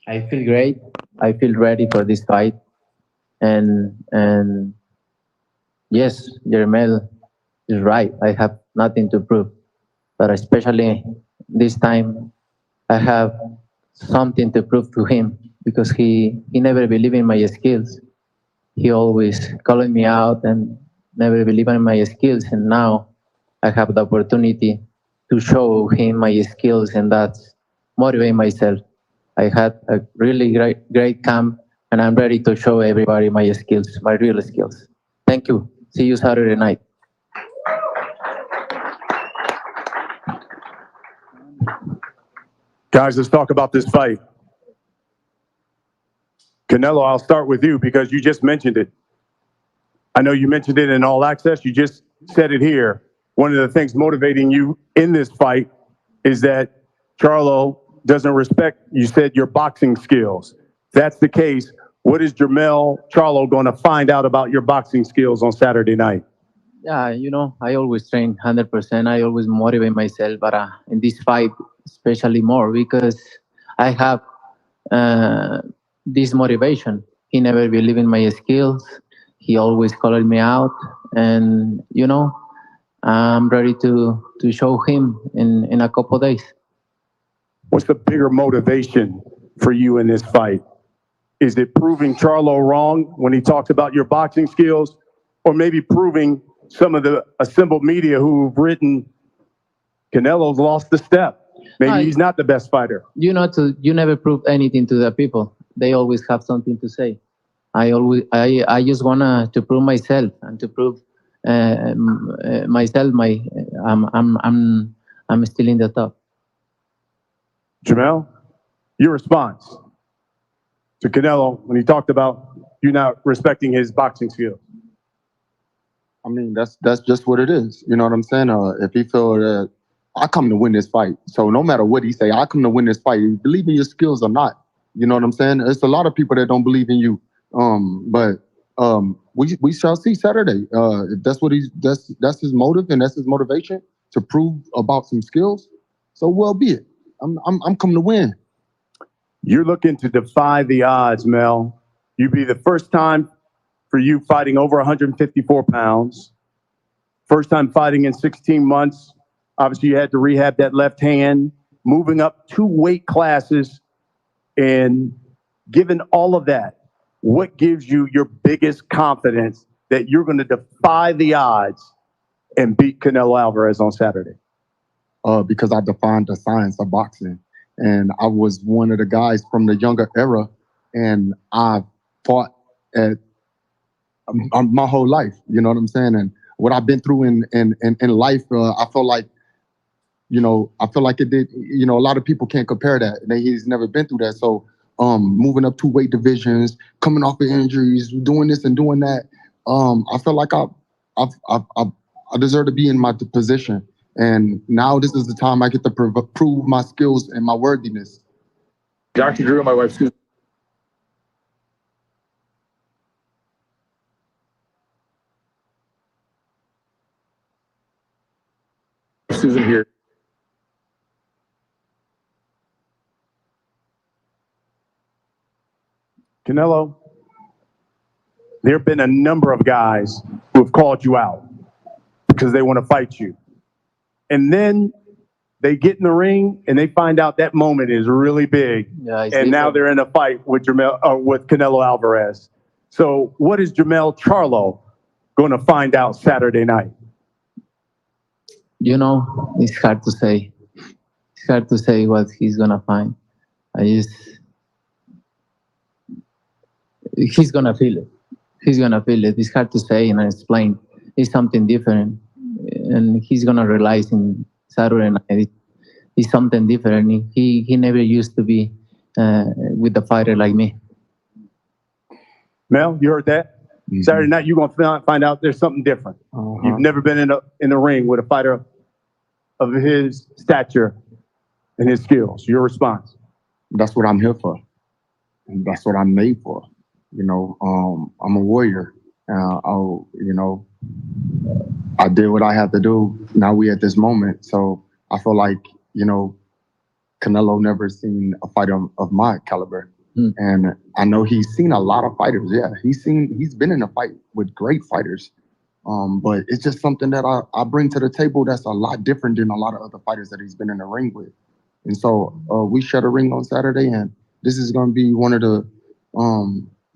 I feel great. I feel ready for this fight. And yes, Jermel is right. I have nothing to prove, but especially this time, I have something to prove to him because he never believed in my skills. He always calling me out and never believed in my skills. And now I have the opportunity to show him my skills, and that's motivate myself. I had a really great camp, and I'm ready to show everybody my skills, my real skills. Thank you. See you Saturday night. Guys, let's talk about this fight. Canelo, I'll start with you because you just mentioned it. I know you mentioned it in All Access. You just said it here. One of the things motivating you in this fight is that Charlo doesn't respect, you said, your boxing skills. If that's the case, what is Jermell Charlo going to find out about your boxing skills on Saturday night? Yeah, I always train 100%. I always motivate myself, but in this fight, especially more because I have uh, this motivation. He never believed in my skills. He always called me out, and I'm ready to show him in a couple days. What's the bigger motivation for you in this fight? Is it proving Charlo wrong when he talks about your boxing skills, or maybe proving some of the assembled media who've written Canelo's lost the step? No, Maybe he's not the best fighter. you never prove anything to the people. They always have something to say. I just wanna to prove myself and to prove myself. I'm still in the top. Jamel, your response to Canelo when he talked about you not respecting his boxing skills? I mean, that's just what it is. You know what I'm saying? If he feel that I come to win this fight, so no matter what he say, I come to win this fight. You believe in your skills or not? You know what I'm saying? It's a lot of people that don't believe in you. But we shall see Saturday. If that's what that's his motive and that's his motivation to prove about some skills. So well be it. I'm coming to win. You're looking to defy the odds, Mel. You'd be the first time for you fighting over 154 pounds. First time fighting in 16 months. Obviously, you had to rehab that left hand, moving up 2 weight classes. And given all of that, what gives you your biggest confidence that you're going to defy the odds and beat Canelo Alvarez on Saturday? Because I defined the science of boxing. And I was one of the guys from the younger era, and I fought at my whole life. You know what I'm saying? And what I've been through in life, I feel like, I feel like it did. A lot of people can't compare that. He's never been through that. So, moving up 2 weight divisions, coming off of injuries, doing this and doing that, I feel like I deserve to be in my position. And now this is the time I get to prove my skills and my worthiness. Dr. Drew, my wife Susan here. Canelo, there have been a number of guys who have called you out because they want to fight you. And then they get in the ring and they find out that moment is really big. Yeah, and now they're in a fight with with Canelo Alvarez. So what is Jermell Charlo going to find out Saturday night? It's hard to say. It's hard to say what he's gonna find. He's gonna feel it. He's gonna feel it. It's hard to say and explain. It's something different, and he's gonna realize in Saturday night it's something different. He never used to be with a fighter like me. Mel, you heard that? Mm-hmm. Saturday night, you're going to find out there's something different. You've never been in a ring with a fighter of his stature and his skills. Your response? That's what I'm here for. And that's what I'm made for. I'm a warrior. I did what I had to do. Now we at this moment. So I feel like, Canelo never seen a fighter of my caliber. Mm. And I know he's seen a lot of fighters. Yeah, he's been in a fight with great fighters. But it's just something that I bring to the table that's a lot different than a lot of other fighters that he's been in the ring with. And so we share the ring on Saturday, and this is going to be one of the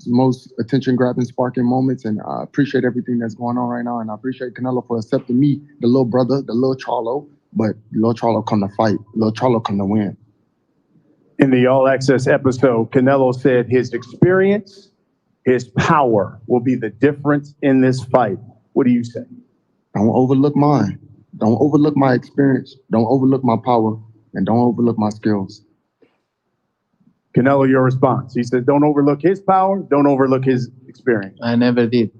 most attention-grabbing, sparking moments. And I appreciate everything that's going on right now, and I appreciate Canelo for accepting me, the little brother, the little Charlo. But little Charlo come to fight, little Charlo come to win. In the All Access episode, Canelo said his experience, his power will be the difference in this fight. What do you say? Don't overlook mine. Don't overlook my experience. Don't overlook my power, and don't overlook my skills. Canelo, your response. He said, don't overlook his power, don't overlook his experience. I never did,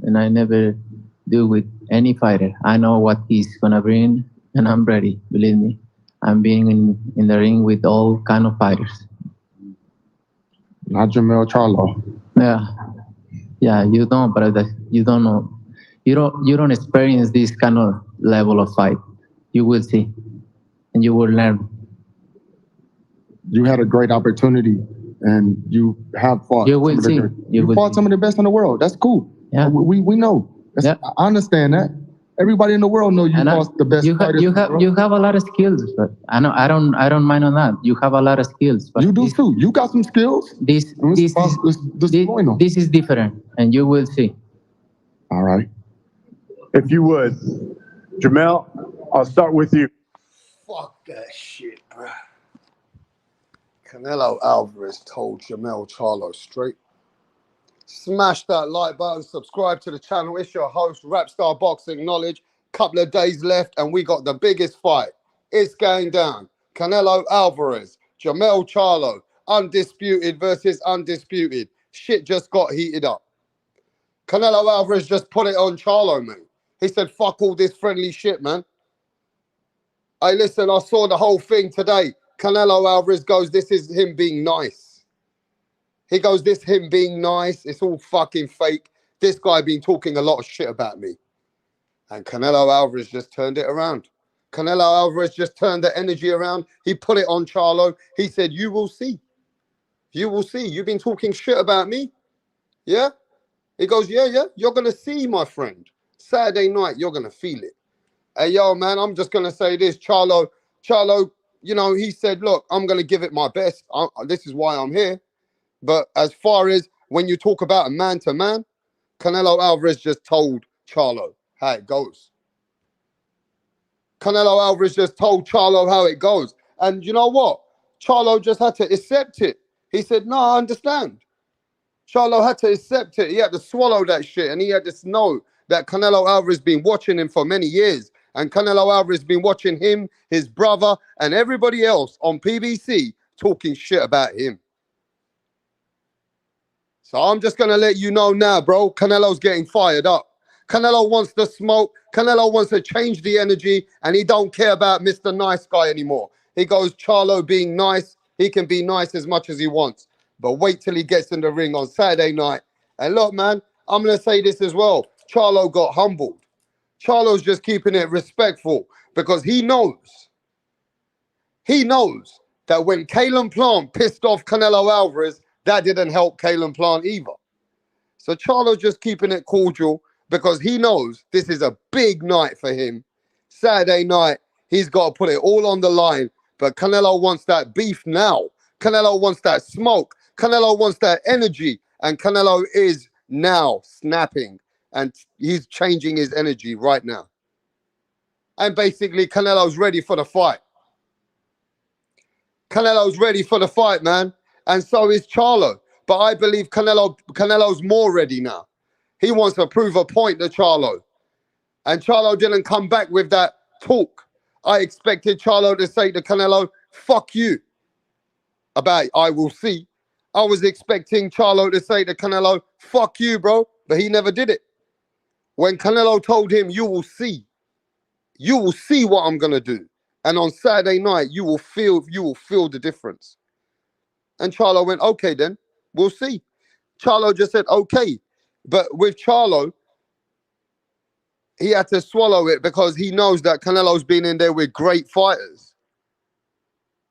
and I never do with any fighter. I know what he's gonna bring, and I'm ready. Believe me, I'm being in the ring with all kind of fighters. Not Jamel Charlo. Yeah, you don't, brother. You don't know. You don't experience this kind of level of fight. You will see, and you will learn. You had a great opportunity, and you have fought. You will see. You fought some of the best in the world. That's cool. Yeah. We know. Yeah. I understand that. Everybody in the world knows you fought the best fighters in the world. You have a lot of skills, but I don't mind on that. You have a lot of skills. But you do too. You got some skills. This is different, and you will see. All right. If you would, Jamel, I'll start with you. Fuck that shit, bro. Canelo Alvarez told Jamel Charlo straight. Smash that like button, subscribe to the channel. It's your host, Rapstar Boxing Knowledge. Couple of days left, and we got the biggest fight. It's going down. Canelo Alvarez, Jamel Charlo, undisputed versus undisputed. Shit just got heated up. Canelo Alvarez just put it on Charlo, man. He said, fuck all this friendly shit, man. Hey, listen, I saw the whole thing today. Canelo Alvarez goes, this is him being nice. He goes, this him being nice. It's all fucking fake. This guy been talking a lot of shit about me. And Canelo Alvarez just turned it around. Canelo Alvarez just turned the energy around. He put it on Charlo. He said, you will see. You will see. You've been talking shit about me. Yeah? He goes, yeah. You're going to see, my friend. Saturday night, you're going to feel it. Hey, yo, man, I'm just going to say this. Charlo, you know, he said, look, I'm going to give it my best. This is why I'm here. But as far as when you talk about a man-to-man, Canelo Alvarez just told Charlo how it goes. Canelo Alvarez just told Charlo how it goes. And you know what? Charlo just had to accept it. He said, no, I understand. Charlo had to accept it. He had to swallow that shit. And he had to know that Canelo Alvarez been watching him for many years. And Canelo Alvarez been watching him, his brother, and everybody else on PBC talking shit about him. So I'm just going to let you know now, bro. Canelo's getting fired up. Canelo wants the smoke. Canelo wants to change the energy, and he don't care about Mr. Nice Guy anymore. He goes, Charlo being nice. He can be nice as much as he wants. But wait till he gets in the ring on Saturday night. And look, man, I'm going to say this as well. Charlo got humbled. Charlo's just keeping it respectful because he knows that when Kalen Plant pissed off Canelo Alvarez, that didn't help Kalen Plant either. So Charlo just keeping it cordial because he knows this is a big night for him. Saturday night, he's got to put it all on the line. But Canelo wants that beef now. Canelo wants that smoke. Canelo wants that energy. And Canelo is now snapping. And he's changing his energy right now. And basically, Canelo's ready for the fight. Canelo's ready for the fight, man. And so is Charlo. But I believe Canelo's more ready now. He wants to prove a point to Charlo. And Charlo didn't come back with that talk. I expected Charlo to say to Canelo, fuck you. About I will see. I was expecting Charlo to say to Canelo, fuck you, bro. But he never did it. When Canelo told him, you will see what I'm going to do. And on Saturday night, you will feel the difference. And Charlo went, okay, then we'll see. Charlo just said, okay. But with Charlo, he had to swallow it because he knows that Canelo's been in there with great fighters.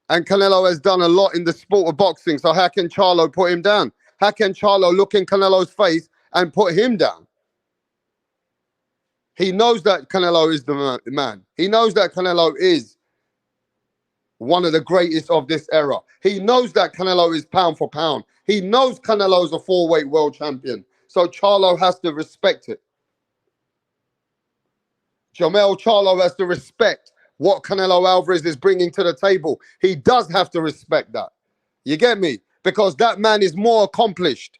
And Canelo has done a lot in the sport of boxing. So how can Charlo put him down? How can Charlo look in Canelo's face and put him down? He knows that Canelo is the man. He knows that Canelo is one of the greatest of this era. He knows that Canelo is pound for pound. He knows Canelo's a 4-weight world champion. So Charlo has to respect it. Jamel Charlo has to respect what Canelo Alvarez is bringing to the table. He does have to respect that. You get me? Because that man is more accomplished.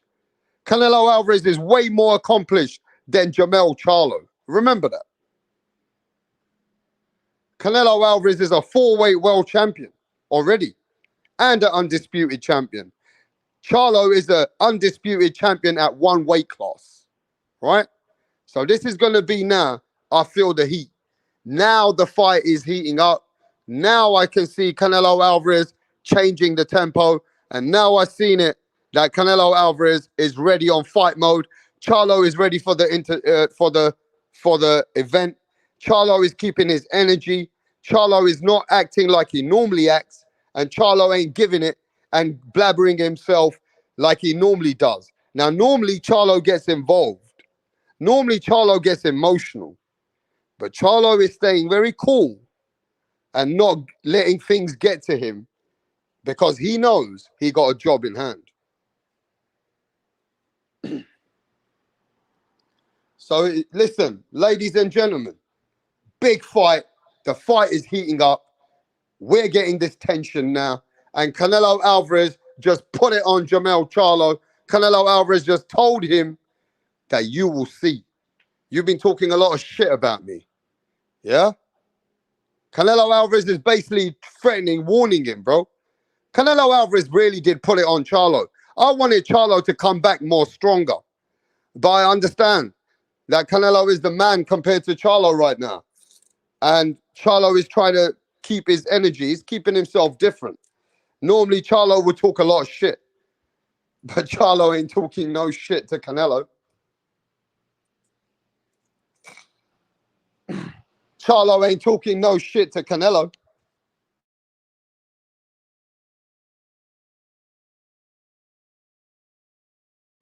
Canelo Alvarez is way more accomplished than Jamel Charlo. Remember that. Canelo Alvarez is a 4-weight world champion already and an undisputed champion. Charlo is an undisputed champion at 1 weight class, right? So this is going to be now, I feel the heat. Now the fight is heating up. Now I can see Canelo Alvarez changing the tempo. And now I've seen it that Canelo Alvarez is ready on fight mode. Charlo is ready for the event. Charlo is keeping his energy. Charlo is not acting like he normally acts. And Charlo ain't giving it and blabbering himself like he normally does. Now, normally Charlo gets involved. Normally Charlo gets emotional. But Charlo is staying very cool and not letting things get to him because he knows he got a job in hand. So listen, ladies and gentlemen, big fight. The fight is heating up. We're getting this tension now. And Canelo Alvarez just put it on Jamel Charlo. Canelo Alvarez just told him that you will see. You've been talking a lot of shit about me. Yeah? Canelo Alvarez is basically threatening, warning him, bro. Canelo Alvarez really did put it on Charlo. I wanted Charlo to come back more stronger. But I understand that Canelo is the man compared to Charlo right now. And Charlo is trying to keep his energy. He's keeping himself different. Normally, Charlo would talk a lot of shit. But Charlo ain't talking no shit to Canelo. Charlo ain't talking no shit to Canelo.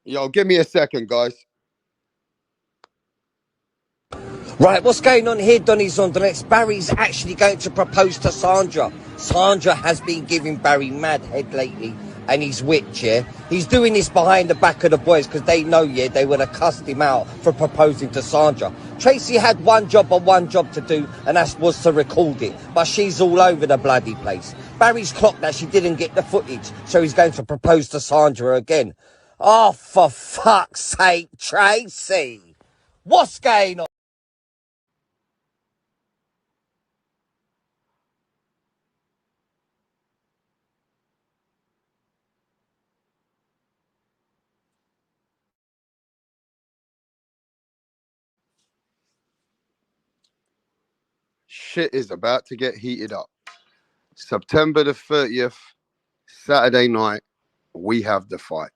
Yo, give me a second, guys. Right, what's going on here, Donny's on the next? Barry's actually going to propose to Sandra. Sandra has been giving Barry mad head lately, and he's witch, yeah? He's doing this behind the back of the boys because they know, yeah, they would have cussed him out for proposing to Sandra. Tracy had one job to do, and that was to record it. But she's all over the bloody place. Barry's clocked that she didn't get the footage, so he's going to propose to Sandra again. Oh, for fuck's sake, Tracy! What's going on? Shit is about to get heated up. September the 30th, Saturday night, we have the fight.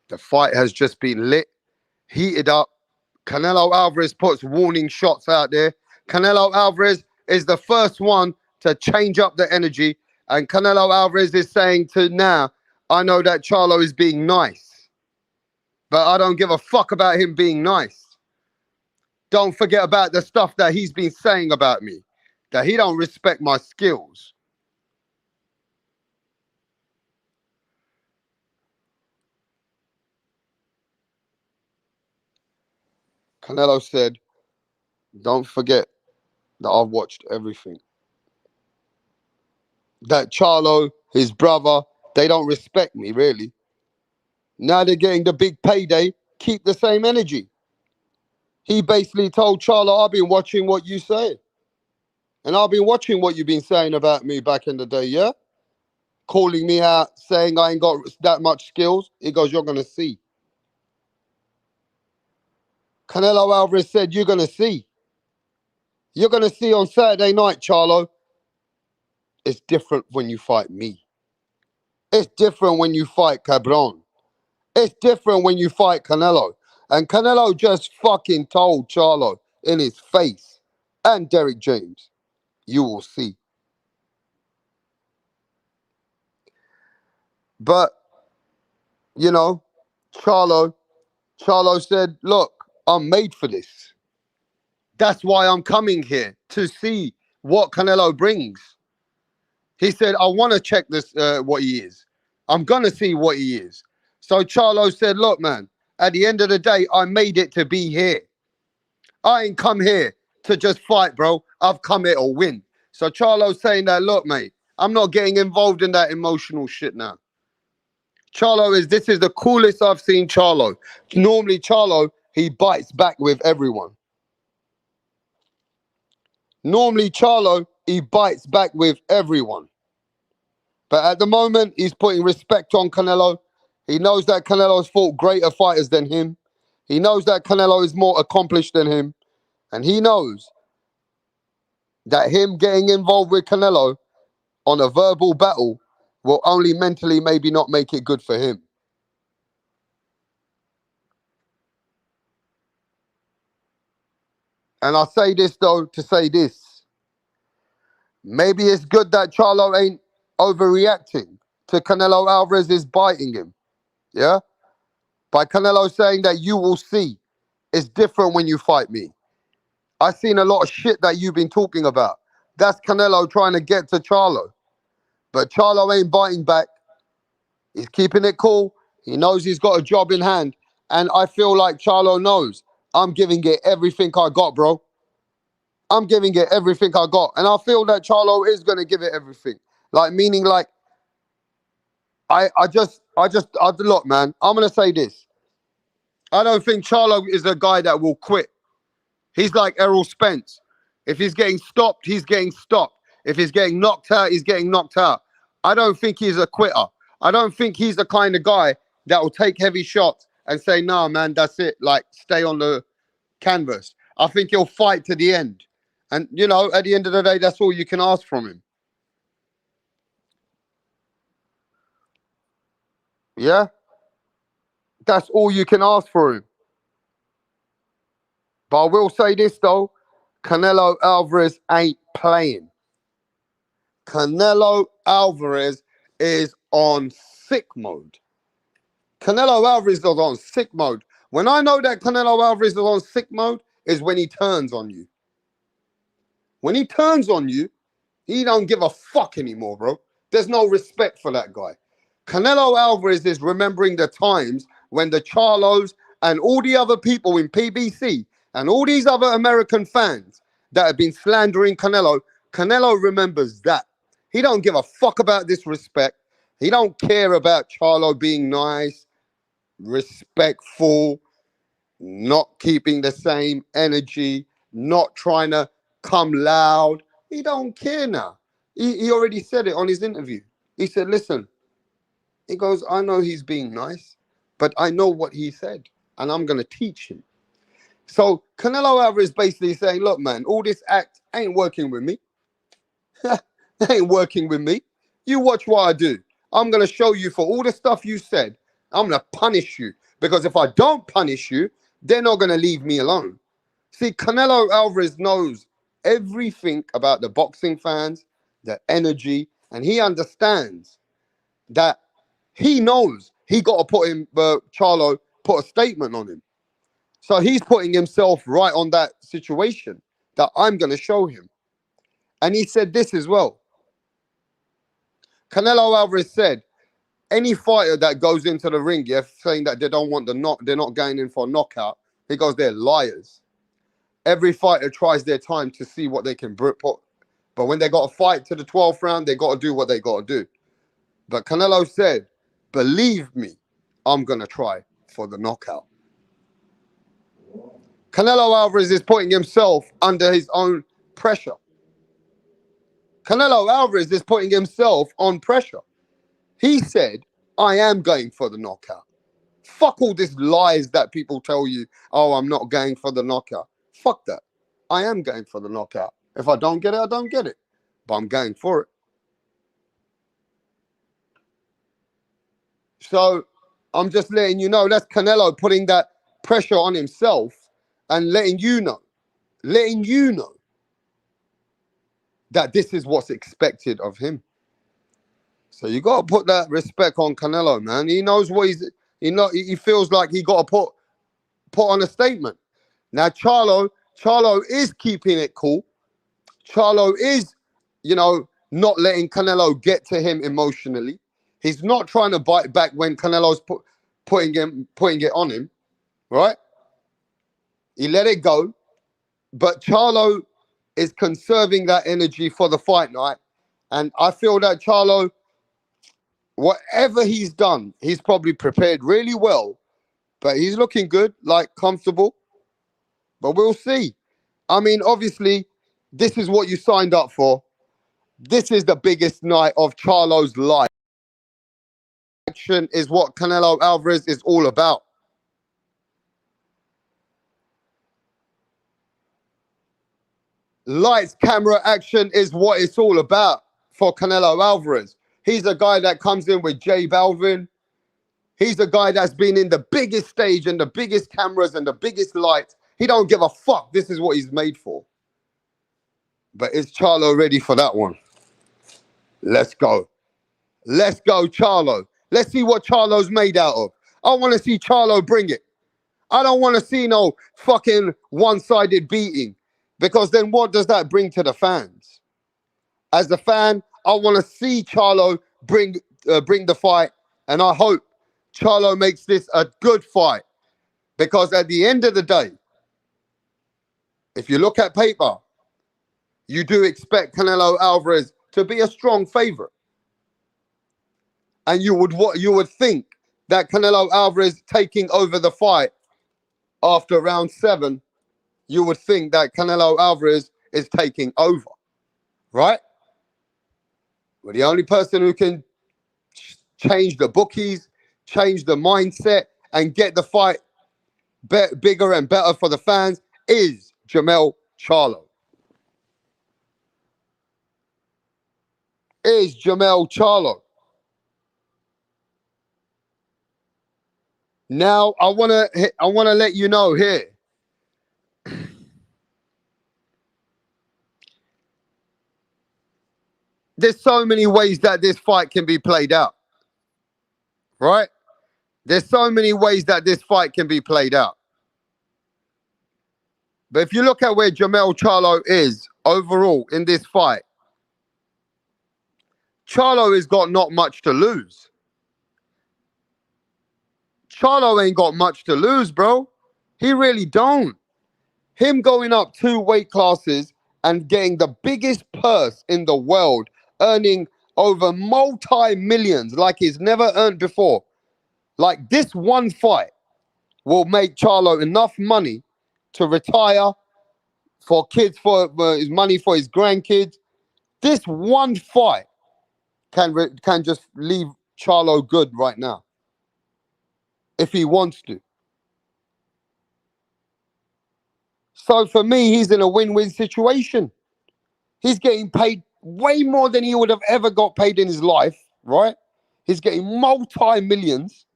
The fight has just been lit, heated up. Canelo Alvarez puts warning shots out there. Canelo Alvarez is the first one to change up the energy. And Canelo Alvarez is saying to now, I know that Charlo is being nice, but I don't give a fuck about him being nice. Don't forget about the stuff that he's been saying about me, that he don't respect my skills. Canelo said, don't forget that I've watched everything. That Charlo, his brother, they don't respect me, really. Now they're getting the big payday, keep the same energy. He basically told Charlo, I've been watching what you say. And I've been watching what you've been saying about me back in the day, yeah? Calling me out, saying I ain't got that much skills. He goes, you're going to see. Canelo Alvarez said, you're going to see. You're going to see on Saturday night, Charlo. It's different when you fight me. It's different when you fight Cabron. It's different when you fight Canelo. And Canelo just fucking told Charlo in his face and Derek James, you will see. But, you know, Charlo, Charlo said, look, I'm made for this. That's why I'm coming here, to see what Canelo brings. He said, I want to check this, what he is. I'm going to see what he is. So Charlo said, look, man, at the end of the day, I made it to be here. I ain't come here to just fight, bro. I've come here to win. So Charlo's saying that, look, mate, I'm not getting involved in that emotional shit now. This is the coolest I've seen Charlo. Normally, Charlo, he bites back with everyone. Normally, Charlo, he bites back with everyone. But at the moment, he's putting respect on Canelo. He knows that Canelo's fought greater fighters than him. He knows that Canelo is more accomplished than him. And he knows that him getting involved with Canelo on a verbal battle will only mentally maybe not make it good for him. And I say this, though, to say this. Maybe it's good that Charlo ain't overreacting to Canelo Alvarez is biting him. Yeah? By Canelo saying that you will see. It's different when you fight me. I've seen a lot of shit that you've been talking about. That's Canelo trying to get to Charlo. But Charlo ain't biting back. He's keeping it cool. He knows he's got a job in hand. And I feel like Charlo knows I'm giving it everything I got, bro. I'm giving it everything I got. And I feel that Charlo is going to give it everything. Like, meaning like, look, man, I'm going to say this. I don't think Charlo is a guy that will quit. He's like Errol Spence. If he's getting stopped, he's getting stopped. If he's getting knocked out, he's getting knocked out. I don't think he's a quitter. I don't think he's the kind of guy that will take heavy shots and say, nah, man, that's it. Like, stay on the canvas. I think he'll fight to the end. And, you know, at the end of the day, that's all you can ask from him. Yeah? That's all you can ask for him. But I will say this, though. Canelo Alvarez ain't playing. Canelo Alvarez is on sick mode. Canelo Alvarez is on sick mode. When I know that Canelo Alvarez is on sick mode is when he turns on you. When he turns on you, he don't give a fuck anymore, bro. There's no respect for that guy. Canelo Alvarez is remembering the times when the Charlos and all the other people in PBC and all these other American fans that have been slandering Canelo. Canelo remembers that. He don't give a fuck about this respect. He don't care about Charlo being nice, respectful, not keeping the same energy, not trying to come loud. He don't care now. He already said it on his interview. He said, listen, he goes, I know he's being nice, but I know what he said, and I'm going to teach him. So Canelo Alvarez basically saying, look, man, all this act ain't working with me. Ain't working with me. You watch what I do. I'm going to show you for all the stuff you said. I'm going to punish you. Because if I don't punish you, they're not going to leave me alone. See, Canelo Alvarez knows everything about the boxing fans, the energy, and he understands that he knows he got to put him, Charlo, put a statement on him. So he's putting himself right on that situation that I'm going to show him. And he said this as well. Canelo Alvarez said, any fighter that goes into the ring, yeah, saying that they don't want the knock, they're not going in for a knockout, he goes, they're liars. Every fighter tries their time to see what they can put. But when they got to fight to the 12th round, they got to do what they got to do. But Canelo said, believe me, I'm going to try for the knockout. Canelo Alvarez is putting himself under his own pressure. Canelo Alvarez is putting himself on pressure. He said, I am going for the knockout. Fuck all these lies that people tell you, oh, I'm not going for the knockout. Fuck that. I am going for the knockout. If I don't get it, I don't get it. But I'm going for it. So I'm just letting you know, that's Canelo putting that pressure on himself and letting you know that this is what's expected of him. So you got to put that respect on Canelo, man. He knows what he feels like he got to put on a statement. Now Charlo is keeping it cool. Charlo is, not letting Canelo get to him emotionally. He's not trying to bite back when Canelo's putting it on him, right? He let it go, but Charlo is conserving that energy for the fight night, and I feel that Charlo, whatever he's done, he's probably prepared really well, but he's looking good, like comfortable. But we'll see. I mean, obviously, this is what you signed up for. This is the biggest night of Charlo's life. Action is what Canelo Alvarez is all about. Lights, camera, action is what it's all about for Canelo Alvarez. He's a guy that comes in with J Balvin. He's a guy that's been in the biggest stage and the biggest cameras and the biggest lights. He don't give a fuck. This is what he's made for. But is Charlo ready for that one? Let's go. Let's go, Charlo. Let's see what Charlo's made out of. I want to see Charlo bring it. I don't want to see no fucking one-sided beating, because then what does that bring to the fans? As a fan, I want to see Charlo bring the fight, and I hope Charlo makes this a good fight, because at the end of the day, if you look at paper, you do expect Canelo Alvarez to be a strong favorite. And you would think that Canelo Alvarez taking over the fight after round 7, you would think that Canelo Alvarez is taking over, right? But the only person who can change the bookies, change the mindset, and get the fight bigger and better for the fans is Jermell Charlo. Is Jermell Charlo. Now I wanna let you know here. There's so many ways that this fight can be played out, right? There's so many ways that this fight can be played out. But if you look at where Jermell Charlo is overall in this fight, Charlo has got not much to lose. Charlo ain't got much to lose, bro. He really don't. Him going up 2 weight classes and getting the biggest purse in the world, earning over multi-millions like he's never earned before. Like, this one fight will make Charlo enough money to retire, for kids, for his money for his grandkids. This one fight can just leave Charlo good right now, if he wants to. So for me, he's in a win-win situation. He's getting paid way more than he would have ever got paid in his life, right? He's getting multi-millions,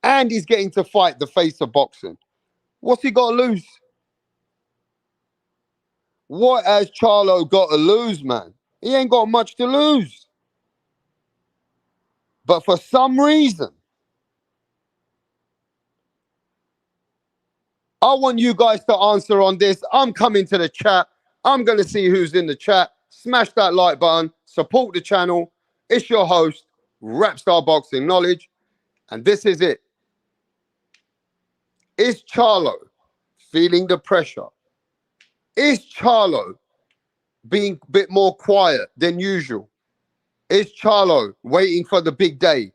and he's getting to fight the face of boxing. What's he got to lose? What has Charlo got to lose, man? He ain't got much to lose. But for some reason, I want you guys to answer on this. I'm coming to the chat. I'm going to see who's in the chat. Smash that like button. Support the channel. It's your host, Rapstar Boxing Knowledge. And this is it. Is Charlo feeling the pressure? Is Charlo being a bit more quiet than usual? Is Charlo waiting for the big day?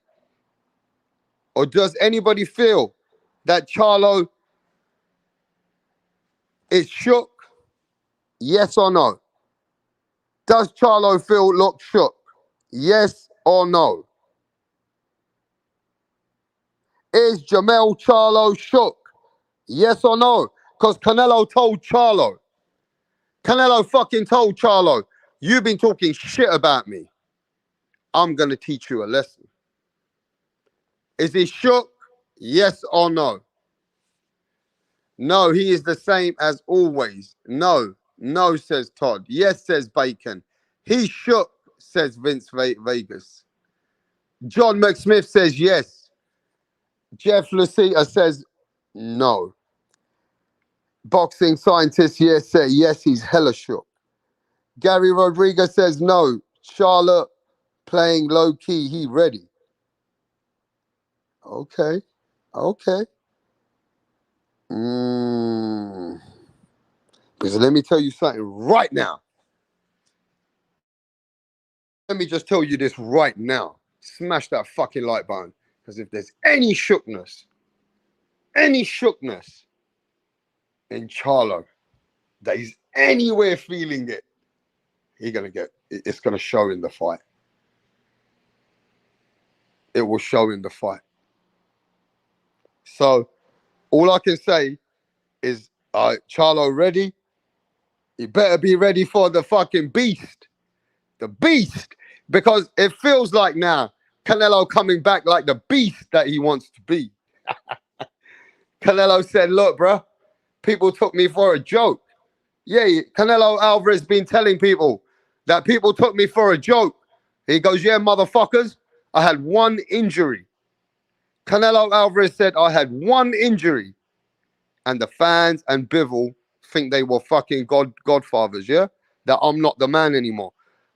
Or does anybody feel that Charlo is shook? Yes or no? Does Charlo look shook? Yes or no? Is Jermell Charlo shook? Yes or no? Because Canelo told Charlo. Canelo fucking told Charlo, you've been talking shit about me. I'm going to teach you a lesson. Is he shook? Yes or no? No, he is the same as always. No, no, says Todd. Yes, says Bacon. He shook, says Vince Vegas. John McSmith says yes. Jeff Lucita says no. Boxing scientist yes say yes, he's hella shook. Gary Rodriguez says no. Charlotte playing low key, he ready. Okay. Okay. Because let me tell you something right now. Let me just tell you this right now. Smash that fucking like button. Because if there's any shookness in Charlo that he's anywhere feeling it, it's gonna show in the fight. It will show in the fight. So all I can say is, Charlo ready? You better be ready for the fucking beast. The beast. Because it feels like now Canelo coming back like the beast that he wants to be. Canelo said, look, bro, people took me for a joke. Yeah, Canelo Alvarez been telling people that people took me for a joke. He goes, yeah, motherfuckers, I had one injury. Canelo Alvarez said, I had one injury. And the fans and Bivol think they were fucking godfathers, yeah? That I'm not the man anymore.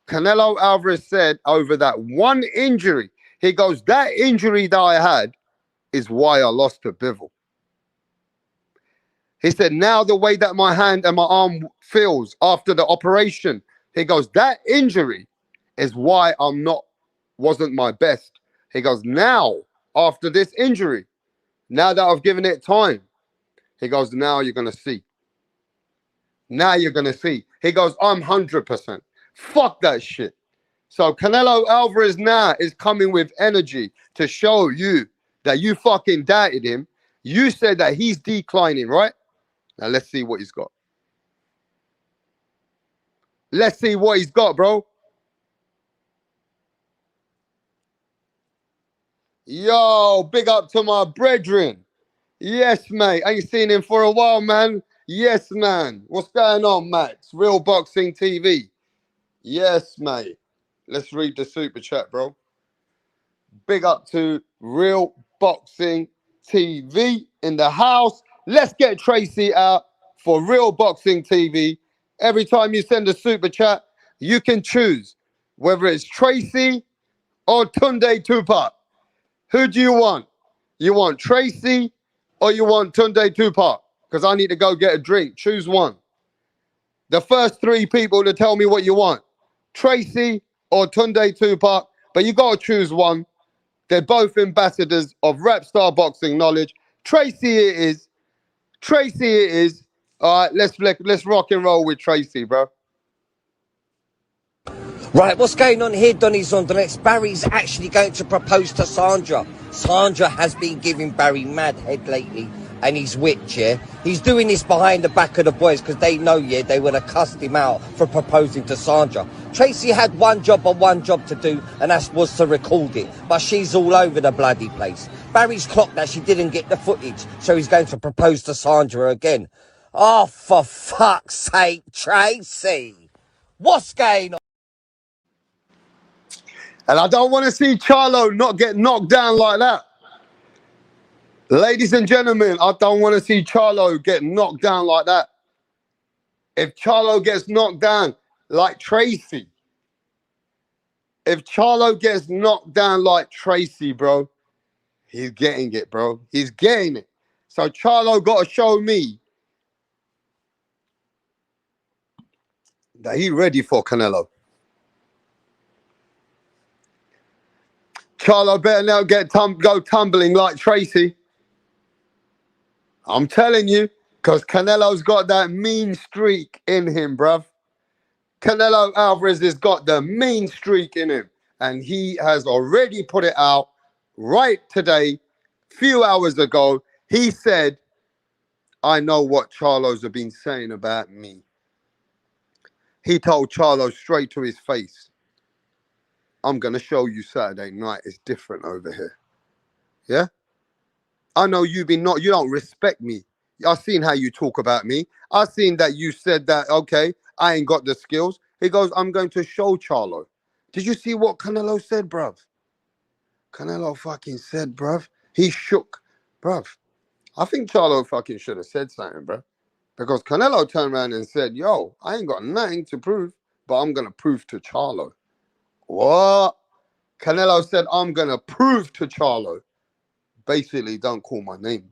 Canelo Alvarez said over that one injury, he goes, that injury that I had is why I lost to Bivol. He said, now the way that my hand and my arm feels after the operation, he goes, that injury is why wasn't my best. He goes, now, after this injury, now that I've given it time, he goes, now you're going to see. Now you're going to see. He goes, I'm 100%. Fuck that shit. So Canelo Alvarez now is coming with energy to show you that you fucking doubted him. You said that he's declining, right? Now let's see what he's got. Let's see what he's got, bro. Yo, big up to my brethren. Yes, mate. Ain't seen him for a while, man. Yes, man. What's going on, Max? Real Boxing TV. Yes, mate. Let's read the super chat, bro. Big up to Real Boxing TV in the house. Let's get Tracy out for Real Boxing TV. Every time you send a super chat, you can choose whether it's Tracy or Tunde Tupac. Who do you want? You want Tracy or you want Tunde Tupac? Because I need to go get a drink. Choose one. The first three people to tell me what you want. Tracy or Tunde Tupac. But you got to choose one. They're both ambassadors of Rapstar Boxing Knowledge. Tracy it is. Tracy it is. All right, let's rock and roll with Tracy, bro. Right, what's going on here, Donny Zonderets? Barry's actually going to propose to Sandra. Sandra has been giving Barry mad head lately, and he's witch, yeah? He's doing this behind the back of the boys because they know, yeah, they would have cussed him out for proposing to Sandra. Tracy had one job to do, and that was to record it. But she's all over the bloody place. Barry's clocked that she didn't get the footage, so he's going to propose to Sandra again. Oh, for fuck's sake, Tracy! What's going on? And I don't want to see Charlo not get knocked down like that. Ladies and gentlemen, I don't want to see Charlo get knocked down like that. If Charlo gets knocked down like Tracy, if Charlo gets knocked down like Tracy, bro, he's getting it, bro. He's getting it. So Charlo got to show me that he's ready for Canelo. Charlo better now go tumbling like Tracy. I'm telling you, because Canelo's got that mean streak in him, bruv. Canelo Alvarez has got the mean streak in him. And he has already put it out right today, few hours ago. He said, I know what Charlo's have been saying about me. He told Charlo straight to his face, I'm going to show you Saturday night is different over here. Yeah? I know you don't respect me. I've seen how you talk about me. I've seen that you said that, okay, I ain't got the skills. He goes, I'm going to show Charlo. Did you see what Canelo said, bruv? Canelo fucking said, bruv. He shook. Bruv, I think Charlo fucking should have said something, bruv. Because Canelo turned around and said, yo, I ain't got nothing to prove, but I'm going to prove to Charlo. What? Canelo said, I'm going to prove to Charlo. Basically, don't call my name.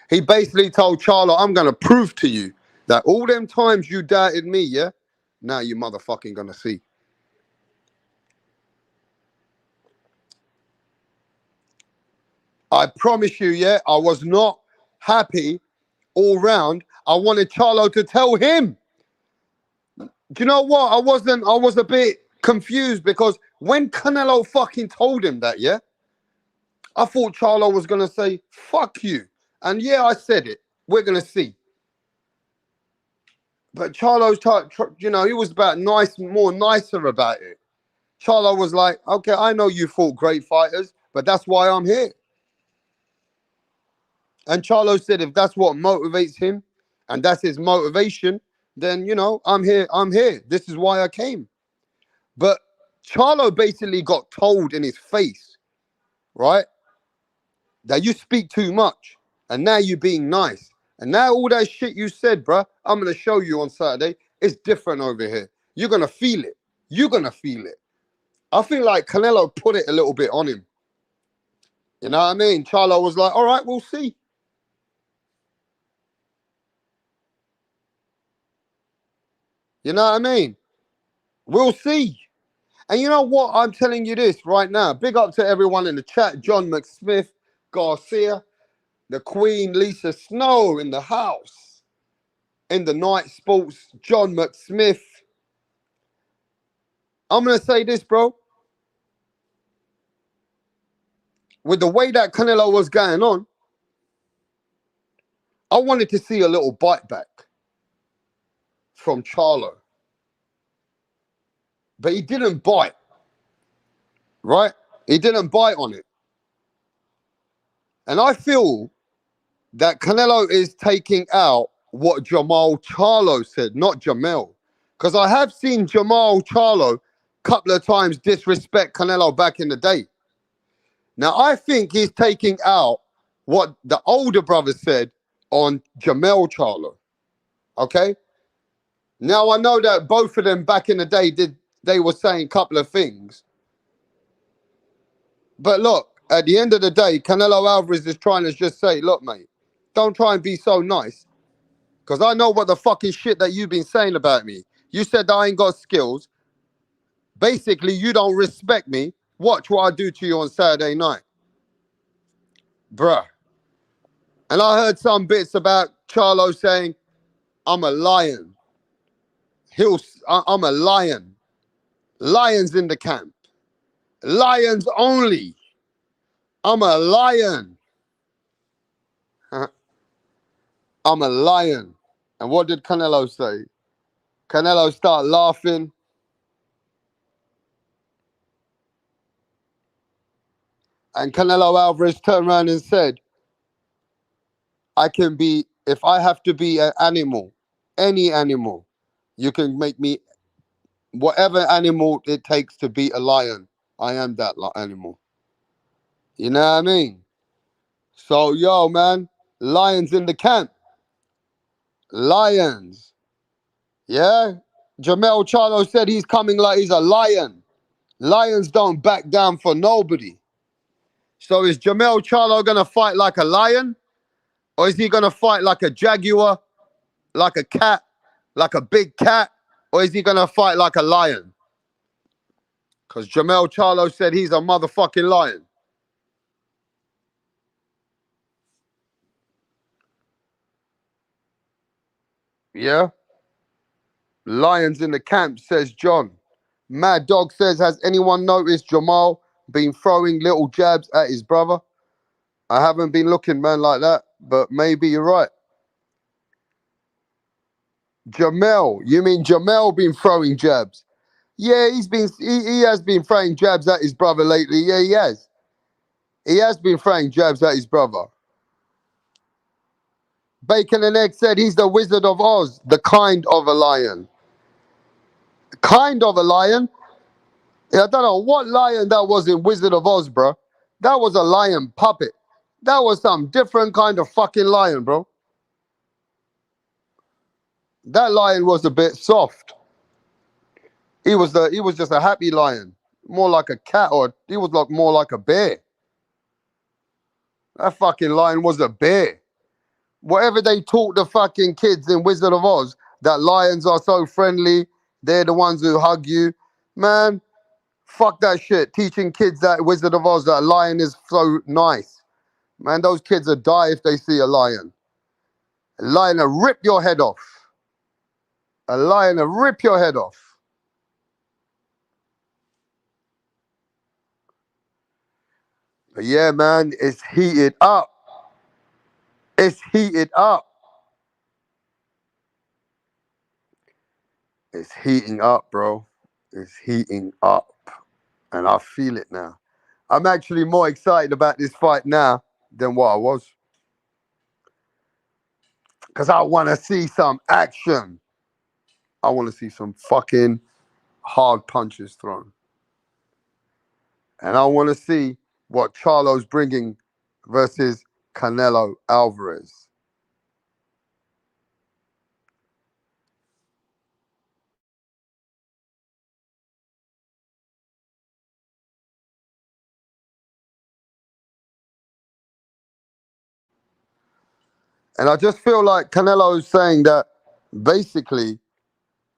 He basically told Charlo, I'm going to prove to you that all them times you doubted me, yeah, now you motherfucking going to see. I promise you, yeah, I was not happy all round. I wanted Charlo to tell him. Do you know what? I was a bit confused because when Canelo fucking told him that, yeah, I thought Charlo was going to say, fuck you. And yeah, I said it. We're going to see. But Charlo's, he was about more nicer about it. Charlo was like, okay, I know you fought great fighters, but that's why I'm here. And Charlo said if that's what motivates him and that's his motivation, then, I'm here. I'm here. This is why I came. But Charlo basically got told in his face, right, that you speak too much. And now you're being nice. And now all that shit you said, bruh, I'm going to show you on Saturday. It's different over here. You're going to feel it. You're going to feel it. I feel like Canelo put it a little bit on him. You know what I mean? Charlo was like, all right, we'll see. You know what I mean? We'll see. And you know what? I'm telling you this right now. Big up to everyone in the chat. John McSmith, Garcia, the Queen, Lisa Snow in the house. In the night sports, John McSmith. I'm going to say this, bro. With the way that Canelo was going on, I wanted to see a little bite back from Charlo. But he didn't bite. Right? He didn't bite on it. And I feel that Canelo is taking out what Jamal Charlo said, not Jamel. Because I have seen Jamal Charlo a couple of times disrespect Canelo back in the day. Now, I think he's taking out what the older brother said on Jamel Charlo. Okay? Now, I know that both of them back in the day they were saying a couple of things. But look, at the end of the day, Canelo Alvarez is trying to just say, look, mate, don't try and be so nice. Because I know what the fucking shit that you've been saying about me. You said that I ain't got skills. Basically, you don't respect me. Watch what I do to you on Saturday night. Bruh. And I heard some bits about Charlo saying, I'm a lion. I'm a lion. Lions in the camp. Lions only. I'm a lion. I'm a lion. And what did Canelo say? Canelo started laughing. And Canelo Alvarez turned around and said, if I have to be an animal, any animal, you can make me whatever animal it takes to beat a lion. I am that animal. You know what I mean? So, yo, man, lions in the camp. Lions. Yeah? Jamel Charlo said he's coming like he's a lion. Lions don't back down for nobody. So is Jamel Charlo going to fight like a lion? Or is he going to fight like a jaguar, like a cat, like a big cat? Or is he going to fight like a lion? Because Jamel Charlo said he's a motherfucking lion. Yeah? Lions in the camp, says John. Mad Dog says, has anyone noticed Jamal been throwing little jabs at his brother? I haven't been looking, man, like that, but maybe you're right. Jamel, you mean Jamel been throwing jabs? Yeah, he has been throwing jabs at his brother lately. Yeah, he has. He has been throwing jabs at his brother. Bacon and Egg said he's the Wizard of Oz, the kind of a lion. Kind of a lion? Yeah, I don't know what lion that was in Wizard of Oz, bro. That was a lion puppet. That was some different kind of fucking lion, bro. That lion was a bit soft. He was just a happy lion, more like a cat, or he was like more like a bear. That fucking lion was a bear. Whatever they taught the fucking kids in Wizard of Oz, that lions are so friendly, they're the ones who hug you, man. Fuck that shit. Teaching kids that Wizard of Oz that a lion is so nice, man. Those kids will die if they see a lion. A lion will rip your head off. A lion will rip your head off. But yeah, man, it's heated up. It's heated up. It's heating up, bro. It's heating up. And I feel it now. I'm actually more excited about this fight now than what I was. Because I want to see some action. I want to see some fucking hard punches thrown. And I want to see what Charlo's bringing versus Canelo Alvarez. And I just feel like Canelo's saying that basically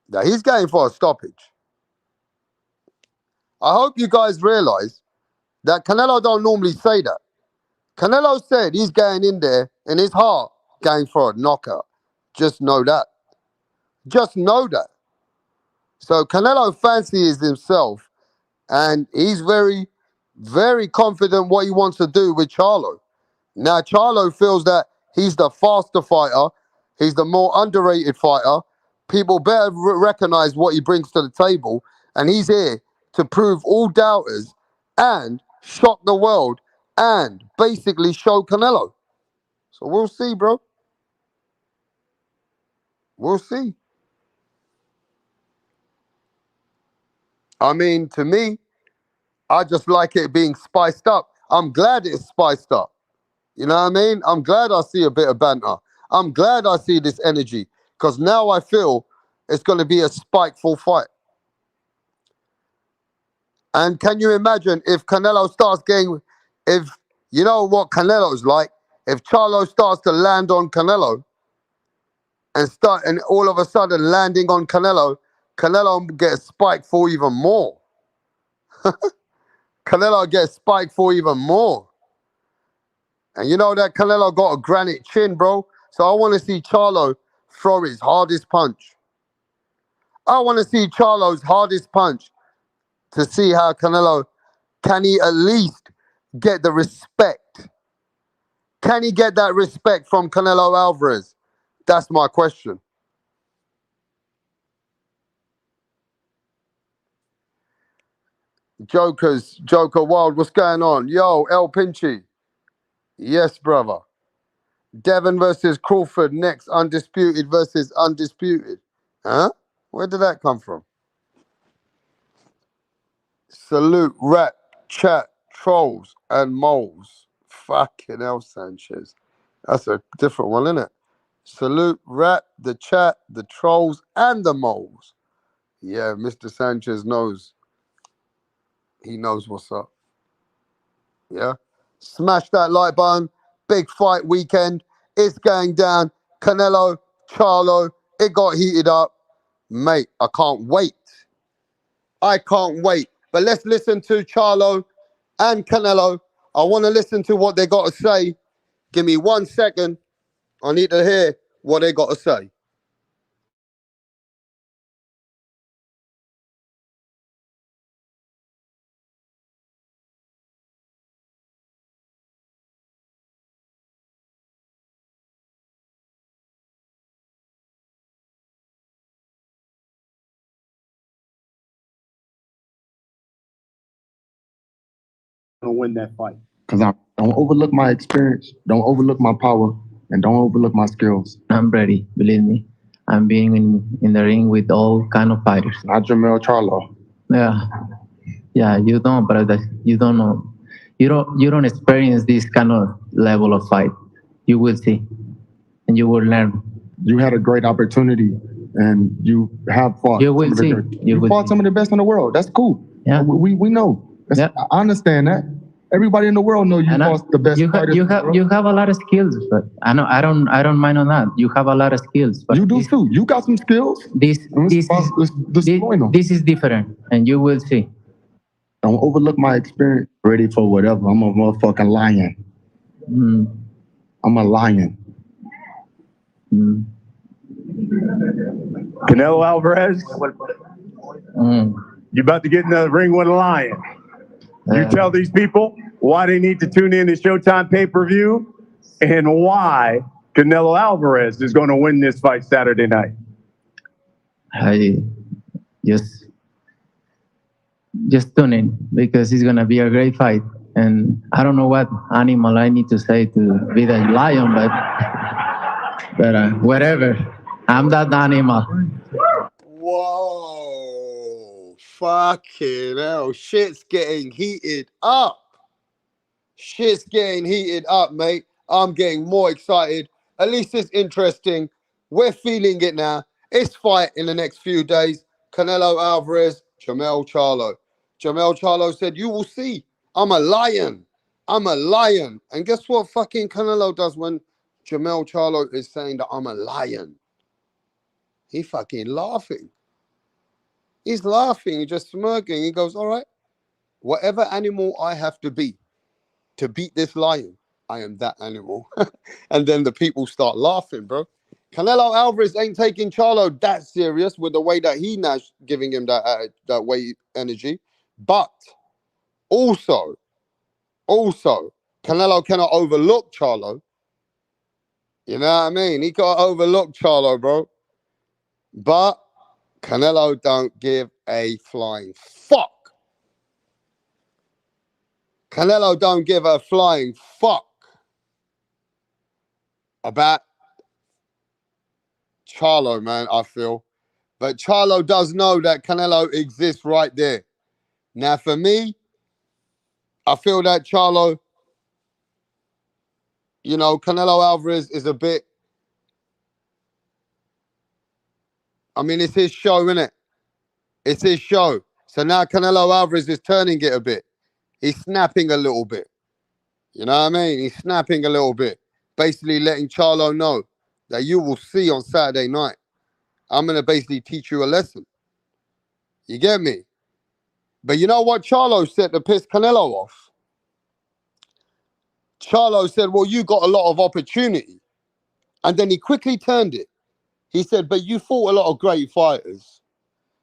that he's going for a stoppage. I hope you guys realize that Canelo don't normally say that. Canelo said he's going in there in his heart, going for a knockout. Just know that. Just know that. So Canelo fancies himself, and he's very, very confident what he wants to do with Charlo. Now Charlo feels that he's the faster fighter, he's the more underrated fighter. People better recognize what he brings to the table, and he's here to prove all doubters and shock the world and basically show Canelo. So we'll see, bro. We'll see. I mean, to me, I just like it being spiced up. I'm glad it's spiced up. You know what I mean? I'm glad I see a bit of banter. I'm glad I see this energy because now I feel it's going to be a spiteful fight. And can you imagine if Canelo starts getting, if you know what Canelo's like, if Charlo starts to land on Canelo and all of a sudden landing on Canelo, Canelo gets spiked for even more. Canelo gets spiked for even more. And you know that Canelo got a granite chin, bro. So I want to see Charlo throw his hardest punch. I want to see Charlo's hardest punch to see how Canelo, can he at least get the respect? Can he get that respect from Canelo Alvarez? That's my question. Joker Wild, what's going on? Yo, El Pinchy. Yes, brother. Devon versus Crawford next, undisputed versus undisputed. Huh? Where did that come from? Salute, rap, chat, trolls, and moles. Fucking hell, Sanchez. That's a different one, isn't it? Salute, rap, the chat, the trolls, and the moles. Yeah, Mr. Sanchez knows. He knows what's up. Yeah? Smash that like button. Big fight weekend. It's going down. Canelo, Charlo. It got heated up. Mate, I can't wait. I can't wait. But let's listen to Charlo and Canelo. I want to listen to what they got to say. Give me 1 second. I need to hear what they got to say. To win that fight. Because I don't overlook my experience, don't overlook my power, and don't overlook my skills. I'm ready, believe me. I'm being in the ring with all kind of fighters. Not Jamel Charlo. Yeah. Yeah, you don't, brother. You don't know. You don't experience this kind of level of fight. You will see, and you will learn. You had a great opportunity, and you have fought. You will see. You fought some of the best in the world. That's cool. Yeah. We know. Yeah. I understand that. Everybody in the world know you And fought the best fighters. you have a lot of skills, but I don't mind on that. You have a lot of skills, but You do too. You got some skills. this this is different, and you will see. Don't overlook my experience. Ready for whatever. I'm a motherfucking lion. Mm, I'm a lion. mm, Canelo Alvarez, mm. you about to get in the ring with a lion. You tell these people why they need to tune in to Showtime pay-per-view and why Canelo Alvarez is going to win this fight Saturday night. I just tune in because it's gonna be a great fight. And I don't know what animal I need to say to be the lion, but whatever. I'm that animal. Whoa. Fucking hell. Shit's getting heated up. Shit's getting heated up, mate. I'm getting more excited. At least it's interesting. We're feeling it now. It's fight in the next few days. Canelo Alvarez, Jamel Charlo. Jamel Charlo said, you will see. I'm a lion. I'm a lion. And guess what fucking Canelo does when Jamel Charlo is saying that I'm a lion? He fucking laughing. He's laughing, he's just smirking. He goes, all right, whatever animal I have to be to beat this lion, I am that animal. And then the people start laughing, bro. Canelo Alvarez ain't taking Charlo that serious with the way that he now giving him that way energy. But also, Canelo cannot overlook Charlo. You know what I mean? He can't overlook Charlo, bro. But Canelo don't give a flying fuck. Canelo don't give a flying fuck about Charlo, man, I feel. But Charlo does know that Canelo exists right there. Now, for me, I feel that Charlo, Canelo Alvarez is a bit, it's his show, innit? It's his show. So now Canelo Alvarez is turning it a bit. He's snapping a little bit. You know what I mean? He's snapping a little bit. Basically letting Charlo know that you will see on Saturday night. I'm going to basically teach you a lesson. You get me? But you know what Charlo said to piss Canelo off? Charlo said, well, you got a lot of opportunity. And then he quickly turned it. He said, but you fought a lot of great fighters.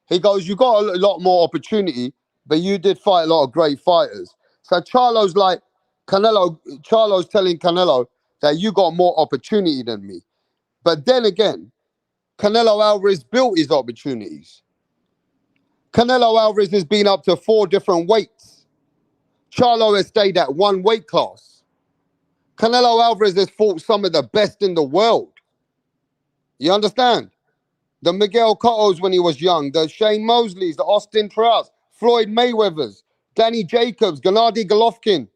He goes, you got a lot more opportunity, but you did fight a lot of great fighters. So Charlo's like, Charlo's telling Canelo that you got more opportunity than me. But then again, Canelo Alvarez built his opportunities. Canelo Alvarez has been up to 4 different weights. Charlo has stayed at 1 weight class. Canelo Alvarez has fought some of the best in the world. You understand? The Miguel Cottos when he was young, the Shane Mosleys, the Austin Trouts, Floyd Mayweathers, Danny Jacobs, Gennady Golovkin.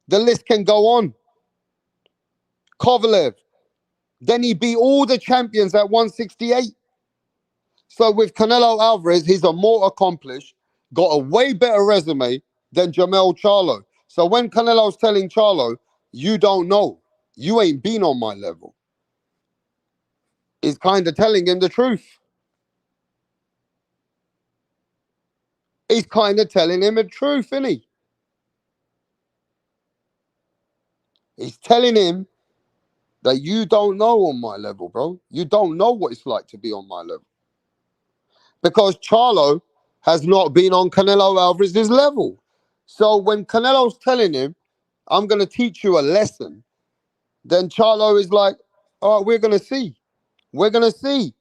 The list can go on. Kovalev. Then he beat all the champions at 168. So with Canelo Alvarez, he's a more accomplished, got a way better resume than Jamel Charlo. So when Canelo's telling Charlo, you don't know, you ain't been on my level, he's kind of telling him the truth. He's kind of telling him the truth, isn't he? He's telling him that you don't know on my level, bro. You don't know what it's like to be on my level. Because Charlo has not been on Canelo Alvarez's level. So when Canelo's telling him, I'm going to teach you a lesson, then Charlo is like, all right, we're going to see. We're going to see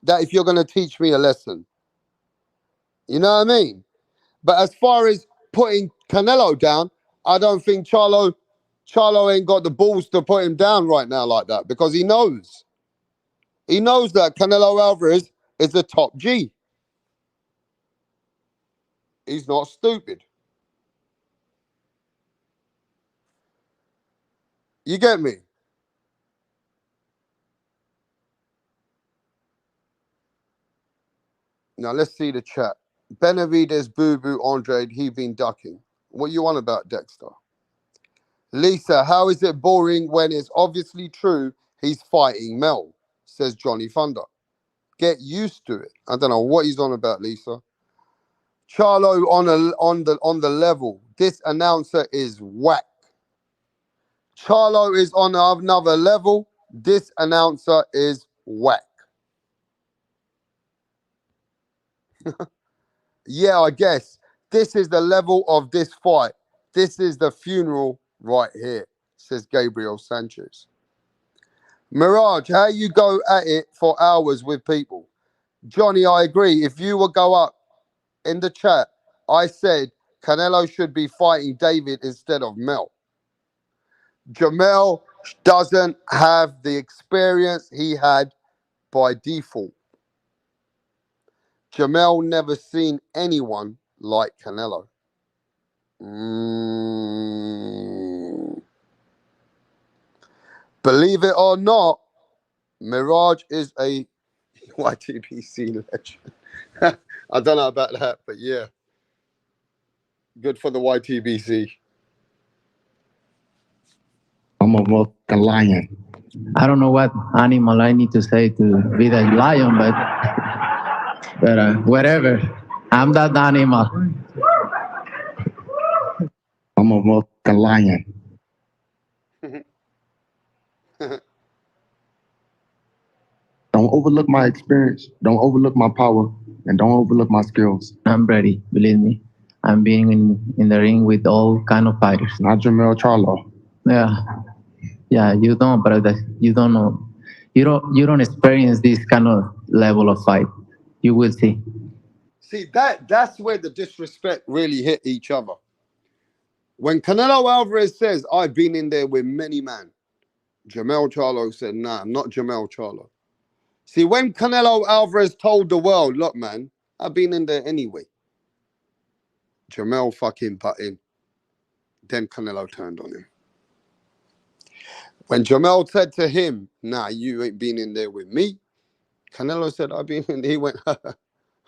that if you're going to teach me a lesson. You know what I mean? But as far as putting Canelo down, I don't think Charlo ain't got the balls to put him down right now like that because he knows. He knows that Canelo Alvarez is the top G. He's not stupid. You get me? Now let's see the chat. Benavides, Boo Boo, Andre, he been ducking. What you on about, Dexter? Lisa, how is it boring when it's obviously true he's fighting Mel? Says Johnny Thunder. Get used to it. I don't know what he's on about, Lisa. Charlo on the level. This announcer is whack. Charlo is on another level. This announcer is whack. Yeah, I guess this is the level of this fight. This is the funeral right here, says Gabriel Sanchez. Mirage, how you go at it for hours with people? Johnny, I agree. If you would go up in the chat, I said Canelo should be fighting David instead of Mel. Jamel doesn't have the experience he had by default. Jamel never seen anyone like Canelo. Believe it or not, Mirage is a YTBC legend. I don't know about that, but yeah. Good for the YTBC. I'm a motherfucking lion. I don't know what animal I need to say to be the lion, but whatever. I'm that animal. I'm a motherfucking lion. Don't overlook my experience. Don't overlook my power. And don't overlook my skills. I'm ready, believe me. I'm being in the ring with all kind of fighters. Not Jamel Charlo. Yeah, you don't, brother. You don't know. You don't experience this kind of level of fight. You will see. See, that's where the disrespect really hit each other. When Canelo Alvarez says, I've been in there with many men, Jamel Charlo said, nah, I'm not Jamel Charlo. See, when Canelo Alvarez told the world, look, man, I've been in there anyway, Jamel fucking put in. Then Canelo turned on him. When Jamel said to him, nah, you ain't been in there with me, Canelo said, I've been in there. He went,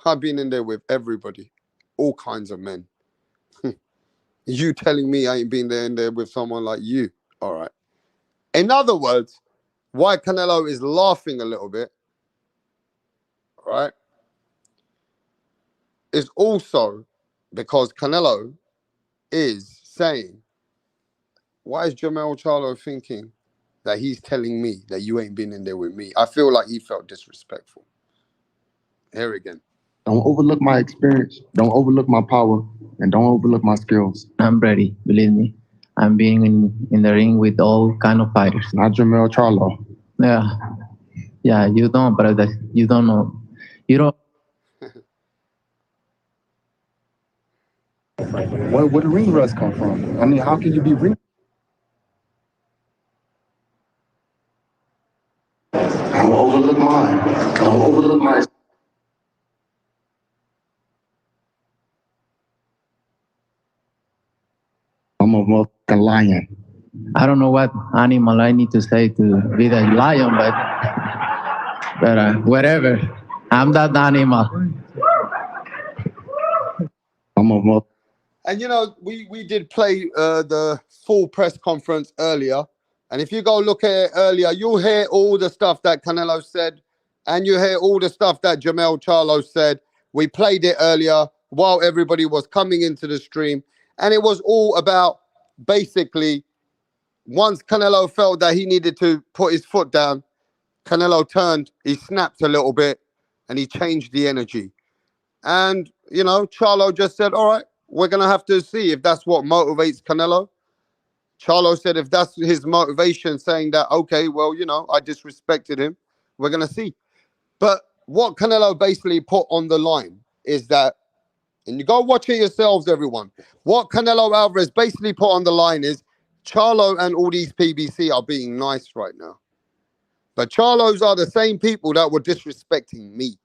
I've been in there with everybody, all kinds of men. You telling me I ain't been there in there with someone like you. All right. In other words, why Canelo is laughing a little bit, right, is also because Canelo is saying, why is Jamel Charlo thinking that he's telling me that you ain't been in there with me? I feel like he felt disrespectful. Here again. Don't overlook my experience. Don't overlook my power. And don't overlook my skills. I'm ready, believe me. I'm being in the ring with all kind of fighters. Not Jamel Charlo. Yeah, you don't, brother. You don't know. You don't. Where did ring rust come from? I mean, how can you be ring? Don't overlook mine. Don't overlook my. I'm a motherfucking lion. I don't know what animal I need to say to be the lion, but whatever. I'm that animal. I'm a motherfucking. And you know, we did play the full press conference earlier. And if you go look at it earlier, you'll hear all the stuff that Canelo said, and you hear all the stuff that Jamel Charlo said. We played it earlier while everybody was coming into the stream. And it was all about basically, once Canelo felt that he needed to put his foot down, Canelo turned, he snapped a little bit, and he changed the energy. And, you know, Charlo just said, all right, we're going to have to see if that's what motivates Canelo. Charlo said if that's his motivation, saying that, okay, well, you know, I disrespected him, we're going to see. But what Canelo basically put on the line is that, and you go watch it yourselves, everyone. What Canelo Alvarez basically put on the line is Charlo and all these PBC are being nice right now. But Charlos are the same people that were disrespecting me.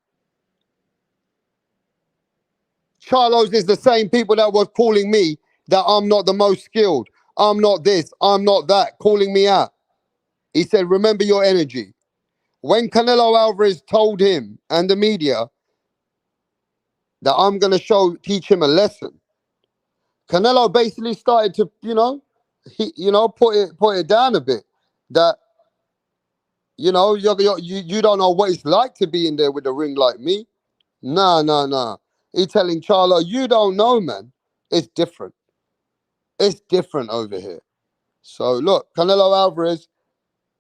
Charlo's is the same people that was calling me that I'm not the most skilled. I'm not this, I'm not that, calling me out. He said, remember your energy. When Canelo Alvarez told him and the media that I'm going to teach him a lesson, Canelo basically started to, put it down a bit. That, you don't know what it's like to be in there with a ring like me. Nah, nah, nah. He telling Charlo, you don't know, man. It's different. It's different over here. So look, Canelo Alvarez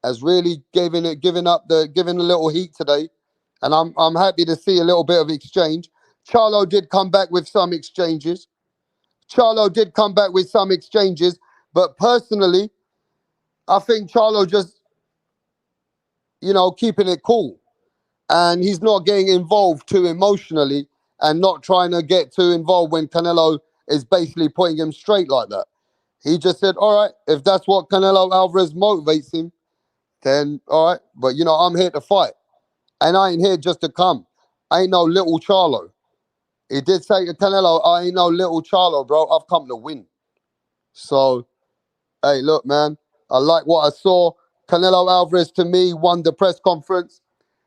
has really given a little heat today, and I'm happy to see a little bit of exchange. Charlo did come back with some exchanges. But personally, I think Charlo just, keeping it cool, and he's not getting involved too emotionally, and not trying to get too involved when Canelo is basically putting him straight like that. He just said, all right, if that's what Canelo Alvarez motivates him, then all right. But, I'm here to fight. And I ain't here just to come. I ain't no little Charlo. He did say to Canelo, I ain't no little Charlo, bro. I've come to win. So, hey, look, man, I like what I saw. Canelo Alvarez, to me, won the press conference.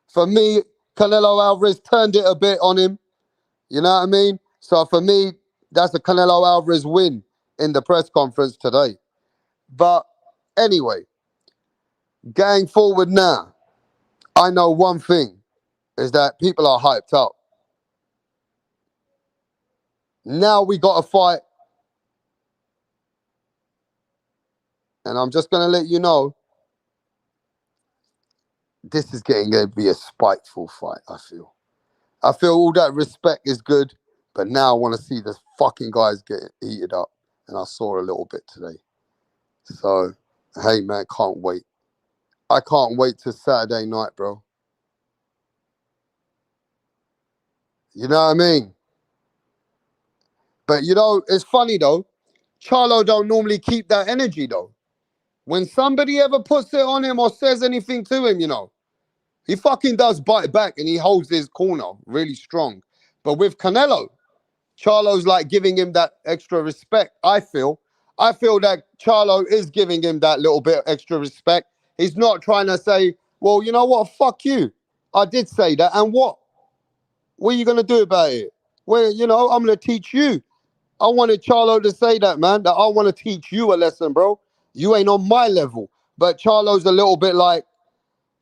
For me, Canelo Alvarez turned it a bit on him. You know what I mean? So for me, that's a Canelo Alvarez win in the press conference today. But anyway, going forward now, I know one thing is that people are hyped up. Now we got to fight. And I'm just going to let you know, this is getting to be a spiteful fight, I feel. I feel all that respect is good, but now I want to see the fucking guys get heated up. And I saw a little bit today. So, hey, man, can't wait. I can't wait till Saturday night, bro. You know what I mean? But, it's funny, though. Charlo don't normally keep that energy, though. When somebody ever puts it on him or says anything to him, he fucking does bite back and he holds his corner really strong. But with Canelo, Charlo's like giving him that extra respect, I feel. I feel that Charlo is giving him that little bit of extra respect. He's not trying to say, well, you know what, fuck you. I did say that, and what? What are you going to do about it? Well, I'm going to teach you. I wanted Charlo to say that, man, that I want to teach you a lesson, bro. You ain't on my level. But Charlo's a little bit like,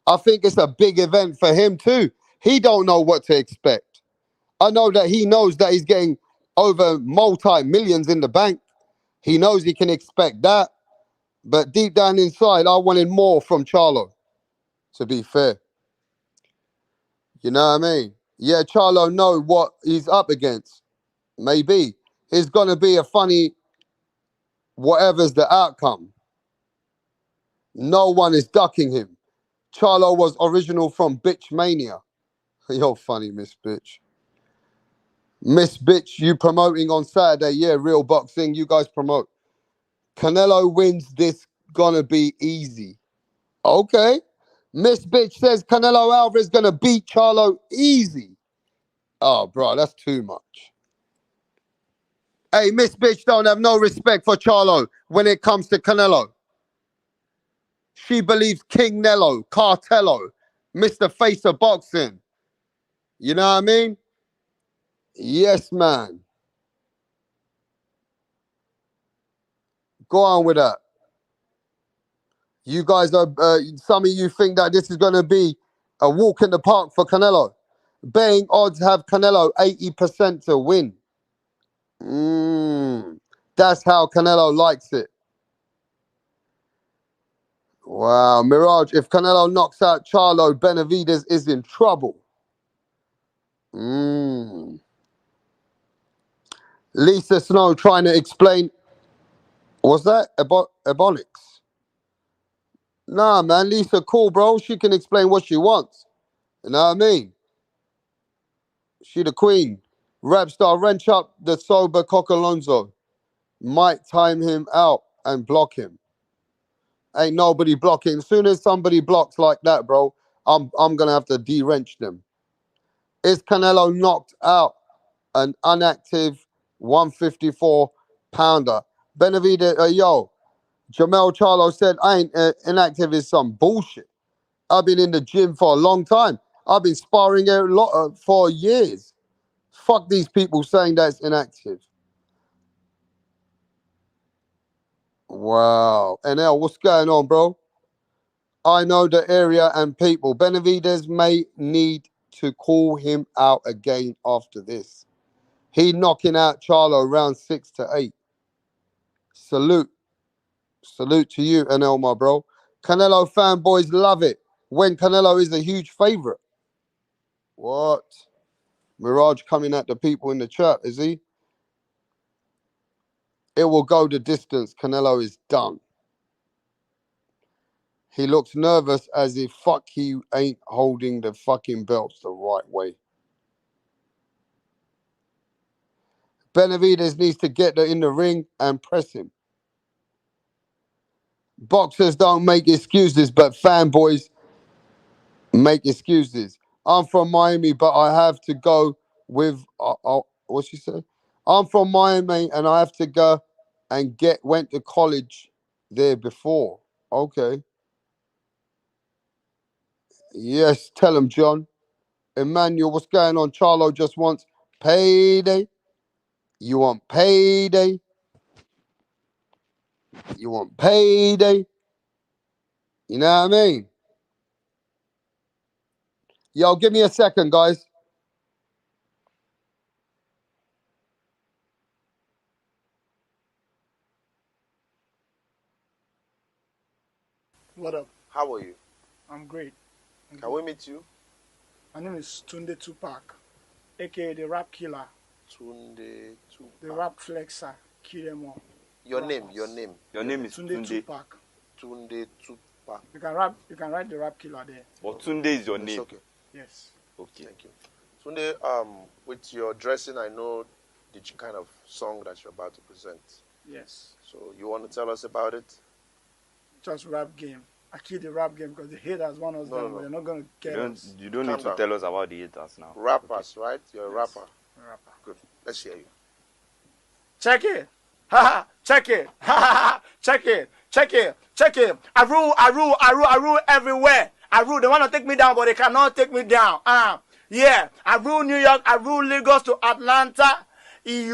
I think it's a big event for him too. He don't know what to expect. I know that he knows that he's getting over multi-millions in the bank. He knows he can expect that. But deep down inside, I wanted more from Charlo, to be fair. You know what I mean? Yeah, Charlo know what he's up against. Maybe. It's going to be a funny, whatever's the outcome. No one is ducking him. Charlo was original from Bitch Mania. You're funny, Miss Bitch. Miss Bitch, you promoting on Saturday. Yeah, Real Boxing. You guys promote. Canelo wins this. Gonna be easy. Okay. Miss Bitch says Canelo Alvarez gonna beat Charlo easy. Oh, bro, that's too much. Hey, Miss Bitch don't have no respect for Charlo when it comes to Canelo. She believes King Nello, Cartello, Mr. Face of Boxing. You know what I mean? Yes, man. Go on with that. You guys are, some of you think that this is going to be a walk in the park for Canelo. Betting odds have Canelo 80% to win. That's how Canelo likes it. Wow, Mirage, if Canelo knocks out Charlo, Benavidez is in trouble. Lisa Snow trying to explain. What's that? Ebonics? Nah, man, Lisa cool, bro. She can explain what she wants. You know what I mean? She the queen. Rap star wrench up the sober Cock Alonso. Might time him out and block him. Ain't nobody blocking. As soon as somebody blocks like that, bro, I'm gonna have to de-wrench them. Is Canelo knocked out? an inactive 154 pounder. Benavidez, yo, Jamel Charlo said, I ain't inactive is some bullshit. I've been in the gym for a long time. I've been sparring a lot for years. Fuck these people saying that's inactive. Wow. NL, what's going on, bro? I know the area and people. Benavidez may need to call him out again after this. He knocking out Charlo round 6 to 8. Salute. Salute to you, NL, my bro. Canelo fanboys love it when Canelo is a huge favorite. What? Mirage coming at the people in the chat, is he? It will go the distance. Canelo is done. He looks nervous as if fuck he ain't holding the fucking belts the right way. Benavidez needs to get in the ring and press him. Boxers don't make excuses, but fanboys make excuses. I'm from Miami, but I have to go with what she said. I'm from Miami, and I have to go and went to college there before. Okay. Yes, tell him, John. Emmanuel, what's going on? Charlo just wants payday. You want payday? You want payday? You know what I mean? Yo, give me a second, guys. What up? How are you? I'm great. Can we meet you? My name is Tunde Tupac, aka the Rap Killer, Tunde Tupac. the Rap Flexer, kill them all. Your Rappers. name, your name. Your name is Tunde Tunde. Tupac. Tunde Tupac. You can write the Rap Killer there. But Tunde is your It's name. okay. Yes. Okay. Thank you. Tunde, with your dressing, I know the kind of song that you're about to present. Yes. So you want to tell us about it? Just rap game. I kill the rap game because the haters want us down, but they're not gonna get us. You don't Calm need to down. tell us about the haters now. Rappers, right? You're a Yes. rapper. I'm a rapper. Good. Let's hear you. Check it. Ha ha. Check it. Ha ha ha. Check it. Check it. Check it. I rule everywhere. I rule. They want to take me down, but they cannot take me down. Yeah. I rule New York. I rule Lagos to Atlanta. We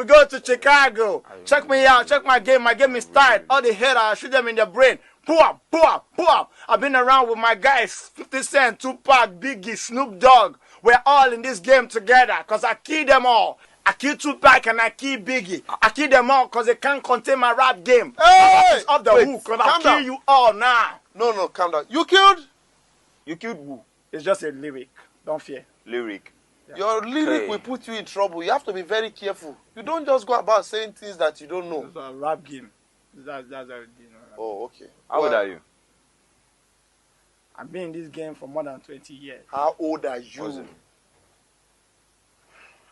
go to Chicago. Check me out. Check my game. My game is tight. All the haters, I shoot them in the brain. Boom, boom, boom. I've been around with my guys, 50 Cent, Tupac, Biggie, Snoop Dogg. We're all in this game together because I kill them all. I kill Tupac and I kill Biggie. I kill them all because they can't contain my rap game. Hey! It's off the hook because I'll kill you all now. No, calm down. You killed? You killed who? It's just a lyric. Don't fear. Lyric. Yeah. Your lyric Hey. will put you in trouble. You have to be very careful. You don't just go about saying things that you don't know. It's a rap game. That's how it is. Oh, okay. How old are you? I've been in this game for more than 20 years. How old are What's you?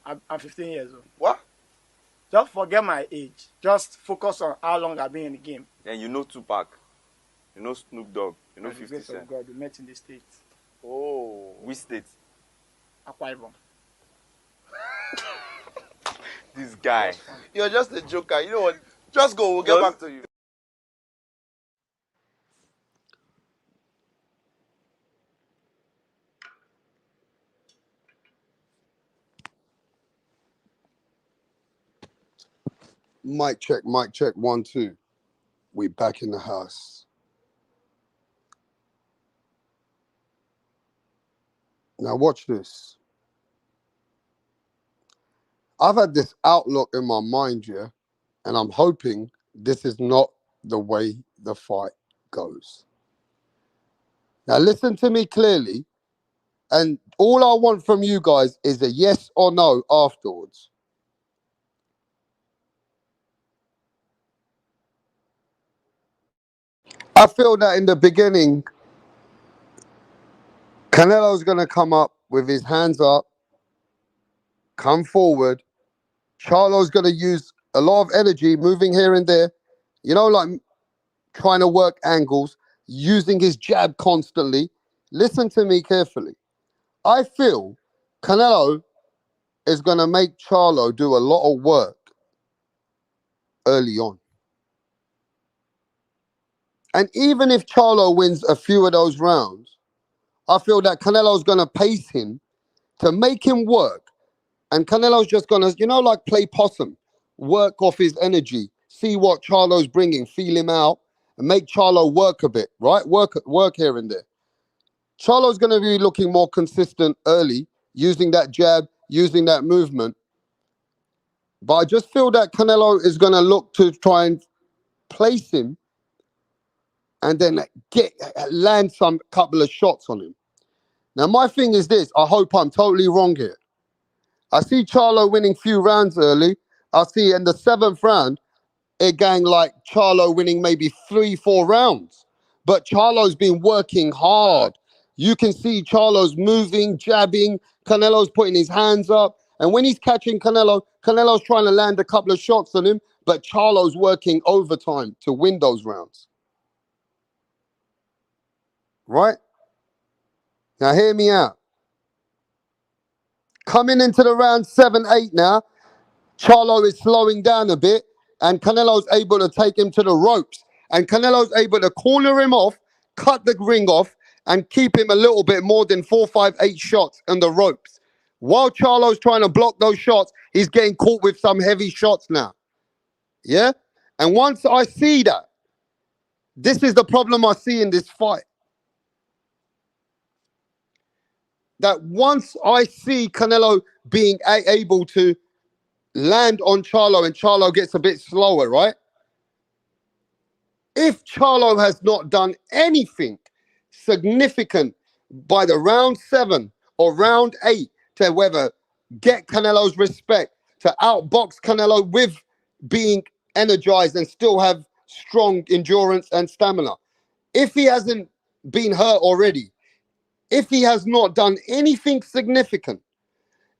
it? I'm 15 years old. What? Just forget my age. Just focus on how long I've been in the game. And you know Tupac. You know Snoop Dogg. You know By the 50 grace of Cent. God, we met in the States. Oh. Which state? Akwa Ibom. This guy. You're just a joker. You know what? Just go. We'll get Just- back to you. Mic check, 1, 2. We back in the house. Now watch this. I've had this outlook in my mind, yeah, and I'm hoping this is not the way the fight goes. Now listen to me clearly, and all I want from you guys is a yes or no afterwards. I feel that in the beginning, Canelo's going to come up with his hands up, come forward. Charlo's going to use a lot of energy, moving here and there, like trying to work angles, using his jab constantly. Listen to me carefully. I feel Canelo is going to make Charlo do a lot of work early on. And even if Charlo wins a few of those rounds, I feel that Canelo's going to pace him to make him work. And Canelo's just going to, like play possum, work off his energy, see what Charlo's bringing, feel him out, and make Charlo work a bit, right? Work here and there. Charlo's going to be looking more consistent early, using that jab, using that movement. But I just feel that Canelo is going to look to try and place him and then land some couple of shots on him. Now, my thing is this. I hope I'm totally wrong here. I see Charlo winning few rounds early. I see in the 7th round, it going like Charlo winning maybe 3-4 rounds. But Charlo's been working hard. You can see Charlo's moving, jabbing. Canelo's putting his hands up. And when he's catching Canelo, Canelo's trying to land a couple of shots on him. But Charlo's working overtime to win those rounds. Right? Now hear me out. Coming into the round 7-8 now, Charlo is slowing down a bit, and Canelo's able to take him to the ropes. And Canelo's able to corner him off, cut the ring off, and keep him a little bit more than 4, 5, 8 shots on the ropes. While Charlo's trying to block those shots, he's getting caught with some heavy shots now. Yeah? And once I see that, this is the problem I see in this fight. That once I see Canelo being able to land on Charlo and Charlo gets a bit slower, right? If Charlo has not done anything significant by the round 7 or round 8 to whether get Canelo's respect, to outbox Canelo with being energized and still have strong endurance and stamina, if he hasn't been hurt already, if he has not done anything significant,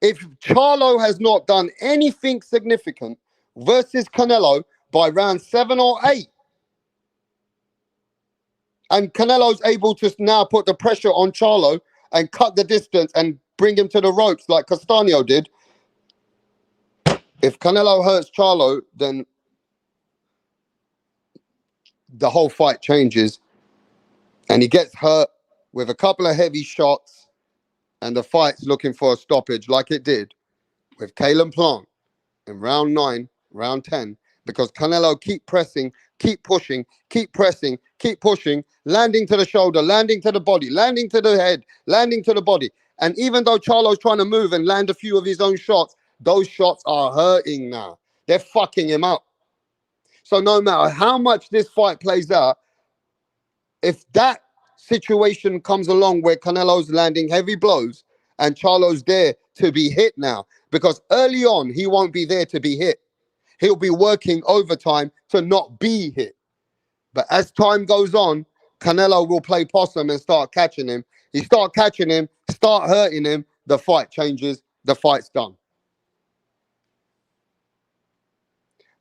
if Charlo has not done anything significant versus Canelo by round 7 or 8, and Canelo's able to now put the pressure on Charlo and cut the distance and bring him to the ropes like Castaño did, if Canelo hurts Charlo, then the whole fight changes and he gets hurt with a couple of heavy shots and the fight's looking for a stoppage like it did with Caleb Plant in round 9, round 10, because Canelo keep pressing, keep pushing, keep pressing, keep pushing, landing to the shoulder, landing to the body, landing to the head, landing to the body. And even though Charlo's trying to move and land a few of his own shots, those shots are hurting now. They're fucking him up. So no matter how much this fight plays out, if that situation comes along where Canelo's landing heavy blows and Charlo's there to be hit now, because early on, he won't be there to be hit. He'll be working overtime to not be hit. But as time goes on, Canelo will play possum and start catching him. He start catching him, start hurting him, the fight changes, the fight's done.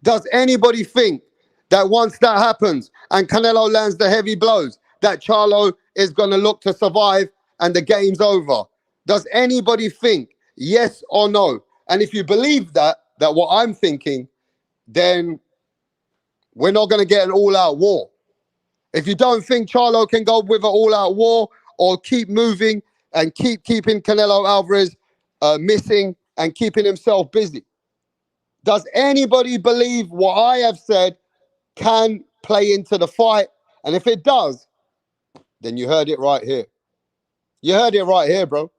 Does anybody think that once that happens and Canelo lands the heavy blows, that Charlo is going to look to survive and the game's over? Does anybody think yes or no? And if you believe that what I'm thinking, then we're not going to get an all-out war. If you don't think Charlo can go with an all-out war or keep moving and keeping Canelo Alvarez missing and keeping himself busy, does anybody believe what I have said can play into the fight? And if it does, then you heard it right here. You heard it right here, bro.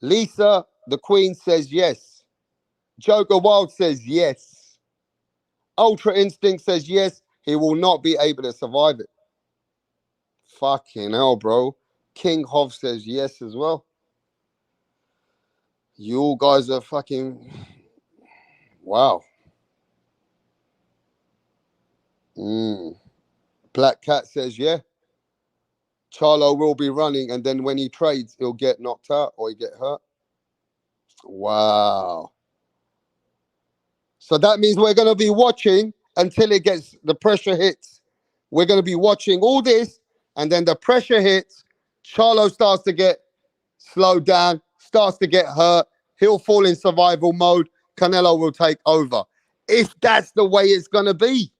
Lisa, the Queen, says yes. Joker Wild says yes. Ultra Instinct says yes. He will not be able to survive it. Fucking hell, bro. King Hov says yes as well. You all guys are fucking... Wow. Black Cat says yeah. Charlo will be running, and then when he trades, he'll get knocked out or he get hurt. Wow. So that means we're going to be watching until it gets, the pressure hits. We're going to be watching all this, and then the pressure hits. Charlo starts to get slowed down, starts to get hurt. He'll fall in survival mode. Canelo will take over. If that's the way it's going to be.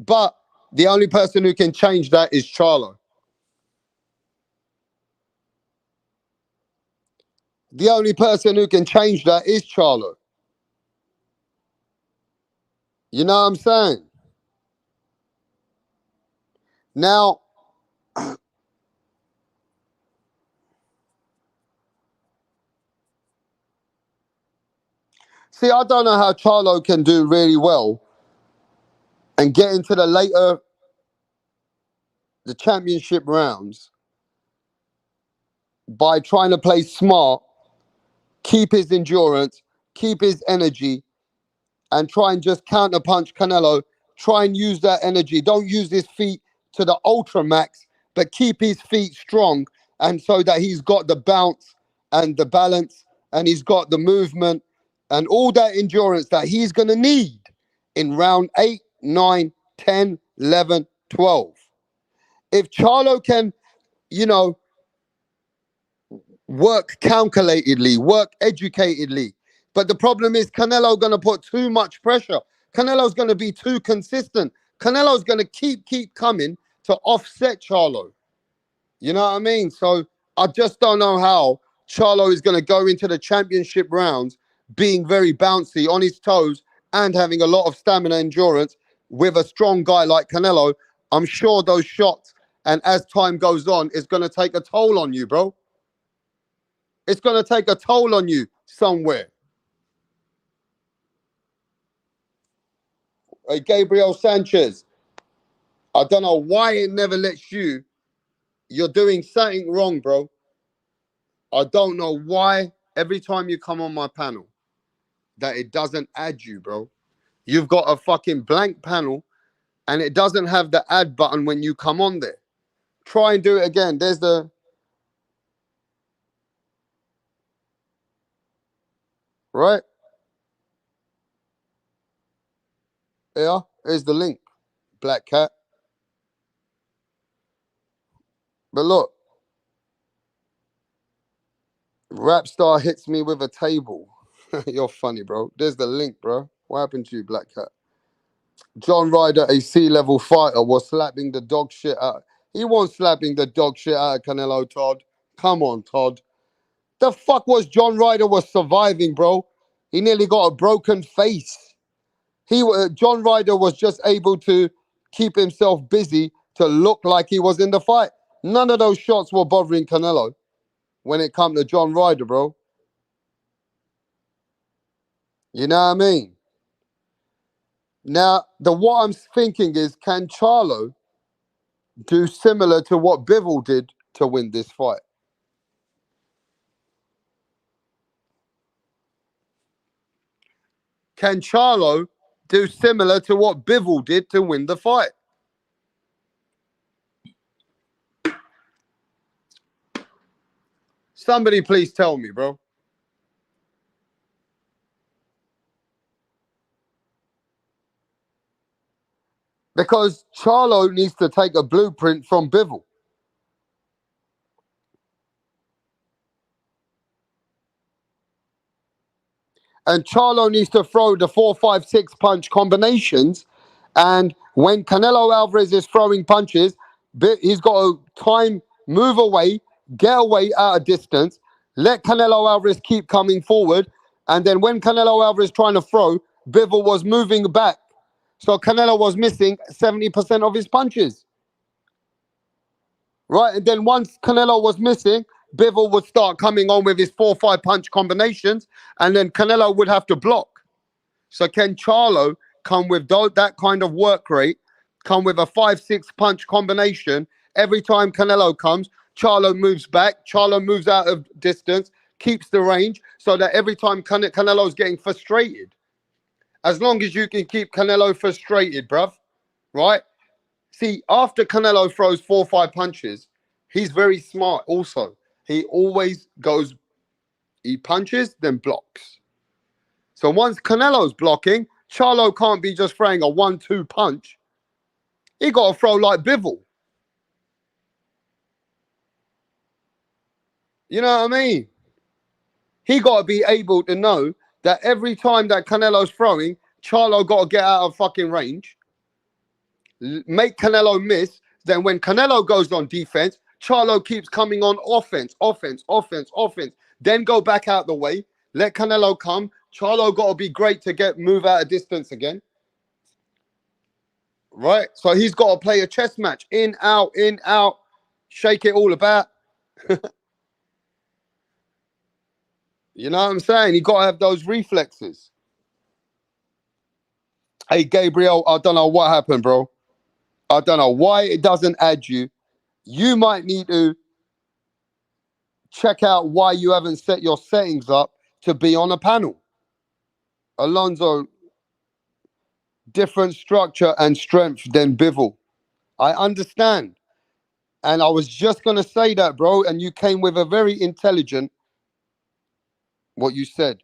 But the only person who can change that is Charlo. The only person who can change that is Charlo. You know what I'm saying? Now, see, I don't know how Charlo can do really well and get into the championship rounds by trying to play smart, keep his endurance, keep his energy, and try and just counterpunch Canelo. Try and use that energy. Don't use his feet to the ultra max, but keep his feet strong, and so that he's got the bounce and the balance, and he's got the movement and all that endurance that he's going to need in round 8, 9, 10, 11, 12. If Charlo can, you know, work calculatedly, work educatedly. But the problem is Canelo going to put too much pressure. Canelo's going to be too consistent. Canelo's going to keep coming to offset Charlo. You know what I mean? So I just don't know how Charlo is going to go into the championship rounds being very bouncy, on his toes, and having a lot of stamina endurance with a strong guy like Canelo. I'm sure those shots, and as time goes on, it's going to take a toll on you, bro. It's going to take a toll on you somewhere. Hey, Gabriel Sanchez, I don't know why it never lets you. You're doing something wrong, bro. I don't know why every time you come on my panel that it doesn't add you, bro. You've got a fucking blank panel and it doesn't have the add button when you come on there. Try and do it again. There's the... Right? Yeah, here's the link. Black Cat. But look, Rapstar hits me with a table. You're funny, bro. There's the link, bro. What happened to you, Black Cat? John Ryder, a C-level fighter, was slapping the dog shit out. He wasn't slapping the dog shit out of Canelo, Todd. Come on, Todd. The fuck was John Ryder was surviving, bro? He nearly got a broken face. John Ryder was just able to keep himself busy to look like he was in the fight. None of those shots were bothering Canelo when it come to John Ryder, bro. You know what I mean? Now, what I'm thinking is, can Charlo do similar to what Bivol did to win this fight? Can Charlo do similar to what Bivol did to win the fight? Somebody please tell me, bro. Because Charlo needs to take a blueprint from Bivol. And Charlo needs to throw the 4-5-6 punch combinations. And when Canelo Alvarez is throwing punches, he's got to move away, get away at a distance, let Canelo Alvarez keep coming forward. And then when Canelo Alvarez trying to throw, Bivol was moving back. So Canelo was missing 70% of his punches. Right? And then once Canelo was missing, Bivol would start coming on with his 4-5 punch combinations, and then Canelo would have to block. So can Charlo come with that kind of work rate, come with a 5-6 punch combination? Every time Canelo comes, Charlo moves back, Charlo moves out of distance, keeps the range, so that every time Canelo's getting frustrated. As long as you can keep Canelo frustrated, bruv, right? See, after Canelo throws 4-5 punches, he's very smart also. He always goes, he punches, then blocks. So once Canelo's blocking, Charlo can't be just throwing a 1-2 punch. He got to throw like Bivol. You know what I mean? He got to be able to know that every time that Canelo's throwing, Charlo got to get out of fucking range, make Canelo miss. Then when Canelo goes on defense, Charlo keeps coming on offense. Then go back out the way, let Canelo come. Charlo got to be great to move out of distance again. Right? So he's got to play a chess match. In, out, shake it all about. You know what I'm saying? You got to have those reflexes. Hey, Gabriel, I don't know what happened, bro. I don't know why it doesn't add you. You might need to check out why you haven't set your settings up to be on a panel. Alonso, different structure and strength than Bivol. I understand. And I was just going to say that, bro. And you came with a very intelligent, what you said.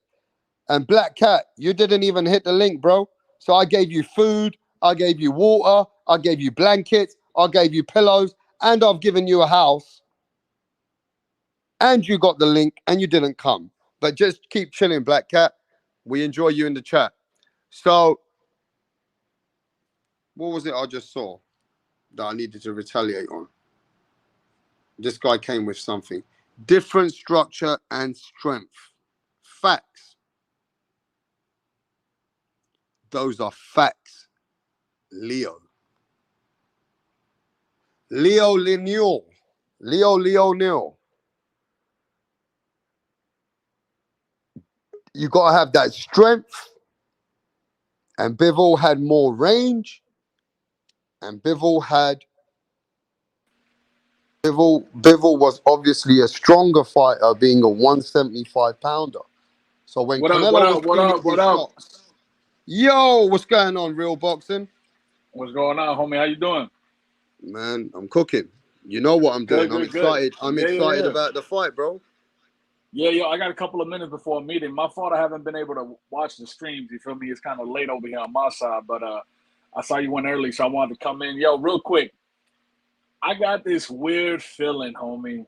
And Black Cat, you didn't even hit the link, bro. So I gave you food, I gave you water, I gave you blankets, I gave you pillows, and I've given you a house. And you got the link and you didn't come. But just keep chilling, Black Cat. We enjoy you in the chat. So, what was it I just saw that I needed to retaliate on? This guy came with something. Different structure and strength. Facts. Those are facts. Leo. Leo Leniel. Leo Neal. You got to have that strength. And Bivol had more range. And Bivol was obviously a stronger fighter, being a 175 pounder. So when Canelo was cleaning his shots, yo, what's going on, Real Boxing? What's going on, homie? How you doing? Man, I'm cooking. You know what I'm doing. I'm excited. I'm excited about the fight, bro. Yeah, yo, I got a couple of minutes before a meeting. My fault I haven't been able to watch the streams. You feel me? It's kind of late over here on my side, but I saw you went early, so I wanted to come in. Yo, real quick, I got this weird feeling, homie.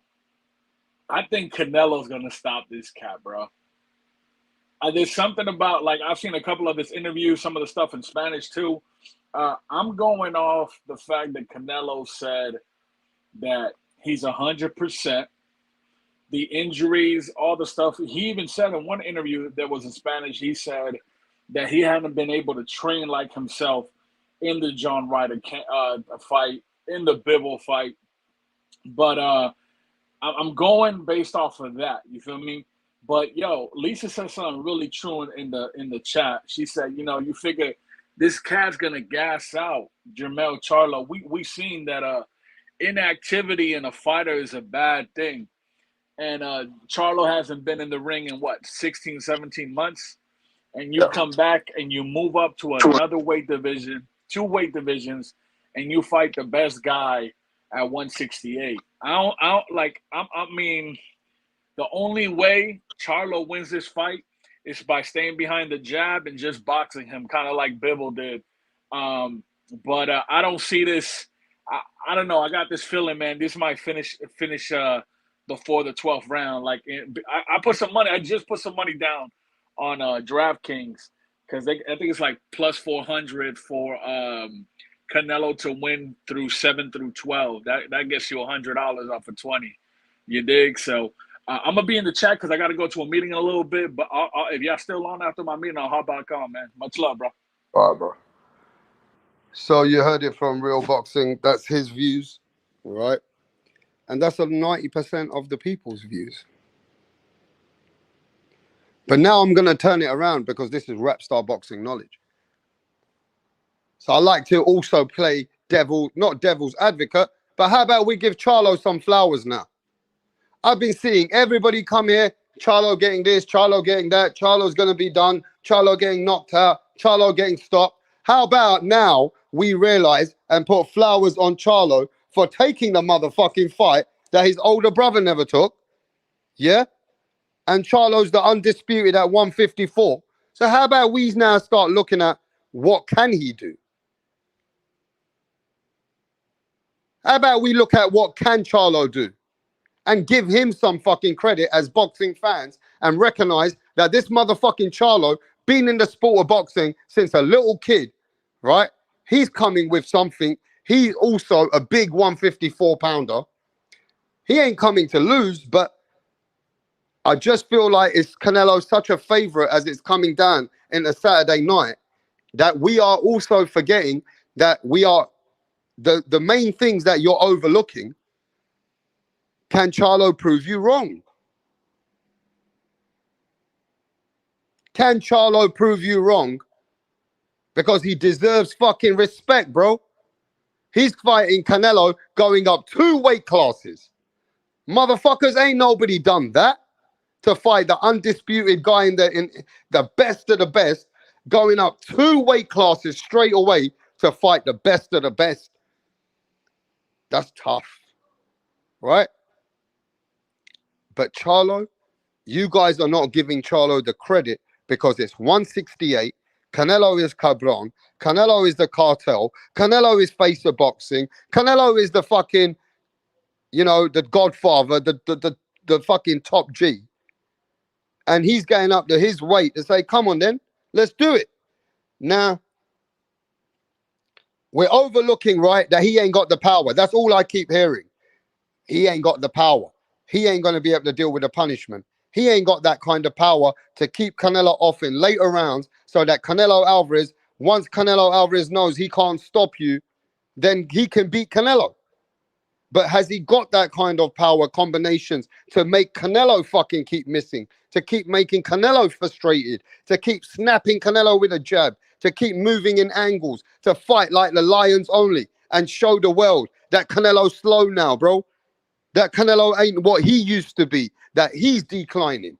I think Canelo's gonna stop this cat, bro. There's something about, like, I've seen a couple of his interviews, some of the stuff in Spanish too. I'm going off the fact that Canelo said that he's 100%. The injuries, all the stuff. He even said in one interview that was in Spanish, he said that he hadn't been able to train like himself in the John Ryder fight, in the Bivol fight. But I'm going based off of that. You feel me? But yo, Lisa said something really true in the chat. She said, you know, you figure this cat's gonna gas out Jermell Charlo. We seen that inactivity in a fighter is a bad thing. And Charlo hasn't been in the ring in what, 16, 17 months? And you come back and you move up to another weight division, 2 weight divisions, and you fight the best guy at 168. I mean, the only way Charlo wins this fight is by staying behind the jab and just boxing him, kind of like Bivol did. But I don't see this. I don't know. I got this feeling, man. This might finish before the 12th round. Like, I put some money. I just put some money down on DraftKings because I think it's like plus 400 for Canelo to win through 7 through 12. That gets you $100 off of 20. You dig? So I'm gonna be in the chat because I got to go to a meeting in a little bit. But if y'all still on after my meeting, I'll hop back on, man. Much love, bro. All right, bro. So you heard it from Real Boxing. That's his views, right? And that's 90% of the people's views. But now I'm going to turn it around because this is Rapstar Boxing Knowledge. So I like to also play not devil's advocate, but how about we give Charlo some flowers now? I've been seeing everybody come here, Charlo getting this, Charlo getting that, Charlo's going to be done, Charlo getting knocked out, Charlo getting stopped. How about now we realize and put flowers on Charlo for taking the motherfucking fight that his older brother never took? Yeah? And Charlo's the undisputed at 154. So how about we now start looking at what can he do? How about we look at what can Charlo do? and give him some fucking credit as boxing fans and recognize that this motherfucking Charlo been in the sport of boxing since a little kid, right? He's coming with something. He's also a big 154 pounder. He ain't coming to lose, but I just feel like it's Canelo such a favorite as it's coming down in a Saturday night that we are also forgetting that we are the main things that you're overlooking. Can Charlo prove you wrong? Can Charlo prove you wrong? Because he deserves fucking respect, bro. He's fighting Canelo going up 2 weight classes. Motherfuckers, ain't nobody done that to fight the undisputed guy in the best of the best, going up 2 weight classes straight away to fight the best of the best. That's tough, right? But Charlo, you guys are not giving Charlo the credit because it's 168. Canelo is Cabron. Canelo is the cartel. Canelo is face of boxing. Canelo is the fucking, the godfather, the fucking top G. And he's getting up to his weight to say, come on then, let's do it. Now, we're overlooking, right, that he ain't got the power. That's all I keep hearing. He ain't got the power. He ain't going to be able to deal with the punishment. He ain't got that kind of power to keep Canelo off in later rounds so that Canelo Alvarez, once Canelo Alvarez knows he can't stop you, then he can beat Canelo. But has he got that kind of power combinations to make Canelo fucking keep missing, to keep making Canelo frustrated, to keep snapping Canelo with a jab, to keep moving in angles, to fight like the Lions only and show the world that Canelo's slow now, bro? That Canelo ain't what he used to be, that he's declining.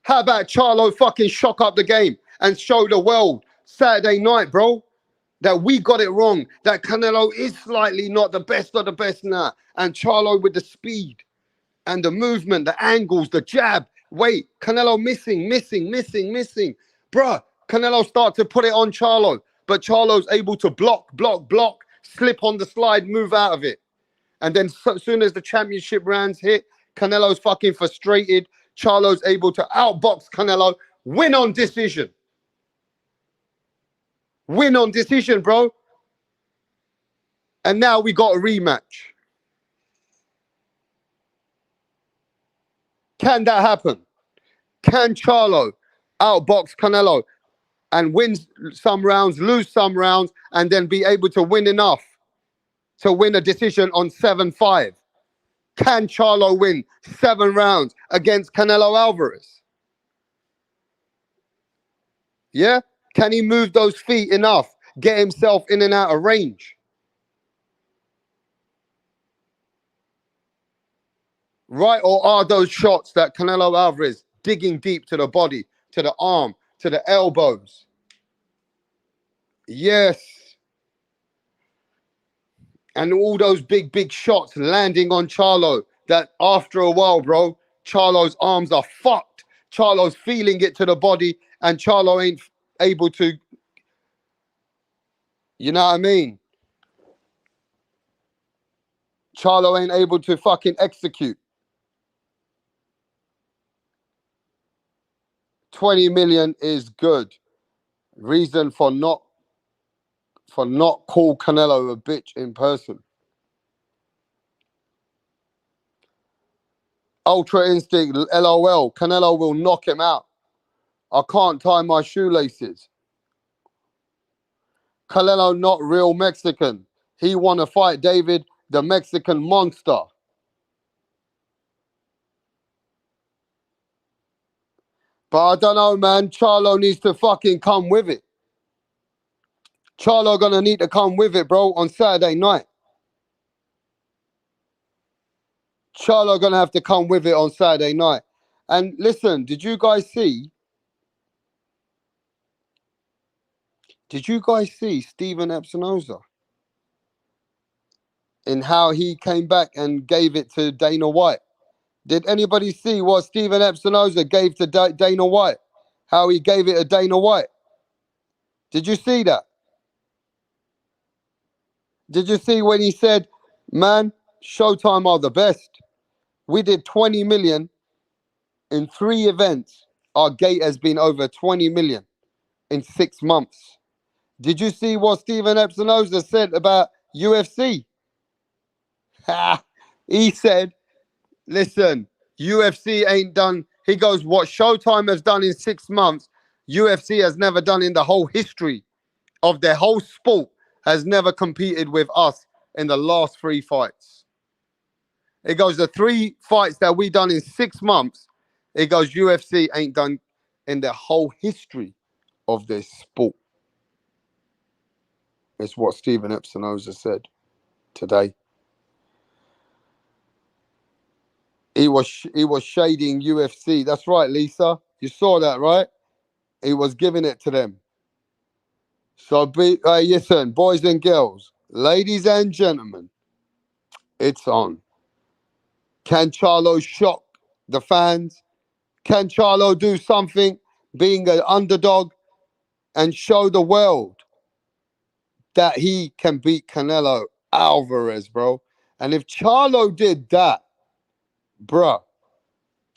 How about Charlo fucking shock up the game and show the world Saturday night, bro, that we got it wrong, that Canelo is slightly not the best of the best now, and Charlo with the speed and the movement, the angles, the jab. Wait, Canelo missing. Bruh, Canelo start to put it on Charlo, but Charlo's able to block, slip on the slide, move out of it. And then as soon as the championship rounds hit, Canelo's fucking frustrated. Charlo's able to outbox Canelo, win on decision. Win on decision, bro. And now we got a rematch. Can that happen? Can Charlo outbox Canelo and win some rounds, lose some rounds, and then be able to win enough to win a decision on 7-5? Can Charlo win 7 rounds against Canelo Alvarez? Yeah? Can he move those feet enough, get himself in and out of range? Right? Or are those shots that Canelo Alvarez digging deep to the body, to the arm, to the elbows? Yes. And all those big shots landing on Charlo that after a while, bro, Charlo's arms are fucked. Charlo's feeling it to the body and Charlo ain't able to, you know what I mean? Charlo ain't able to fucking execute. 20 million is good. Reason for not call Canelo a bitch in person. Ultra Instinct, LOL. Canelo will knock him out. I can't tie my shoelaces. Canelo not real Mexican. He want to fight David, the Mexican monster. But I don't know, man. Charlo needs to fucking come with it. Charlo gonna need to come with it, bro, on Saturday night. Charlo gonna have to come with it on Saturday night. And listen, did you guys see Steven Epinoza in how he came back and gave it to Dana White? Did anybody see what Steven Epinoza gave to Dana White? How he gave it to Dana White? Did you see that? Did you see when he said, man, Showtime are the best. We did 20 million in 3 events. Our gate has been over 20 million in 6 months. Did you see what Steven Epinoza said about UFC? He said, listen, UFC ain't done. He goes, what Showtime has done in 6 months, UFC has never done in the whole history of their whole sport, has never competed with us in the last 3 fights. It goes, the 3 fights that we done in 6 months, it goes, UFC ain't done in the whole history of their sport. It's what Steven Epinoza said today. He was shading UFC. That's right, Lisa. You saw that, right? He was giving it to them. So listen, boys and girls, ladies and gentlemen, it's on. Can Charlo shock the fans? Can Charlo do something, being an underdog, and show the world that he can beat Canelo Alvarez, bro? And if Charlo did that, bruh,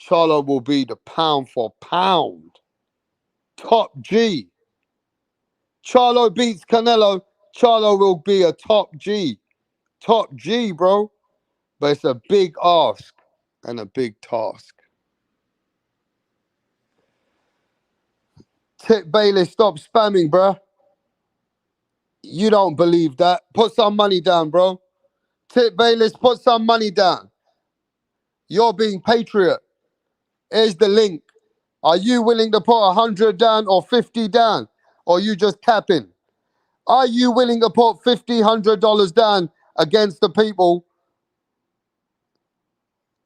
Charlo will be the pound for pound top G. Charlo beats Canelo, Charlo will be a top G. Top G, bro. But it's a big ask and a big task. Tip Bailey, stop spamming, bro. You don't believe that. Put some money down, bro. Tip Bayless, put some money down. You're being patriot. Here's the link. Are you willing to put 100 down or 50 down? Or are you just capping? Are you willing to put $50, $100 down against the people?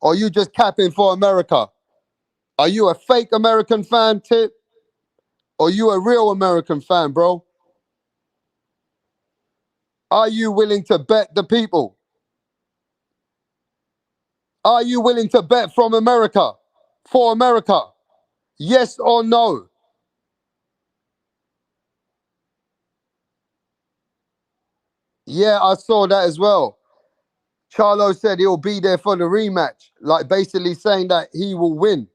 Or are you just capping for America? Are you a fake American fan, Tip? Or are you a real American fan, bro? Are you willing to bet the people? Are you willing to bet from America? For America? Yes or no? Yeah, I saw that as well. Charlo said he'll be there for the rematch, like basically saying that he will win.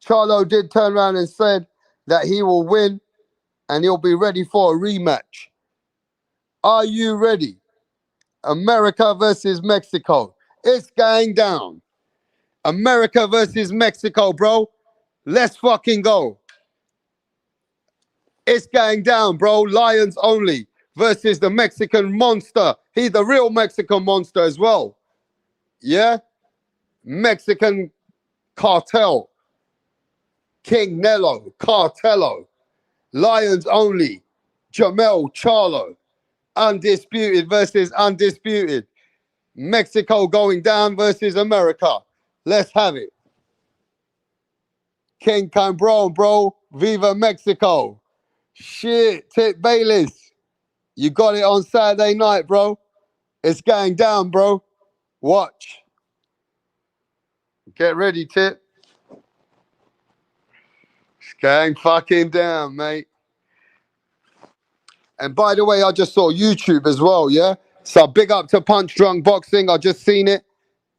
Charlo did turn around and said that he will win and he'll be ready for a rematch. Are you ready? America versus Mexico. It's going down. America versus Mexico, bro. Let's fucking go. It's going down, bro. Lions only versus the Mexican monster. He's the real Mexican monster as well. Yeah? Mexican cartel. King Nello, Cartello. Lions only. Jamel Charlo. Undisputed versus undisputed. Mexico going down versus America. Let's have it. King Cambron, bro. Viva Mexico. Shit, Tip Bayless. You got it on Saturday night, bro. It's going down, bro. Watch. Get ready, Tip. It's going fucking down, mate. And by the way, I just saw YouTube as well, yeah? So big up to Punch Drunk Boxing. I just seen it.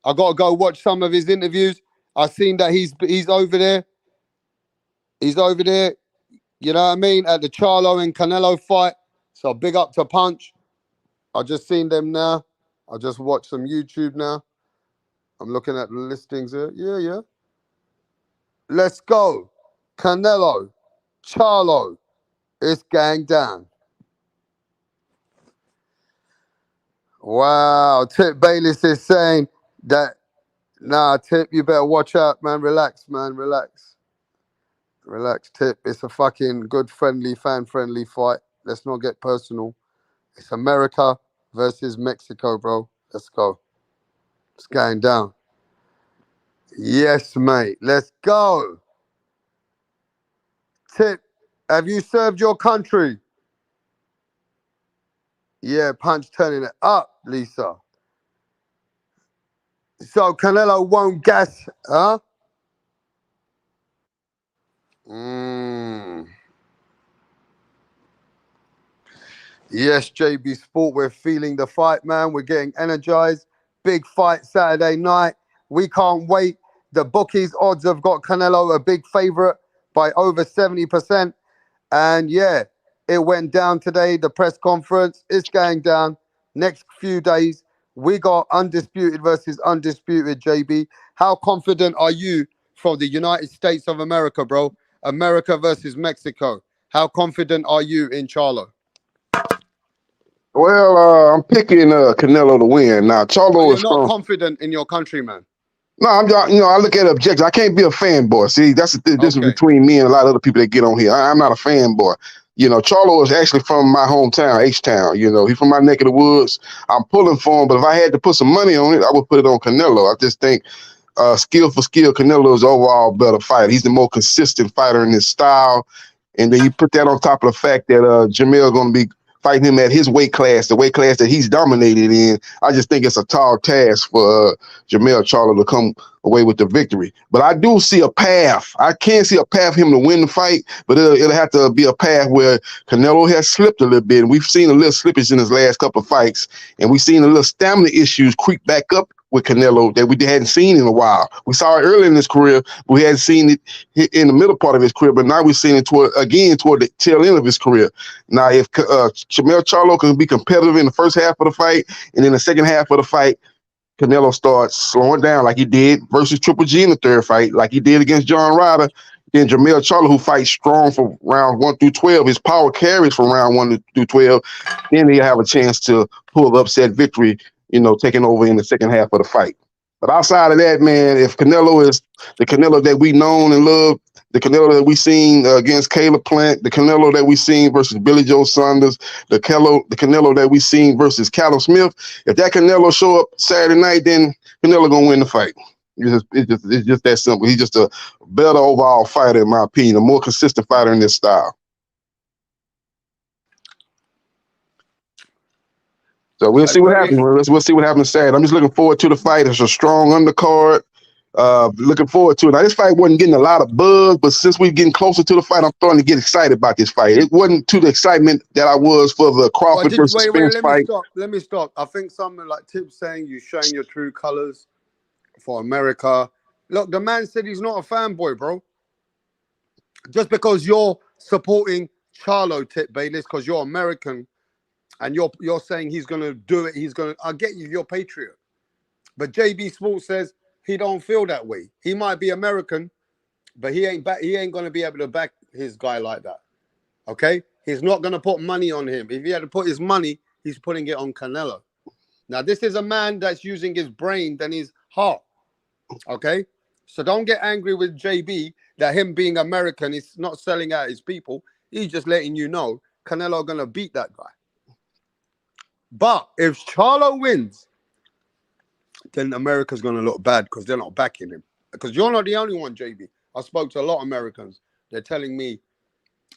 I got to go watch some of his interviews. I seen that he's over there. He's over there, you know what I mean, at the Charlo and Canelo fight. So big up to Punch. I just seen them now. I just watched some YouTube now. I'm looking at the listings here. Yeah. Let's go. Canelo, Charlo. It's gang down. Wow. Tip Bayless is saying that, nah, Tip, you better watch out, man. Relax, man. Relax. Relax, Tip. It's a fucking good, friendly, fan-friendly fight. Let's not get personal. It's America versus Mexico, bro. Let's go. It's going down. Yes, mate. Let's go. Tip, have you served your country? Yeah, Punch turning it up, Lisa. So Canelo won't gas, huh? Yes, JB Sport, we're feeling the fight, man. We're getting energized. big fight Saturday night. We can't wait. The bookies odds have got Canelo a big favorite by over 70%. And yeah, it went down today. The press conference is going down. Next few days, we got undisputed versus undisputed, JB. How confident are you from the United States of America, bro? America versus Mexico. How confident are you in Charlo? Well, I'm picking Canelo to win. Now, But Charlo you're is not strong. confident in your country, man. No, I look at objectives. I can't be a fanboy. See, that's the difference Okay. between me and a lot of other people that get on here. I'm not a fanboy. Charlo is actually from my hometown, H-Town. He's from my neck of the woods. I'm pulling for him, but if I had to put some money on it, I would put it on Canelo. I just think skill for skill, Canelo is overall better fighter. He's the more consistent fighter in his style. And then you put that on top of the fact that Jamil is going to be fighting him at his weight class, the weight class that he's dominated in. I just think it's a tall task for Jamil Charlo to come away with the victory. But I do see a path. I can't see a path for him to win the fight, but it'll have to be a path where Canelo has slipped a little bit. And we've seen a little slippage in his last couple of fights, and we've seen a little stamina issues creep back up with Canelo that we hadn't seen in a while. We saw it early in his career, but we hadn't seen it in the middle part of his career, but now we're seeing it toward the tail end of his career. Now, if Jamil Charlo can be competitive in the first half of the fight, and in the second half of the fight, Canelo starts slowing down like he did versus Triple G in the third fight, like he did against John Ryder, then Jamil Charlo, who fights strong from round 1 through 12, his power carries from round 1 through 12, then he'll have a chance to pull the upset victory, taking over in the second half of the fight. But outside of that, man, if Canelo is the Canelo that we known and love, the Canelo that we seen against Caleb Plant, the Canelo that we seen versus Billy Joe Saunders, the Canelo that we seen versus Callum Smith, if that Canelo show up Saturday night, then Canelo gonna win the fight. It's just that simple. He's just a better overall fighter, in my opinion, a more consistent fighter in this style. So we'll see what happens. We'll see what happens Saturday. I'm just looking forward to the fight. It's a strong undercard. Looking forward to it. Now, this fight wasn't getting a lot of buzz, but since we're getting closer to the fight, I'm starting to get excited about this fight. It wasn't to the excitement that I was for the Crawford versus Spence fight. Let me stop. I think something like Tip saying you're showing your true colors for America. Look, the man said he's not a fanboy, bro. Just because you're supporting Charlo, Tip Bayless, because you're American, and you're saying he's gonna do it. I get you, you're patriot. But JB Sports says he don't feel that way. He might be American, but he ain't gonna be able to back his guy like that. Okay? He's not gonna put money on him. If he had to put his money, he's putting it on Canelo. Now, this is a man that's using his brain than his heart. Okay? So don't get angry with JB that him being American is not selling out his people. He's just letting you know Canelo gonna beat that guy. But if Charlo wins, then America's going to look bad because they're not backing him. Because you're not the only one, JB. I spoke to a lot of Americans. They're telling me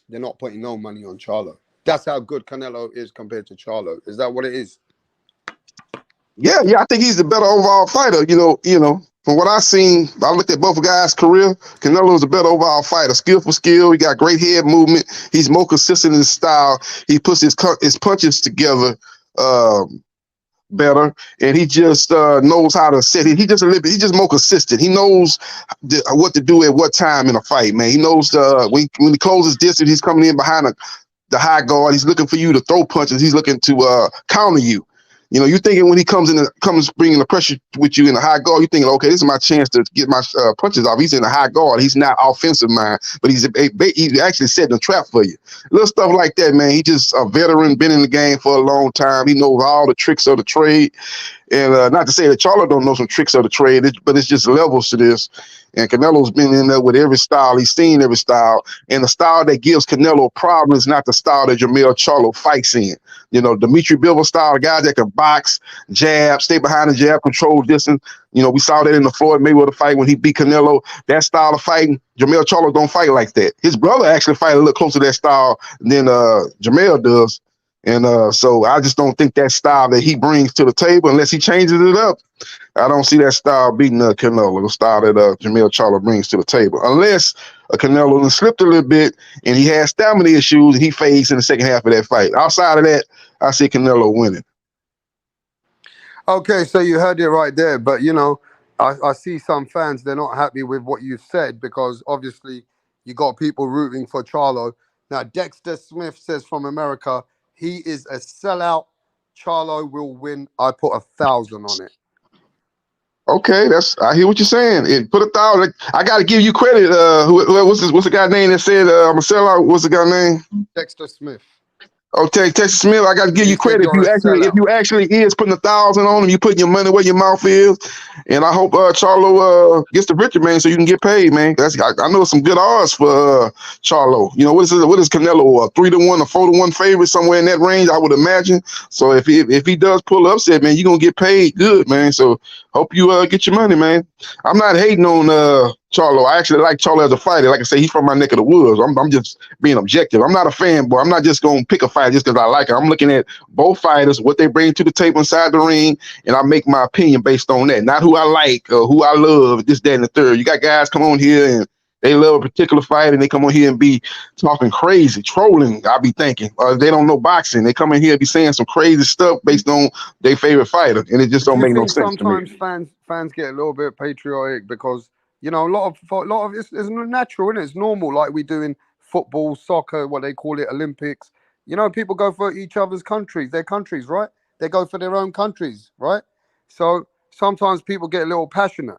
they're not putting no money on Charlo. That's how good Canelo is compared to Charlo. Is that what it is? Yeah, I think he's the better overall fighter. From what I've seen, I looked at both guys' career. Canelo's a better overall fighter. Skill for skill. He got great head movement. He's more consistent in his style. He puts his punches together better, and he just knows how to set it. He's just more consistent. He knows what to do at what time in a fight, man. He knows when he closes distance, he's coming in behind the high guard. He's looking for you to throw punches. He's looking to counter you. You're thinking when he comes bringing the pressure with you in the high guard, you're thinking, okay, this is my chance to get my punches off. He's in the high guard. He's not offensive mind, but he's actually setting a trap for you. Little stuff like that, man. He's just a veteran, been in the game for a long time. He knows all the tricks of the trade. And not to say that Charlo don't know some tricks of the trade, but it's just levels to this. And Canelo's been in there with every style. He's seen every style. And the style that gives Canelo problems is not the style that Jamil Charlo fights in. Dimitri Bivol style, a guy that can box, jab, stay behind the jab, control distance. We saw that in the Floyd Mayweather fight when he beat Canelo. That style of fighting, Jamil Charlo don't fight like that. His brother actually fight a little closer to that style than Jamil does. And so I just don't think that style that he brings to the table, unless he changes it up, I don't see that style beating Canelo, the style that Jamil Charlo brings to the table. Unless Canelo slipped a little bit and he has stamina issues and he fades in the second half of that fight. Outside of that, I see Canelo winning. Okay, so you heard it right there. But I see some fans, they're not happy with what you said because obviously you got people rooting for Charlo. Now Dexter Smith says from America, he is a sellout. Charlo will win. I put 1,000 on it. Okay, I hear what you're saying. It put 1,000. I got to give you credit. What's the guy's name that said I'm a sellout? What's the guy's name? Dexter Smith. Okay, Texas Smith, I got to give He you said credit. you're a If sellout. you actually is putting 1,000 on him, you putting your money where your mouth is. And I hope Charlo gets the victory, man, so you can get paid, man. I know some good odds for Charlo. What is Canelo? A 3-1, a 4-1 favorite, somewhere in that range, I would imagine. So if he does pull upset, man, you're gonna get paid good, man. So hope you get your money, man. I'm not hating on Charlo. I actually like Charlo as a fighter. Like I say, he's from my neck of the woods. I'm just being objective. I'm not a fanboy. I'm not just gonna pick a fight just because I like it. I'm looking at both fighters, what they bring to the table inside the ring, and I make my opinion based on that. Not who I like or who I love, this, that, and the third. You got guys come on here and they love a particular fight and they come on here and be talking crazy, trolling, I'll be thinking. They don't know boxing. They come in here and be saying some crazy stuff based on their favorite fighter, and it just Do don't you make no think sense to me. sometimes fans get a little bit patriotic because a lot of it's natural, isn't it? It's normal, like we do in football, soccer, what they call it, Olympics. People go for each other's countries, their countries, right? They go for their own countries, right? So sometimes people get a little passionate.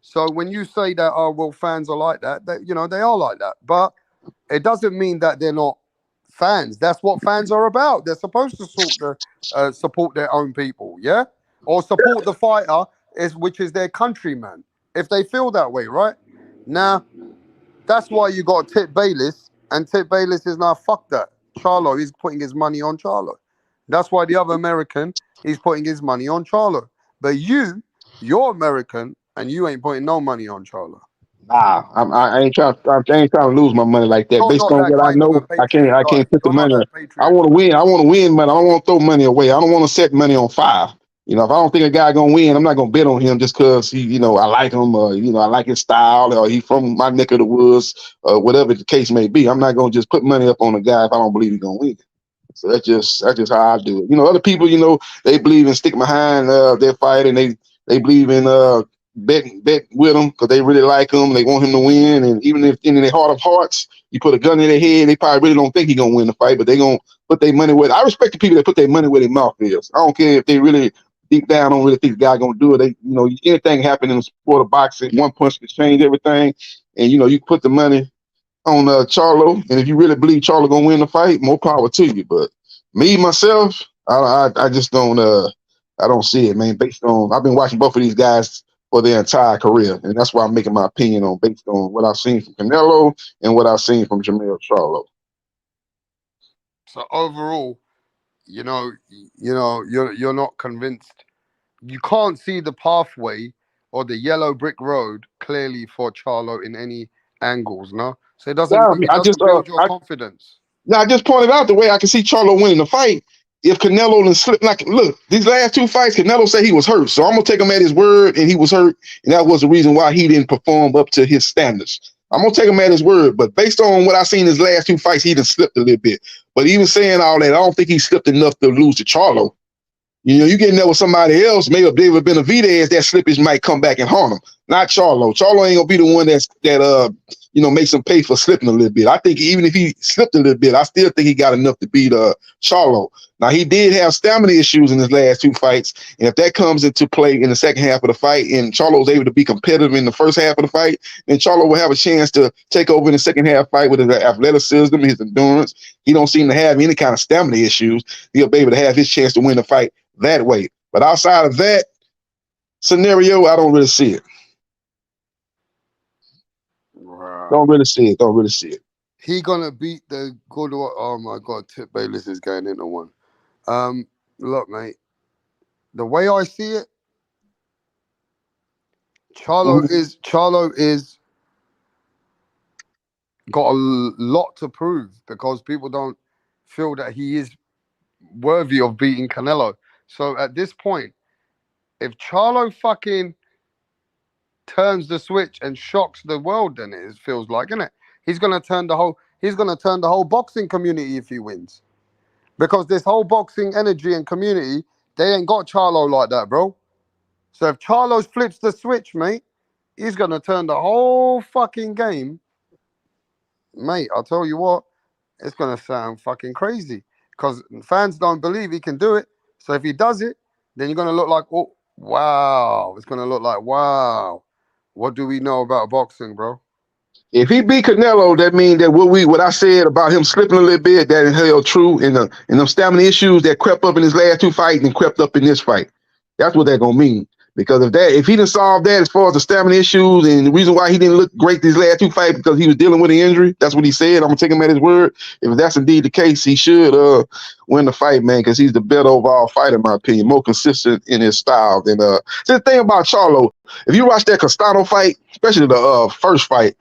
So when you say that, oh well, fans are like that, they are like that, but it doesn't mean that they're not fans. That's what fans are about. They're supposed to support their own people, yeah, or support the fighter which is their countryman. If they feel that way, right? Now that's why you got Tip Bayless, and Tip Bayless is now fuck that. Charlo, he's putting his money on Charlo. That's why the other American, he's putting his money on Charlo. But you're American, and you ain't putting no money on Charlo. Nah, I ain't trying. I ain't trying to lose my money like that. You're Based not on that what I kind of a know, I can't. patriot I guy. can't put the You're not money. that I patriot want to guy. win. I want to win money. I don't want to throw money away. I don't want to set money on fire. If I don't think a guy gonna win, I'm not gonna bet on him just because I like him, or I like his style, or he from my neck of the woods, or whatever the case may be. I'm not gonna just put money up on a guy if I don't believe he's gonna win. So that's just how I do it. Other people, they believe in stick behind their fight, and they believe in bet with them because they really like him. They want him to win, and even if in their heart of hearts, you put a gun in their head, they probably really don't think he's gonna win the fight, but they gonna put their money where. I respect the people that put their money where their mouth is. I don't care if they really deep down don't really think the guy gonna do it. Anything happen in the sport of boxing, one punch can change everything, and you put the money on Charlo, and if you really believe Charlo gonna win the fight, more power to you. But me myself, I just don't I don't see it, man. Based on I've been watching both of these guys for their entire career, and that's why I'm making my opinion on based on what I've seen from Canelo and what I've seen from Jamel Charlo. So overall, you're not convinced. You can't see the pathway or the yellow brick road clearly for Charlo in any angles, no. So it doesn't Yeah, it doesn't build your confidence. I just pointed out the way I can see Charlo winning the fight. If Canelo and slip, like, look, these last two fights, Canelo said he was hurt, so I'm gonna take him at his word, and he was hurt, and that was the reason why he didn't perform up to his standards. I'm gonna take him at his word, but based on what I've seen his last two fights, he done slipped a little bit. But even saying all that, I don't think he slipped enough to lose to Charlo. You getting there with somebody else, maybe if David Benavidez, that slippage might come back and haunt him. Not Charlo. Charlo ain't gonna be the one that makes him pay for slipping a little bit. I think even if he slipped a little bit, I still think he got enough to beat Charlo. Now he did have stamina issues in his last two fights, and if that comes into play in the second half of the fight, and Charlo's able to be competitive in the first half of the fight, then Charlo will have a chance to take over in the second half fight with his athleticism, his endurance. He don't seem to have any kind of stamina issues. He'll be able to have his chance to win the fight that way. But outside of that scenario, I don't really see it. Wow. Don't really see it. He gonna beat the good. Oh my God, Tip Bayless is going into one. Look, mate. The way I see it, Charlo is got a lot to prove because people don't feel that he is worthy of beating Canelo. So at this point, if Charlo fucking turns the switch and shocks the world, then it feels like, isn't it? He's gonna turn the whole boxing community if he wins. Because this whole boxing energy and community, They ain't got Charlo like that, bro. So if Charlo flips the switch, mate, he's gonna turn the whole fucking game, mate. I'll tell you what, it's gonna sound fucking crazy because fans don't believe he can do it. So if he does it, then you're gonna look like, oh wow, it's gonna look like wow. What do we know about boxing, bro? If he beat Canelo, that means that what I said about him slipping a little bit, that is held true, and them stamina issues that crept up in his last two fights and crept up in this fight. That's what that gonna mean. Because if he didn't solve that as far as the stamina issues and the reason why he didn't look great these last two fights because he was dealing with an injury, that's what he said. I'm gonna take him at his word. If that's indeed the case, he should win the fight, man, because he's the better overall fighter, in my opinion, more consistent in his style than See, the thing about Charlo, if you watch that Castano fight, especially the first fight,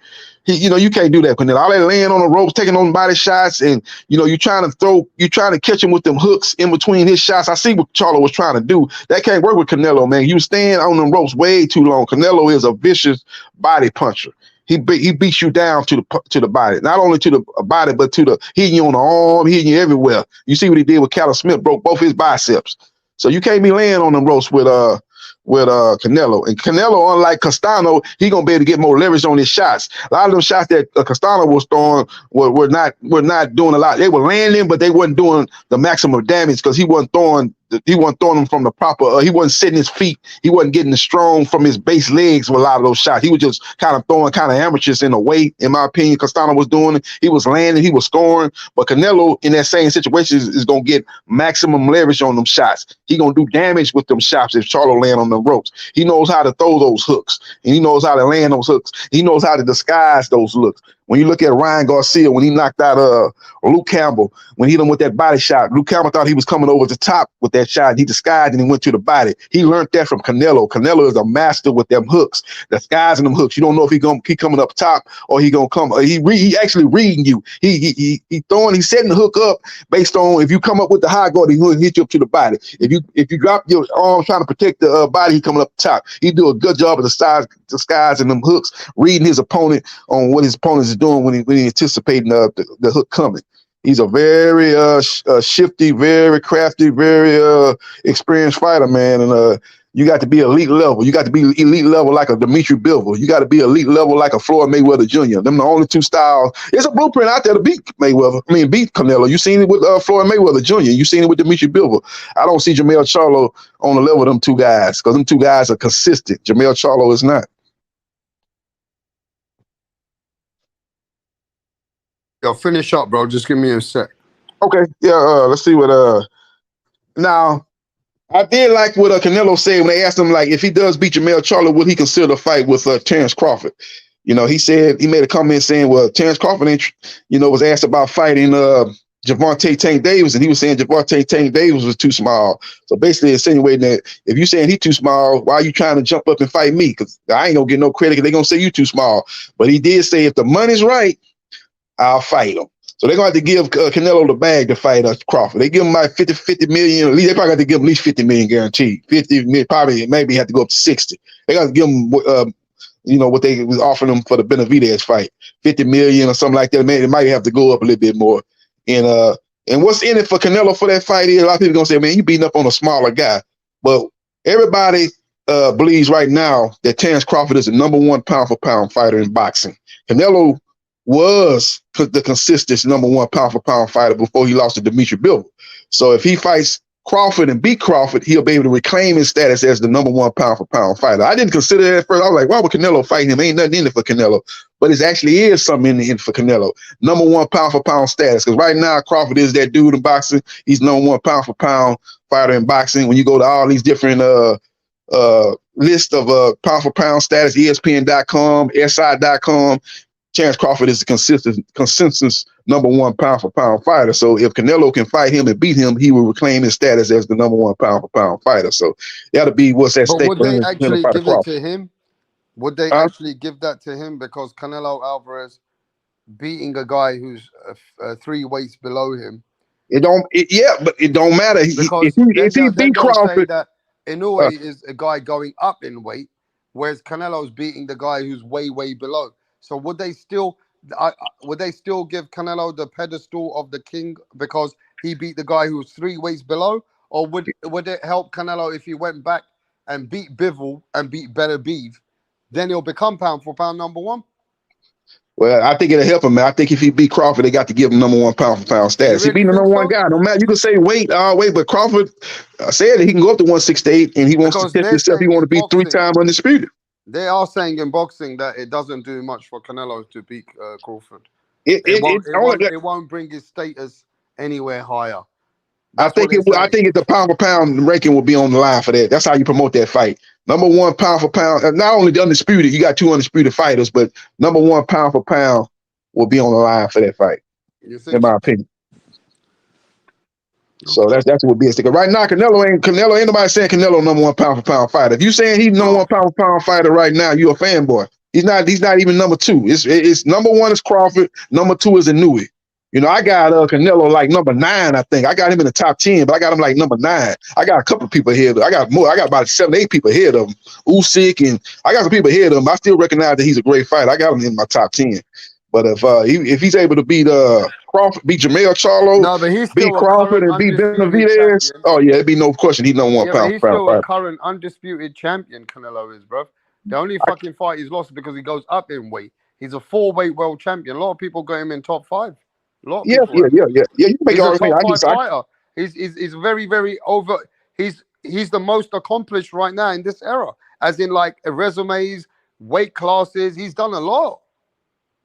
you can't do that. Canelo, all that laying on the ropes, taking on body shots, and you're trying to catch him with them hooks in between his shots. I see what Charlo was trying to do. That can't work with Canelo, man. You stand on them ropes way too long. Canelo is a vicious body puncher. He beats you down to the body, not only to the body, but hitting you on the arm, hitting you everywhere. You see what he did with Callum Smith, broke both his biceps. So you can't be laying on them ropes with Canelo. And Canelo, unlike Castano, he gonna be able to get more leverage on his shots. A lot of them shots that Castano was throwing were not doing a lot. They were landing, but they wasn't doing the maximum damage because he wasn't throwing them from the proper. He wasn't setting his feet. He wasn't getting the strong from his base legs with a lot of those shots. He was just kind of throwing kind of amateurs in a way, in my opinion. Castano was doing it. He was landing. He was scoring. But Canelo, in that same situation, is going to get maximum leverage on them shots. He going to do damage with them shots if Charlo land on the ropes. He knows how to throw those hooks. And he knows how to land those hooks. He knows how to disguise those looks. When you look at Ryan Garcia, when he knocked out Luke Campbell, when he hit him with that body shot, Luke Campbell thought he was coming over the top with that shot. He disguised and he went to the body. He learned that from Canelo. Canelo is a master with them hooks, disguising them hooks. You don't know if he coming up top or he gonna come. He actually reading you. He's setting the hook up based on if you come up with the high guard, he'll hit you up to the body. If you drop your arm trying to protect the body, he coming up top. He do a good job of disguising them hooks, reading his opponent on what his opponent is doing when he anticipating the hook coming. He's a very shifty, very crafty, very experienced fighter, man. And you got to be elite level. You got to be elite level like a Dimitri Bivol. You got to be elite level like a Floyd Mayweather Jr. Them the only two styles. There's a blueprint out there to beat beat Canelo. You seen it with Floyd Mayweather Jr. You seen it with Dimitri Bivol. I don't see Jermell Charlo on the level of them two guys because them two guys are consistent. Jermell Charlo is not. Yo, finish up, bro. Just give me a sec. Okay, yeah. Let's see what. Now, I did like what Canelo said when they asked him, like, if he does beat Jermell Charlo, would he consider a fight with Terrence Crawford? He said he made a comment saying, well, Terrence Crawford, was asked about fighting Gervonta Tank Davis, and he was saying Gervonta Tank Davis was too small. So basically insinuating that if you're saying he's too small, why are you trying to jump up and fight me? Because I ain't gonna get no credit because they're gonna say you too small. But he did say if the money's right, I'll fight him. So they're going to have to give Canelo the bag to fight Crawford. They give him like 50 million. At least they probably have to give him at least 50 million guaranteed. 50 million, probably maybe have to go up to 60. They got to give him, what they was offering him for the Benavidez fight, 50 million or something like that. Maybe it might have to go up a little bit more. And what's in it for Canelo for that fight is a lot of people going to say, man, you beating up on a smaller guy. But everybody believes right now that Terrence Crawford is the #1 pound-for-pound fighter in boxing. Canelo was the consistent #1 pound-for-pound fighter before he lost to Dimitri Bivol. So if he fights Crawford and beat Crawford, he'll be able to reclaim his status as the #1 pound-for-pound fighter. I didn't consider that at first. I was like, why would Canelo fight him? Ain't nothing in it for Canelo. But it actually is something in it for Canelo. #1 pound-for-pound status. Because right now, Crawford is that dude in boxing. He's #1 pound-for-pound fighter in boxing. When you go to all these different list of pound-for-pound status, ESPN.com, SI.com, Terrence Crawford is the consensus #1 pound-for-pound fighter. So if Canelo can fight him and beat him, he will reclaim his status as the #1 pound-for-pound fighter. So that'll be what's at stake. But would they actually give it to him? Would they actually give that to him? Because Canelo Alvarez beating a guy who's 3 weights below him. But it don't matter. Because if he beat Crawford, say that Inoue is a guy going up in weight, whereas Canelo's beating the guy who's way, way below. So would they still give Canelo the pedestal of the king because he beat the guy who's 3 weights below, or would it help Canelo if he went back and beat Bivol and beat Better Beef? Then he'll become pound for pound number one. Well, I think it'll help him, man. I think if he beat Crawford, they got to give him #1 pound for pound status. You He really beat the think #1 so? guy. No matter, you can say weight, but Crawford said that he can go up to 168, and he wants Because to test they're himself. He saying want to in be boxing, 3-time undisputed. they are saying in boxing that it doesn't do much for Canelo to beat Crawford. It It won't bring his status anywhere higher. I That's think what they're I saying. think the pound for pound ranking will be on the line for that. That's how you promote that fight. #1 pound for pound. Not only the undisputed, you got 2 undisputed fighters, but #1 pound for pound will be on the line for that fight. You think In my so? opinion. So that's what would be a sticker. Right now, Canelo ain't nobody saying Canelo #1 pound for pound fighter. If you saying he's #1 pound for pound fighter right now, you're a fanboy. He's not even #2. It's #1 is Crawford, #2 is Inouye. You know, I got Canelo like #9, I think. I got him in the top 10, but I got him like #9. I got a couple of people ahead. I got more. I got about 7, 8 people ahead of him. Usyk, and I got some people ahead of him. I still recognize that he's a great fighter. I got him in my top 10. But if he's able to beat Crawford, beat Jermell Charlo, No, but he's beat still a Crawford, current and beat undisputed Benavidez, champion. oh yeah, it'd be no question he's #1 Yeah, but pound he's for pound still a fighter. current undisputed champion. Canelo is, bro. The only fucking fight he's lost is because he goes up in weight. He's a 4-weight world champion. A lot of people got him in top 5. A lot of Yeah. people have. You can make He's an a argument. top 5 fighter. He's very, very over. He's the most accomplished right now in this era, as in like resumes, weight classes. He's done a lot.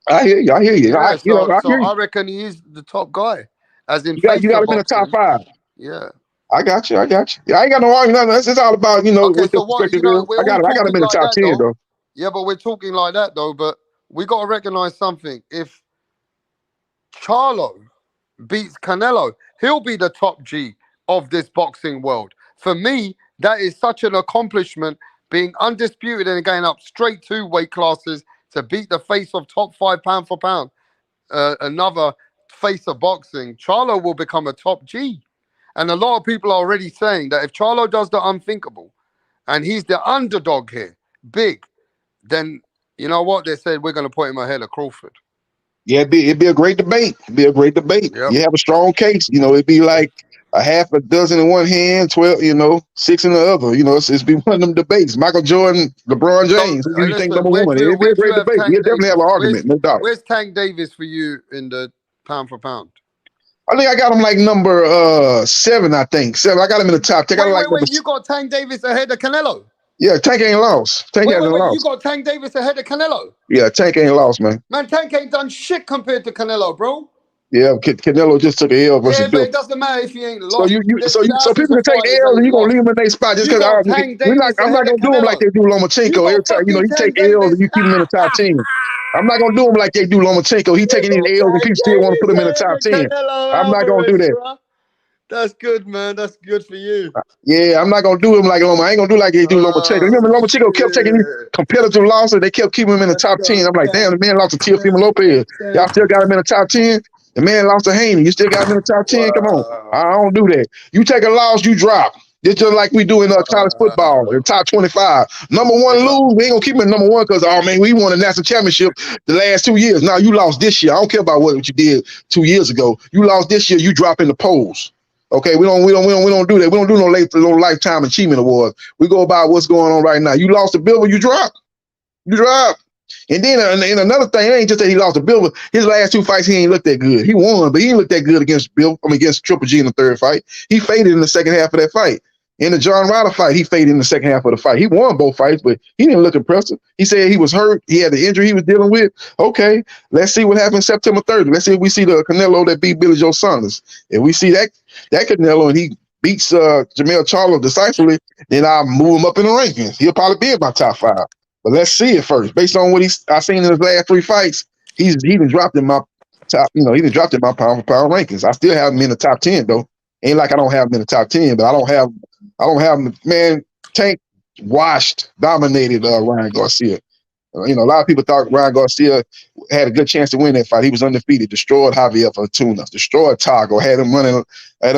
I hear you. Yeah, I hear you. I reckon he is the top guy, as in You got face of him in the top boxing. 5. Yeah. I got you. Yeah, I ain't got no argument. It's all about Okay, what so your what? perspective You know, is. we're I all got him talking in the like top that 10 though. though. Yeah, but we're talking like that though. But we got to recognize something. If Charlo beats Canelo, he'll be the top G of this boxing world. For me, that is such an accomplishment, being undisputed and going up straight 2 weight classes to beat the face of top 5 pound for pound. Another face of boxing. Charlo will become a top G. And a lot of people are already saying that if Charlo does the unthinkable and he's the underdog here, big, then you know what? They said we're going to put him ahead of Crawford. Yeah, it'd be a great debate. Yep. You have a strong case. It'd be like a half a dozen in one hand, 12, 6 in the other. It's be one of them debates. Michael Jordan, LeBron So James. Who do you think listen, #1? It'd be where a do you great have debate. Tank We'll definitely have Davis? an argument, no doubt. Where's Tank Davis for you in the pound for pound? I think I got him like number 7, I think. 7. I got him in the top 10. I got him like number. Wait. You got Tank Davis ahead of Canelo? Yeah, Tank ain't lost. Tank hasn't Wait. You lost. got Tank Davis ahead of Canelo? Yeah, Tank ain't lost, man. Man, Tank ain't done shit compared to Canelo, bro. Yeah, Canelo just took a L versus Yeah, but Bill. it doesn't matter if he ain't So lost. There's so thousands people of can take fighters L's that and he you gonna lost. leave them in their spot just You because got Tank Davis I'm not ahead gonna of do him like Canelo. they do Lomachenko. You Every got time, fucking he take Tank L's and Davis. you keep him in the top 10. I'm not gonna do him like they do Lomachenko. He taking these L's and Tank people still want to put Davis him in the ahead top of 10. Canelo I'm not gonna do Alvarez, that. bro. That's good, man. That's good for you. Yeah, I'm not gonna do him like Loma. I ain't gonna do like they do Lomachenko. Remember Lomachenko kept taking these Shit. competitive losses. They kept keeping him in the top 10. I'm like, damn, the man lost to Teofimo Lopez. Y'all still got him in the top 10. The man lost to Haney. You still got him in the top 10. Come on, I don't do that. You take a loss, you drop. It's just like we do in college football, in top 25. #1 lose, we ain't gonna keep him at #1 because, oh man, we won a national championship the last 2 years. Now you lost this year. I don't care about what you did 2 years ago. You lost this year, you drop in the polls. Okay, we don't do that. We don't do no lifetime achievement awards. We go about what's going on right now. You lost the Bill, you drop. You drop. And then and another thing, it ain't just that he lost the Bill, but his last 2 fights, he ain't looked that good. He won, but he ain't looked that good against Triple G in the 3rd fight. He faded in the 2nd half of that fight. In the John Ryder fight, he faded in the 2nd half of the fight. He won both fights, but he didn't look impressive. He said he was hurt. He had the injury he was dealing with. Okay, let's see what happens September 30th. Let's see if we see the Canelo that beat Billy Joe Saunders. If we see that Canelo and he beats Jermell Charlo decisively, then I'll move him up in the rankings. He'll probably be in my top 5. But let's see it first. Based on what I've seen in his last 3 fights, he done dropped in my top, he done dropped in my pound for pound rankings. I still have him in the top 10 though. Ain't like I don't have him in the top 10, but I don't have him. Man, Tank dominated Ryan Garcia. A lot of people thought Ryan Garcia had a good chance to win that fight. He was undefeated, destroyed Javier Fortuna, destroyed Tago, had him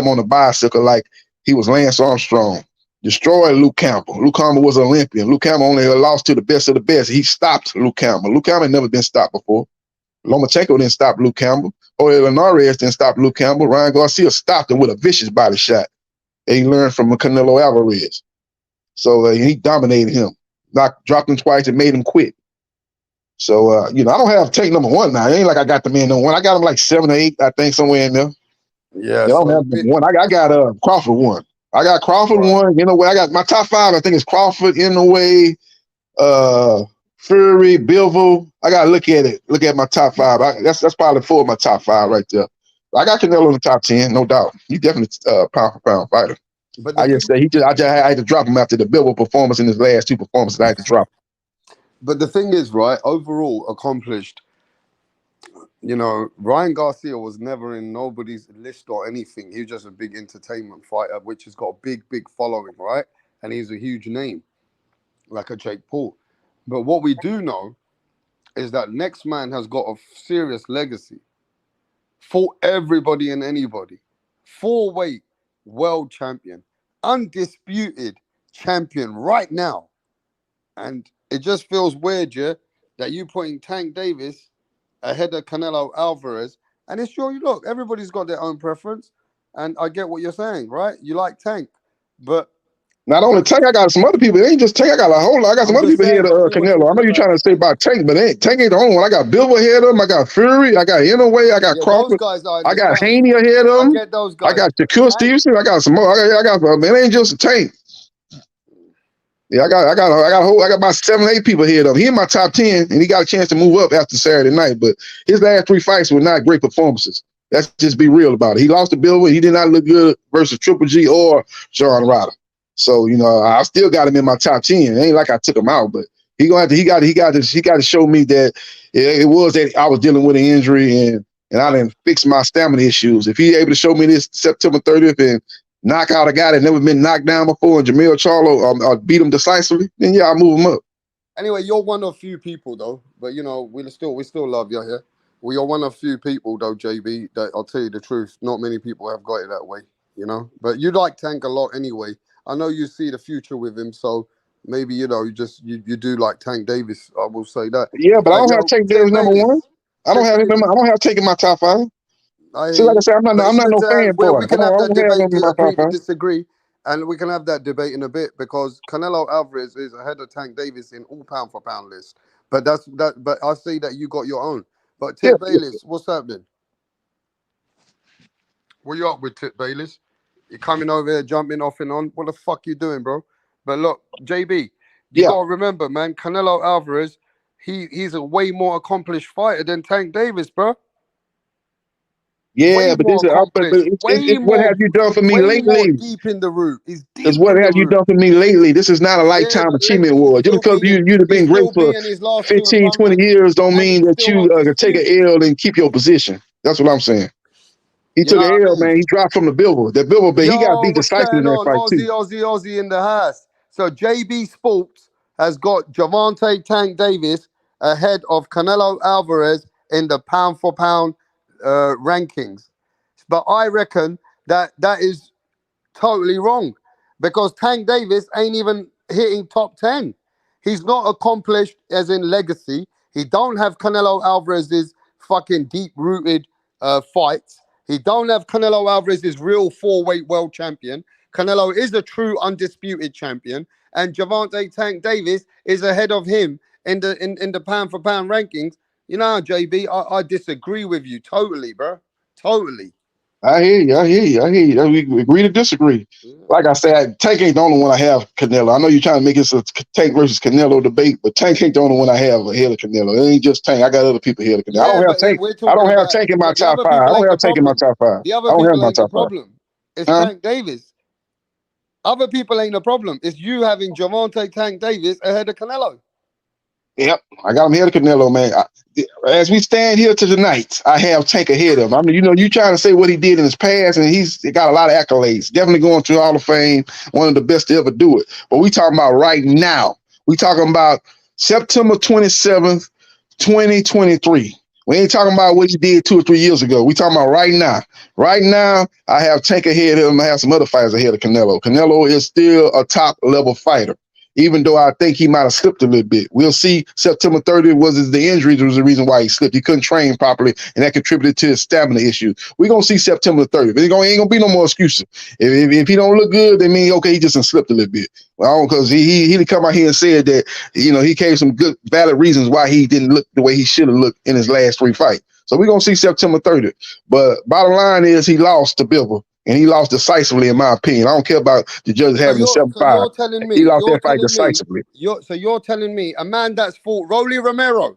on the bicycle like he was Lance Armstrong. Destroyed Luke Campbell. Luke Campbell was an Olympian. Luke Campbell only lost to the best of the best. He stopped Luke Campbell. Luke Campbell had never been stopped before. Lomachenko didn't stop Luke Campbell. Jorge Linares didn't stop Luke Campbell. Ryan Garcia stopped him with a vicious body shot. and he learned from Canelo Alvarez. So he dominated him, dropped him twice and made him quit. So, you know, I don't have Tank number 1 now. It ain't like I got the man number 1. I got him like 7 or 8, I think, somewhere in there. Yeah, I don't have number 1. I got Crawford 1. I got Crawford 1. In a way, I got my top 5. I think it's Crawford, in a way, Fury, Bivol. I gotta look at it. Look at my top 5. That's probably 4 of my top 5 right there. I got Canelo in the top 10, no doubt. He's definitely pound for pound fighter. But I just say I had to drop him after the Bivol performance in his last 2 performances. I had to drop him. But the thing is, right, overall accomplished, you know, Ryan Garcia was never in nobody's list or anything. He was just a big entertainment fighter, which has got a big following, right? And he's a huge name, like a Jake Paul. But what we do know is that next man has got a serious legacy. Fought everybody and anybody. 4-weight world champion. Undisputed champion right now. And it just feels weird, yeah, that you putting Tank Davis ahead of Canelo Alvarez. And it's sure, look, everybody's got their own preference. And I get what you're saying, right? You like Tank. But not only Tank, I got some other people. It ain't just Tank. I got a whole lot. I got some other people ahead of Canelo. I know you're trying to say about Tank, but Tank ain't the only one. I got Bivol ahead of him. I got Fury. I got Inouye. I got Crawford. I got Haney ahead of him. I get those guys. I got Shakur Stevenson. I got some more. I got. It ain't just Tank. Yeah, I got about 7 or 8 people ahead of him. He in my top 10, and he got a chance to move up after Saturday night. But his last 3 fights were not great performances. Let's just be real about it. He lost to Bivol. He did not look good versus Triple G or John Ryder. So, you know, I still got him in my top 10. It ain't like I took him out, but he got to show me that it was that I was dealing with an injury and I didn't fix my stamina issues. If he able to show me this September 30th and knock out a guy that never been knocked down before, and Jamil Charlo, or beat him decisively, then yeah, I'll move him up. Anyway, you're one of few people though, but you know, we still love you here. We are one of few people though, JB, that I'll tell you the truth, not many people have got it that way, you know. But you like Tank a lot anyway. I know you see the future with him, so maybe, you know, you do like Tank Davis. I will say that. Yeah, but I don't have Tank Davis number 1. I don't have him. I don't have Tank in my top 5. See, like I said, I'm not no fanboy. We can have that debate to agree to disagree, and we can have that debate in a bit because Canelo Alvarez is ahead of Tank Davis in all pound for pound lists. But But I see that you got your own. But Tip Bayless, what's happening? What you up with, Tip Bayless? You're coming over here, jumping off and on. What the fuck you doing, bro? But look, JB, you gotta remember, man, Canelo Alvarez, he's a way more accomplished fighter than Tank Davis, bro. Yeah, but what have you done for me lately? Deep in the root. Because what have you done for me lately? This is not a lifetime achievement award. Just because you'd have been great for 15, 20 years don't mean that you can take an L and keep your position. That's what I'm saying. He took an L, man. He dropped from the Bivol. That Bivol, but he got beat decisively in that fight, too. Aussie in the house. So JB Sports has got Gervonta Tank Davis ahead of Canelo Alvarez in the pound for pound rankings. But I reckon that is totally wrong because Tank Davis ain't even hitting top 10. He's not accomplished as in legacy. He don't have Canelo Alvarez's fucking deep-rooted fights. He don't have Canelo Alvarez's real 4-weight world champion. Canelo is a true undisputed champion, and Gervonta Tank Davis is ahead of him in the pound for pound rankings. You know, JB, I disagree with you totally, bro. Totally. I hear you. We agree to disagree. Like I said, Tank ain't the only one I have Canelo. I know you're trying to make this a Tank versus Canelo debate, but Tank ain't the only one I have ahead of Canelo. It ain't just Tank. I got other people ahead of Canelo. I don't have Tank. I don't have Tank in my top 5. I don't have Tank in my top 5. The other people ain't the problem. It's Tank Davis. Other people ain't the problem. It's you having Gervonta Tank Davis ahead of Canelo. Yep, I got him ahead of Canelo, man. As we stand here tonight, I have Tank ahead of him. I mean, you know, you trying to say what he did in his past, and he got a lot of accolades. Definitely going to Hall of Fame, one of the best to ever do it. But we talking about right now. We talking about September 27th, 2023. We ain't talking about what he did 2 or 3 years ago. We talking about right now. Right now, I have Tank ahead of him. I have some other fighters ahead of Canelo. Canelo is still a top-level fighter. even though I think he might have slipped a little bit. We'll see. September 30th was the injuries was the reason why he slipped. He couldn't train properly, and that contributed to his stamina issue. We're going to see September 30th. Ain't going to be no more excuses. If he don't look good, they mean, okay, he just slipped a little bit. Well, because he come out here and said that, he gave some good, valid reasons why he didn't look the way he should have looked in his last 3 fights. So we're going to see September 30th. But bottom line is he lost to Bivol, and he lost decisively, in my opinion. I don't care about the judges having a 7-5. So you're telling me, He lost that fight decisively. You're telling me a man that's fought Rolly Romero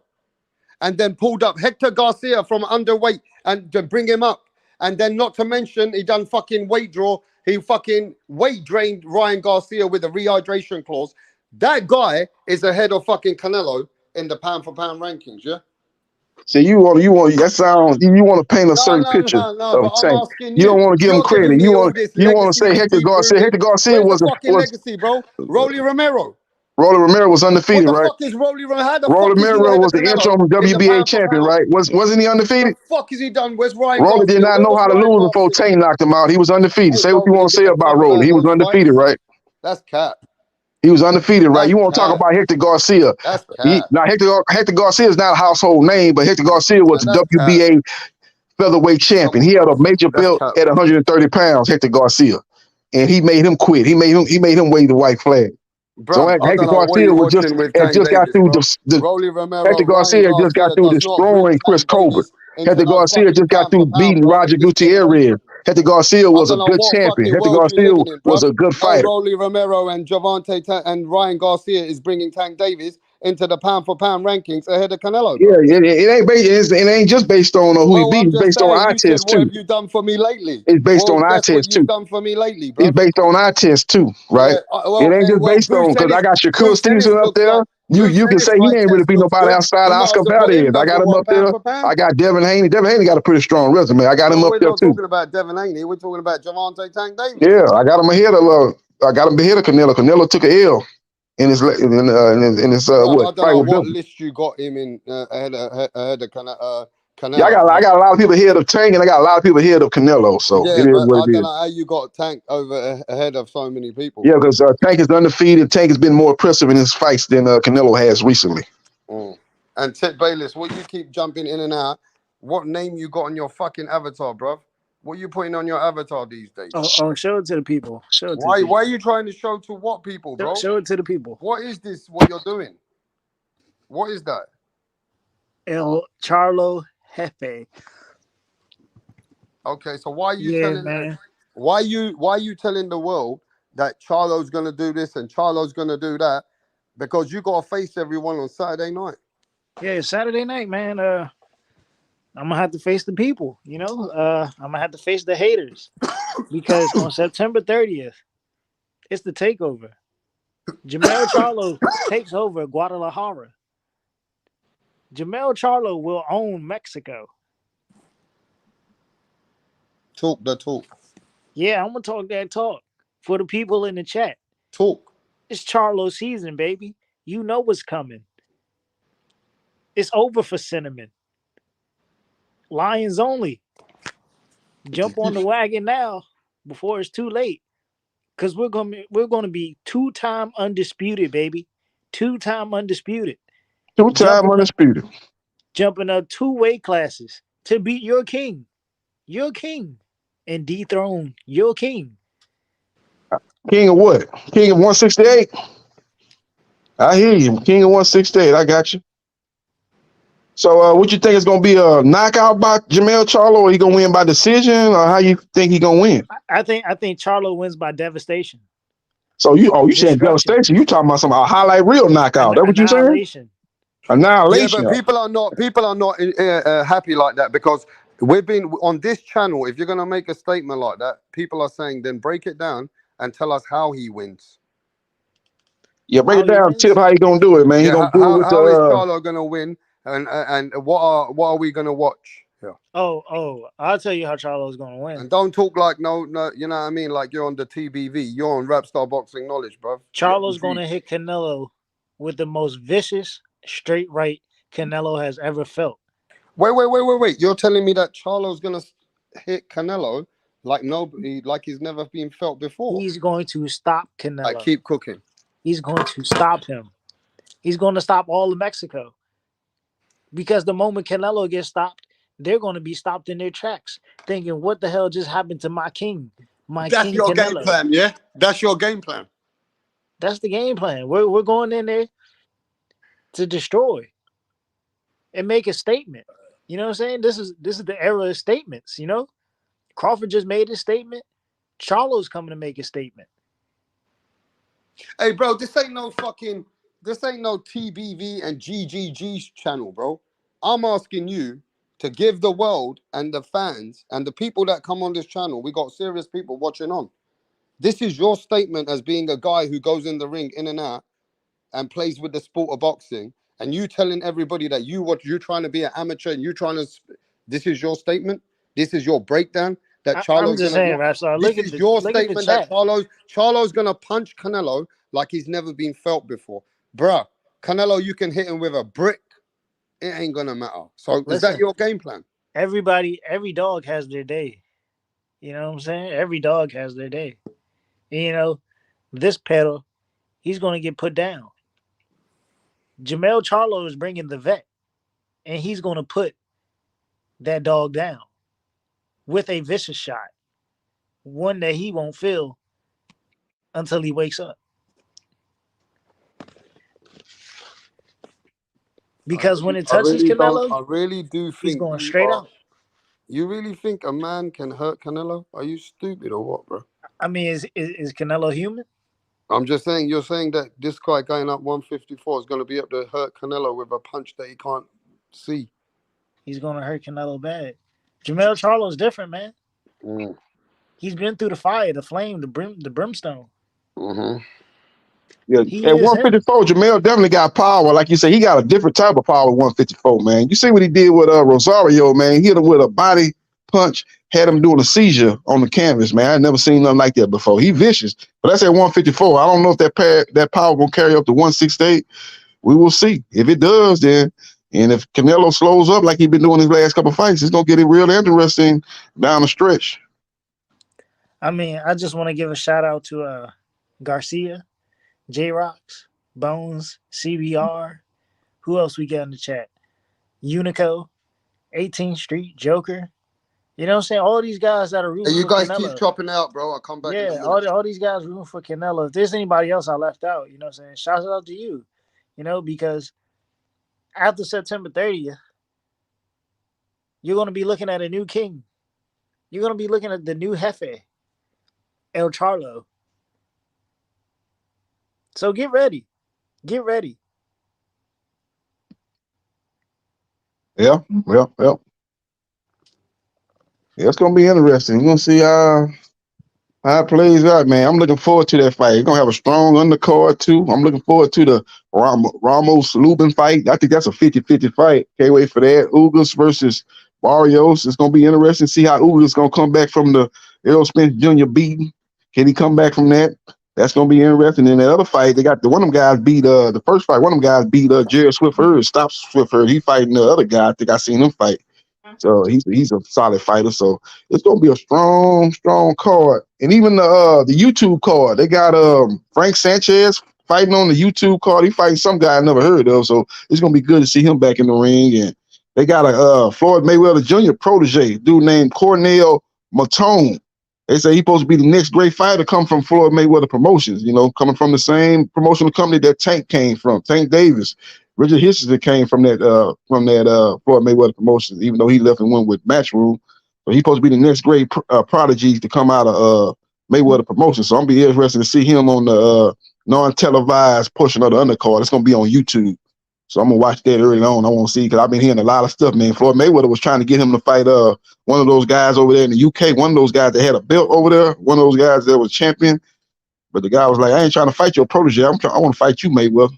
and then pulled up Hector Garcia from underweight and to bring him up. And then not to mention he done fucking weight draw. He fucking weight drained Ryan Garcia with a rehydration clause. That guy is ahead of fucking Canelo in the pound for pound rankings, yeah? So you want to paint a certain picture No, of but I'm saying asking you don't want to give him credit. You want to say Hector Garcia. Hector Garcia was legacy, bro. Rolly Romero. Rolly Romero was undefeated, right? What the fuck is Rolly Romero? Rolly Romero was the interim WBA champion, right? Wasn't he undefeated? What the fuck has he done? Where's Ryan Rolly Garcia? did not know how to lose before Tain knocked him out. He was undefeated. Say what you want to say about Rolly. He was undefeated, right? That's cap. He was undefeated, right? You want to talk about Hector Garcia. That's cap. Now, Hector Garcia is not a household name, but Hector Garcia was the WBA featherweight champion. He had a major belt at 130 pounds, Hector Garcia. And he made him quit. He made him wave the white flag. Bro, so Hector Garcia was just got through Hector Garcia just got through destroying Chris Colbert. Hector Garcia just got through beating Roger Gutierrez. Hector Garcia was a good champion. Hector Garcia was a good fighter. Rolly Romero and Javante and Ryan Garcia is bringing Tank Davis into the pound for pound rankings ahead of Canelo. Bro. Yeah, it ain't just based on who he beat. It's based on eye test too. What have you done for me lately? It's based on eye test too. Done for me lately, bro. It's based on eye test too, right? It ain't just based on because I got Shakur Stevenson up there. You can say he ain't really beat nobody outside Oscar Valdez. I got him up there. I got Devin Haney. Devin Haney got a pretty strong resume. I got him up there too. We're not talking about Devin Haney. We're talking about Javante Tank Davis. Yeah, I got him ahead of Canelo. Canelo took an L in his what? I don't know what list you got him in ahead of Canelo. Yeah, I got a lot of people ahead of Tank, and I got a lot of people ahead of Canelo. So yeah, it is what I it don't is. know how you got Tank ahead of so many people. Yeah, because Tank is undefeated. Tank has been more impressive in his fights than Canelo has recently. And Ted Bayless, what you keep jumping in and out? What name you got on your fucking avatar, bruv? What you putting on your avatar these days? Oh, show it to the people. Show it to why are you trying to show to what people, bro? Show it to the people. What is this? What you're doing? What is that? El Charlo Jefe. Okay, so why are you telling why you telling the world that Charlo's gonna do this and Charlo's gonna do that? Because you gotta face everyone on Saturday night. Yeah, Saturday night, man. I'm gonna have to face the people, I'm gonna have to face the haters. Because on September 30th, it's the takeover. Jermell Charlo takes over Guadalajara. Jermell Charlo will own Mexico. Talk the talk. Yeah, I'm gonna talk that talk for the people in the chat. Talk. It's Charlo season, baby. You know what's coming. It's over for Cinnamon. Lions only. Jump on the wagon now before it's too late. Because we're gonna be 2-time undisputed, baby. 2-time undisputed. 2-time undisputed. Jumping up 2 weight classes to beat your king. Your king. And dethrone your king. King of what? King of 168? I hear you. King of 168. I got you. So what you think is going to be a knockout by Jermell Charlo, or he going to win by decision, or how you think he going to win? I think Charlo wins by devastation. So you said devastation. You talking about a highlight reel knockout. That's what you saying? Annihilation. Yeah, but people are not happy like that, because we've been on this channel. If you're going to make a statement like that, people are saying, then break it down and tell us how he wins. Yeah, break it down. Tip how he going to do it, man. He going to do it with how is Charlo going to win? And what are we gonna watch? Yeah. Oh, I'll tell you how Charlo's gonna win. And don't talk like no, you know what I mean? Like you're on the TBV. You're on Rapstar Boxing Knowledge, bro. Charlo's gonna hit Canelo with the most vicious straight right Canelo has ever felt. Wait. You're telling me that Charlo's gonna hit Canelo like nobody, like he's never been felt before? He's going to stop Canelo. Like keep cooking. he's going to stop him. He's going to stop all of Mexico. Because the moment Canelo gets stopped, they're going to be stopped in their tracks, thinking, what the hell just happened to my king? My That's king your game Canelo. plan, yeah? That's your game plan. That's the game plan. We're going in there to destroy and make a statement. You know what I'm saying? This is the era of statements, you know? Crawford just made his statement. Charlo's coming to make a statement. Hey, bro, this ain't no TBV and GGG channel, bro. I'm asking you to give the world and the fans and the people that come on this channel, we got serious people watching on. This is your statement as being a guy who goes in the ring in and out and plays with the sport of boxing, and you telling everybody that you're trying to be an amateur and this is your statement. This is your breakdown that I'm Charlo's just gonna. saying, Rapstar, This is your look at the statement that chat. Charlo's gonna punch Canelo like he's never been felt before, bruh. Canelo, you can hit him with a brick. It ain't gonna matter. So is that your game plan? Every dog has their day. You know what I'm saying? Every dog has their day. And, you know, this pedal, he's going to get put down. Jamel Charlo is bringing the vet, and he's going to put that dog down with a vicious shot, one that he won't feel until he wakes up. Because when it touches Canelo, I really do think he's going straight out. You really think a man can hurt Canelo? Are you stupid or what, bro? I mean, is Canelo human? I'm just saying, you're saying that this guy going up 154 is going to be able to hurt Canelo with a punch that he can't see. He's going to hurt Canelo bad. Jamel Charlo is different, man. He's been through the fire, the flame, the brimstone. Yeah, at 154, Jamel definitely got power. Like you said, he got a different type of power at 154, man. You see what he did with Rosario, man. He hit him with a body punch, had him doing a seizure on the canvas, man. I never seen nothing like that before. He vicious, but that's at 154. I don't know if that power gonna carry up to 168. We will see. If it does, then, and if Canelo slows up like he's been doing his last couple fights, it's gonna get it real interesting down the stretch. I mean, I just want to give a shout out to Garcia, J-Rocks, Bones, CBR. Who else we got in the chat? Unico, 18th Street, Joker. You know what I'm saying? All these guys that are rooting you for guys Canelo. keep chopping out, bro. I'll come back. Yeah, all these guys rooting for Canelo. If there's anybody else I left out, you know what I'm saying? Shout out to you. You know, because after September 30th, you're going to be looking at a new king. You're going to be looking at the new Jefe, El Charlo. So get ready. Get ready. Yeah. Yeah, it's gonna be interesting. We're gonna see how it plays out, man. I'm looking forward to that fight. It's gonna have a strong undercard too. I'm looking forward to the Ramos Lubin fight. I think that's a 50-50 fight. Can't wait for that. Ugas versus Barrios. It's gonna be interesting to see how Ugas gonna come back from the Errol Spence Jr. beating. Can he come back from that? That's gonna be interesting. In the other fight, they got one of them guys beat the first fight. One of them guys beat Jared Swift-Hurd. Stop Swift-Hurd. He fighting the other guy. I think I seen him fight. So he's a solid fighter. So it's gonna be a strong card. And even the YouTube card, they got Frank Sanchez fighting on the YouTube card. He fighting some guy I never heard of. So it's gonna be good to see him back in the ring. And they got a Floyd Mayweather Jr. protege, dude named Cornell Matone. They say he's supposed to be the next great fighter come from Floyd Mayweather Promotions, you know, coming from the same promotional company that Tank came from, Tank Davis. Richard Hitchens came from that Floyd Mayweather Promotions, even though he left and went with Matchroom. So he's supposed to be the next great prodigy to come out of Mayweather Promotions. So I'm be interested to see him on the non-televised portion of the undercard. It's gonna be on YouTube. So I'm gonna watch that early on. I want to see, because I've been hearing a lot of stuff, man. Floyd Mayweather was trying to get him to fight one of those guys over there in the UK, one of those guys that had a belt over there, one of those guys that was champion. But the guy was like, I ain't trying to fight your protege. I want to fight you, Mayweather.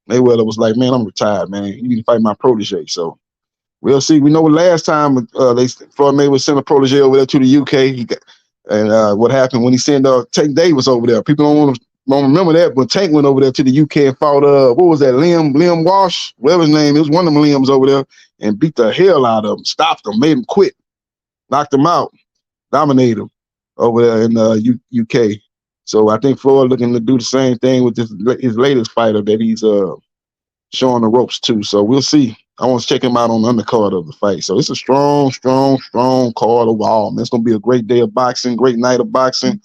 Mayweather was like, man, I'm retired, man. You need to fight my protege. So we'll see. We know last time Floyd Mayweather sent a protege over there to the UK. What happened when he sent Tank Davis over there? People don't remember that, but Tank went over there to the UK and fought what was that, Liam Walsh, whatever his name. It was one of them Liams over there, and beat the hell out of him, stopped him, made him quit, knocked him out, dominated him over there in UK. So I think Floyd looking to do the same thing with his latest fighter that he's showing the ropes to. So we'll see. I want to check him out on the undercard of the fight. So it's a strong card overall. Man, it's gonna be a great day of boxing, great night of boxing.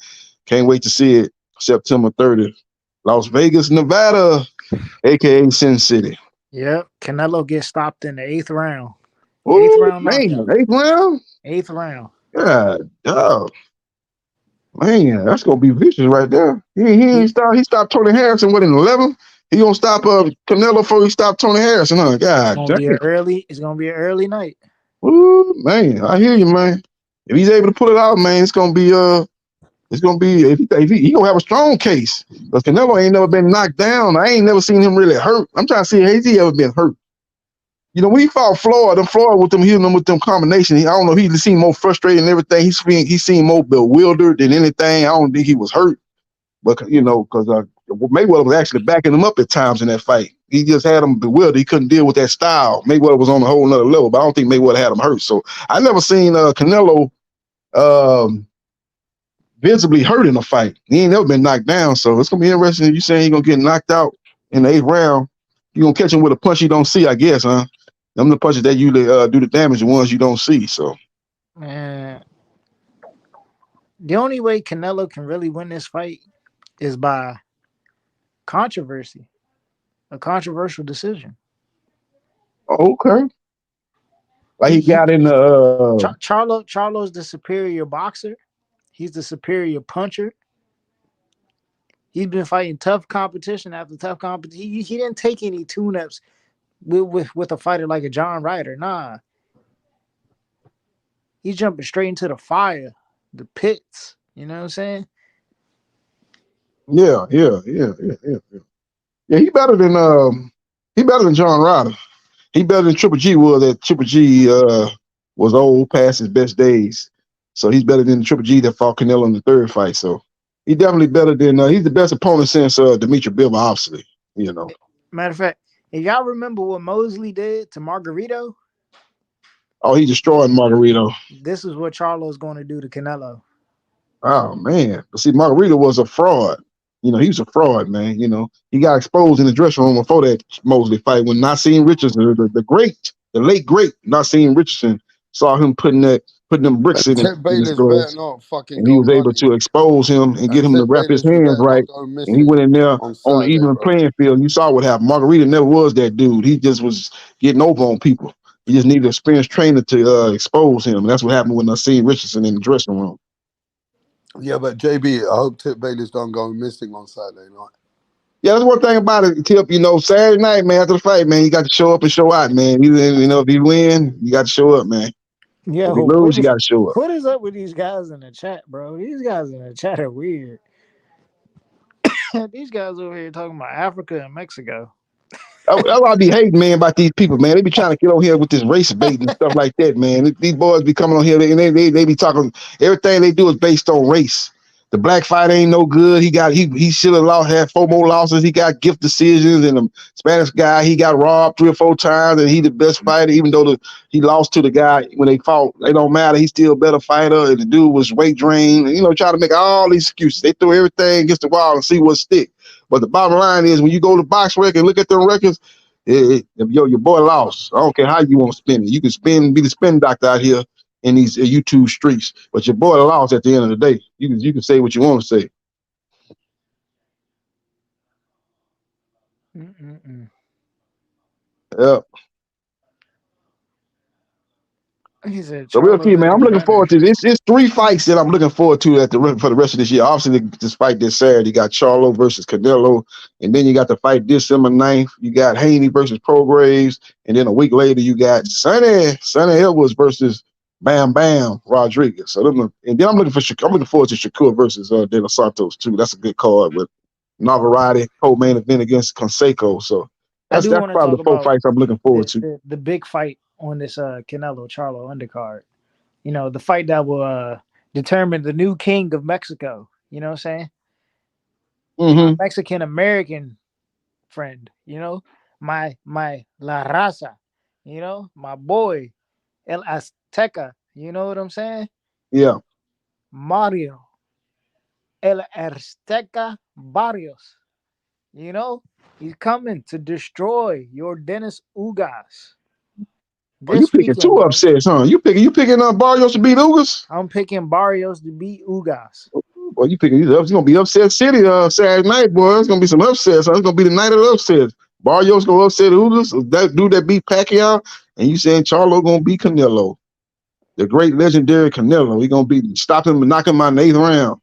Can't wait to see it. September 30th, Las Vegas, Nevada, aka Sin City. Yep. Canelo gets stopped in the 8th round. Eighth Oh round man, knockout. 8th round. 8th round. God, man, that's gonna be vicious right there. He stopped Tony Harrison in 11. He gonna stop Canelo before he stopped Tony Harrison, huh? It's God gonna damn. be an early. It's gonna be an early night. Ooh, man, I hear you, man. If he's able to pull it out, man, it's gonna be if he gonna have a strong case. Because Canelo ain't never been knocked down. I ain't never seen him really hurt. I'm trying to see, has he ever been hurt? You know, when he fought Floyd with them hitting him with them combinations, I don't know, he seemed more frustrated and everything. He seemed more bewildered than anything. I don't think he was hurt. But, you know, because Mayweather was actually backing him up at times in that fight. He just had him bewildered. He couldn't deal with that style. Mayweather was on a whole nother level, but I don't think Mayweather had him hurt. So I never seen Canelo visibly hurt in a fight. He ain't never been knocked down. So it's going to be interesting. You saying he's going to get knocked out in the 8th round. You're going to catch him with a punch you don't see, I guess, huh? Them the punches that usually do the damage, the ones you don't see. So, Man, the only way Canelo can really win this fight is by controversy, a controversial decision. okay. Like he got in the Charlo's the superior boxer. He's the superior puncher. He's been fighting tough competition after tough competition. He didn't take any tune-ups with a fighter like a John Ryder. Nah. He's jumping straight into the fire, the pits. You know what I'm saying? Yeah. Yeah, he better than John Ryder. He better than Triple G was. That Triple G was old, past his best days. So he's better than Triple G that fought Canelo in the 3rd fight. So he's definitely better than he's the best opponent since Dimitri Bivol, obviously. You know. Matter of fact, if y'all remember what Mosley did to Margarito, Oh, he destroyed Margarito. this is what Charlo's going to do to Canelo. Oh man, but see, Margarito was a fraud. You know, he was a fraud, man. You know, he got exposed in the dressing room before that Mosley fight when Nassim Richardson, the late great Nassim Richardson, saw him putting them bricks And Ted in his Bayless better gloves, not fucking and he go was able running. to expose him and get And him to Ted wrap his Bayless, you hands better right. not go And he missing went in there on on an Saturday, even bro. playing field. You saw what happened. Margarito never was that dude. He just was getting over on people. He just needed an experienced trainer to expose him. And that's what happened with Nassim Richardson in the dressing room. Yeah, but JB, I hope Ted Bayless don't go missing on Saturday night. Yeah, that's one thing about it, Tip. You know, Saturday night, man, after the fight, man, you got to show up and show out, man. You know, if you win, you got to show up, man. Yeah, If you lose, you got to show up. what is up with these guys in the chat, bro? These guys in the chat are weird. These guys over here talking about Africa and Mexico. That's why I be hating, man, about these people, man. They be trying to get on here with this race bait and stuff like that, man. These boys be coming on here and they be talking. Everything they do is based on race. The black fight ain't no good. He should have had 4 more losses. He got gift decisions, and the Spanish guy he got robbed 3 or 4 times, and he the best fighter. Even though he lost to the guy when they fought, it don't matter. He's still a better fighter. And the dude was weight drained. You know, try to make all these excuses. They throw everything against the wall and see what stick. But the bottom line is, when you go to box record and look at them records, your boy lost. I don't care how you want to spin it. You can be the spin doctor out here in these YouTube streets, but your boy lost at the end of the day. You can say what you want to say. Yep. He said, So we'll Charlo see, man. I'm didn't looking run forward to this. It's 3 fights that I'm looking forward to for the rest of this year. Obviously, this fight this Saturday, you got Charlo versus Canelo, and then you got the fight December 9th. You got Haney versus Prograves, and then a week later you got Sonny Edwards versus Bam Bam Rodriguez. So and then I'm looking forward to Shakur versus De Los Santos too. That's a good card with Navarrete co-main event against Conseco. So I that's do want to probably talk the 4 about fights I'm looking forward to. the big fight on this Canelo Charlo undercard. You know, the fight that will determine the new king of Mexico. You know what I'm saying? My Mexican American friend, you know, my La Raza, you know, my boy El Azteca, you know what I'm saying? Yeah. Mario El Azteca Barrios. You know, he's coming to destroy your Dennis Ugas Oh, you this picking two weekend, bro. upsets, huh? You picking Barrios to beat Ugas? I'm picking Barrios to beat Ugas. Boy, you picking these up. It's gonna be upset city Saturday night, boy. It's gonna be some upsets. Huh? It's gonna be the night of the upsets. Barrios gonna upset Ugas. That dude that beat Pacquiao, and you saying Charlo gonna beat Canelo, the great legendary Canelo. He gonna be stopping him and knocking him out in the 8th round.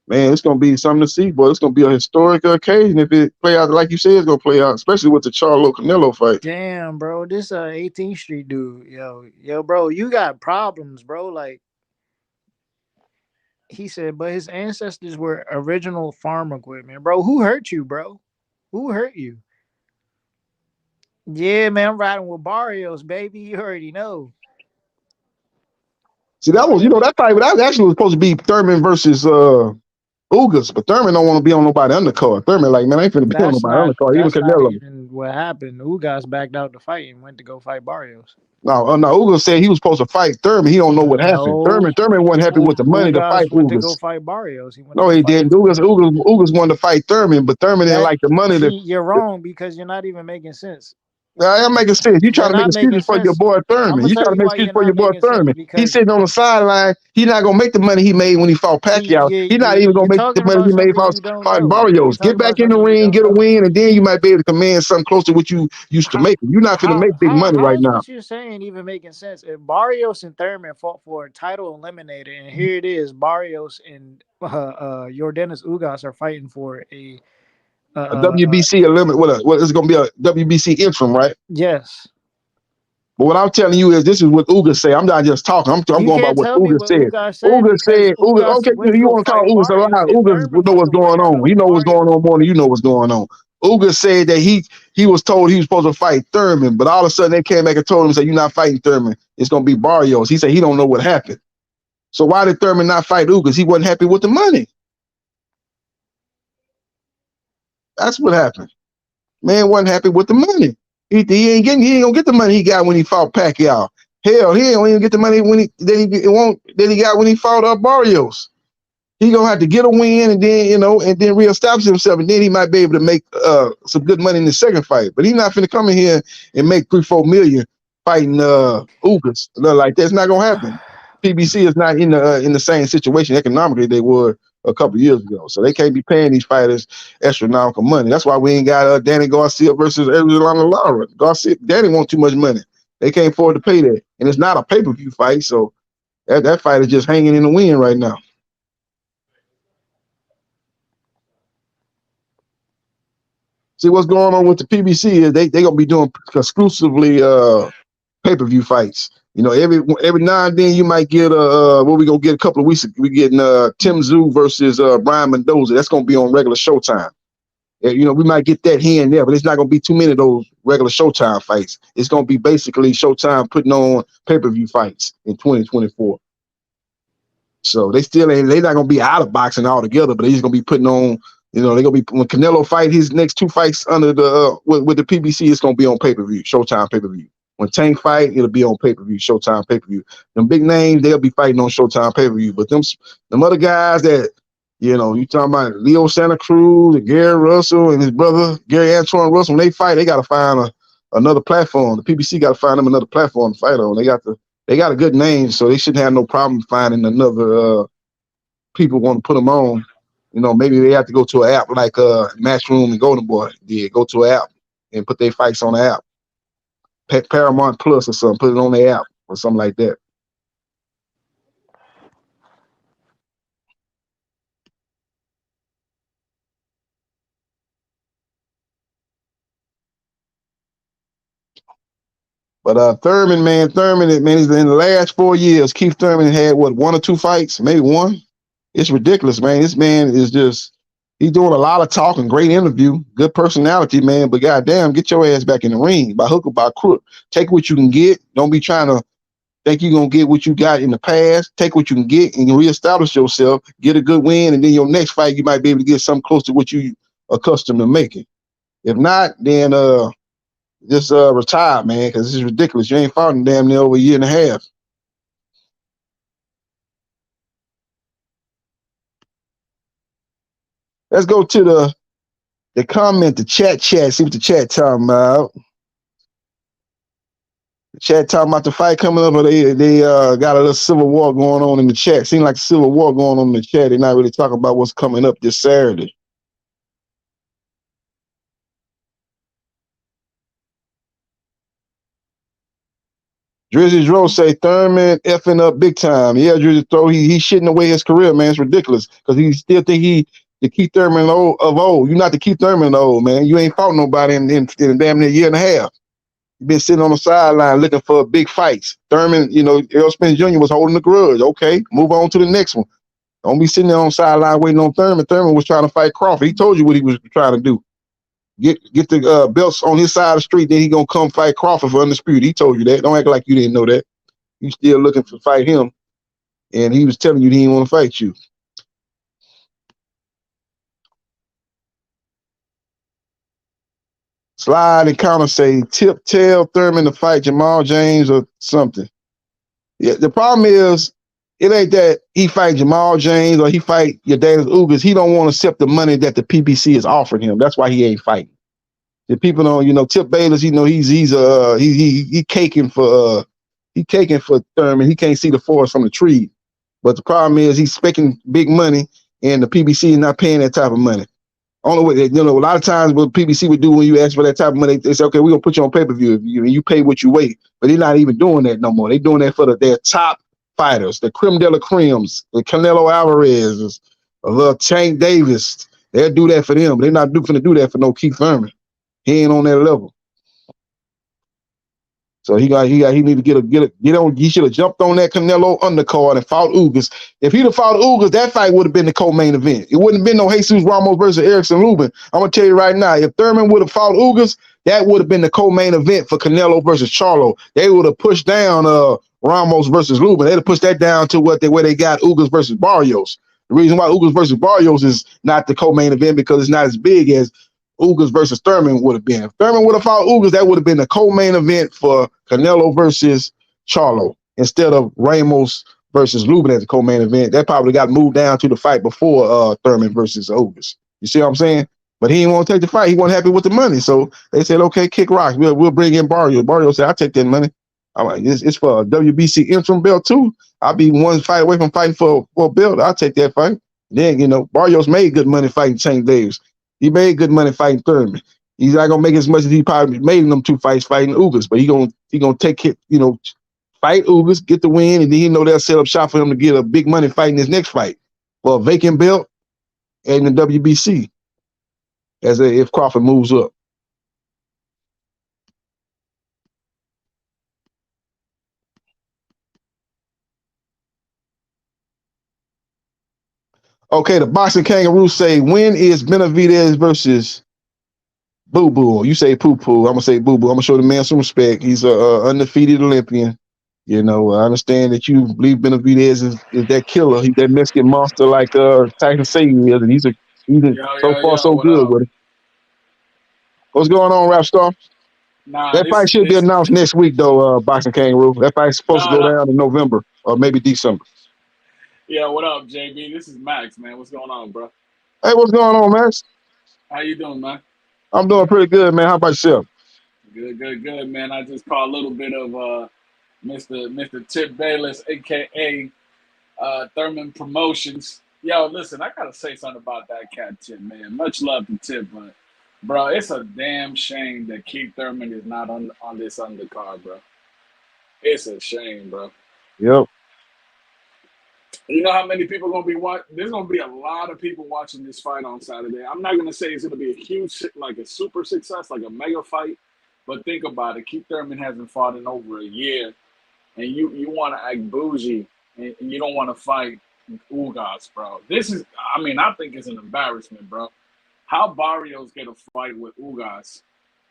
Man, it's gonna be something to see, boy. It's gonna be a historic occasion if it play out like you said it's gonna play out, especially with the Charlo Canelo fight. Damn, bro, this 18th Street dude, yo, bro, you got problems, bro. Like he said, but his ancestors were original farm equipment, bro. Who hurt you, bro? Who hurt you? Yeah, man, I'm riding with Barrios, baby. You already know. See, that was, that fight, that actually was supposed to be Thurman versus Ugas, but Thurman don't want to be on nobody undercard. Thurman, like, man, I ain't finna be on nobody undercard. Even That's not Canelo. even what happened. Ugas backed out the fight and went to go fight Barrios. No, Ugas said he was supposed to fight Thurman. He don't know what happened. No, Thurman wasn't happy with the money to fight Ugas went to go Ugas. fight Barrios. He went to No, go he fight didn't. his teammate. Ugas wanted to fight Thurman, but Thurman didn't like the money. You're wrong because you're not even making sense. I'm making sense. You trying You're to make not making excuses for your sense. boy I'm Thurman. gonna You tell trying to you make why excuses you're for your not boy making sense Thurman. He's because sitting on the sideline. He's not gonna make the money he made when he fought Pacquiao. He's not even gonna you're make the talking money about he made something you don't fighting know. You're Barrios. Get talking back about in the something you ring, don't get a know. win, and then you might be able to command something close to what you used to make. You're not gonna make big money How right is now. what you're saying even making sense? If Barrios and Thurman fought for a title eliminator, and here it is, Barrios and Yordenis Ugas are fighting for A WBC limit. What is going to be a WBC interim, right? yes. But what I'm telling you is this is what Uga said. I'm not just talking. I'm You going by can't what tell me Uga what said. Ugas said Uga because said, Ugas okay, went to you go want to call fight Uga a lie. Barrios and Uga Thurman know went what's to win going out on. of He know what's going Barrios. on more than you know what's going on. Uga said that he was told he was supposed to fight Thurman, but all of a sudden they came back and told him, said, you're not fighting Thurman. It's going to be Barrios. He said he don't know what happened. So why did Thurman not fight Uga? He wasn't happy with the money. That's what happened. Man wasn't happy with the money. He ain't gonna get the money he got when he fought Pacquiao. Hell, he ain't even get the money when he got when he fought Barrios. He gonna have to get a win and then reestablish himself, and then he might be able to make some good money in the second fight. But he's not finna come in here and make 3-4 million fighting Ugas. Nothing like that. It's not gonna happen. PBC is not in the same situation economically they were a couple years ago, so they can't be paying these fighters astronomical money. That's why we ain't got Danny Garcia versus Arizona Lara. Danny want too much money. They can't afford to pay that, and it's not a pay-per-view fight, so that fight is just hanging in the wind right now. See what's going on with the PBC is they gonna be doing exclusively pay-per-view fights. Every now and then you might get what we gonna get a couple of weeks. We getting Tim Tszyu versus Brian Mendoza. That's gonna be on regular Showtime. We might get that here and there, but it's not gonna be too many of those regular Showtime fights. It's gonna be basically Showtime putting on pay-per-view fights in 2024. So they're not gonna be out of boxing altogether, but they're just gonna be putting on. They're gonna be when Canelo fight his next two fights under the with the PBC, it's gonna be on pay-per-view, Showtime pay-per-view. When Tank fight, it'll be on pay-per-view, Showtime pay-per-view. Them big names, they'll be fighting on Showtime pay-per-view. But them other guys that, you talking about Leo Santa Cruz and Gary Russell and his brother Gary Antoine Russell, when they fight, they gotta find another platform. The PBC gotta find them another platform to fight on. They got a good name, so they shouldn't have no problem finding another people want to put them on. Maybe they have to go to an app like Matchroom and Golden Boy did. Go to an app and put their fights on the app. Paramount Plus or something, put it on the app or something like that. But Thurman, he's in the last 4 years. Keith Thurman had one or two fights, maybe one. It's ridiculous, man. This man is he's doing a lot of talking, great interview, good personality, man. But goddamn, get your ass back in the ring by hook or by crook. Take what you can get. Don't be trying to think you're gonna get what you got in the past. Take what you can get and reestablish yourself. Get a good win, and then your next fight you might be able to get something close to what you accustomed to making. If not, then just retire, man, because this is ridiculous. You ain't fought in damn near over a year and a half. Let's go to the comment, the chat, see what the chat talking about. The chat talking about the fight coming up, but they got a little civil war going on in the chat. Seems like civil war going on in the chat. They're not really talking about what's coming up this Saturday. Drizzy Dro say Thurman effing up big time. Yeah, Drizzy Throw, he's shitting away his career, man. It's ridiculous because he still think he the Keith Thurman of old. You're not the Keith Thurman of old, man. You ain't fought nobody in damn near a year and a half. You've been sitting on the sideline looking for big fights. Thurman, Errol Spence Jr. was holding the grudge. Okay, move on to the next one. Don't be sitting there on the sideline waiting on Thurman. Thurman was trying to fight Crawford. He told you what he was trying to do. Get the belts on his side of the street, then he gonna come fight Crawford for undisputed. He told you that. Don't act like you didn't know that. You still looking to fight him, and he was telling you he didn't want to fight you. Slide and counter say tell Thurman to fight Jamal James or something. Yeah, the problem is it ain't that he fight Jamal James or he fight your Daniel Ugas. He don't want to accept the money that the PBC is offering him. That's why he ain't fighting. The people don't, Tip Bayless, he caking for Thurman. He can't see the forest from the tree. But the problem is he's spending big money and the PBC is not paying that type of money. Only way, a lot of times what PBC would do when you ask for that type of money, they say, okay, we're gonna put you on pay-per-view. You pay what you weigh. But they're not even doing that no more. They're doing that for their top fighters, the creme de la cremes, the Canelo Alvarez, the Tank Davis. They'll do that for them. They're not going to do that for no Keith Thurman. He ain't on that level. So he need to get on. He should have jumped on that Canelo undercard and fought Ugas. If he'd have fought Ugas, that fight would have been the co-main event. It wouldn't have been no Jesus Ramos versus Erickson Lubin. I'm gonna tell you right now, if Thurman would have fought Ugas, that would have been the co-main event for Canelo versus Charlo. They would have pushed down Ramos versus Lubin. They'd have pushed that down to where they got Ugas versus Barrios. The reason why Ugas versus Barrios is not the co-main event because it's not as big as Ugas versus Thurman would have been. If Thurman would have fought Ugas, that would have been the co-main event for Canelo versus Charlo instead of Ramos versus Lubin as the co-main event. That probably got moved down to the fight before Thurman versus Ugas. You see what I'm saying? But he didn't want to take the fight. He wasn't happy with the money. So they said, okay, kick rocks. We'll bring in Barrios. Barrios said, I'll take that money. I'm like, it's for a WBC interim belt too. I'll be one fight away from fighting for a belt. I'll take that fight. Then, Barrios made good money fighting Tank Davis. He made good money fighting Thurman. He's not gonna make as much as he probably made in them 2 fights fighting Ugas, but he gonna take it, fight Ugas, get the win, and then they'll set up shop for him to get a big money fight in his next fight for a vacant belt and the WBC if Crawford moves up. Okay, the boxing kangaroos say, when is Benavidez versus Boo Boo? You say Poo Poo. I'm gonna say Boo Boo. I'm gonna show the man some respect. He's a undefeated Olympian. I understand that you believe Benavidez is that killer. He's that Mexican monster like Tyson Satan is, and he's so far so good with it. What's going on, Rapstar? That fight should be announced next week, though. Boxing Kangaroo. That fight's supposed to go down in November or maybe December. Yeah, what up, JB? This is Max, man. What's going on, bro? Hey, what's going on, Max? How you doing, man? I'm doing pretty good, man. How about yourself? Good, man. I just caught a little bit of Mr. Tip Bayless, aka Thurman Promotions. Yo, listen, I gotta say something about that cat Tip, man. Much love to Tip, but bro, it's a damn shame that Keith Thurman is not on this undercard, bro. It's a shame, bro. Yep. You know how many people are gonna be watching? There's gonna be a lot of people watching this fight on Saturday. I'm not gonna say it's gonna be a huge, like a super success, like a mega fight, but think about it. Keith Thurman hasn't fought in over a year, and you want to act bougie, and you don't want to fight Ugas, bro. I think it's an embarrassment, bro. How Barrios get a fight with Ugas,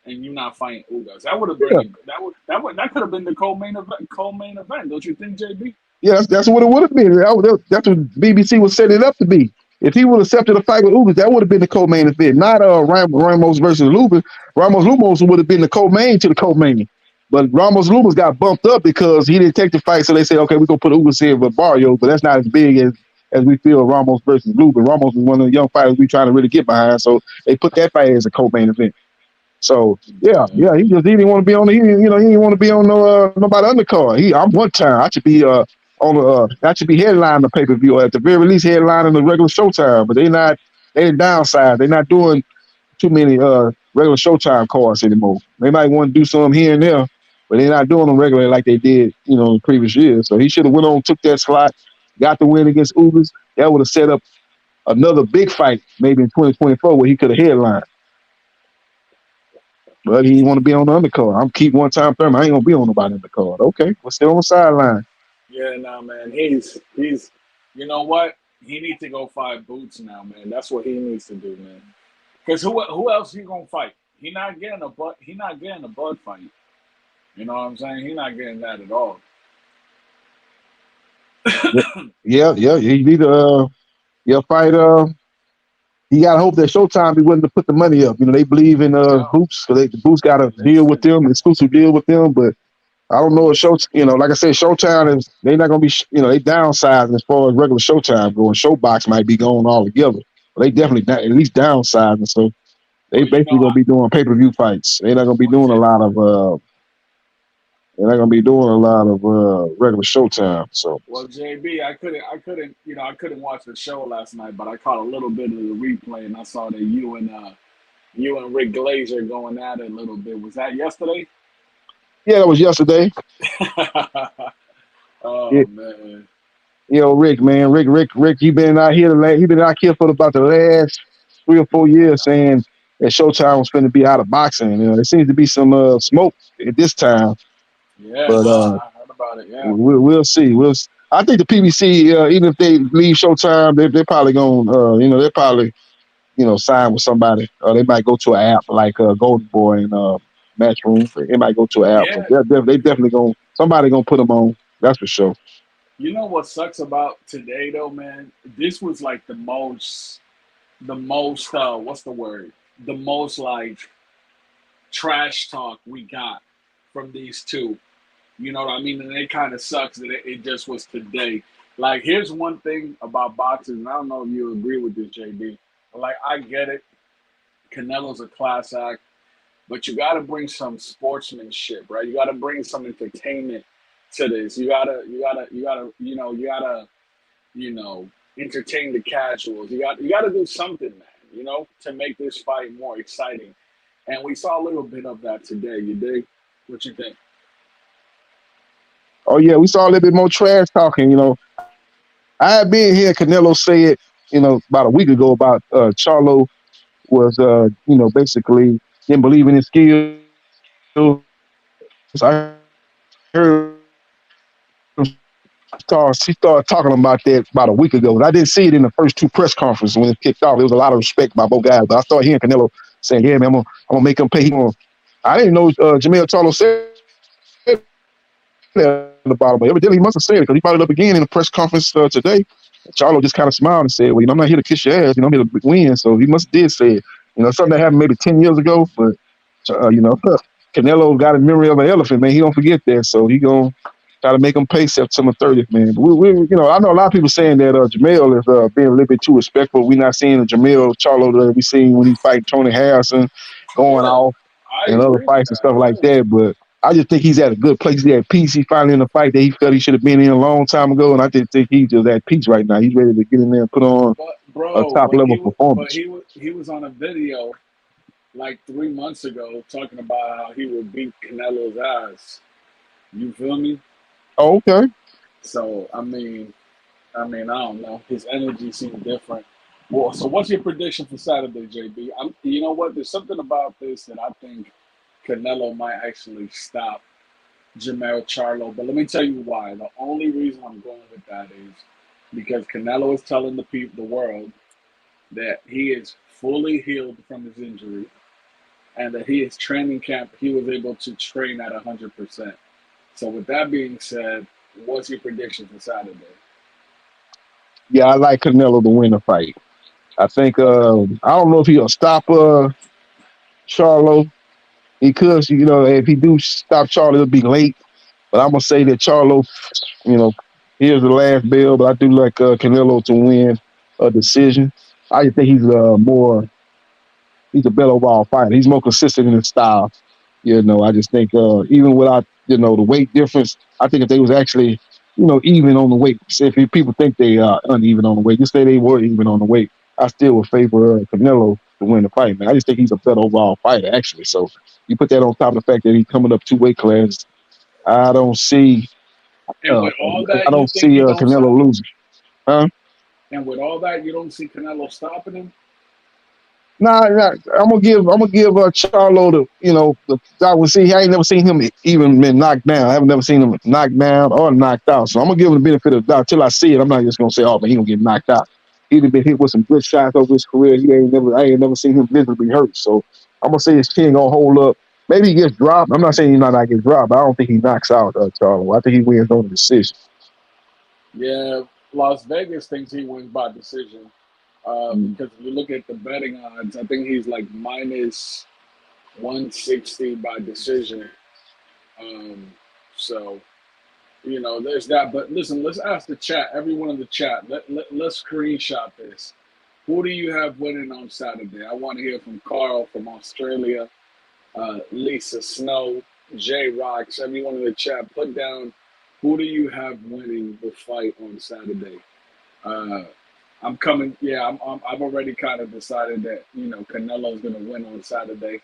and you not fighting Ugas? That would have been that could have been the co-main event. Don't you think, JB? Yeah, that's what it would have been. That's what BBC was setting it up to be. If he would have accepted a fight with Ugas, that would have been the co-main event, not Ramos versus Lubin. Ramos would have been the co-main to the co-main. But Ramos got bumped up because he didn't take the fight, so they said, okay, we're going to put Ugas in with Barrios, but that's not as big as as we feel Ramos versus Blue. But Ramos is one of the young fighters we trying to really get behind. So they put that fight as a co-main event. So yeah, he didn't want to be on the he didn't want to be on nobody undercard. I'm one time I should be on I should be headlining the pay per view, or at the very least headlining the regular Showtime. But they downside. They're not doing too many regular Showtime cards anymore. They might want to do some here and there, but they're not doing them regularly like they did in previous years. So he should have went on, took that slot, got the win against Ubers. That would have set up another big fight maybe in 2024 where he could have headlined. But he want to be on the undercard. I'm keep one time firm. I ain't gonna be on nobody undercard. Okay, we're still on the sideline. Yeah, nah, man. He's you know what? He needs to go fight Boots now, man. That's what he needs to do, man. Because who else he gonna fight? He not getting a Bud fight. You know what I'm saying? He not getting that at all. Yeah. He need to fight. You gotta hope that Showtime be willing to put the money up. They believe in Boots, so the Boots got a deal with them, exclusive deal with them. But I don't know if like I said, Showtime is they not gonna be. They downsizing as far as regular Showtime going. Showbox might be going all together, but they definitely at least downsizing. So they basically gonna be doing pay-per-view fights. They're not gonna be doing a lot of. They're not gonna be doing a lot of regular Showtime. So. Well, JB, I couldn't watch the show last night, but I caught a little bit of the replay, and I saw that you and Rick Glazer going at it a little bit. Was that yesterday? Yeah, that was yesterday. Man. Rick, man, Rick, he been out here for about the last 3 or 4 years saying that Showtime was going to be out of boxing. There seems to be some smoke at this time. Yeah, but I heard about it. Yeah, we'll see. I think the PBC, even if they leave Showtime, they're probably going, they're probably, sign with somebody. They might go to an app like Golden Boy and Matchroom. They might go to an app. Yeah. But they definitely somebody gonna put them on. That's for sure. You know what sucks about today though, man? This was like the most what's the word? The most like trash talk we got from these two. You know what I mean? And it kind of sucks that it just was today. Like, here's one thing about boxing, and I don't know if you agree with this, JB. But like, I get it. Canelo's a class act, but you got to bring some sportsmanship, right? You got to bring some entertainment to this. You gotta, entertain the casuals. You got to do something, man. To make this fight more exciting. And we saw a little bit of that today. You dig? What you think? Oh yeah, we saw a little bit more trash talking. I had been here. Canelo say it, about a week ago about Charlo was, basically didn't believe in his skills. I heard he started talking about that about a week ago. And I didn't see it in the first 2 press conferences when it kicked off. There was a lot of respect by both guys, but I started hearing Canelo saying, "Yeah, man, I'm gonna make him pay." I didn't know Jamel Charlo said at the bottom, but evidently he must have said it because he brought it up again in the press conference today. Charlo just kind of smiled and said, "Well, I'm not here to kiss your ass. I'm here to win." So he must did say it. Something that happened maybe 10 years ago, but Canelo got a memory of an elephant, man. He don't forget that, so he gonna try to make him pay September 30th, man. But we I know a lot of people saying that Jamel is being a little bit too respectful. We're not seeing the Jamel Charlo that we seen when he fight Tony Harrison going off and other fights and stuff like that, but I just think he's at a good place. He's at peace. He's finally in a fight that he felt he should have been in a long time ago, and I just think he's just at peace right now. He's ready to get in there and put on a top-level performance. But he was on a video like 3 months ago talking about how he would beat Canelo's ass. You feel me? Oh, okay. So, I mean, I don't know. His energy seemed different. Well, so what's your prediction for Saturday, JB? You know what? There's something about this that I think Canelo might actually stop Jermell Charlo, but let me tell you why. The only reason I'm going with that is because Canelo is telling the world that he is fully healed from his injury and that his training camp, he was able to train at 100%. So with that being said, what's your prediction for Saturday? Yeah, I like Canelo to win the fight. I think I don't know if he'll stop Charlo. He could, if he do stop Charlo, it'll be late. But I'm gonna say that Charlo, here's the last bell, but I do like Canelo to win a decision. I just think he's a better overall fighter. He's more consistent in his style. I just think even without the weight difference, I think if they was actually even on the weight, say if people think they are uneven on the weight, just say they were even on the weight, I still would favor Canelo to win the fight. Man, I just think he's a better overall fighter actually. So you put that on top of the fact that he's coming up 2 weight classes, I don't see And with all that, I you don't think see he don't Canelo stop him? losing. Huh? And with all that, you don't see Canelo stopping him? Nah, I'm gonna give Charlo I would see. I ain't never seen him even been knocked down. I haven't never seen him knocked down or knocked out. So I'm gonna give him the benefit of the doubt till I see it. I'm not just gonna say, oh man, he gonna get knocked out. He's been hit with some good shots over his career. I ain't never seen him visibly hurt. So I'm gonna say his chin gonna hold up. Maybe he gets dropped. I'm not saying he's not gonna get dropped, but I don't think he knocks out Charlo. I think he wins on the decision. Yeah, Las Vegas thinks he wins by decision. Because if you look at the betting odds, I think he's like minus 160 by decision. Um, so, there's that. But listen, let's ask the chat, everyone in the chat. Let's screenshot this. Who do you have winning on Saturday? I want to hear from Carl from Australia, Lisa Snow, J Rocks, everyone in the chat. Put down who do you have winning the fight on Saturday? I'm coming. Yeah, I've already kind of decided that Canelo's going to win on Saturday,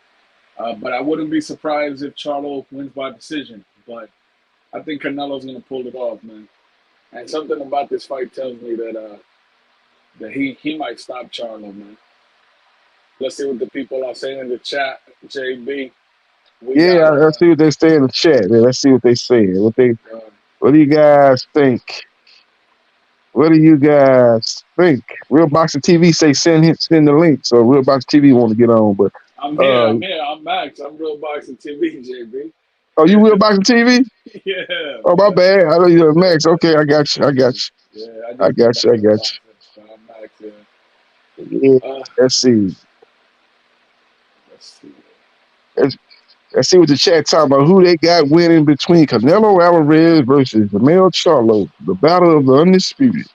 but I wouldn't be surprised if Charlo wins by decision. But I think Canelo's going to pull it off, man. And something about this fight tells me that he might stop Charlo, man. Let's see what the people are saying in the chat. JB, we Yeah, got let's see what they say in the chat. Man. Let's see what they say. uh, What do you guys think? What do you guys think? Real Boxing TV say send the link. So Real Boxing TV want to get on, but I'm here. I'm Max. I'm Real Boxing TV, JB. oh, you Real Boxing TV? Yeah, Oh, my man. bad. I know you're Max. Okay, I got you. I got you. Yeah, I I just got become you. I Real got Boxing. So I'm Max. Yeah. you. Yeah. Uh, Let's see. let's see. Let's, let's see what the chat talking about. Who they got winning between Canelo Alvarez versus Jamel Charlo, the battle of the undisputed.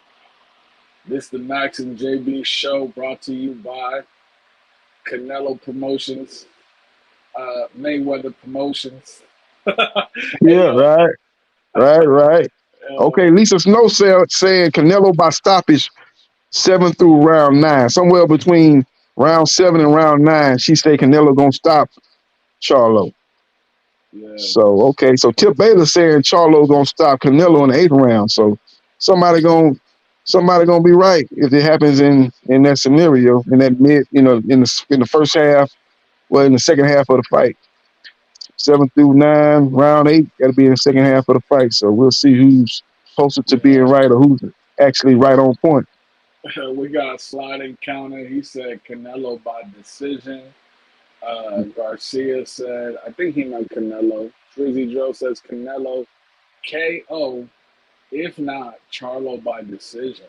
This is the Max and JB show brought to you by Canelo Promotions, Mayweather Promotions. Hey, Yeah, yo. right. Okay, Lisa Snow saying Canelo by stoppage 7 through round 9, somewhere between round 7 and round 9. She say Canelo gonna stop Charlo. Yeah. So so Tip Baylor saying Charlo gonna stop Canelo in the 8th round. So somebody gonna be right if it happens in that scenario in that mid in the first half, well in the second half of the fight. 7 through 9, round 8 got to be in the second half of the fight. So we'll see who's closer to being Yeah. right or who's actually right on point. We got a sliding counter. He said Canelo by decision. Garcia said, I think he meant Canelo. Drizzy Joe says Canelo KO. If not, Charlo by decision.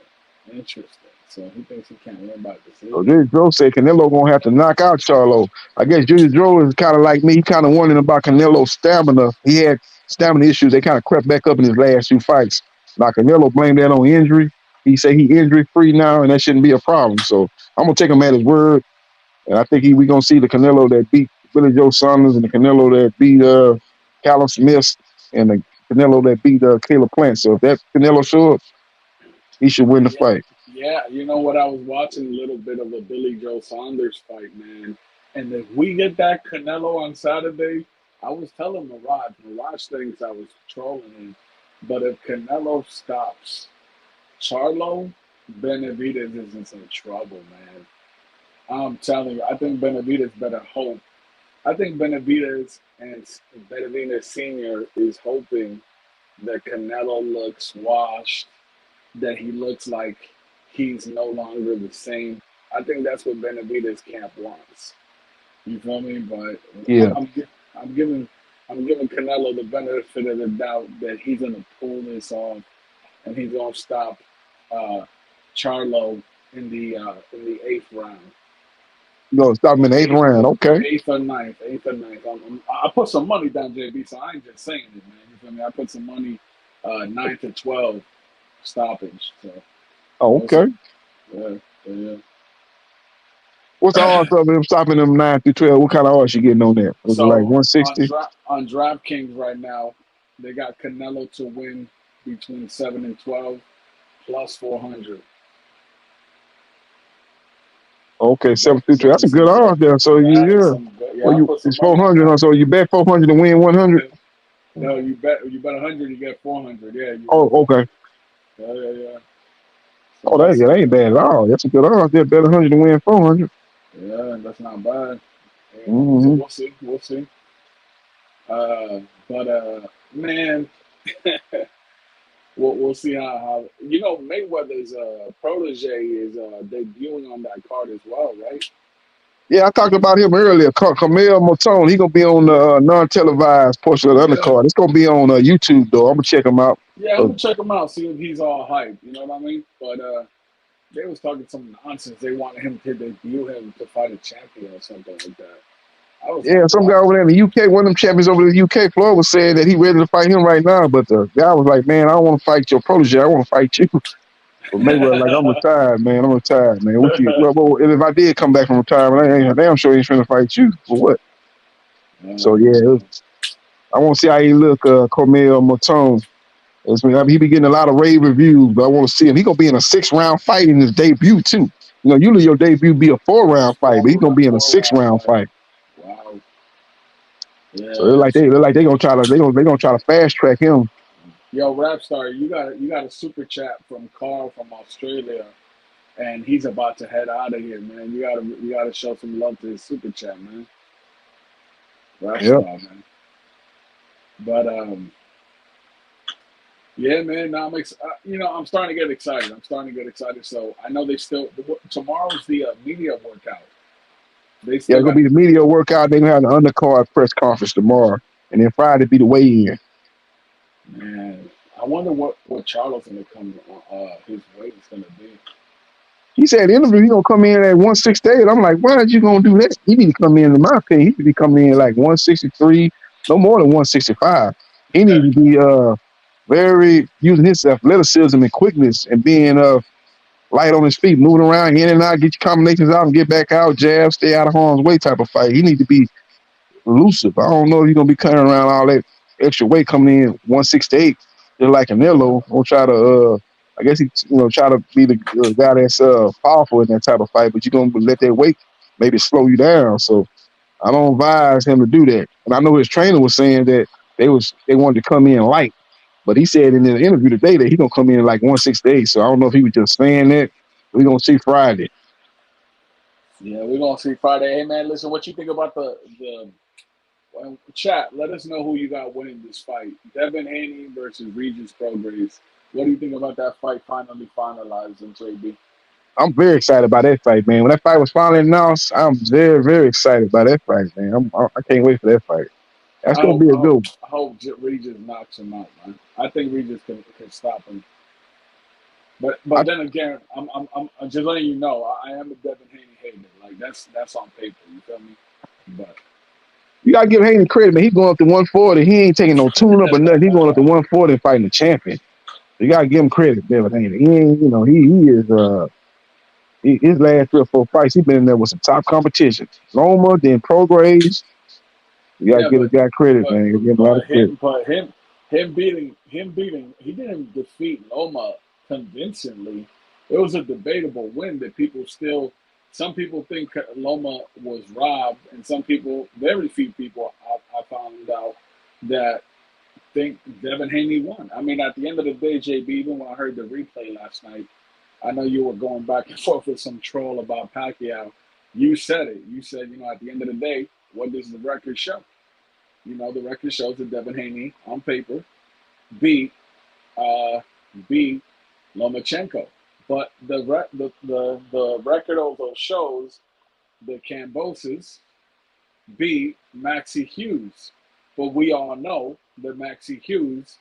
Interesting. So he thinks he can't win by So decision. Junior Joe said Canelo gonna have to knock out Charlo. I guess Junior Joe is kind of like me. He kind of wondering about Canelo's stamina. He had stamina issues. They kind of crept back up in his last 2 fights. Now Canelo blamed that on injury. He said he injury free now, and that shouldn't be a problem. So I'm gonna take him at his word, and I think we gonna see the Canelo that beat Billy Joe Saunders and the Canelo that beat Callum Smith and the Canelo that beat Caleb Plant. So if that Canelo show up, he should win the fight. Yeah, you know what? I was watching a little bit of a Billy Joe Saunders fight, man. And if we get that Canelo on Saturday, I was telling Mirage thinks I was trolling him. But if Canelo stops Charlo, Benavidez is in trouble, man. I'm telling you, I think Benavidez better hope. I think Benavidez and Benavidez Sr. is hoping that Canelo looks washed, that he looks like he's no longer the same. I think that's what Benavidez camp wants. You feel me? But Yeah. I'm giving Canelo the benefit of the doubt that he's gonna pull this off and he's gonna stop Charlo in the 8th round. You gonna stop him in the 8th round? Okay. 8th or 9th. I put some money down, JB. So I ain't just saying it, man. You feel me? I put some money 9 to 12 stoppage. So Oh, we'll see. okay. Yeah. What's the odds of him stopping them 9 through 12? What kind of odds you getting on that? Was it like So 160? on DraftKings right now, they got Canelo to win between 7 and 12 plus 400. Okay, 7 through So 12. That's a this good is odds there. So that is yeah. some good. Yeah, Well, I put some it's money on 400. that. So you bet 400 to win 100. No, you bet 100, you get 400. Yeah, you win Oh, 400. okay. Yeah. So Oh, that, that's yeah, that ain't bad at all. That's a good odds there. Bet 100 to win 400. yeah, that's not bad. So Mm-hmm. we'll see. But man, we'll see how Mayweather's protege is debuting on that card as well, right? Yeah, I talked about him earlier. Camille Motone. He gonna be on the non-televised portion of the Yeah, undercard. It's gonna be on YouTube though. I'm gonna check him out. yeah. I'm gonna check him out, see if he's all hype. You know what I mean? But they was talking some nonsense. They wanted him to debut him to fight a champion or something like that. I was Yeah, like, some guy what? over there in the UK, one of them champions over in the UK, Floyd was saying that he ready to fight him right now. But the guy was like, "Man, I don't want to fight your protege. I want to fight you." But Mayweather like, "I'm retired, man. I'm retired, man. And if I did come back from retirement, I ain't damn sure he's finna fight you for what." So yeah, I want to see how he look, Cormel Motone. He be getting a lot of rave reviews, but I want to see him. He gonna be in a 6-round fight in his debut too. You know, usually your debut be a 4-round fight, but he's gonna be in a 6-round fight. Wow. So they gonna try to fast track him. Yo, Rapstar, you got a super chat from Carl from Australia, and he's about to head out of here, man. You gotta show some love to his super chat, man. Yep. Rapstar, man. But yeah, man. Now I'm starting to get excited. So I know tomorrow's the media workout. They Yeah, still it's gonna got, be the media workout. They're gonna have the undercard press conference tomorrow, and then Friday be the weigh-in. man. I wonder what Charlo's gonna come his weight is gonna be. He said in the interview he gonna come in at 168. I'm like, why are you gonna do that? He need to come in my opinion, he should be coming in like 163, no more than 165. He need to be very using his athleticism and quickness and being light on his feet, moving around in and out, get your combinations out and get back out, jab, stay out of harm's way type of fight. He need to be elusive. I don't know if he's gonna be cutting around all that extra weight coming in 168, just like Canelo. Gonna try to I guess he try to be the guy that's powerful in that type of fight, but you're gonna let that weight maybe slow you down. So I don't advise him to do that. And I know his trainer was saying that they wanted to come in light, but he said in the interview today that he's gonna come in like 168. So I don't know if he was just saying that. We're gonna see Friday. Yeah, we're gonna see Friday. Hey man, listen, what you think about the chat? Let us know who you got winning this fight. Devin Haney versus Regis Prograis. What do you think about that fight finally finalized in JB? I'm very excited about that fight, man. When that fight was finally announced, I'm very, very excited about that fight, man. I can't wait for that fight. That's gonna be a good one. I hope Regis knocks him out, man. I think Regis can stop him. But then again, I'm just letting you know, I am a Devin Haney hater. Like that's on paper. You feel me? But You gotta give Haney credit, man. He's going up to 140. He ain't taking no tune up or nothing. He's going up to 140 and fighting the champion. You gotta give him credit, Devin Haney. He ain't, he is his last 3 or 4 fights, he's been in there with some top competition. Loma, then Prograis. You gotta yeah, give the guy credit, man. You give him a lot of credit. him beating he didn't defeat Loma convincingly. It was a debatable win that some people think Loma was robbed, and very few people I found out that think Devin Haney won. I mean, at the end of the day, JB, even when I heard the replay last night, I know you were going back and forth with some troll about Pacquiao. You said it. You said, at the end of the day, what does the record show? The record shows that Devin Haney, on paper, beat Lomachenko. But the record also shows the Camboses beat Maxie Hughes. But we all know that Maxie Hughes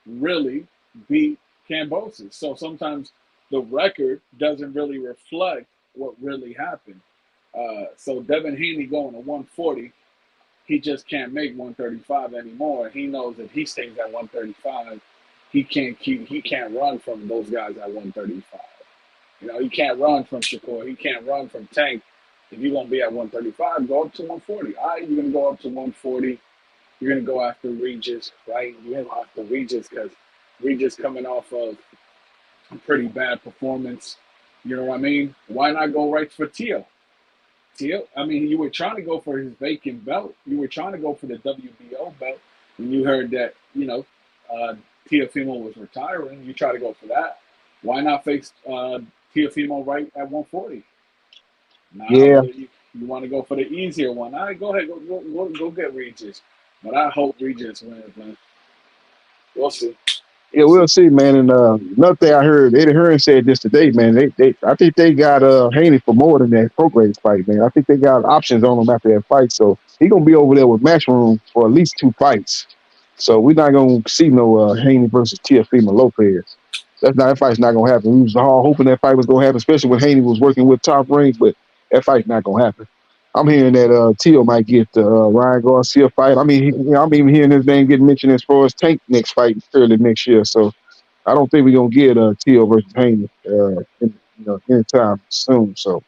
really beat Cambosis. So sometimes the record doesn't really reflect what really happened. So Devin Haney going to 140, he just can't make 135 anymore. He knows if he stays at 135, he can't run from those guys at 135. You know, he can't run from Shakur. He can't run from Tank. If you're gonna be at 135, go up to 140. All right, you're gonna go up to 140. You're gonna go after Regis, right? You're gonna go after Regis because Regis coming off of a pretty bad performance. You know what I mean? Why not go right for Tio? Tio, I mean, you were trying to go for his vacant belt. You were trying to go for the WBO belt. When you heard that, Teofimo was retiring, you try to go for that. Why not face Teofimo right at 140? Nah, Yeah, but you want to go for the easier one. All right, go ahead, go get Regis. But I hope Regis wins, man. We'll see. yeah, we'll see, man. And another thing I heard, Eddie Hearn said this today, man. I think they got Haney for more than that Prograis fight, man. I think they got options on him after that fight, so he gonna be over there with Matchroom for at least 2 fights. So we're not gonna see no Haney versus Teofimo Lopez. That fight's not gonna happen. We was all hoping that fight was gonna happen, especially when Haney was working with Top Rank, but that fight's not gonna happen. I'm hearing that Teo might get the Ryan Garcia fight. I mean, I'm even hearing his name getting mentioned as far as Tank next fight early next year. So I don't think we're gonna get Teo versus Haney, anytime soon. So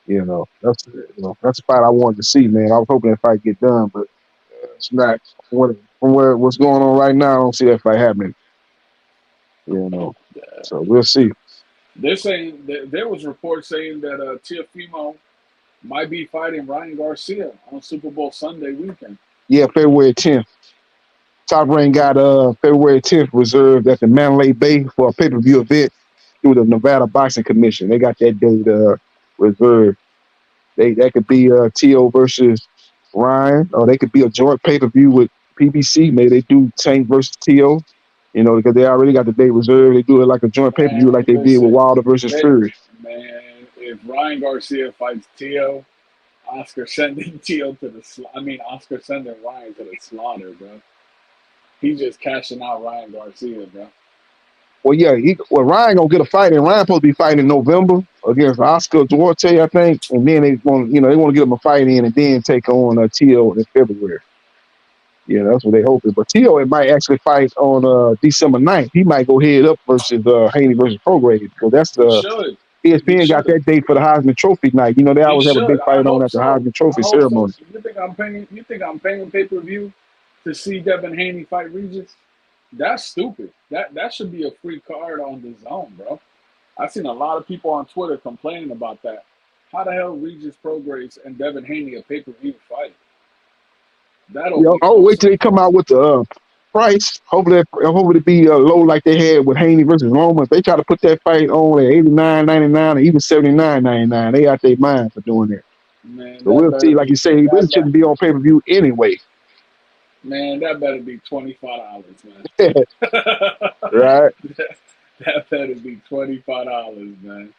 that's a fight I wanted to see, man. I was hoping that fight get done, but it's not. From what's going on right now, I don't see that fight happening. So we'll see. They're saying there was reports saying that Teofimo might be fighting Ryan Garcia on Super Bowl Sunday weekend. Yeah, February 10th. Top Rank got February 10th reserved at the Mandalay Bay for a pay-per-view event through the Nevada Boxing Commission. They got that date reserved. That could be T.O. versus Ryan, or they could be a joint pay-per-view with PBC. Maybe they do Tank versus T.O. Because they already got the date reserved. They do it like a joint pay-per-view like they did with Wilder versus Fury. Man, if Ryan Garcia fights Tio, Oscar sending Oscar sending Ryan to the slaughter, bro. He's just cashing out Ryan Garcia, bro. Well, yeah, Ryan gonna get a fight, and Ryan supposed to be fighting in November against Oscar Duarte, I think, and then they want to get him a fight in, and then take on Tio in February. Yeah, that's what they hoping. But Tio might actually fight on December 9th. He might go head up versus Haney versus Prograis, because that's the ESPN got that date for the Heisman Trophy night. They always have a big fight on at the Heisman Trophy ceremony. So. You think I'm paying pay-per-view to see Devin Haney fight Regis? That's stupid. That should be a free card on the zone, bro. I've seen a lot of people on Twitter complaining about that. How the hell Regis Prograis and Devin Haney a pay-per-view fight? I'll wait till they come out with the price. Hopefully it be low like they had with Haney versus Loma. If they try to put that fight on at $89.99 or even $79.99, they out their mind for doing that. Man, so we'll see. Like you say, it really shouldn't be on pay-per-view anyway. Man, that better be $25, man. Right? That better be $25, man.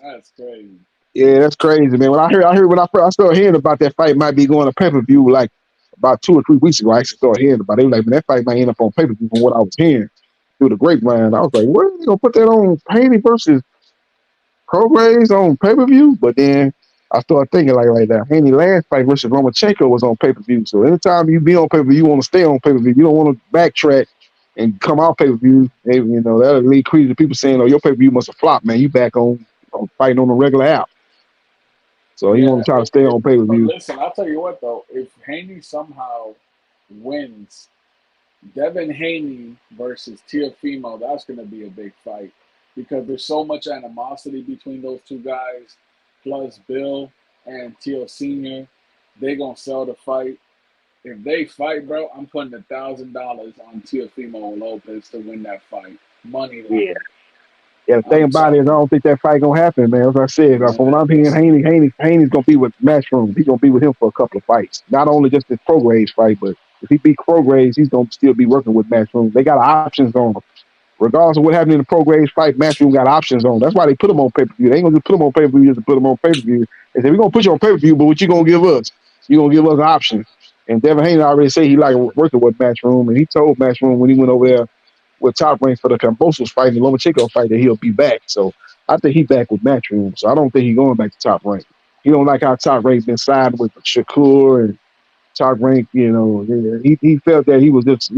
That's crazy. Yeah, that's crazy, man. When I started hearing about that fight might be going to pay-per-view like about 2 or 3 weeks ago. I actually started hearing about it. They were like, man, that fight might end up on pay-per-view from what I was hearing through the grapevine. I was like, where are they gonna put that on Haney versus Prograis on pay-per-view? But then I started thinking like that. Haney last fight versus Lomachenko was on pay-per-view. So anytime you be on pay-per-view, you want to stay on pay-per-view. You don't want to backtrack and come out pay-per-view. That'll lead credence to people saying, oh, your pay-per-view must have flopped, man. You back on fighting on the regular app. So he want to try to stay on pay-per-view. Listen, I'll tell you what, though. If Haney somehow wins, Devin Haney versus Teofimo, that's going to be a big fight because there's so much animosity between those two guys, plus Bill and Teo Sr. They going to sell the fight. If they fight, bro, I'm putting $1,000 on Teofimo Lopez to win that fight. Money line. Yeah, the thing about it is I don't think that fight gonna happen, man. As I said, from what I'm hearing, Haney's gonna be with Matchroom. He's gonna be with him for a couple of fights. Not only just this Prograis fight, but if he beat Prograis, he's gonna still be working with Matchroom. They got options on him. Regardless of what happened in the Prograis fight, Matchroom got options on him. That's why they put him on pay-per-view. They ain't gonna just put him on pay-per-view just to put him on pay-per-view. They said, we're gonna put you on pay-per-view, but what you gonna give us? You gonna give us options. And Devin Haney already said he like working with Matchroom, and he told Matchroom when he went over there with Top Rank for the Cambosos fight and the Lomachenko fight that he'll be back. So I think he back with Matchroom. So I don't think he's going back to Top Rank. He don't like how Top Rank been siding with Shakur and Top Rank. He felt that he was just,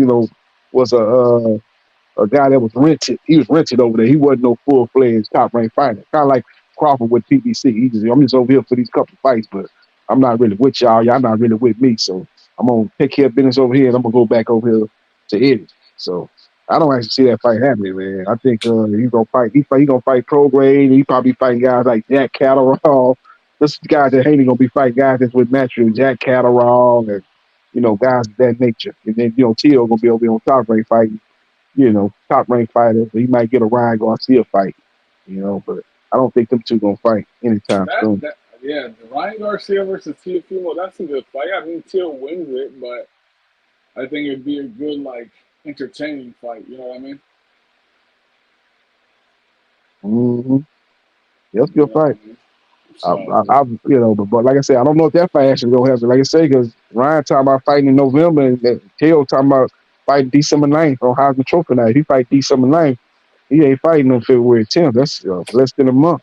was a guy that was rented. He was rented over there. He wasn't no full fledged top ranked fighter. Kind of like Crawford with PBC. I'm just over here for these couple fights, but I'm not really with y'all. Y'all not really with me. So I'm gonna take care of business over here, and I'm gonna go back over here to Eddie. So I don't actually see that fight happening, man. I think he's gonna fight. He gonna fight pro grade. He probably fighting guys like Jack Catterall. This guy that Haney gonna be fighting guys that's with natural Jack Catterall and guys of that nature. And then Tio gonna be over here on top rank fighting top ranked fighters. He might get a Ryan Garcia fight, but I don't think them two gonna fight anytime soon. Yeah, Ryan Garcia versus Teofimo, that's a good fight. I mean, Teo wins it, but I think it'd be a good, like, entertaining fight. You know what I mean? Mm-hmm. That's a You good know what fight. I mean? So, But like I said, I don't know if that fight actually gonna happen. Like I say, because Ryan talking about fighting in November, and Teo talking about fighting December 9th on Heisman Trophy night. If he fight December 9th, he ain't fighting on February 10th. That's less than a month.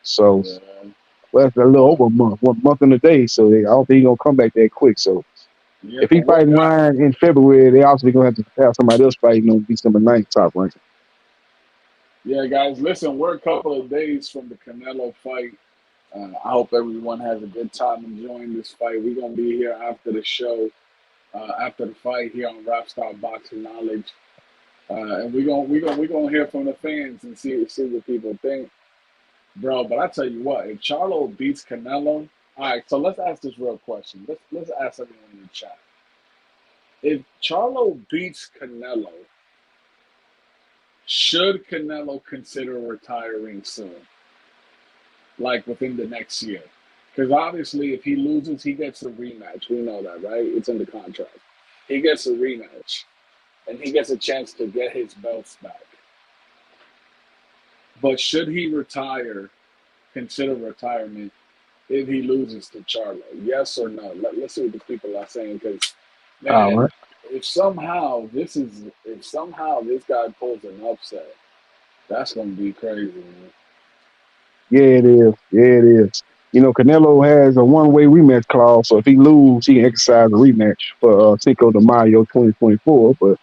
So yeah. well, that's a little over a month, 1 month and a day. So I don't think he's gonna come back that quick. So Yeah, if he but what fighting got Ryan in February, they obviously gonna have to have somebody else fighting on December 9th top rank. Yeah, guys, listen, we're a couple of days from the Canelo fight. I hope everyone has a good time enjoying this fight. We're gonna be here after the show, after the fight here on Rapstar Boxing Knowledge, and we're gonna hear from the fans and see what people think, bro. But I tell you what, if Charlo beats Canelo, all right. So let's ask this real question. Let's ask everyone in the chat. If Charlo beats Canelo, should Canelo consider retiring soon? Like within the next year. Because obviously, if he loses, he gets a rematch. We know that, right? It's in the contract. He gets a rematch, and he gets a chance to get his belts back. But should he consider retirement if he loses to Charlo? Yes or no? Let's see what the people are saying. Because, All man, right. if somehow this guy pulls an upset, that's gonna be crazy, man. Yeah, it is. Yeah, it is. Canelo has a one-way rematch clause, so if he loses, he can exercise a rematch for Cinco de Mayo 2024. But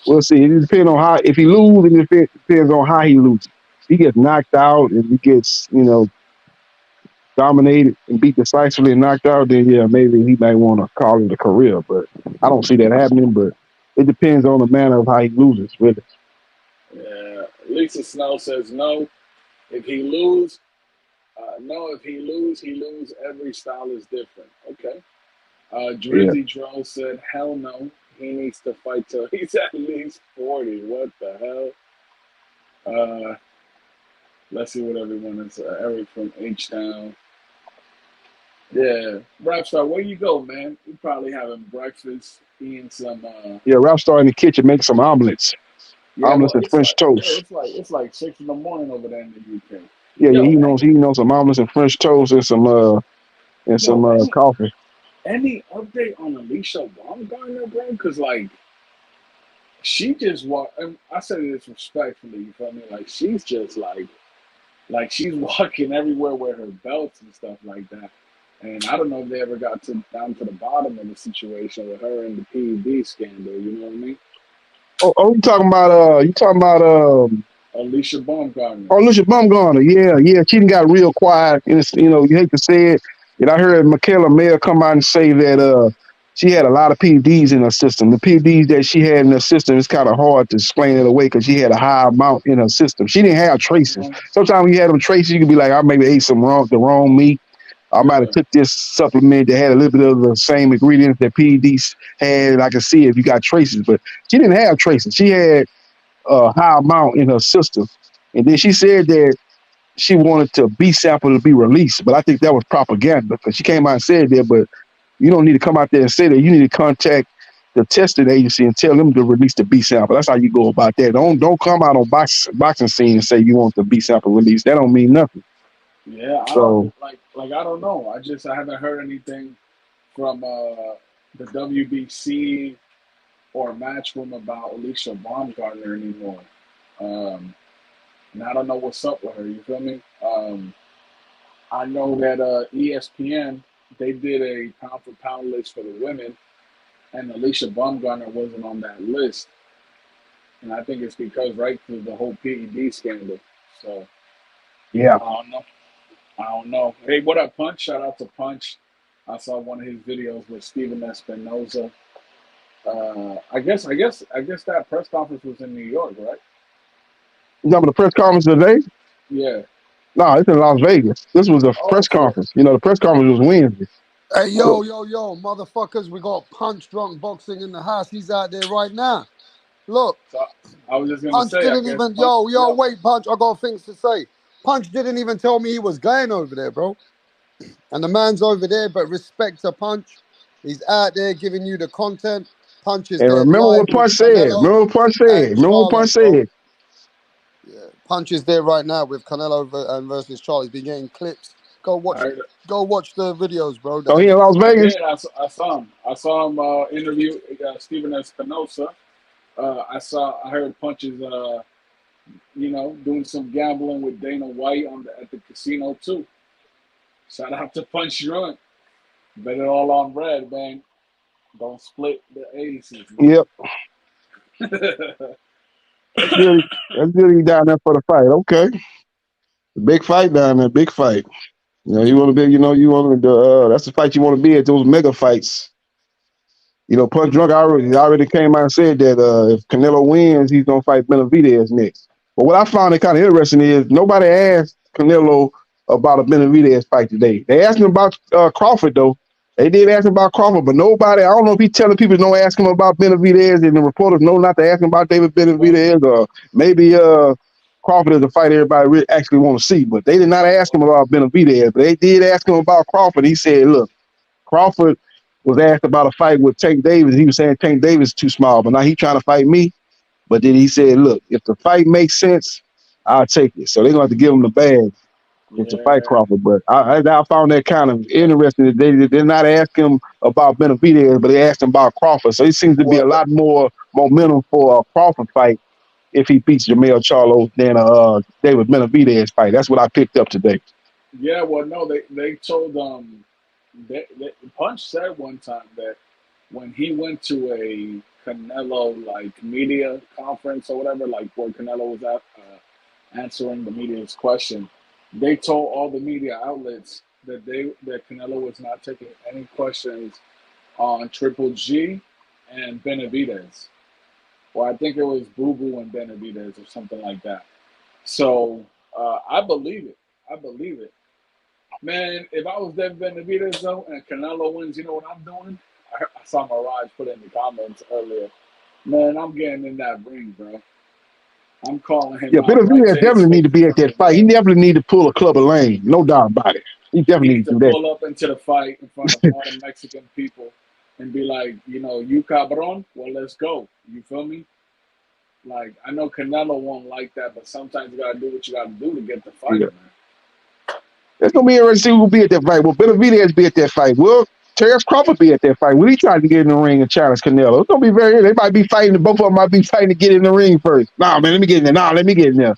we'll see. It depends on how. If he loses, it depends on how he loses. If he gets knocked out and he gets, dominated and beat decisively and knocked out, then yeah, maybe he might want to call it a career. But I don't see that happening. But it depends on the manner of how he loses, really. Yeah. Lisa Snow says no. If he lose, no. If he lose. Every style is different. Okay. Yeah. Drizzy Dro said, hell no. He needs to fight till he's at least 40. What the hell? Let's see what everyone is. Eric from H-Town. Yeah. Rapstar, where you go, man? You probably having breakfast, eating some. Yeah, Ralph started in the kitchen making some omelets, Yeah, omelets well, and French toast. it's like 6 in the morning over there in the UK. Yeah, yeah, Yo, he knows some omelets and French toast and some any coffee. any update on Alicia Baumgartner, bro? Because like she just walked. I say this respectfully. You feel me? Like she's just like she's walking everywhere with her belts and stuff like that. And I don't know if they ever got down to the bottom of the situation with her and the PED scandal. You know what I mean? Oh, you talking about Alicia Baumgartner. Oh, Lucia Bumgarner. Yeah, yeah. She done got real quiet. And it's, you hate to say it. And I heard Michaela Mayer come out and say that she had a lot of PEDs in her system. The PEDs that she had in her system, it's kind of hard to explain it away because she had a high amount in her system. She didn't have traces. Sometimes when you had them traces, you could be like, I maybe ate the wrong meat. I might have took this supplement that had a little bit of the same ingredients that PEDs had. And I could see if you got traces, but she didn't have traces. She had a high amount in her system. And then she said that she wanted to B sample to be released, but I think that was propaganda because she came out and said that, but you don't need to come out there and say that. You need to contact the testing agency and tell them to release the B sample. That's how you go about that. Don't come out on boxing scene and say you want the B sample released. That don't mean nothing. Yeah, I don't So like I don't know. I haven't heard anything from the WBC or Matchroom about Alicia Baumgartner anymore. And I don't know what's up with her. You feel me? I know that ESPN they did a pound for pound list for the women, and Alicia Baumgartner wasn't on that list. and I think it's because right through the whole PED scandal. So Yeah. I don't know. I don't know. Hey, what up, Punch? Shout out to Punch. I saw one of his videos with Steven Espinoza. I guess that press conference was in New York, right? You remember the press conference today? Yeah. No, it's in Las Vegas. This was a Oh press shit. conference. You know, the press conference was Wednesday. Hey, So, yo, motherfuckers, we got Punch Drunk Boxing in the house. He's out there right now. Look, So I was just gonna Punch say, I didn't guess even, Punch. Yo, wait, Punch, I got things to say. Punch didn't even tell me he was going over there, bro. And the man's over there, but respect to Punch. He's out there giving you the content. Punch is and there remember live what with Punch said. Canelo Remember what Punch said. and Remember what Charlo, Punch bro. said. Yeah, Punch is there right now with Canelo versus Charlo. He's been getting clips. Go watch, I heard, go watch the videos, bro. So he in Las I Vegas. did. I saw him. I saw him interview Steven Espinosa. I heard Punch's doing some gambling with Dana White at the casino too. Shout out to Punch Drunk. Bet it all on red, man. Don't split the aces, Yep. man. That's good. That's good. He down there for the fight. Okay. Big fight down there. Big fight. You know, you want to be. You know, you want to. That's the fight you want to be at. Those mega fights. You know, Punch Drunk already came out and said that if Canelo wins, he's gonna fight Benavidez next. But what I found it kind of interesting is nobody asked Canelo about a Benavidez fight today. They asked him about Crawford though. They did ask him about Crawford, but nobody. I don't know if he's telling people don't ask him about Benavidez, and the reporters know not to ask him about David well, Benavidez, or maybe Crawford is a fight everybody really actually want to see. But they did not ask him about Benavidez. But they did ask him about Crawford. He said, "Look, Crawford was asked about a fight with Tank Davis. He was saying Tank Davis is too small, but now he's trying to fight me. But then he said, look, if the fight makes sense, I'll take it. So they're going to have to give him the bag to fight yeah, Crawford. But I found that kind of interesting that they did not ask him about Benavidez, but they asked him about Crawford. So it seems to be a well, lot more momentum for a Crawford fight if he beats Jamel Charlo than a David Benavidez fight. That's what I picked up today. yeah. Well, no, they told Punch said one time that when he went to a Canelo like media conference or whatever, like where Canelo was at answering the media's question, they told all the media outlets that Canelo was not taking any questions on Triple G and Benavidez, or I think it was Boo Boo and Benavidez or something like that. So I believe it. I believe it. Man, if I was Devin Benavidez though and Canelo wins, you know what I'm doing? I saw Mirage put in the comments earlier. Man, I'm getting in that ring, bro. I'm calling him Yeah, out right Benavidez to his definitely need face to in be at front of that the fight. He world. definitely need to pull a Clubber Lane. No doubt about it. He He definitely needs need to to do that. pull up into the fight in front of all the Mexican people and be like, you cabron, well, let's go. You feel me? Like, I know Canelo won't like that, but sometimes you got to do what you got to do to get the fight, Yeah. man. It's gonna be interesting to see who will be at that fight. Will Benavidez be at that fight? Will Terrence Crawford be at that fight? Will he try to get in the ring and challenge Canelo? It's gonna be very. They might be fighting. Both of them might be fighting to get in the ring first. Nah, man, let me get in there. Nah, let me get in there.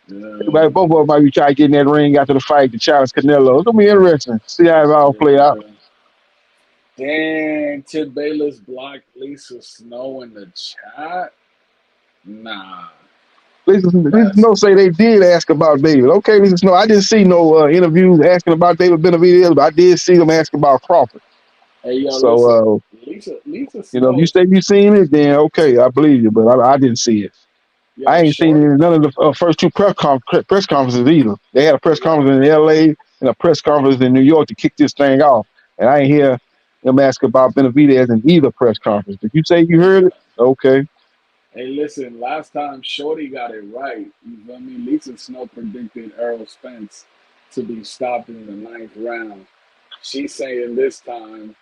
Yeah, Both of them might be trying to get in that ring after the fight to challenge Canelo. It's gonna be interesting. See how it all play out. yeah. Damn, Tid Bayless blocked Lisa Snow in the chat. Nah, Lisa that's Snow say they did ask about David. Okay, Lisa Snow. I didn't see no interviews asking about David Benavidez, but I did see them asking about Crawford. hey yo, So, listen, Lisa if you Snow, say you seen it, then okay, I believe you. But I didn't see it. I yo, ain't seen it shorty, in none of the first two press conferences either. They had a press right? conference in L.A. and a press conference in New York to kick this thing off. And I ain't hear them ask about Benavidez in either press conference. Did you say you Hey, heard it? Okay. hey, listen, last time Shorty got it right. You feel me? Lisa Snow predicted Errol Spence to be stopped in the ninth round. She's saying this time,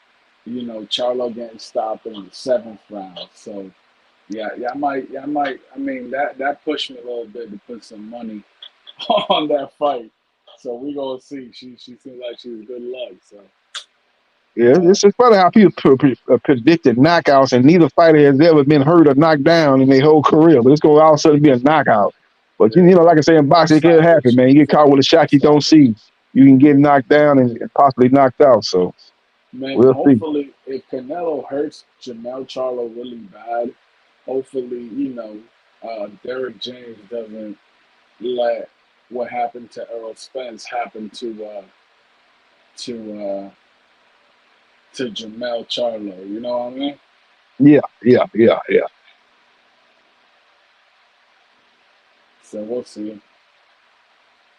Charlo getting stopped in the seventh round. So yeah, I might. I mean, that pushed me a little bit to put some money on that fight. So we gonna see. She seems like she's good luck. So Yeah, uh, it's just funny how people predicted knockouts, and neither fighter has ever been hurt or knocked down in their whole career. But it's going to all of a sudden be a knockout. But, yeah, like I say in boxing, it can happen, savage. man. You get caught with a shot you don't Savage. see. You can get knocked down and possibly knocked out. So Man, we'll see. hopefully, if Canelo hurts Jamel Charlo really bad, hopefully, Derek James doesn't let what happened to Errol Spence happen to to Jamel Charlo. You know what I mean? Yeah. So we'll see.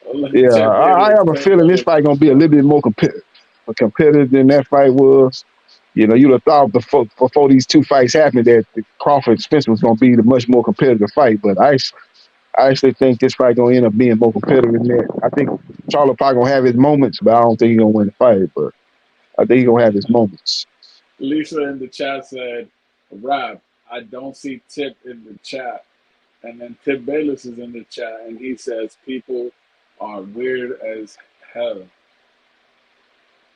Yeah, Tim I Bayless, have a Tim feeling this Bayless. fight gonna be a little bit more competitive than that fight was. You know, you'd have thought before these two fights happened that the Crawford Spencer was gonna be the much more competitive fight, but I actually think this fight gonna end up being more competitive than that. I think Charlo probably gonna have his moments, but I don't think he's gonna win the fight. But I think he's gonna have his moments. Lisa in the chat said, "Rap, I don't see Tip in the chat." And then Tip Bayless is in the chat, and he says, "People are weird as hell.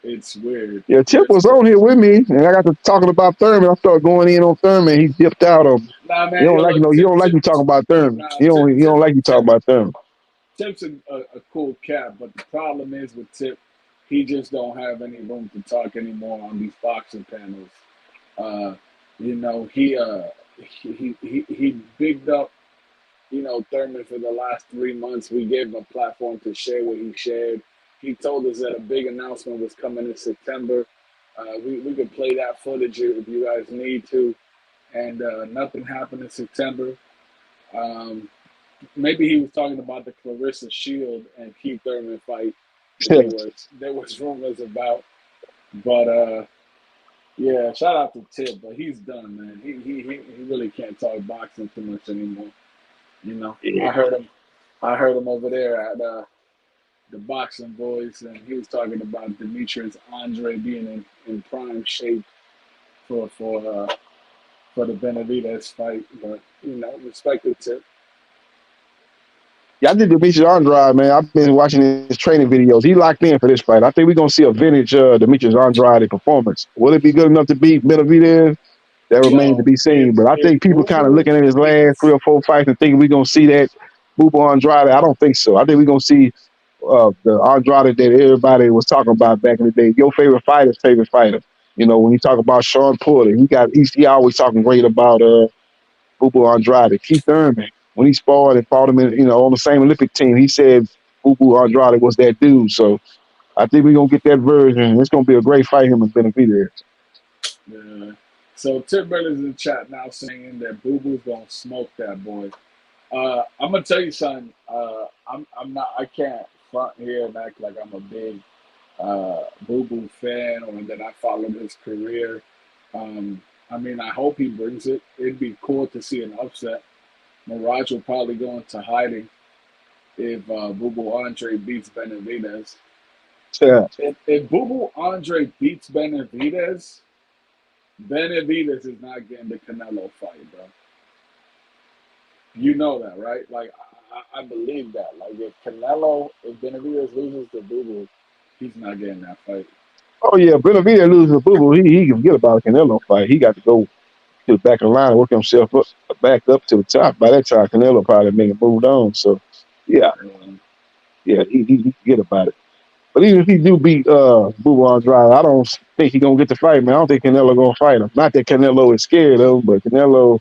It's weird." Yeah, Tip Yes, was Tip. on here with me, and I got to talking about Thurman. I started going in on Thurman. He dipped out on. Nah, You man. don't Yo, like look, no. You don't like me talking about Thurman. You don't like you talking about Thurman. Tip's a cool cat, but the problem is with Tip, he just don't have any room to talk anymore on these boxing panels. Uh, you know, he bigged up, you know, Thurman for the last 3 months. We gave him a platform to share what he shared. He told us that a big announcement was coming in September. We could play that footage if you guys need to. And nothing happened in September. Um, Maybe he was talking about the Clarissa Shield and Keith Thurman fight that there was rumors about. But yeah, shout out to Tip, but he's done, man. He really can't talk boxing too much anymore. You know, Yeah. I heard him over there at the Boxing Boys, and he was talking about Demetrius Andre being in prime shape for the Benavidez fight. But you know, respect to Tip. Yeah, I did Demetrius Andrade, man. I've been watching his training videos. He locked in for this fight. I think we're gonna see a vintage Demetrius Andrade performance. Will it be good enough to beat Benavidez? That remains to Yo, be seen. But I if think people Boo kind of Boo looking at his last beats 3 or 4 fights and thinking we're gonna see that Bubo Andrade. I don't think so. I think we're gonna see the Andrade that everybody was talking about back in the day. Your favorite fighter's favorite fighter. You know, when you talk about Sean Porter, he always talking great about Bubu Andrade. Keith Thurman, when he sparred and fought him in, on the same Olympic team, he said Bubu Andrade was that dude. So I think we're gonna get that version. It's gonna be a great fight, him and Benavidez. Yeah. So Tip Baylor's in the chat now saying that Boo Boo's gonna smoke that boy. I'm gonna tell you something. I'm not. I can't front here and act like I'm a big Boo Boo fan or that I followed his career. I mean, I hope he brings it. It'd be cool to see an upset. Mirage will probably go into hiding if Boo Boo Andre beats Benavidez. Yeah. If Boo Boo Andre beats Benavidez, Benavidez is not getting the Canelo fight, bro. You know that, right? Like, I believe that. Like, if Benavidez loses to Boo Boo, he's not getting that fight. Oh yeah, Benavidez loses to Bubu. He can forget about a Canelo fight. He got to go to the back of the line and work himself back up to the top. By that time, Canelo probably making moved on. So yeah, he forget about it. But even if he do beat Bubu Andrade, I don't think he's gonna get the fight, man. I don't think Canelo gonna fight him. Not that Canelo is scared of him, but Canelo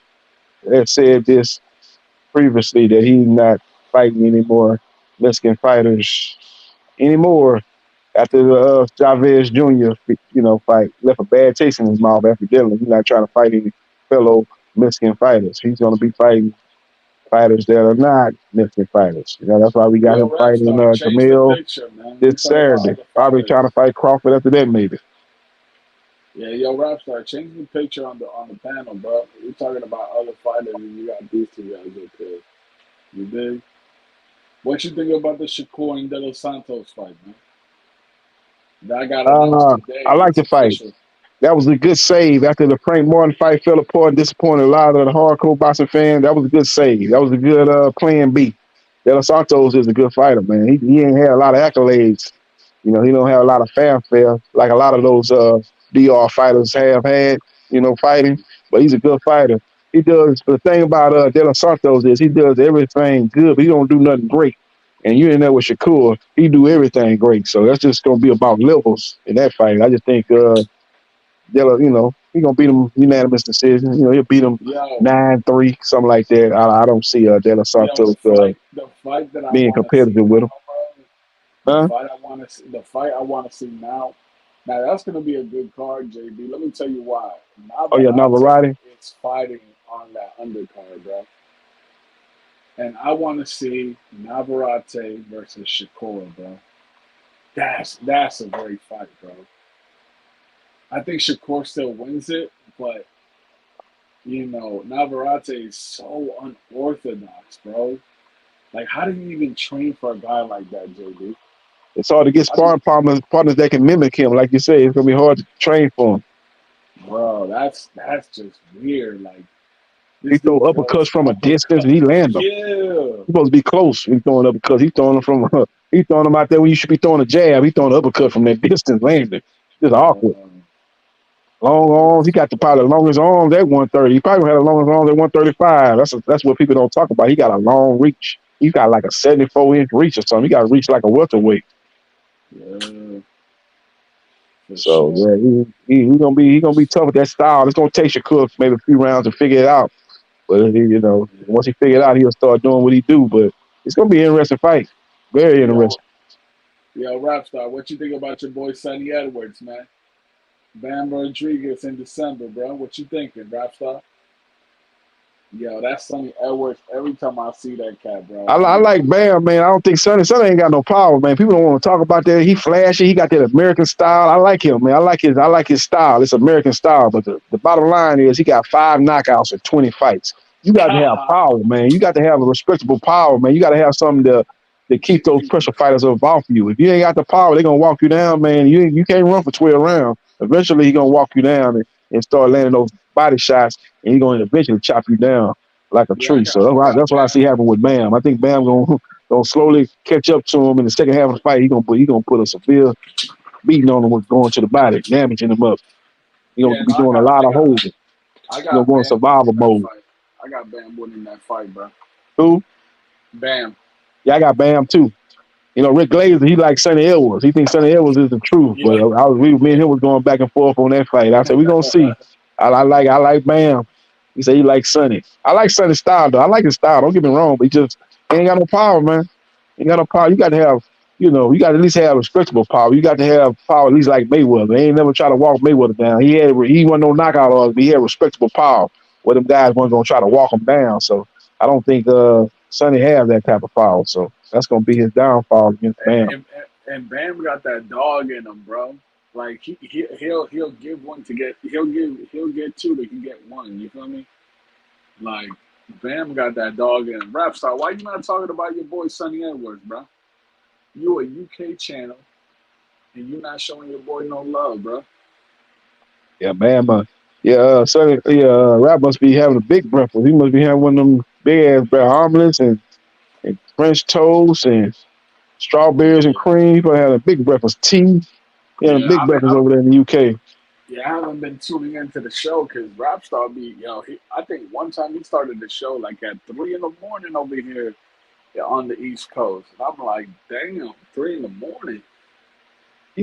has said this previously that he's not fighting any more Mexican fighters anymore after the Chavez Jr. Fight left a bad taste in his mouth evidently. He's not trying to fight any fellow Mexican fighters. He's gonna be fighting fighters that are not Mexican fighters. That's why we got Yo, him fighting Rapstar, change the Camille picture, man. this We talking about Saturday. other Probably trying to fighters. fight Crawford after that, maybe. Yeah, yo, Rapstar, change the picture on the panel, bro. We're talking about other fighters, and you got these two guys up there. You dig? What you think about the Shakur and De Los Santos fight, man? That got announced today. I like It's the fight. official. That was a good save after the Frank Martin fight fell apart and disappointed a lot of the hardcore boxing fans. That was a good save. That was a good plan B. De Los Santos is a good fighter, man. He ain't had a lot of accolades. He don't have a lot of fanfare like a lot of those DR fighters have had, fighting. But he's a good fighter. He does the thing about De Los Santos is he does everything good, but he don't do nothing great. And you in there with Shakur, he do everything great. So that's just gonna be about levels in that fight. I just think De He gonna beat him unanimous decision. You know, he'll beat him Yo, 9-3, something like that. I don't see De Los yo, Santos the fight that I being want to see competitive with him. now, bro. Huh? The fight I want to see now. Now that's gonna be a good card, JB. Let me tell you why. Oh yeah, Navarrete Navarrete. is fighting on that undercard, bro. And I want to see Navarrete versus Shakur, bro. That's a great fight, bro. I think Shakur still wins it, but Navarrete is so unorthodox, bro. Like, how do you even train for a guy like that, JB? It's hard to get How do you, sparring partners that can mimic him. Like you say, it's gonna be hard to train for him. bro? That's just weird. Like, He this throw dude throws uppercuts from a distance and uppercut. he land them. Yeah, He's supposed to be close when he's throwing uppercuts. He's throwing them from he's throwing them out there when you should be throwing a jab. He's throwing an uppercut from that distance landing. Just awkward. Long arms. He it's got the probably the crazy. longest arms at 130. He probably had the longest arms at 135. That's what people don't talk about. He got a long reach. He's got like a 74-inch reach or something. He got to reach like a welterweight. Yeah, for So sure. yeah, he gonna be tough with that style. It's gonna take Shakur maybe a few rounds to figure it out. But once he figure it out, he'll start doing what he do. But it's gonna be an interesting fight. Very Yo, interesting. yo, Rapstar, what you think about your boy Sonny Edwards, man? Bam Rodriguez in December, bro. What you thinking, Rapstar? Yo, that's Sonny Edwards. Every time I see that cat, bro, I like Bam, man. I don't think Sonny ain't got no power, man. People don't want to talk about that. He flashy. He got that American style. I like him, man. I like his style. It's American style. But the bottom line is he got 5 knockouts in 20 fights. You got to have power, man. You got to have a respectable power, man. You got to have something to keep those pressure fighters off you. If you ain't got the power, they're gonna walk you down, man. You can't run for 12 rounds. Eventually, he's gonna walk you down and start landing those body shots, and he's gonna eventually chop you down like a yeah, I tree. got, So I got that's what I see Bam. happen with Bam. I think Bam gonna slowly catch up to him in the second half of the fight. He gonna put a severe beating on him with going to the body, damaging him up. He gonna Yeah, be no, I doing a got, lot I of got, holding. I He gonna got go in Bam winning survival that mode. fight. I got Bam winning that fight, bro. Who? Bam. Yeah, I got Bam too. Rick Glazer, he like Sonny Edwards. He thinks Sonny Edwards is the truth. But Yeah, me and him was going back and forth on that fight. I said, we gonna yeah. see. I like Bam. He said he likes Sonny. I like Sonny's style though. I like his style. Don't get me wrong, but he ain't got no power, man. He ain't got no power. You got to have, you got to at least have respectable power. You got to have power at least like Mayweather. They ain't never try to walk Mayweather down. He wasn't no knockout artist, but he had respectable power. Where them guys weren't gonna try to walk him down. So I don't think Sonny has that type of power. So that's gonna be his downfall against Bam. And Bam got that dog in him, bro. Like he'll give one to get he'll get two to get one. You feel me? Like Bam got that dog in him. Rapstar, why you not talking about your boy Sonny Edwards, bro? You a UK channel and you not showing your boy no love, bro. Yeah, Bam. Sonny, Rap must be having a big breakfast. He must be having one of them big ass omelets and French toast and strawberries and Yeah, cream. He probably had a big breakfast tea. He had a yeah. big breakfast over there in the UK. I haven't been tuning into the show because Rapstar be I think one time he started the show like at 3 in the morning over here on the East Coast. And I'm like, damn, 3 in the morning.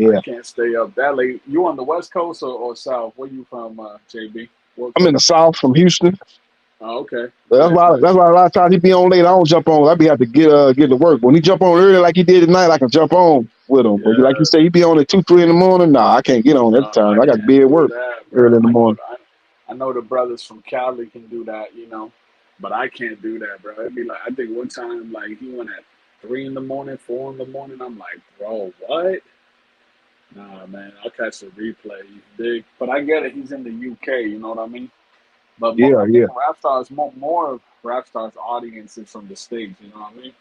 I Yeah. can't stay up that late. You on the West Coast or South? Where you from, JB? What I'm in the coast? South from Houston. Oh, okay. That's Nice, why nice. a lot of times he be on late. I don't jump on. I be have to get to work. When he jump on early like he did tonight, I can jump on with him. But like you Yeah. say, he be on at 2, 3 in the morning. Nah, I can't get on that No, time. I I got to can't be at do work that, early bro. in the morning. I know the brothers from Cali can do that, but I can't do that, bro. It'd be like I think one time like he went at 3 in the morning, 4 in the morning. I'm like, bro, what? Nah, man, I'll catch the replay. You dig? But I get it. He's in the UK. You know what I mean? But Yeah, I yeah. think Rapstar's more of Rapstar's audience is from the States. You know what I mean?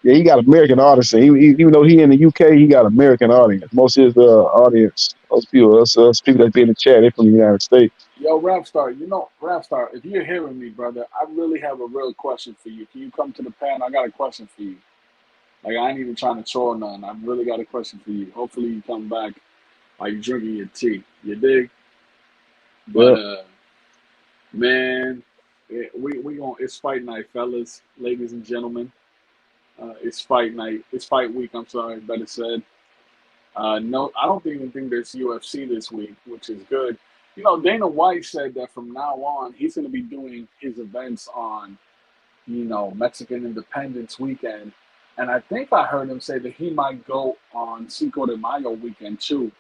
Yeah, he got American audience. Even though he in the UK, he got American audience. Most of his audience, those people, us people that be in the chat, they from the United States. Yo, Rapstar, if you're hearing me, brother, I really have a real question for you. Can you come to the panel? I got a question for you. Like, I ain't even trying to troll none. I really got a question for you. Hopefully you come back while you drinking your tea. You dig? Yeah. But, man, it's fight night, fellas, ladies and gentlemen. It's fight night. It's fight week, I'm sorry, better said. No, I don't even think there's UFC this week, which is good. You know, Dana White said that from now on, he's going to be doing his events on, you know, Mexican Independence weekend. And I think I heard him say that he might go on Cinco de Mayo weekend too.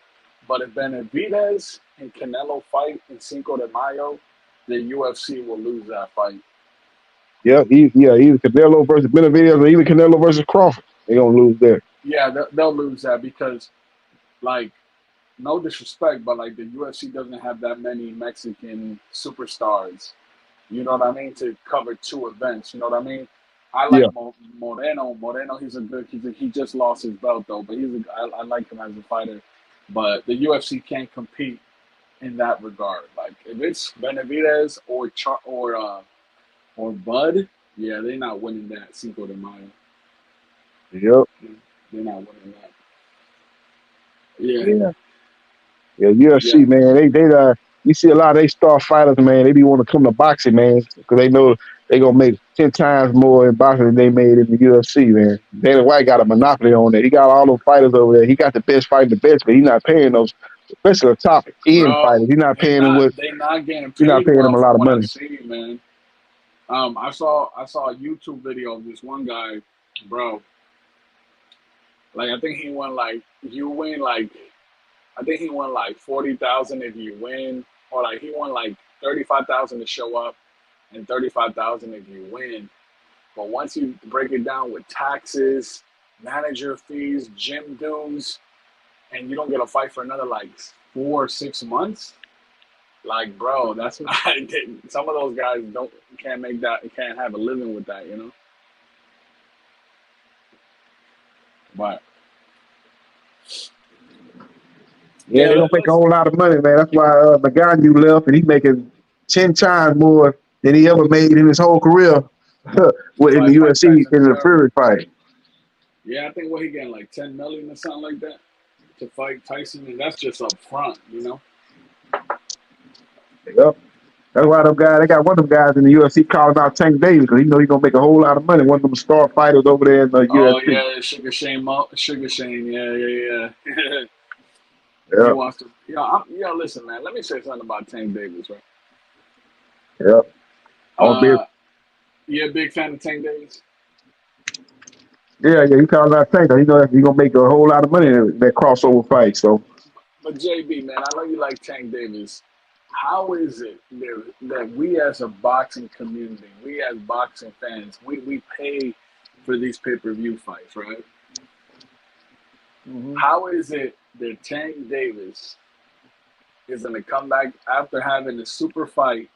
But if Benavidez and Canelo fight in Cinco de Mayo, the UFC will lose that fight. Yeah, either Canelo versus Benavidez or even Canelo versus Crawford. They're gonna lose there. Yeah, they'll lose that because, like, no disrespect, but like the UFC doesn't have that many Mexican superstars. You know what I mean? To cover two events. You know what I mean? I Yeah, like Moreno. Moreno, he just lost his belt though, but I like him as a fighter. But the UFC can't compete in that regard. Like if it's Benavidez or Bud, yeah, they're not winning that Cinco de Mayo. yep, They're not winning that. Yeah, yeah, yeah. yeah, UFC, man, you see a lot of they star fighters, man. They be want to come to boxing, man, because they know they gonna make 10 times more in boxing than they made in the UFC, man. Dana White got a monopoly on that. He got all those fighters over there. He got the best fighting the best, but he's not paying those, especially the top end bro. fighters. He's not paying them what. They not getting He's not paid paying them well a lot from of what I've money. seen, man. I saw a YouTube video of this one guy, bro. Like I think he won like you win like I think he won like 40,000 if you win, or like he won like 35,000 to show up and 35,000 if you win. But once you break it down with taxes, manager fees, gym dues, and you don't get a fight for another like 4 or 6 months, like bro, that's not. Some of those guys can't make that, can't have a living with that, you know. But Yeah, yeah, they don't make a let's. whole lot of money, man. That's why Maganu left, and he's making 10 times more than he ever made in his whole career in the Mike UFC Tyson in the Fury. Fury fight. Yeah, I think what he getting like 10 million or something like that to fight Tyson, and that's just up front, you know. Yep. That's why they got one of them guys in the UFC calling out Tank Davis because he know he's gonna make a whole lot of money. One of them star fighters over there in the Oh UFC. yeah, Sugar Shane, yeah. He Yep. wants to. Listen, man. Let me say something about Tank Davis, right? Yep. On big. You a big fan of Tank Davis? Yeah, he calling out Tank. He know that he's gonna make a whole lot of money in that crossover fight. So But JB, man, I know you like Tank Davis. How is it that we as a boxing community, we as boxing fans, we pay for these pay-per-view fights, right? How is it that Tank Davis is going to come back after having a super fight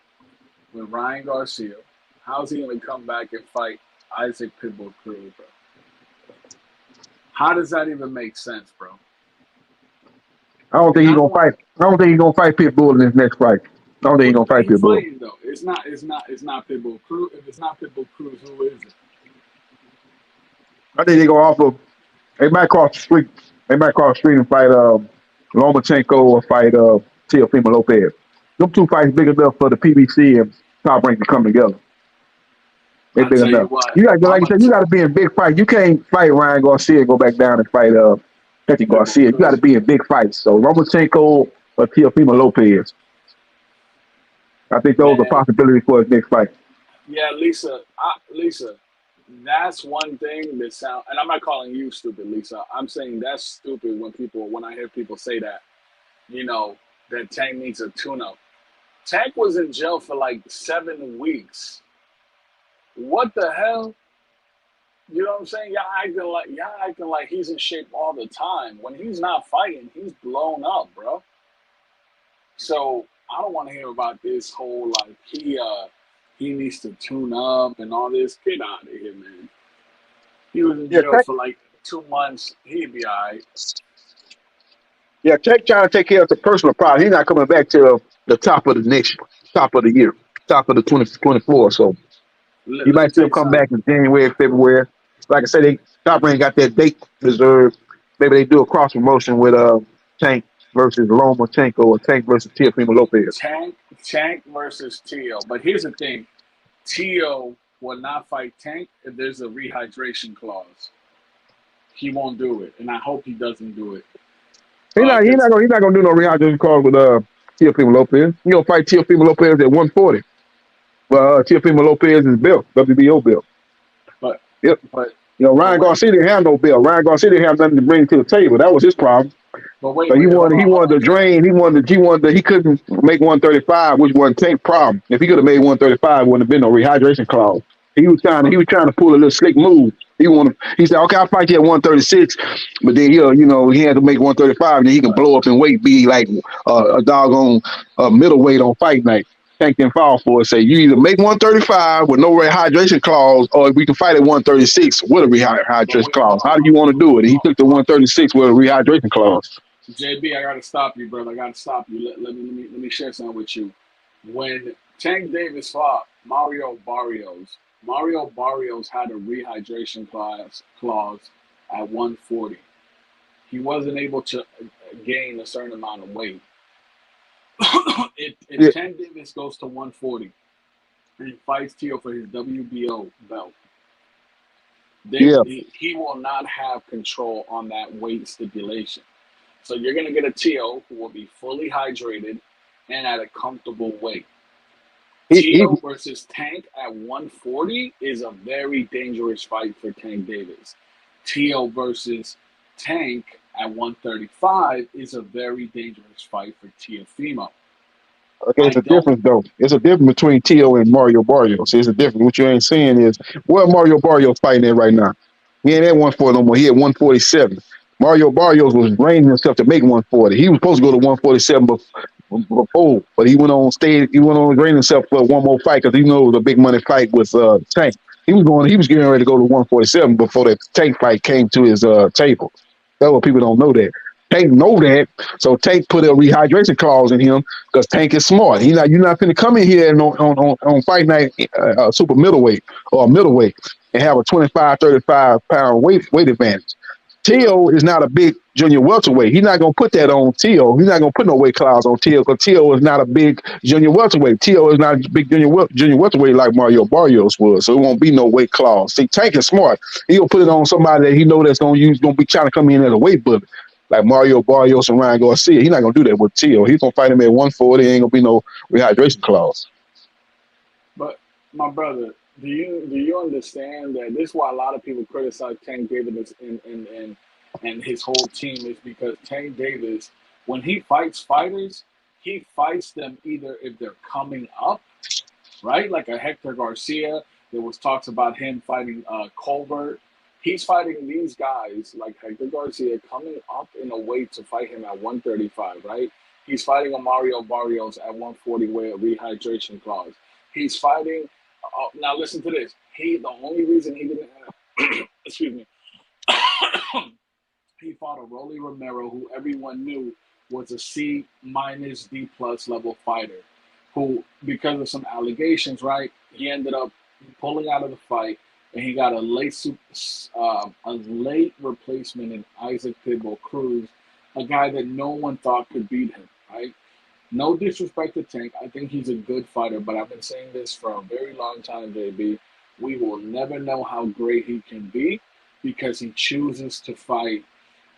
with Ryan Garcia? How's he going to come back and fight Isaac Pitbull Cruz, bro? How does that even make sense, bro? I don't think he's gonna fight. I don't think he's gonna fight Pitbull in his next fight. I don't think he's gonna fight He Pitbull. fighting though. It's not Pitbull Cruz. If it's not Pitbull Cruz, who is it? I think they go off of. They might cross the street. They might cross the street and fight Lomachenko or fight Teofimo Lopez. Them two fights big enough for the PBC and Top Rank to come together. They I big tell you enough. what, You got like you said, you got to be in big fights. You can't fight Ryan Garcia and go back down and fight Petty Garcia. You got to be in big fights. So Lomachenko or Teofimo Lopez. I think those are possibilities for his next fight. Yeah, Lisa, that's one thing that sound. And I'm not calling you stupid, Lisa. I'm saying that's stupid when I hear people say that, that Tank needs a tune-up. Tank was in jail for like 7 weeks. What the hell? You know what I'm saying? Y'all acting like he's in shape all the time. When he's not fighting, he's blown up, bro. So I don't want to hear about this whole like he needs to tune up and all this. Get out of here, man. He was in jail for like 2 months. He'd be all right. Yeah, Tank trying to take care of the personal problem. He's not coming back to the top of the year, top of the 2024. So he might still come back in January, February. Like I said, Top Rank got that date reserved. Maybe they do a cross promotion with Tank versus Lomachenko or Tank versus Teofimo Lopez. Tank versus Teo. But here's the thing. Teo will not fight Tank if there's a rehydration clause. He won't do it. And I hope he doesn't do it. He's not gonna do no rehydration clause with Teofimo Lopez. You don't fight Teofimo Lopez at 140. Well, Teofimo Lopez is belt, WBO belt. But Yep. but You know, but Ryan wait, Garcia didn't have no belt. Ryan Garcia didn't have nothing to bring to the table. That was his problem. but wait, So he wait, wanted he hold wanted on, to drain. He couldn't make 135, which wasn't Tank's problem. If he could have made 135, it wouldn't have been no rehydration clause. He was trying to pull a little slick move. He said, okay, I'll fight you at 136, but then he had to make 135, and then he can blow up in weight, be like a doggone middleweight on fight night. Tank didn't fall for it. Say you either make 135 with no rehydration clause, or we can fight at 136 with a but rehydration wait, hold clause. on, How do you want to do it? And he took the 136 with a rehydration clause. JB, I gotta stop you, brother. I gotta stop you. Let me share something with you. When Tank Davis fought Mario Barrios had a rehydration clause at 140. He wasn't able to gain a certain amount of weight. If Yeah, Tank Davis goes to 140 and he fights Tio for his WBO belt, yeah. he will not have control on that weight stipulation. So you're going to get a Tio who will be fully hydrated and at a comfortable weight. He Tio versus Tank at 140 is a very dangerous fight for Tank Davis. Tio versus Tank at 135 is a very dangerous fight for Teofimo. Okay, I it's a don't. difference though. It's a difference between Tio and Mario Barrios. It's a difference. What you ain't saying is where Mario Barrios fighting at right now. He ain't at 140 no more. He at 147. Mario Barrios was raining himself to make 140. He was supposed to go to 147 before, but he went on training himself for one more fight because he knows it was a big money fight with Tank. He was getting ready to go to 147 before that Tank fight came to his table. That's what people don't know that. Tank know that, so Tank put a rehydration clause in him because Tank is smart. You're not finna come in here and on fight night super middleweight or middleweight and have a 25, 35 pound weight advantage. Tio is not a big junior welterweight. He's not gonna put that on Tio. He's not gonna put no weight clause on Tio because Tio is not a big junior welterweight. Tio is not a big junior welterweight like Mario Barrios was, so it won't be no weight clause. See, Tank is smart. He'll put it on somebody that he know that's gonna be trying to come in as a weight bullet. Like Mario Barrios and Ryan Garcia. He's not gonna do that with Tio. He's gonna fight him at 140. Ain't gonna be no rehydration clause. But my brother, do you understand that this is why a lot of people criticize Tank Davis and his whole team is because Tank Davis, when he fights fighters, he fights them either if they're coming up, right? Like a Hector Garcia. There was talks about him fighting Colbert. He's fighting these guys like Hector Garcia coming up in a weight to fight him at 135, right? He's fighting a Mario Barrios at 140 with a rehydration clause. He's fighting. Now listen to this. The only reason he didn't have, excuse me, he fought a Rolly Romero, who everyone knew was a C minus D plus level fighter, who because of some allegations, right, he ended up pulling out of the fight, and he got a late replacement in Isaac Pitbull Cruz, a guy that no one thought could beat him, right? No disrespect to Tank. I think he's a good fighter, but I've been saying this for a very long time, JB. We will never know how great he can be because he chooses to fight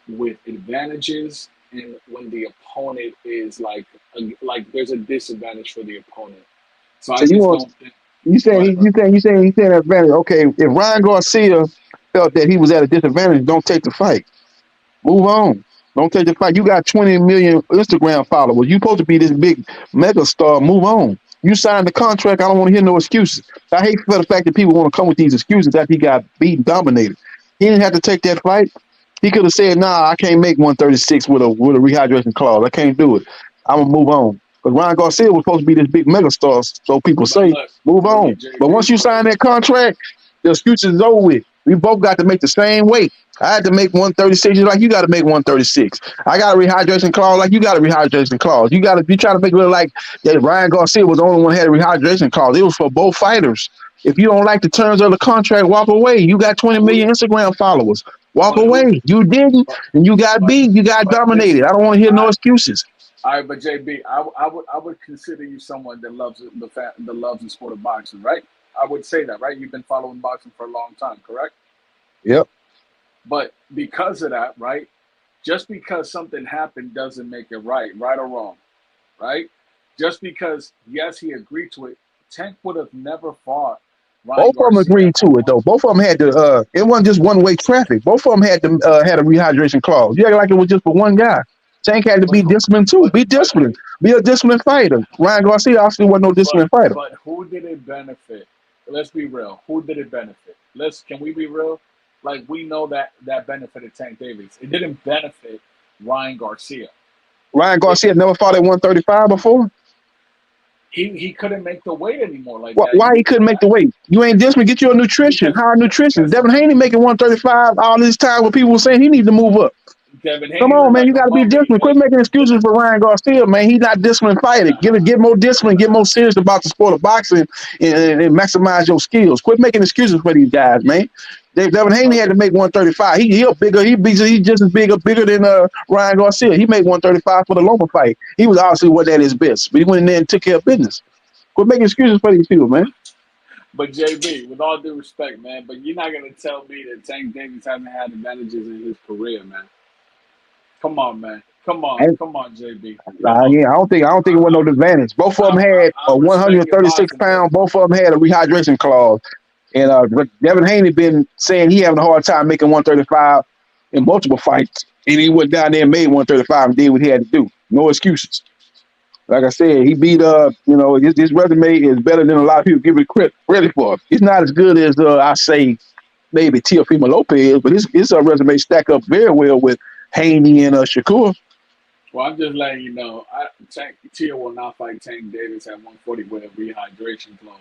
with advantages and when the opponent is like there's a disadvantage for the opponent. So I So you just want don't think. you Go saying ahead, bro. you saying advantage. Okay, if Ryan Garcia felt that he was at a disadvantage, don't take the fight. Move on. Don't take the fight. You got 20 million Instagram followers. You supposed to be this big mega star. Move on. You signed the contract. I don't want to hear no excuses. I hate for the fact that people want to come with these excuses that he got beat and dominated. He didn't have to take that fight. He could have said, "Nah, I can't make 136 with a rehydration clause. I can't do it. I'm gonna move on." But Ryan Garcia was supposed to be this big mega star, so people But say, look, "Move on." But once JB, you sign that contract, the excuses is over with. We both got to make the same weight. I had to make 136 like you got to make 136. I got a rehydration clause like you got a rehydration clause. You try to make it look like that Ryan Garcia was the only one who had a rehydration clause. It was for both fighters. If you don't like the terms of the contract, walk away. You got 20 million Instagram followers. Walk but who? away. You didn't, But and you got but beat. You got but this. dominated. I don't want to hear All no right, excuses. all right. But JB, I would consider you someone that loves that loves the sport of boxing, right? I would say that, right? You've been following boxing for a long time, correct? Yep. But because of that, right? Just because something happened doesn't make it right or wrong. right? Just because, yes, he agreed to it, Tank would have never fought Ryan Both of them Garcia agreed to it though. unless Both of them had to. It wasn't just one way traffic. Both of them had a rehydration clause. You act like it was just for one guy. Tank had to but be disciplined too. Be disciplined. Be a disciplined fighter. Ryan Garcia obviously wasn't no disciplined fighter. but who did it benefit? Let's be real. Who did it benefit? Can we be real? Like, we know that benefited Tank Davis. It didn't benefit Ryan Garcia. Ryan Garcia never fought at 135 before. He couldn't make the weight anymore like that. Why he couldn't make the weight? You ain't disciplined. Get you a nutrition. Hire a nutrition. Devin Haney making 135 all this time when people were saying he needs to move up. Devin Haney Come on, man. like You got to be disciplined. Quit making excuses for Ryan Garcia, man. He's not disciplined fighter. Get more discipline. Get more serious about the sport of boxing and maximize your skills. Quit making excuses for these guys, man. Devin Haney had to make 135. He's just as bigger than Ryan Garcia. He made 135 for the Loma fight. He was obviously wasn't at his best, but he went in there and took care of business. Quit making excuses for these people, man. But JB, with all due respect, man, but you're not gonna tell me that Tank Davis hasn't had advantages in his career, man. Come on, man. Come on, JB. Yeah, I don't think it was no advantage. Both of them had a 136 pound. Both of them had a rehydration clause. And Devin Haney been saying he having a hard time making 135 in multiple fights, and he went down there and made 135 and did what he had to do. No excuses. Like I said, he beat his resume is better than a lot of people give it credit for. It's not as good as I say maybe Teofimo Lopez, but his resume stack up very well with Haney and Shakur. Well, I'm just letting you know, Tio will not fight Tank Davis at 140 with a rehydration clause.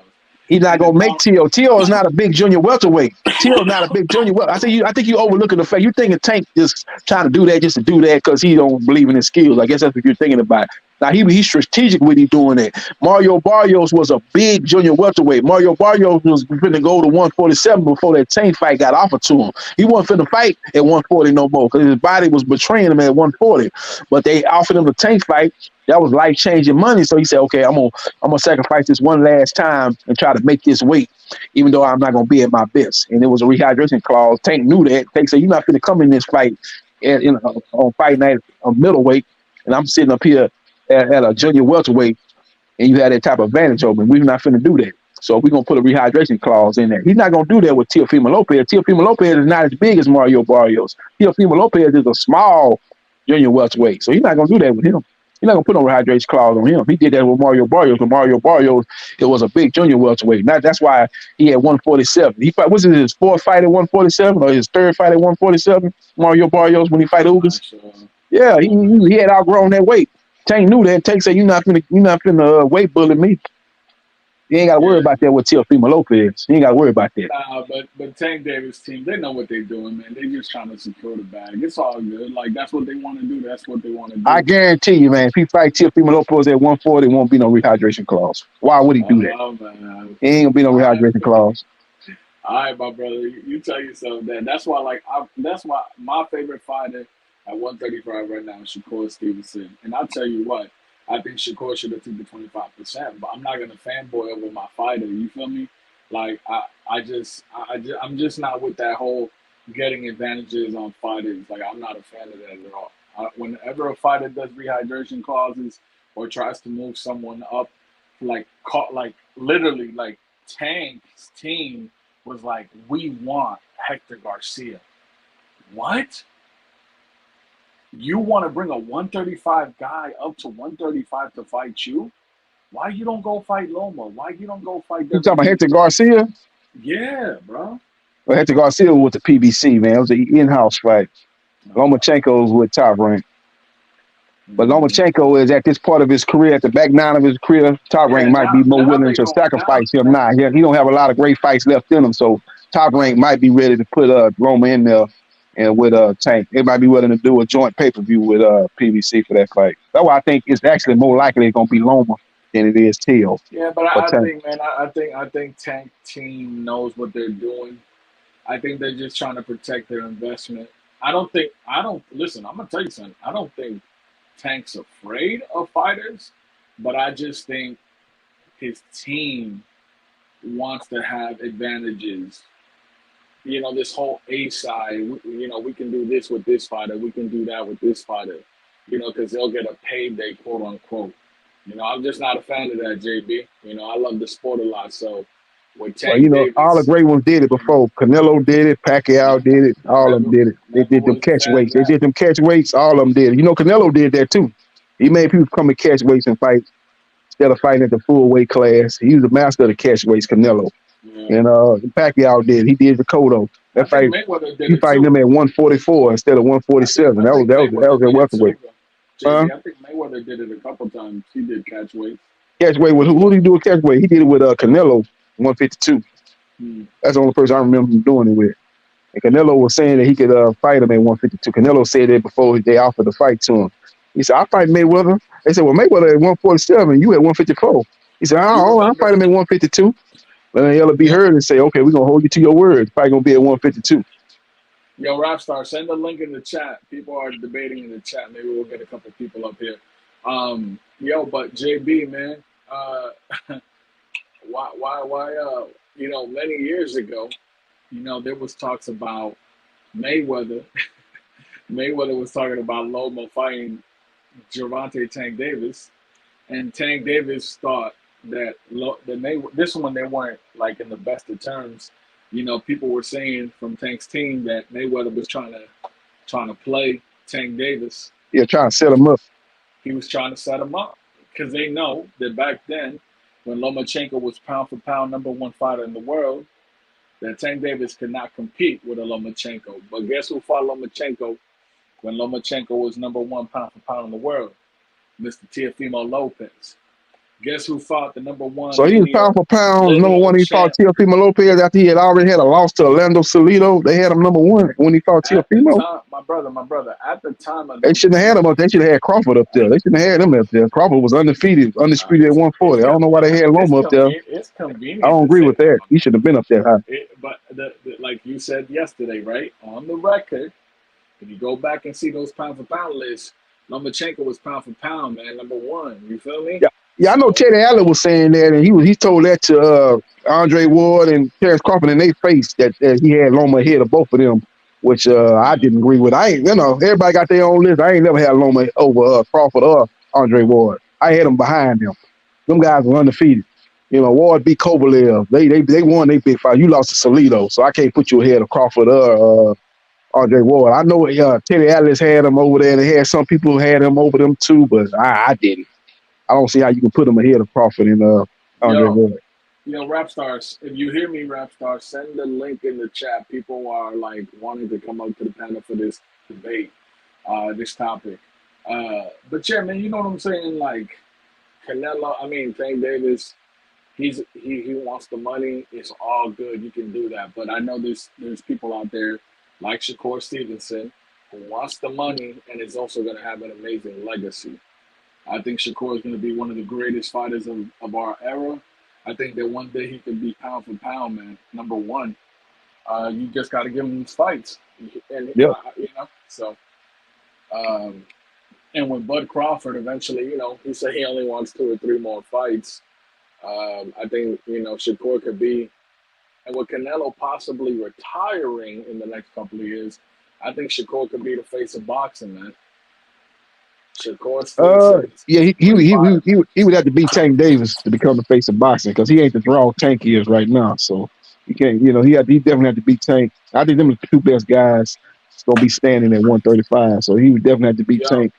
He's not gonna make Tio. Tio is not a big junior welterweight. Tio is not a big junior welterweight. I think you overlooking the fact you thinking Tank is trying to do that just to do that because he don't believe in his skills. I guess that's what you're thinking about. Now he's strategic when he's doing it. Mario Barrios was a big junior welterweight. Mario Barrios was going to go to 147 before that Tank fight got offered to him. He wasn't finna fight at 140 no more because his body was betraying him at 140. But they offered him the Tank fight. That was life-changing money. So he said, okay, I'm gonna sacrifice this one last time and try to make this weight, even though I'm not gonna be at my best. And it was a rehydration clause. Tank knew that. Tank said, you're not gonna come in this fight on fight night of middleweight, and I'm sitting up here at a junior welterweight, and you had that type of advantage over me. We're not finna do that. So we're gonna put a rehydration clause in there. He's not gonna do that with Teofimo Lopez. Teofimo Lopez is not as big as Mario Barrios. Teofimo Lopez is a small junior welterweight, so he's not gonna do that with him. You're not gonna put no rehydration clause on him. He did that with Mario Barrios. But Mario Barrios, it was a big junior welterweight. That's why he had 147. He fought. Was it his fourth fight at 147 or his third fight at 147? Mario Barrios when he fight Ugas. Yeah, he had outgrown that weight. Tank knew that. Tank said, "You're not finna weight bullet me. You ain't got to worry about that with Teofimo Lopez. You ain't got to worry about that." But Tank Davis team, they know what they're doing, man. They're just trying to secure the bag. It's all good. Like, that's what they want to do. That's what they want to do. I guarantee you, man, if he fight Teofimo Lopez at 140, there won't be no rehydration clause. Why would he do that? Man. He ain't gonna be no rehydration clause. All right, my brother. You tell yourself that. That's why, that's why my favorite fighter at 135 right now is Shakur Stevenson. And I'll tell you what, I think Shakur should have taken the 25%, but I'm not gonna fanboy over my fighter. You feel me? Like I'm just not with that whole getting advantages on fighters. Like, I'm not a fan of that at all. Whenever a fighter does rehydration clauses or tries to move someone up, literally, Tank's team was like, we want Hector Garcia. What? You want to bring a 135 guy up to 135 to fight you? Why you don't go fight Loma? Why you don't go fight? You talking about Hector Garcia? Yeah, bro. Well, Hector Garcia was with the PBC, man. It was an in-house fight. Lomachenko was with Top Rank. But Lomachenko is at this part of his career, at the back nine of his career. Top Rank might be more willing to sacrifice him now. He don't have a lot of great fights left in him, so Top Rank might be ready to put Loma in there and with Tank. They might be willing to do a joint pay-per-view with PBC for that fight. That's why I think it's actually more likely it's going to be Loma than it is Teo. Yeah, but I think, man, I think Tank team knows what they're doing. I think they're just trying to protect their investment. Listen, I'm going to tell you something. I don't think Tank's afraid of fighters, but I just think his team wants to have advantages. You know, this whole A side, we can do this with this fighter. We can do that with this fighter, because they'll get a payday, quote unquote. I'm just not a fan of that, JB. I love the sport a lot. So with Well, Tank all the Davis, great ones did it before. Canelo did it. Pacquiao did it. All of them never did it. They never did them was a catch fan of weights. They that. did them catch weights. All of them did it. Canelo did that too. He made people come and catch weights and fight instead of fighting at the full weight class. He was the master of the catch weights, Canelo. Yeah. And Pacquiao did. He did the Cotto. I That think fight, Mayweather did he it fighting too. them at 144 instead of I think 147. I think That was Mayweather their did it welterweight. too. Huh? JB, I think Mayweather did it a couple times. He did catch weight Catch weight with who did he do a catch weight? He did it with Canelo, 152. Hmm. That's the only person I remember him doing it with. And Canelo was saying that he could fight him at 152. Canelo said that before they offered the fight to him. He said, "I fight Mayweather." They said, "Well, Mayweather at 147, you at 154." He said, You "Oh, I remember? fight him at 152." And then he'll be Yeah. heard and say, "Okay, we're gonna hold you to your word. It's probably gonna be at 152." Yo, Rapstar, send the link in the chat. People are debating in the chat. Maybe we'll get a couple people up here. But JB, man, uh, why, many years ago, there was talks about Mayweather. Mayweather was talking about Loma fighting Gervonta Tank Davis, and Tank Davis thought that this one they weren't like in the best of terms. People were saying from Tank's team that Mayweather was trying to play Tank Davis. Yeah, trying to set him up. He was trying to set him up because they know that back then, when Lomachenko was pound for pound #1 fighter in the world, that Tank Davis could not compete with a Lomachenko. But guess who fought Lomachenko when Lomachenko was #1 pound for pound in the world? Mr. Teofimo Lopez. Guess who fought the #1 So he was pound for pound number one. He fought champ Teofimo Lopez after he had already had a loss to Orlando Salido. They had him #1 when he fought at the Teofimo. time? My brother, at the time of They them shouldn't have had him up. They should have had Crawford up there. They shouldn't have had him up there. Crawford was undisputed at 140. I don't know why they had Loma up there. It's I convenient don't to agree say with that. He should have been up there high. But like you said yesterday, right? On the record, if you go back and see those pound for pound lists, Lomachenko was pound for pound, man, #1. You feel me? Yeah, I know Teddy Allen was saying that, and he told that to Andre Ward and Terrence Crawford in their face that he had Loma ahead of both of them, which I didn't agree with. Everybody got their own list. I ain't never had Loma over Crawford or Andre Ward. I had them behind them. Them guys were undefeated. Ward beat Kovalev. They won their big fight. You lost to Salido, so I can't put you ahead of Crawford or Andre Ward. I know Teddy Atlas had him over there, and they had some people who had him over them too, but I didn't. I don't see how you can put him ahead of Crawford and Andre Ward. Rap stars, if you hear me, rap stars, send the link in the chat. People are like wanting to come up to the panel for this debate, this topic. But yeah, man, you know what I'm saying? Like Canelo, Tank Davis, he wants the money. It's all good. You can do that. But I know there's people out there like Shakur Stevenson who wants the money and is also going to have an amazing legacy. I think Shakur is going to be one of the greatest fighters of our era. I think that one day he could be pound for pound, man, #1. You just got to give him these fights, and so. And with Bud Crawford, eventually, he said he only wants 2 or 3 more fights. I think Shakur could be, and with Canelo possibly retiring in the next couple of years, I think Shakur could be the face of boxing, man. Yeah, he would have to beat Tank Davis to become the face of boxing because he ain't the draw Tank is right now. So he can't. He definitely have to beat Tank. I think them are the 2 best guys gonna be standing at 135. So he would definitely have to beat Tank.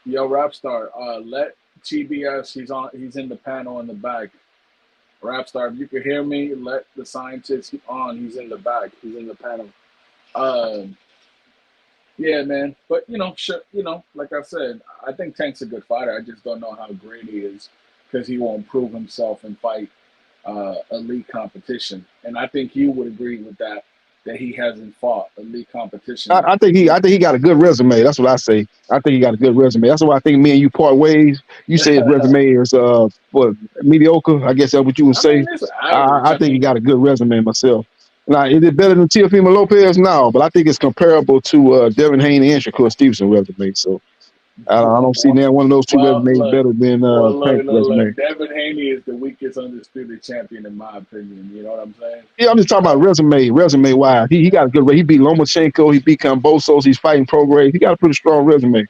Yo, Rapstar, let TBS. He's in the panel in the back. Rapstar, if you can hear me, let the scientist on. He's in the back. He's in the panel. Yeah, man. But like I said, I think Tank's a good fighter. I just don't know how great he is because he won't prove himself and fight elite competition. And I think you would agree with that he hasn't fought elite competition. I think he got a good resume. That's what I say. I think he got a good resume. That's why I think me and you part ways. You say his resume is mediocre. I guess that's what you would say. I think he got a good resume myself. Now, is it better than Teofimo Lopez? No, but I think it's comparable to Devin Haney and Shakur Stevenson resume. So I don't see now one of those 2 resumes better than Tank's resume. Devin Haney is the weakest undisputed champion in my opinion. You know what I'm saying? Yeah, I'm just talking about resume wise. He got a good. He beat Lomachenko. He beat Kambosos. He's fighting pro grade. He got a pretty strong resume.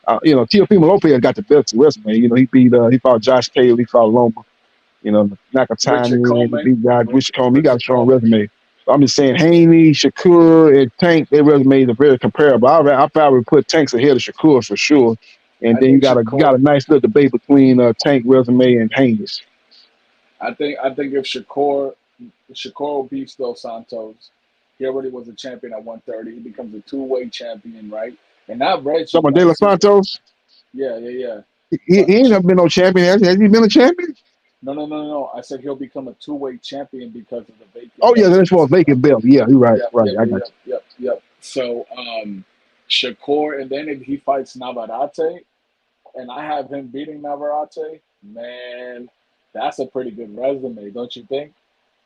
Teofimo Lopez got the best resume. He fought Josh Taylor, he fought Loma. Richard Nakatani, Coleman. big guy, Rich Coleman. He got a Richard strong Coleman. resume. So I'm just saying, Haney, Shakur, and Tank, their resumes are very comparable. I probably put Tanks ahead of Shakur for sure. And I then you think got Shakur. a nice little debate between Tank resume and Haney's. I think if Shakur beats Dos Santos, he already was a champion at 130. He becomes a two-way champion, right? And not Reggie, Someone De like Los Santos, yeah. he But ain't never been no champion. Has he been a champion? no. I said he'll become a two-way champion because of the vacant Oh yeah, belt he that's for a just picked vacant up. belt. Yeah, you're right. Yep, Right, I got you. yep. So Shakur, and then if he fights Navarrete, and I have him beating Navarrete, man, that's a pretty good resume, don't you think?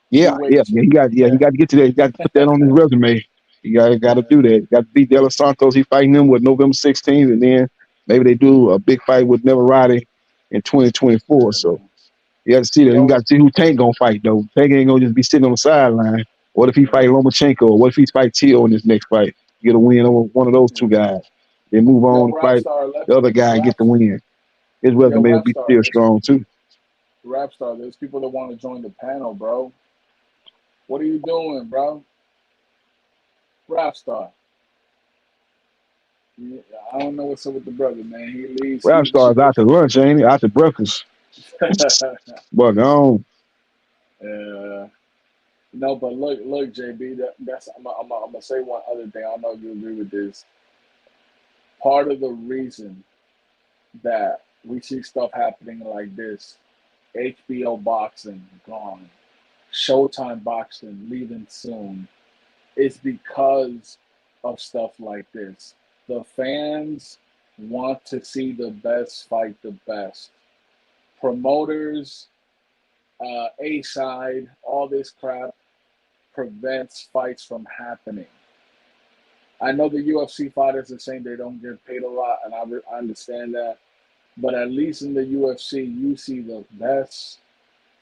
Yeah, Two-way, yeah, yeah. He got to get to that. He got to put that on his resume. Got to do that. Got to beat De Los Santos. He fighting them with November 16th, and then maybe they do a big fight with Navarrete in 2024. So you got to see that. You yo, got to see who Tank gonna fight though. Tank ain't gonna just be sitting on the sideline. What if he fight Lomachenko? Or what if he fight Tio in his next fight? Get a win over one of those two guys. Then move on and fight Rapstar, the other guy and get the win. His resume will be Rapstar, still strong too. there's people that want to join the panel, bro. What are you doing, bro? Rapstar. I don't know what's up with the brother, man. He leaves. Rap stars out to lunch, ain't he? Out to breakfast. But gone. No, but look, JB. That's I'm gonna say one other thing. I don't know if you agree with this. Part of the reason that we see stuff happening like this, HBO boxing gone, Showtime boxing leaving soon, is because of stuff like this. The fans want to see the best fight the best. Promoters, A-side, all this crap prevents fights from happening. I know the UFC fighters are saying they don't get paid a lot, and I understand that. But at least in the UFC, you see the best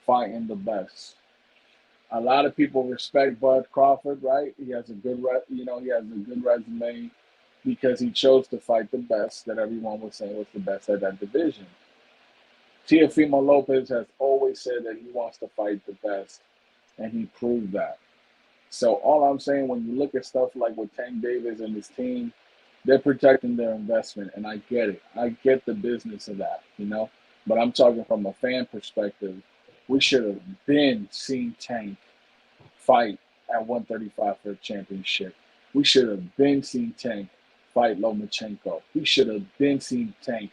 fighting the best. A lot of people respect Bud Crawford, right? He has a good, he has a good resume because he chose to fight the best that everyone was saying was the best at that division. Teofimo Lopez has always said that he wants to fight the best, and he proved that. So all I'm saying, when you look at stuff like with Tank Davis and his team, they're protecting their investment, and I get it. I get the business of that. But I'm talking from a fan perspective. We should have been seen Tank fight at 135 for a championship. We should have been seen Tank fight Lomachenko. We should have been seen Tank,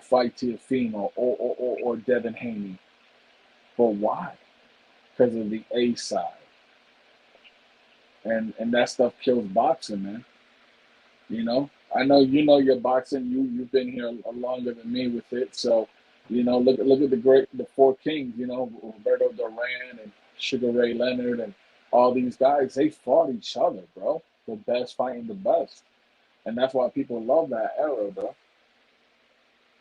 fight Teofimo or Devin Haney. But why? Because of the A side. And that stuff kills boxing, man. I know your boxing. You've been here longer than me with it. So, look at the four kings. Roberto Duran and Sugar Ray Leonard and all these guys. They fought each other, bro. The best fighting the best, and that's why people love that era, bro.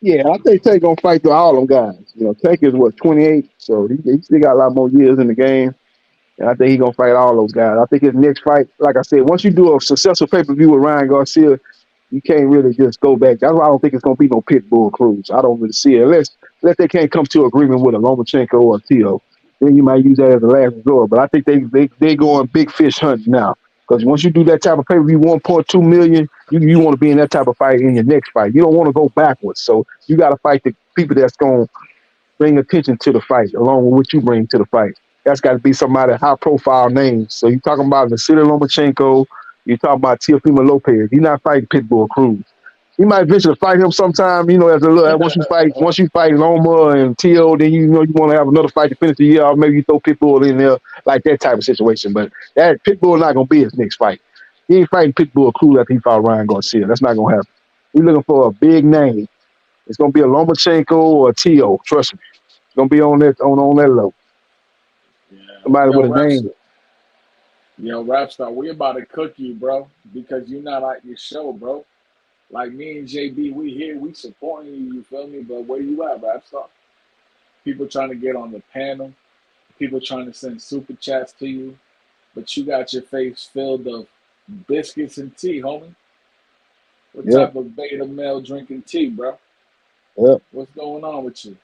Yeah, I think Tank gonna fight through all them guys. Tank is what 28, so he still got a lot more years in the game. And I think he's gonna fight all those guys. I think his next fight, like I said, once you do a successful pay-per-view with Ryan Garcia, you can't really just go back. That's why I don't think it's gonna be no Pitbull Cruz. I don't really see it. Unless they can't come to agreement with a Lomachenko or a Tio. Then you might use that as a last resort. But I think they going big fish hunting now. Because once you do that type of pay-per-view, 1.2 million, you want to be in that type of fight in your next fight. You don't want to go backwards. So you got to fight the people that's gonna bring attention to the fight, along with what you bring to the fight. That's got to be somebody high profile names. So you're talking about Vasily Lomachenko, you're talking about Teofimo Lopez. He's not fighting Pitbull Cruz. You might eventually fight him sometime, as a little once you fight Loma and Tio, then you want to have another fight to finish the year, or maybe you throw Pitbull in there, like that type of situation. But that Pitbull not gonna be his next fight. He ain't fighting Pitbull Cruz after he fought Ryan Garcia. That's not gonna happen. We're looking for a big name. It's gonna be a Lomachenko or a Tio, trust me. It's gonna be on that level. Yeah. Somebody with a name. Rapstar, we about to cook you, bro, because you're not at your show, bro. Like me and JB, we here, we supporting you, you feel me? But where you at, Rapstar? People trying to get on the panel, people trying to send super chats to you, but you got your face filled of biscuits and tea, homie. What Yep. type of beta male drinking tea, bro? Yep. What's going on with you?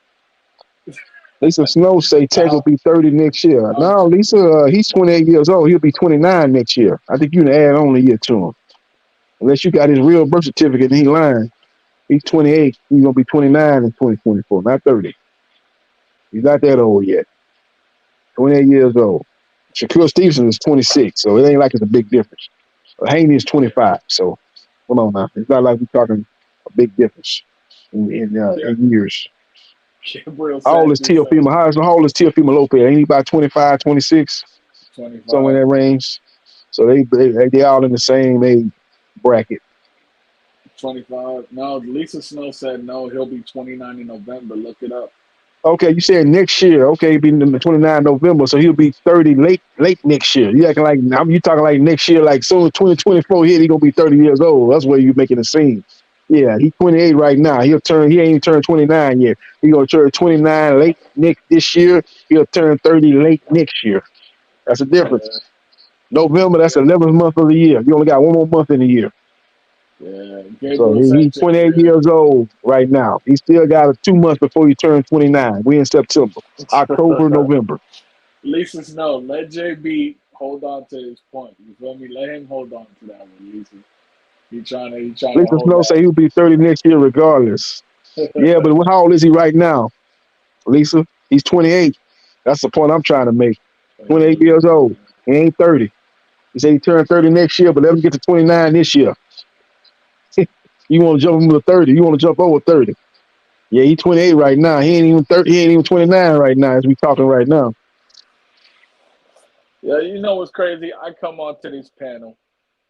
Lisa Snow say Tech will Now, be 30 next year. I'm No, Lisa, he's 28 years old. He'll be 29 next year. I think you can add on a year to him. Unless you got his real birth certificate and he lying. He's 28. He's going to be 29 in 2024, not 30. He's not that old yet. 28 years old. Shakur Stevenson is 26, so it ain't like it's a big difference. Haney is 25, so come on now. It's not like we're talking a big difference in years. Gabriel How old is Sanchez says Teofimo? How old is Teofimo Lopez? Ain't he about 25, 26? Somewhere in 25. that range. So they all in the same age bracket. 25. No, Lisa Snow said no, he'll be 29 in November. Look it up. Okay, you said next year. Okay, be the 29 November, so he'll be 30 late next year. You acting like you talking like next year, like soon as 2024 hit, he gonna be 30 years old. That's where you making a scene. Yeah, he's 28 right now. He ain't even turned 29 yet. He gonna turn 29 late next this year. He'll turn 30 late next year. That's a difference. Yeah, November, that's the 11th month of the year. You only got one more month in the year. yeah. So Gabriel he's Sanchez, 28 yeah. years old right now. He still got 2 months before he turns 29. We in September, October, November. Lisa Snow, let JB hold on to his point. You feel me? Let him hold on to that one, Lisa. He trying to Lisa hold Snow say he'll be 30 next year regardless. Yeah, that. but how old is he right now, Lisa? He's 28. That's the point I'm trying to make. 28 years old. He ain't 30. He said he turned 30 next year, but let him get to 29 this year. You want to jump him to 30. You want to jump over 30. Yeah, he's 28 right now. He ain't even 30. He ain't even 29 right now as we talking right now. Yeah, you know what's crazy? I come onto this panel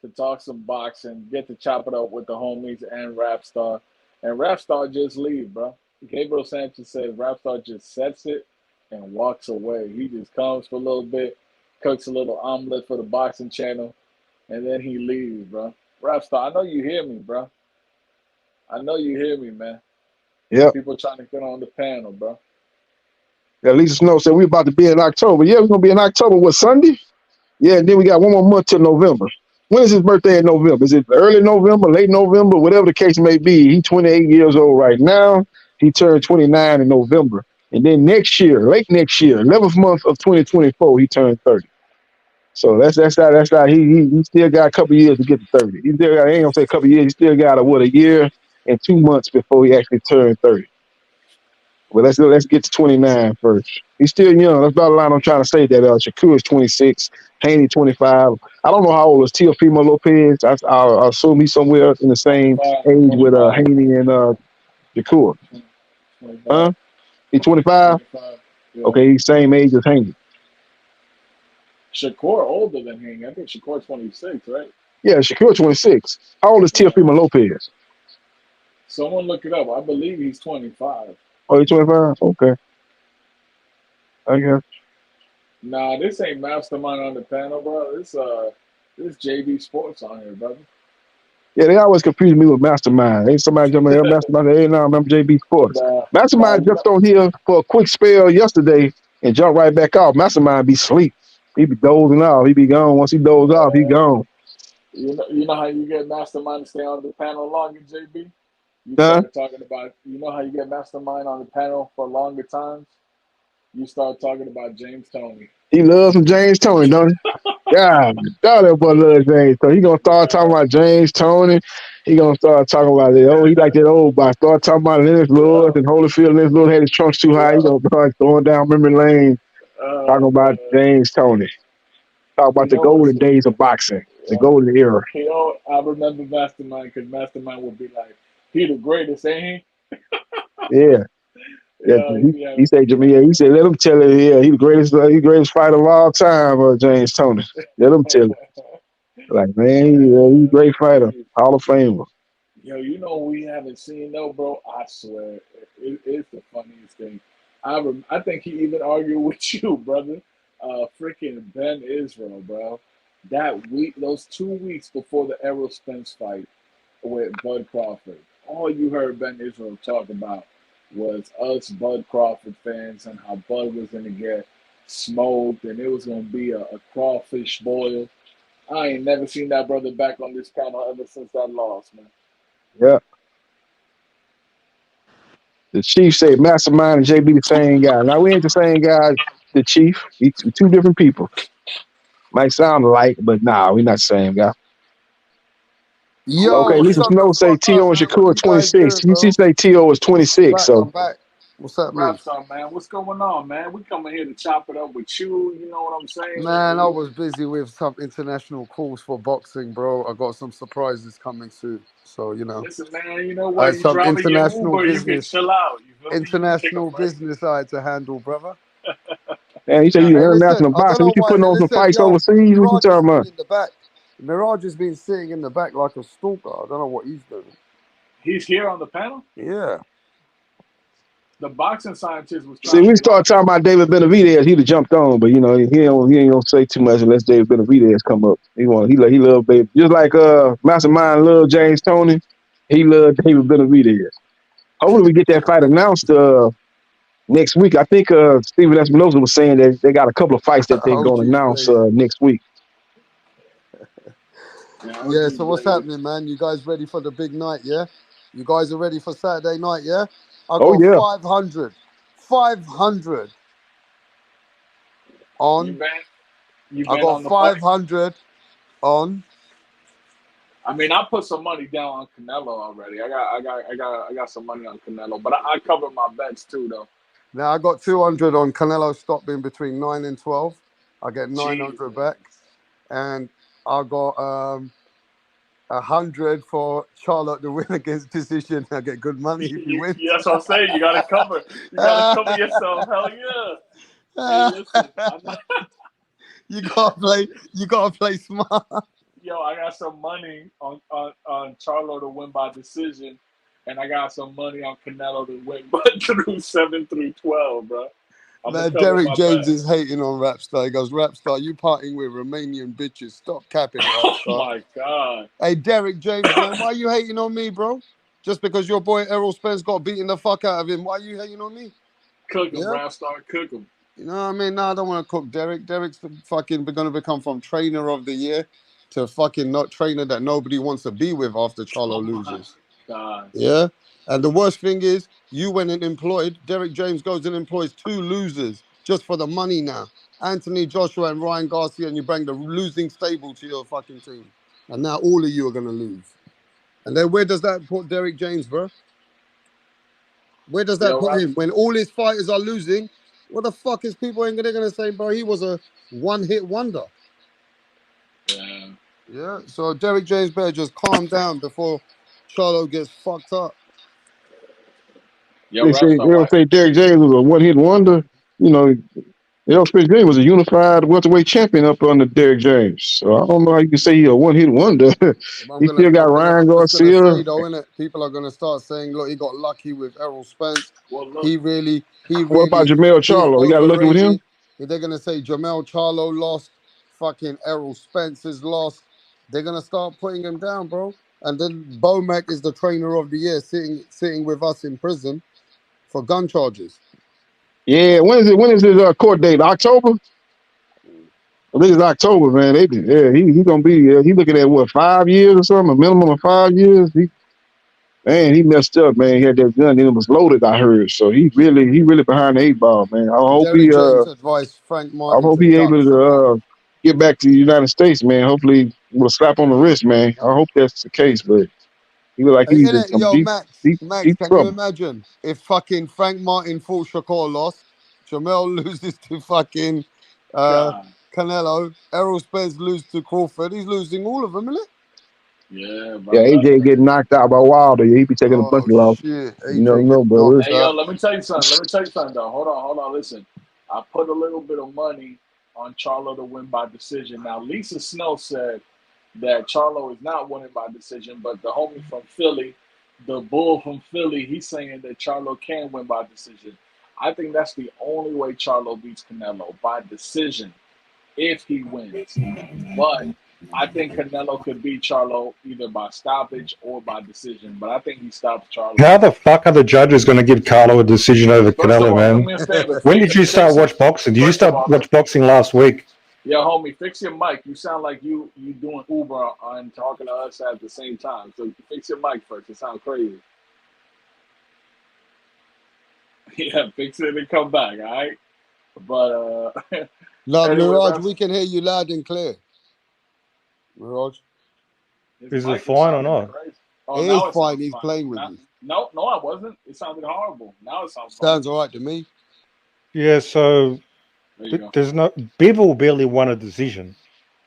to talk some boxing, get to chop it up with the homies and Rapstar. And Rapstar just leave, bro. Gabriel Sanchez says Rapstar just sets it and walks away. He just comes for a little bit, cooks a little omelet for the boxing channel, and then he leaves, bro. Rapstar, I know you hear me, bro. I know you hear me, man. Yep. People trying to get on the panel, bro. Yeah, Lisa Snow said we about to be in October. Yeah, we're gonna be in October. What, Sunday? Yeah, and then we got one more month till November. When is his birthday in November? Is it early November, late November, whatever the case may be? He's 28 years old right now. He turned 29 in November. And then next year, late next year, 11th month of 2024, he turned 30. So that's how he still got a couple years to get to 30. He still got, I ain't gonna say a couple years, he still got a year and 2 months before he actually turned 30. But let's get to 29 first. He's still young. That's about the line I'm trying to say. That Shakur is 26, Haney 25. I don't know how old is Teofimo Lopez. I assume he's somewhere in the same 25, age with 25, Haney and Shakur. 25, Huh? He's 25. 25. Yeah. Okay, he's same age as Haney. Shakur older than him. I think Shakur 26, right? Yeah, Shakur 26. How old is Yeah. Teofimo Lopez? Someone look it up. I believe he's 25. Oh, he's 25. Okay, I guess. Nah, this ain't Mastermind on the panel, bro. This JB Sports on here, brother. Yeah, they always confuse me with Mastermind. Ain't somebody jumping here, Mastermind? Hey, no, I remember JB Sports. Nah, Mastermind you know, jumped on here for a quick spell yesterday and jumped right back off. Mastermind be sleep. He be dozing off. He be gone. Once he dozes off, he gone. you know how you get Mastermind to stay on the panel longer, JB? You Huh? start talking about, you know how you get Mastermind on the panel for longer times? You start talking about James Toney. He loves some James Tony, don't he? God, that boy loves James Tony. He gonna start talking about James Tony. He gonna start talking about it. Oh, he like that old boy. Start talking about Lennox Yeah, Lewis and Holyfield. Lennox Lewis had his trunks too high. He yeah. gonna start going down memory lane, talking about Man. James Tony. Talk You about the know what's golden days of boxing, the yeah. golden era. I remember Mastermind because Mastermind would be like, he the greatest, ain't Yeah. he? Yeah, Yeah, he said to me, yeah, he said, let him tell it. Yeah, he the greatest fighter of all time, James Tony. Let him tell it. Like, man, he's a great fighter, Hall of Famer. Yo, you know what we haven't seen though, bro? I swear, it's the funniest thing. I think he even argued with you, brother. Freaking Ben Israel, bro. That week, those 2 weeks before the Errol Spence fight with Bud Crawford, all you heard Ben Israel talk about was us Bud Crawford fans and how Bud was gonna get smoked and it was gonna be a crawfish boil. I ain't never seen that brother back on this panel ever since that loss, man. Yeah. The Chief said Mastermind and JB the same guy. Now we ain't the same guy. The Chief, we two different people. Might sound alike, but nah, we not the same guy. Yo, Okay, what's Lisa up, the Snow say fuck up, T.O. and man? What Shakur you guys 26. doing, She bro? say T.O. is 26. I'm So back. What's happening? Rap star, man. What's going on, man? We coming here to chop it up with you. You know what I'm saying? Man, I was busy with some international calls for boxing, bro. I got some surprises coming soon. So, Listen, man. You know I what? had You some driving your international Uber, you can business. chill out. You feel me? You can take a International break. business I had to handle, brother. man, you say you Hey, listen, international I don't boxing. know What you why. putting on some Listen, fights yo, overseas? What you Mirage has talking been about? in the back. Mirage has been sitting in the back like a stalker. I don't know what he's doing. He's here on the panel. Yeah. The boxing scientist was See, trying we to start block talking him. about David Benavidez. He'd have jumped on, but he ain't gonna say too much unless David Benavidez come up. He love baby, just like Mastermind love James Tony. He loved David Benavidez. Hopefully, we get that fight announced next week. I think Steven Espinosa was saying that they got a couple of fights that they're gonna OG's announce blazing. next week. Yeah, so what's happening, man? You guys ready for the big night, yeah? You guys are ready for Saturday night, yeah? I Oh got yeah, 500. 500 You on. bet. You I bet got on the fight. 500 on. I mean, I put some money down on Canelo already. I got some money on Canelo, but I covered my bets too, though. Now I got 200 on Canelo stopping between 9 and 12. I get 900 Jesus. back. And I got 100 for Charlotte to win against decision. I get good money if he wins. That's what I'm saying. You got to cover. You got to cover yourself. Hell yeah. Hey, listen. You gotta play smart. Yo, I got some money on CHARLO to win by decision, and I got some money on Canelo to win through 7 through 12, bro. I'm gonna Man, cover Derek my James bet. is hating on Rapstar. He goes, Rapstar, you partying with Romanian bitches. Stop capping, Oh Rapstar. my god. Hey, Derek James, man, why are you hating on me, bro? Just because your boy Errol Spence got beaten the fuck out of him, why are you hating on me? Cook him, Yeah? Rapstar. Cook him. You know what I mean? No, I don't want to cook Derek. Derek's fucking going to become from trainer of the year to fucking not trainer that nobody wants to be with after Charlo Oh my loses. god. Yeah? And the worst thing is, you went and employed, Derek James goes and employs 2 losers just for the money now. Anthony Joshua and Ryan Garcia, and you bring the losing stable to your fucking team. And now all of you are going to lose. And then where does that put Derek James, bro? Where does that Yo, put Rap. him? When all his fighters are losing, what the fuck is people ain't gonna say, bro? He was a one-hit wonder. Yeah. Yeah. So Derek James better just calm down before Charlo gets fucked up. Yo, they Rapstar, don't why? say Derrick James was a one-hit wonder. Spence James was a unified welterweight champion up under Derrick James. So I don't know how you can say he's a one-hit wonder. He still got Ryan I'm just gonna Garcia. say though, innit? People are gonna start saying, look, he got lucky with Errol Spence. Well, look. He really, What about Jamel he's Charlo? He got lucky with him. overrated. They're gonna say Jamel Charlo lost, fucking Errol Spence is lost. They're gonna start putting him down, bro. And then Bomac is the trainer of the year, sitting with us in prison for gun charges. Yeah, when is it? When is his court date? October? I think it's October, man. He gonna be. He looking at what, 5 years or something? A minimum of 5 years. He messed up, man. He had that gun and it was loaded. I heard. So he really behind the 8 ball, man. Derek James advised Frank I Martin hope to he duck able for that. to get back to the United States, man. Hopefully with a slap on the wrist, man. I hope that's the case, but he look like Hey, he's in innit, some yo, deep, deep, Max, deep can you trouble. imagine if fucking Frank Martin fought Shakur lost, Jamel loses to fucking God. Canelo, Errol Spence loses to Crawford. He's losing all of them, isn't it? Yeah, Yeah, brother. AJ getting knocked out by Wilder. He be taking a bunch Oh of losses. shit, You AJ know, getting but knocked Hey, yo, out. let me tell you something though. Hold on. Listen, I put a little bit of money on Charlo to win by decision. Now, Lisa Snow said that Charlo is not winning by decision, but the homie from Philly, the bull from Philly, he's saying that Charlo can win by decision. I think that's the only way Charlo beats Canelo, by decision, if he wins. But I think Canelo could beat Charlo either by stoppage or by decision. But I think he stops Charlo. How the fuck are the judges going to give Carlo a decision over First of Canelo, all, do man? me a favor. When did you start watch boxing? Did you First of start all, watch boxing last week? Yeah, homie, fix your mic. You sound like you doing Uber and talking to us at the same time. So fix your mic first. It sounds crazy. Yeah, fix it and come back, all right? But Look, anyway, Mirage, that's we can hear you loud and clear. Mirage, his Is it mic was fine or sounding not? crazy. it Oh, is now it fine. sounds He's fine. playing with Now, you. no, I wasn't. It sounded horrible. Now it sounds fine. Sounds all right to me. Yeah, so There you go. there's no Bivol barely won a decision,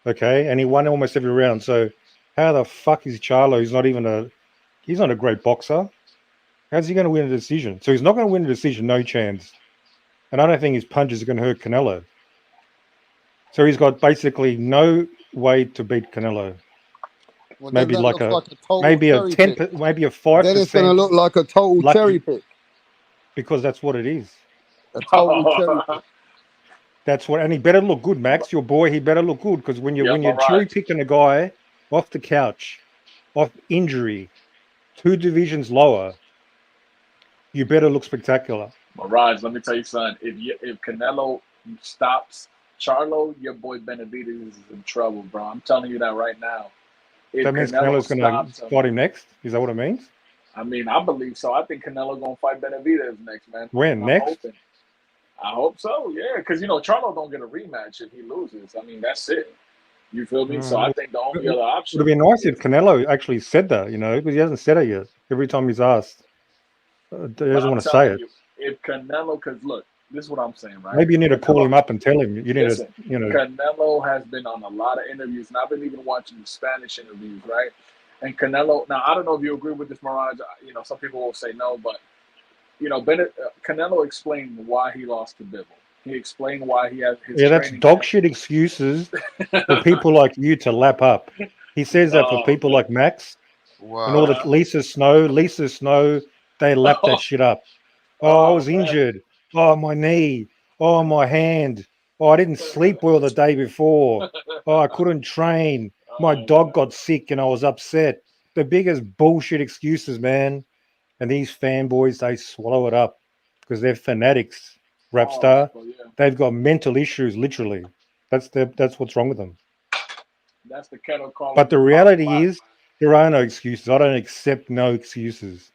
okay, and he won almost every round. So how the fuck is Charlo? He's not a great boxer. How's he going to win a decision? So he's not going to win a decision, no chance. And I don't think his punches are going to hurt Canelo. So he's got basically no way to beat Canelo. Well, then Maybe that like looks a like a total maybe a cherry pick. maybe a Then it's going to 5% look like a total cherry lucky, pick. because that's what it is. A total cherry pick. That's what, and he better look good, Max. Your boy, he better look good, because when Yeah, you're cherry Mirage. picking a guy off the couch, off injury, 2 divisions lower, you better look spectacular. Mirage, let me tell you something. If Canelo stops Charlo, your boy Benavidez is in trouble, bro. I'm telling you that right now. If That means Canelo Canelo's going stops to him, fight him next. Is that what it means? I mean, I believe so. I think Canelo gonna fight Benavidez next, man. When And I'm next? hoping. I hope so, yeah. Because Charlo don't get a rematch if he loses. I mean, that's it. You feel me? So I think the only other Would option have been nice if is. Canelo actually said that, because he hasn't said it yet. Every time he's asked, he But doesn't I'm want to say telling it. you, if Canelo, because look, this is what I'm saying, right? Maybe you need to call Canelo, him up and tell him. You need listen, to, Canelo has been on a lot of interviews, and I've been even watching the Spanish interviews, right? And Canelo, now I don't know if you agree with this, Mirage. Some people will say no, but Canelo explained why he lost to Bivol. He explained why he has his yeah, that's training dog camp. shit excuses for people like you to lap up. He says that for Oh people man, like Max and all the Wow. Lisa Snow, they lap that shit up. Oh, I oh was man, injured. Oh, my knee. Oh, my hand. Oh, I didn't sleep well the day before. Oh, I couldn't train. My oh dog man. got sick and I was upset. The biggest bullshit excuses, man. And these fanboys, they swallow it up because they're fanatics. Pause, Rapstar, but yeah, they've got mental issues, literally. That's what's wrong with them. that's the kettle calling But the the pot reality black. is, there are no excuses. I don't accept no excuses.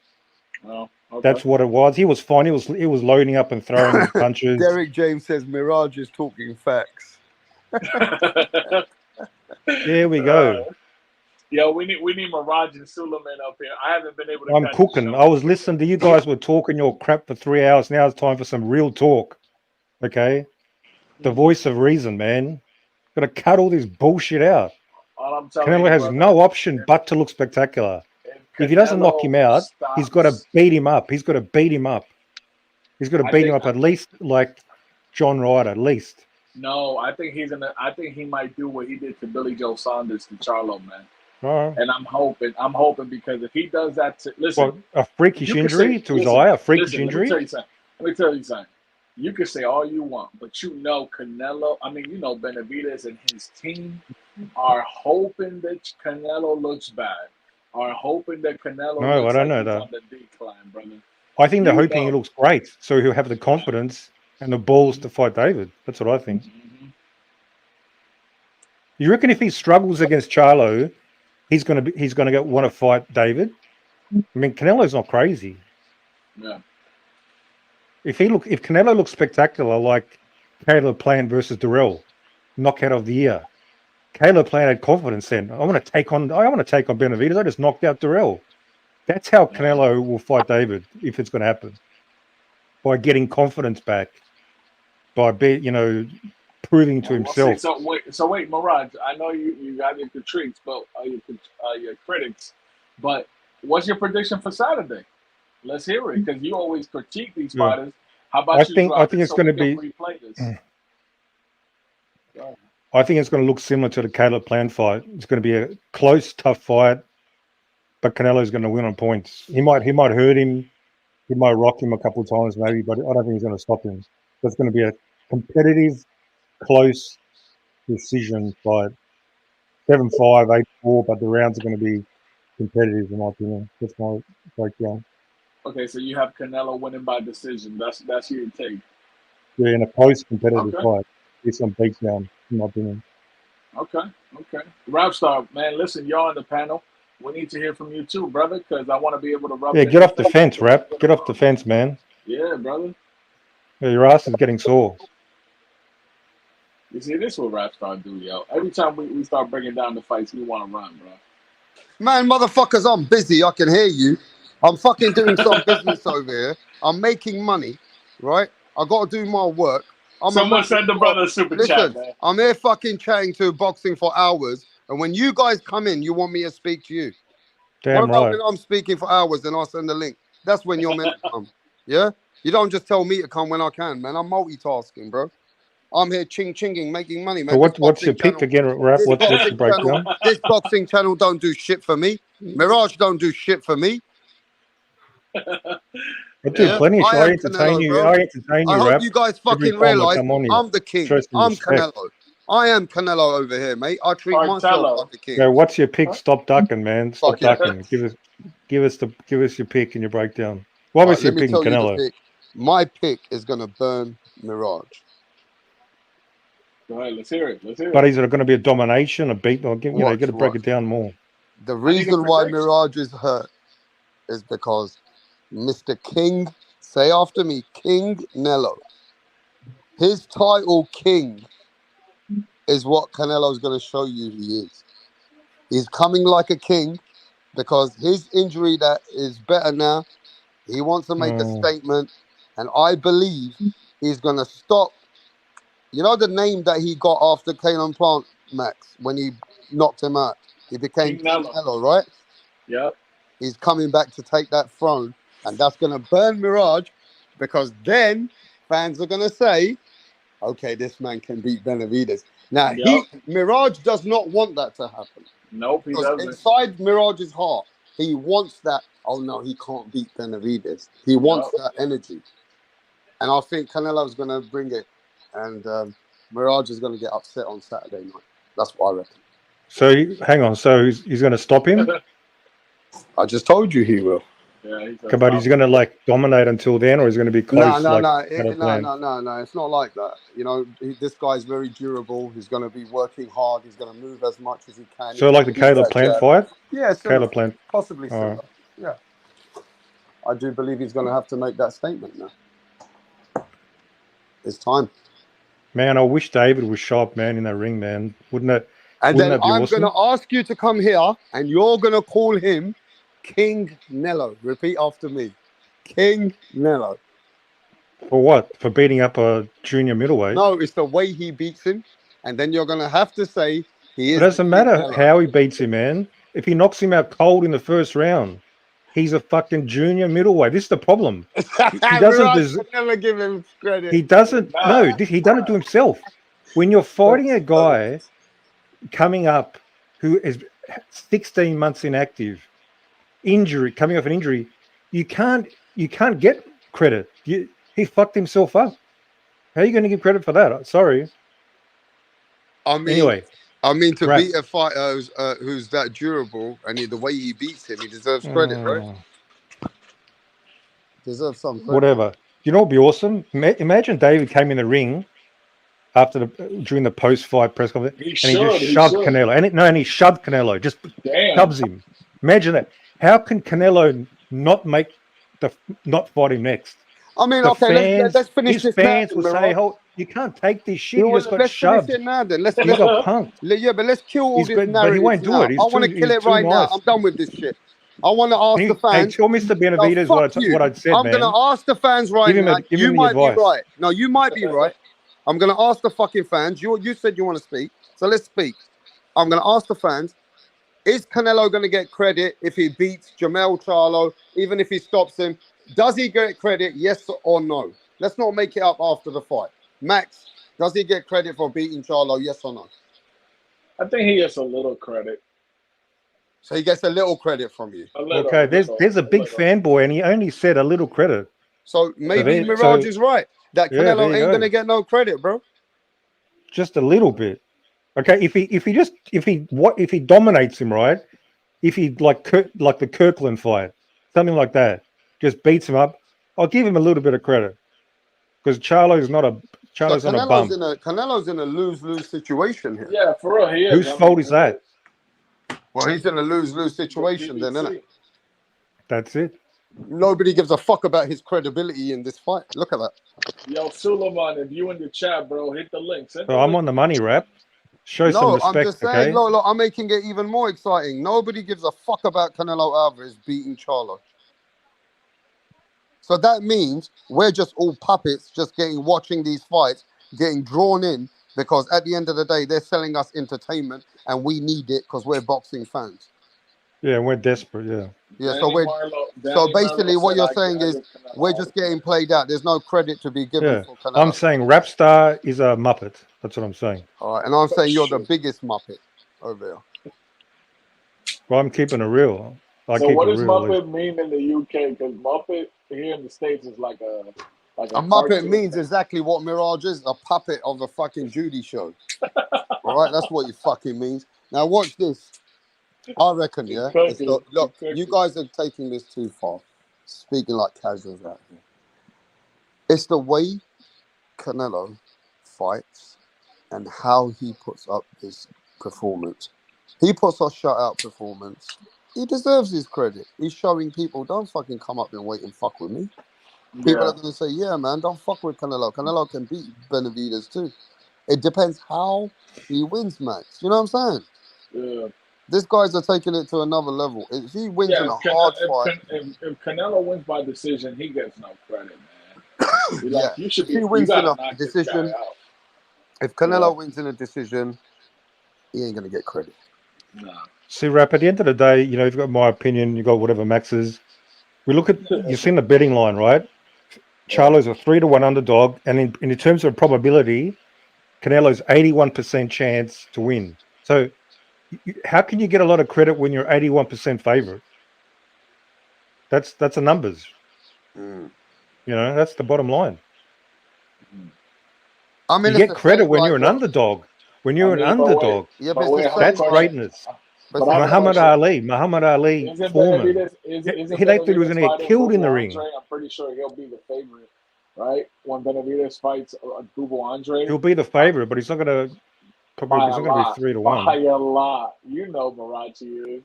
Oh, okay. That's what it was. He was fine. He was loading up and throwing punches. Derek James says Mirage is talking facts. There we go. Yo, we need Mirage and Suleiman up here. I haven't been able to I'm catch the cooking. show. I was listening to you guys were talking your crap for 3 hours. Now it's time for some real talk. Okay? The voice of reason, man. Got to cut all this bullshit out. All I'm telling Canelo you, has brother, no option but to look spectacular. if If he doesn't knock Canelo him out, he's got to stops, beat him up. He's got to beat him up. He's got to I beat him think up at least like John Ryder, at least. no. I think I think he might do what he did to Billy Joe Saunders to Charlo, man. All right. And I'm hoping because if he does that, listen, Well, a freakish you can say, injury to his listen, eye, a freakish listen. Let me tell injury. you something. Let me tell you something. You can say all you want, but Canelo. I mean, Benavidez and his team are hoping that Canelo looks bad. Are hoping that Canelo No, I looks don't like know he's that. on the decline, brother. I think they're You hoping he know. looks great, so he'll have the confidence and the balls to fight David. That's what I think. You reckon if he struggles against Charlo, he's gonna want to fight David? I mean, Canelo's not crazy. Yeah. If Canelo looks spectacular like Caleb Plant versus Durrell, knockout of the year, Caleb Plant had confidence then. I want to take on Benavidez. I just knocked out Durrell. That's how Canelo will fight David if it's going to happen. By getting confidence back, by proving to Well, we'll see. himself. So wait, Mirage. I know you got your critiques, but your critics. But what's your prediction for Saturday? Let's hear it because you always critique these Yeah. fighters. How I about you think drop it it's so going we to can be. replay this? Go ahead. I think it's going to look similar to the Caleb Plant fight. It's going to be a close, tough fight, but Canelo's going to win on points. He might hurt him. He might rock him a couple of times, maybe, but I don't think he's going to stop him. So it's going to be a competitive, close decision fight. 7-5, 8-4, but the rounds are going to be competitive, in my opinion. That's my breakdown. Okay, so you have Canelo winning by decision. That's your take. Yeah, in a close competitive Okay. fight, it's some beatdown. in my opinion. Okay. Rap star, man, listen, y'all on the panel. We need to hear from you too, brother, because I want to be able to rub Yeah, this get off the in. fence, Rap. Get off the fence, man. Yeah, brother. Yeah, your ass is getting sore. You see, this is what rap star do, yo. Every time we start breaking down the fights, we want to run, bro. Man, motherfuckers, I'm busy. I can hear you. I'm fucking doing some business over here. I'm making money, right? I got to do my work. I'm a Someone man send the as well. brother a super chat, Listen, man. I'm here fucking chatting to boxing for hours. And when you guys come in, you want me to speak to you. What Damn about right. when I'm speaking for hours and I send the link? That's when you're meant to come. Yeah? You don't just tell me to come when I can, man. I'm multitasking, bro. I'm here chinging, making money, So man. This what's your boxing pick channel, again, Rap? this What's your boxing channel, breakdown? this boxing channel don't do shit for me. Mirage don't do shit for me. I do Yeah, plenty of I shit. I am entertain Canelo, you. bro. I entertain I you, hope Rap. you guys Every fucking time I realize come on here. I'm the king. Show some I'm respect. Canelo. I am Canelo over here, mate. I treat myself Cartello. like a king. Yeah, what's your pick? Stop ducking, man. Stop Fucking ducking. Give us your pick and your breakdown. What all right, was your let me pick in tell you the Canelo? pick. My pick is gonna burn Mirage. Go ahead, let's hear it. But is it going to be a domination, a beat? Or, you got to break Watch. it down more. The I need a reason why prediction. Mirage is hurt is because Mr. King, say after me, King Nello. His title, King, is what Canelo's going to show you he is. He's coming like a king because his injury that is better now, he wants to make a statement. And I believe he's going to stop. You know the name that he got after Kalen Plant, Max, when he knocked him out? He became King King Nello. Nello, right? Yep. He's coming back to take that throne. And that's going to burn Mirage because then fans are going to say, okay, this man can beat Benavidez. Now, Yep. Mirage does not want that to happen. Nope, he Because doesn't. inside Mirage's heart, he wants that, oh no, he can't beat Benavidez. He wants that energy. And I think Canelo's going to bring it. And Mirage is going to get upset on Saturday night. That's what I reckon. So hang on. So he's going to stop him? I just told you he will. Yeah, But he's going to like dominate until then, or he's going to be close? No. No. It's not like that. You know, this guy's very durable. He's going to be working hard. He's going to move as much as he can. So like the Caleb Plant fight? Yeah, Caleb Plant. Possibly similar. Right. Yeah. I do believe he's going to have to make that statement now. It's time. Man, I wish David was sharp, man, in that ring, man. Wouldn't that And be then I'm awesome? going to ask you to come here, and you're going to call him King Nello. Repeat after me. King Nello. For what? For beating up a junior middleweight? No, it's the way he beats him. And then you're going to have to say he is. It doesn't matter how he beats him, man. If he knocks him out cold in the first round, he's a fucking junior middleweight. This is the problem. He doesn't never give him credit. He doesn't. No, he done it to himself. When you're fighting a guy coming up who is 16 months inactive, coming off an injury, you can't get credit. He fucked himself up. How are you going to give credit for that? Sorry. Anyway, to Rap. beat a fighter who's that durable and the way he beats him, he deserves credit, right? Deserves some credit. Whatever. You know what'd be awesome? Imagine David came in the ring during the post-fight press conference and he just shoved Canelo. And he shoved Canelo. Just shoves him. Imagine that. How can Canelo not fight him next? I mean, The okay, fans, let's finish his this fans now. will say, "Oh, you can't take this shit. You just got let's shoved." finish it now then. He got punked. Yeah, but let's kill all this narrative. But he won't do now. it. I want to kill it right now. I'm done with this shit. I want to ask the fans. Hey, tell Mr. Benavidez what I'd said, I'm man. going to ask the fans right now. You might be right. No, you might be right. I'm going to ask the fucking fans. You said you want to speak, so let's speak. I'm going to ask the fans. Is Canelo going to get credit if he beats Jamel Charlo, even if he stops him? Does he get credit, yes or no? Let's not make it up after the fight. Max, does he get credit for beating Charlo, yes or no? I think he gets a little credit. So he gets a little credit from you. Okay, there's a big fanboy, and he only said a little credit. So maybe Mirage is right. That Canelo ain't going to get no credit, bro. Just a little bit. Okay, if he dominates him, right? If he like the Kirkland fight, something like that, just beats him up, I'll give him a little bit of credit because Charlo's not Charlo's on a bump. Canelo's in a lose-lose situation here. Yeah, for real, he is. Whose fault is that? Well, he's in a lose-lose situation then, isn't it? That's it. Nobody gives a fuck about his credibility in this fight. Look at that. Yo, Suleiman, if you in the chat, bro, hit the link. So I'm on the money, Rap. Show some respect, I'm just saying, okay? look, I'm making it even more exciting. Nobody gives a fuck about Canelo Alvarez beating Charlo. So that means we're just all puppets, just watching these fights, getting drawn in, because at the end of the day, they're selling us entertainment, and we need it because we're boxing fans. Yeah, we're desperate. Yeah. Yeah. So basically, what you're saying is we're just getting played out. There's no credit to be given for Canelo. I'm saying Rapstar is a muppet. That's what I'm saying. All right, and I'm saying you're the biggest muppet over there. Well, I'm keeping it real. So what does Muppet mean in the UK? Because Muppet here in the States is like a Muppet means exactly what Mirage is, a puppet of a fucking Judy show. All right, that's what it fucking means. Now watch this. I reckon, yeah. Look, you guys are taking this too far. Speaking like casuals out here. It's the way Canelo fights and how he puts up his performance. He puts a shutout performance. He deserves his credit. He's showing people, don't fucking come up and wait and fuck with me. People are going to say, yeah, man, don't fuck with Canelo. Canelo can beat Benavidez too. It depends how he wins, Max. You know what I'm saying? Yeah. These guys are taking it to another level. If he wins in a hard fight... If Canelo wins by decision, he gets no credit, man. Yeah. You should if he wins in a decision... If Canelo wins in a decision, he ain't going to get credit. Nah. See, Rap, at the end of the day, you know, you've got my opinion, you've got whatever Max is. We look at, you've seen the betting line, right? Charlo's a 3-1 underdog, and in terms of probability, Canelo's 81% chance to win. So how can you get a lot of credit when you're 81% favorite? That's the numbers. You know, that's the bottom line. I mean, you get credit when you're an underdog. When you're an underdog, that's greatness. Muhammad Ali, Foreman. He they thought he was going to get killed in the ring. I'm pretty sure he'll be the favorite, right? When Benavidez fights Google Andre, he'll be the favorite, but he's not going to. Probably it's not going to be 3-1. By a lot, you know, Marachi is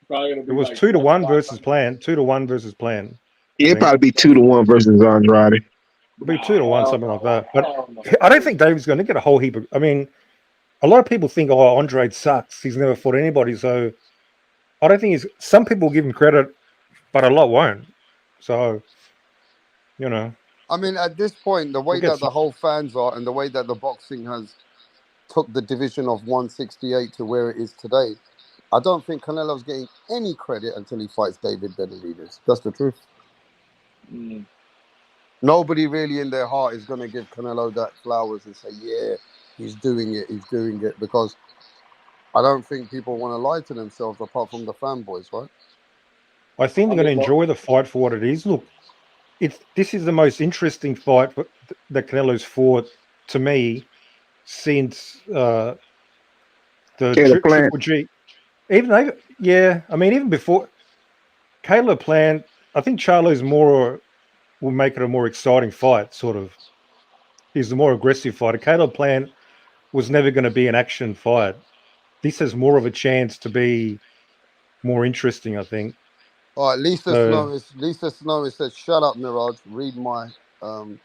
probably going to be. It was like 2-1 versus plan. 2-1 versus plan. Yeah, it'd probably be 2-1 versus Andrade. It'll be 2-1, something like that. But I don't think David's going to get a whole heap of. I mean, a lot of people think, oh, Andrade sucks. He's never fought anybody. So I don't think he's. Some people give him credit, but a lot won't. So, you know. I mean, at this point, the way that the whole fans are and the way that the boxing has took the division of 168 to where it is today, I don't think Canelo's getting any credit until he fights David Benavidez. That's the truth. Nobody really in their heart is going to give Canelo that flowers and say, yeah, he's doing it, because I don't think people want to lie to themselves apart from the fanboys, right? I think they're going to enjoy the fight for what it is. Look, this is the most interesting fight that Canelo's fought, to me, since the Triple G. Even before Caleb Plant, I think Charlo's will make it a more exciting fight, sort of. He's the more aggressive fighter. Caleb Plant was never going to be an action fight. This has more of a chance to be more interesting, I think. All right, Lisa Snow said, shut up, Mirage. Read my...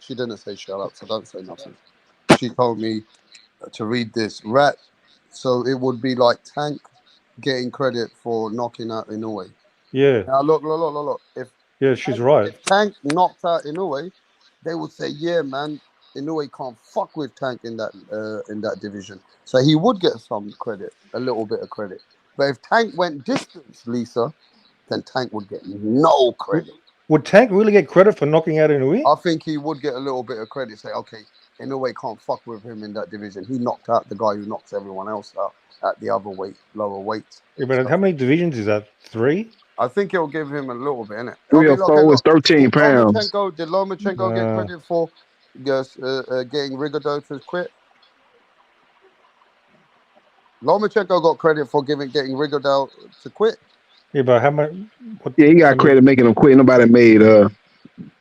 she didn't say shut up, so don't say nothing. She told me to read this. Rat. So it would be like Tank getting credit for knocking out Inoue. Yeah. Now look. She's right. If Tank knocked out Inoue, they would say, yeah, man, Inoue can't fuck with Tank in that division. So he would get some credit, a little bit of credit. But if Tank went distance, Lisa, then Tank would get no credit. Would Tank really get credit for knocking out Inoue? I think he would get a little bit of credit. Say, okay, Inoue can't fuck with him in that division. He knocked out the guy who knocks everyone else out at the other lower weights. Yeah, but how many divisions is that? 3? I think it'll give him a little bit, innit? 3 or 4 is 13 pounds. Did Lomachenko get credit for getting Rigodeau to quit? Lomachenko got credit for getting Rigodeau to quit. Yeah, but how much? He got credit making him quit. Nobody made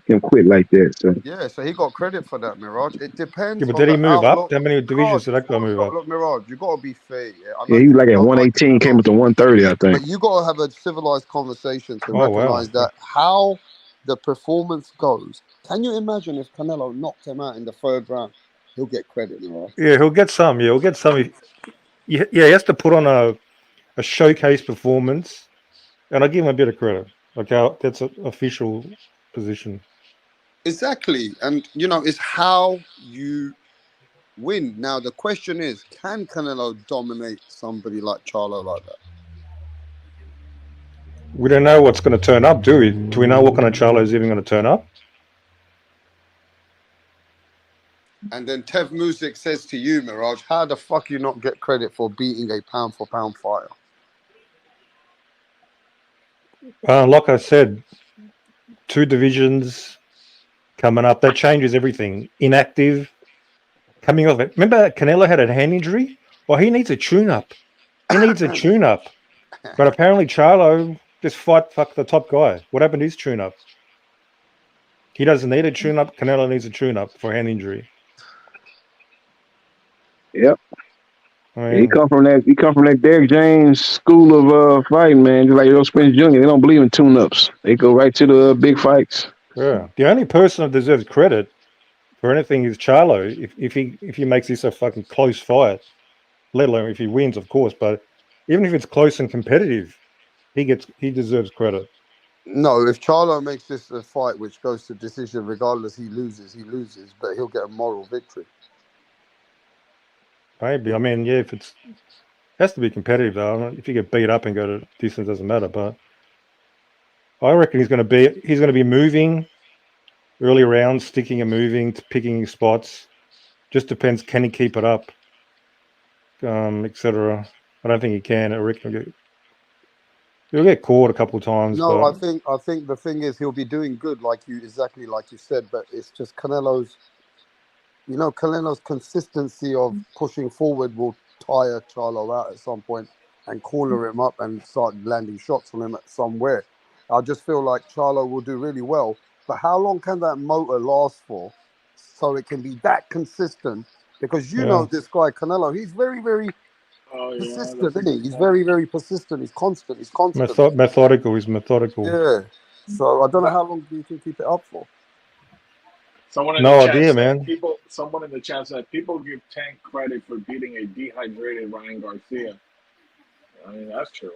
him quit like that. So Yeah, so he got credit for that, Mirage. It Yeah, depends but on did he the move up? outlook. How many Mirage, divisions did that guy move up? look, Mirage, you got to be fair. Yeah, I know yeah, he was you like at don't like 118, came Canelo, up to 130, I but think. you got to have a civilized conversation to Oh wow. recognize that how the performance goes. Can you imagine if Canelo knocked him out in the third round? He'll get credit, Mirage. Yeah, he'll get some. Yeah, he'll get some. Yeah, he has to put on a showcase performance, and I give him a bit of credit. Like that's an official position. Exactly, and it's how you win. Now the question is, can Canelo dominate somebody like Charlo like that? We don't know what's going to turn up, do we? Do we know what kind of Charlo is even going to turn up? And then Tev Music says to you, Mirage, how the fuck you not get credit for beating a pound for pound fighter? Like I said, 2 divisions coming up. That changes everything. Inactive, coming off it. Remember Canelo had a hand injury? Well, he needs a tune-up. He needs a tune-up. But apparently Charlo just fuck the top guy. What happened to his tune-up? He doesn't need a tune-up. Canelo needs a tune-up for hand injury. Yep. I He mean, come from that Derrick James school of fighting, man. Just like Earl Spence Jr. They don't believe in tune-ups. They go right to the big fights. yeah. The only person that deserves credit for anything is Charlo. If he makes this a fucking close fight, let alone if he wins, of course. But even if it's close and competitive, he deserves credit. No, if Charlo makes this a fight which goes to decision, regardless, he loses, but he'll get a moral victory. Maybe. I mean, yeah, if it has to be competitive though. If you get beat up and go to distance, doesn't matter. But I reckon he's going to be moving early rounds, sticking and moving, picking his spots. Just depends, can he keep it up, etc. I don't think he can. I reckon he'll get caught a couple of times. No, But I think the thing is he'll be doing good, exactly like you said, but it's just Canelo's consistency of pushing forward will tire Charlo out at some point and corner him up and start landing shots on him at somewhere. I just feel like Charlo will do really well, but how long can that motor last for so it can be that consistent? Because this guy Canelo, he's very, very persistent, isn't he? He's very, very persistent. He's constant. methodical. He's methodical. Yeah. So I don't know how long do you think he keep it up for? Someone in No the chat idea, said man. Someone in the chat said people give Tank credit for beating a dehydrated Ryan Garcia. I mean, that's true.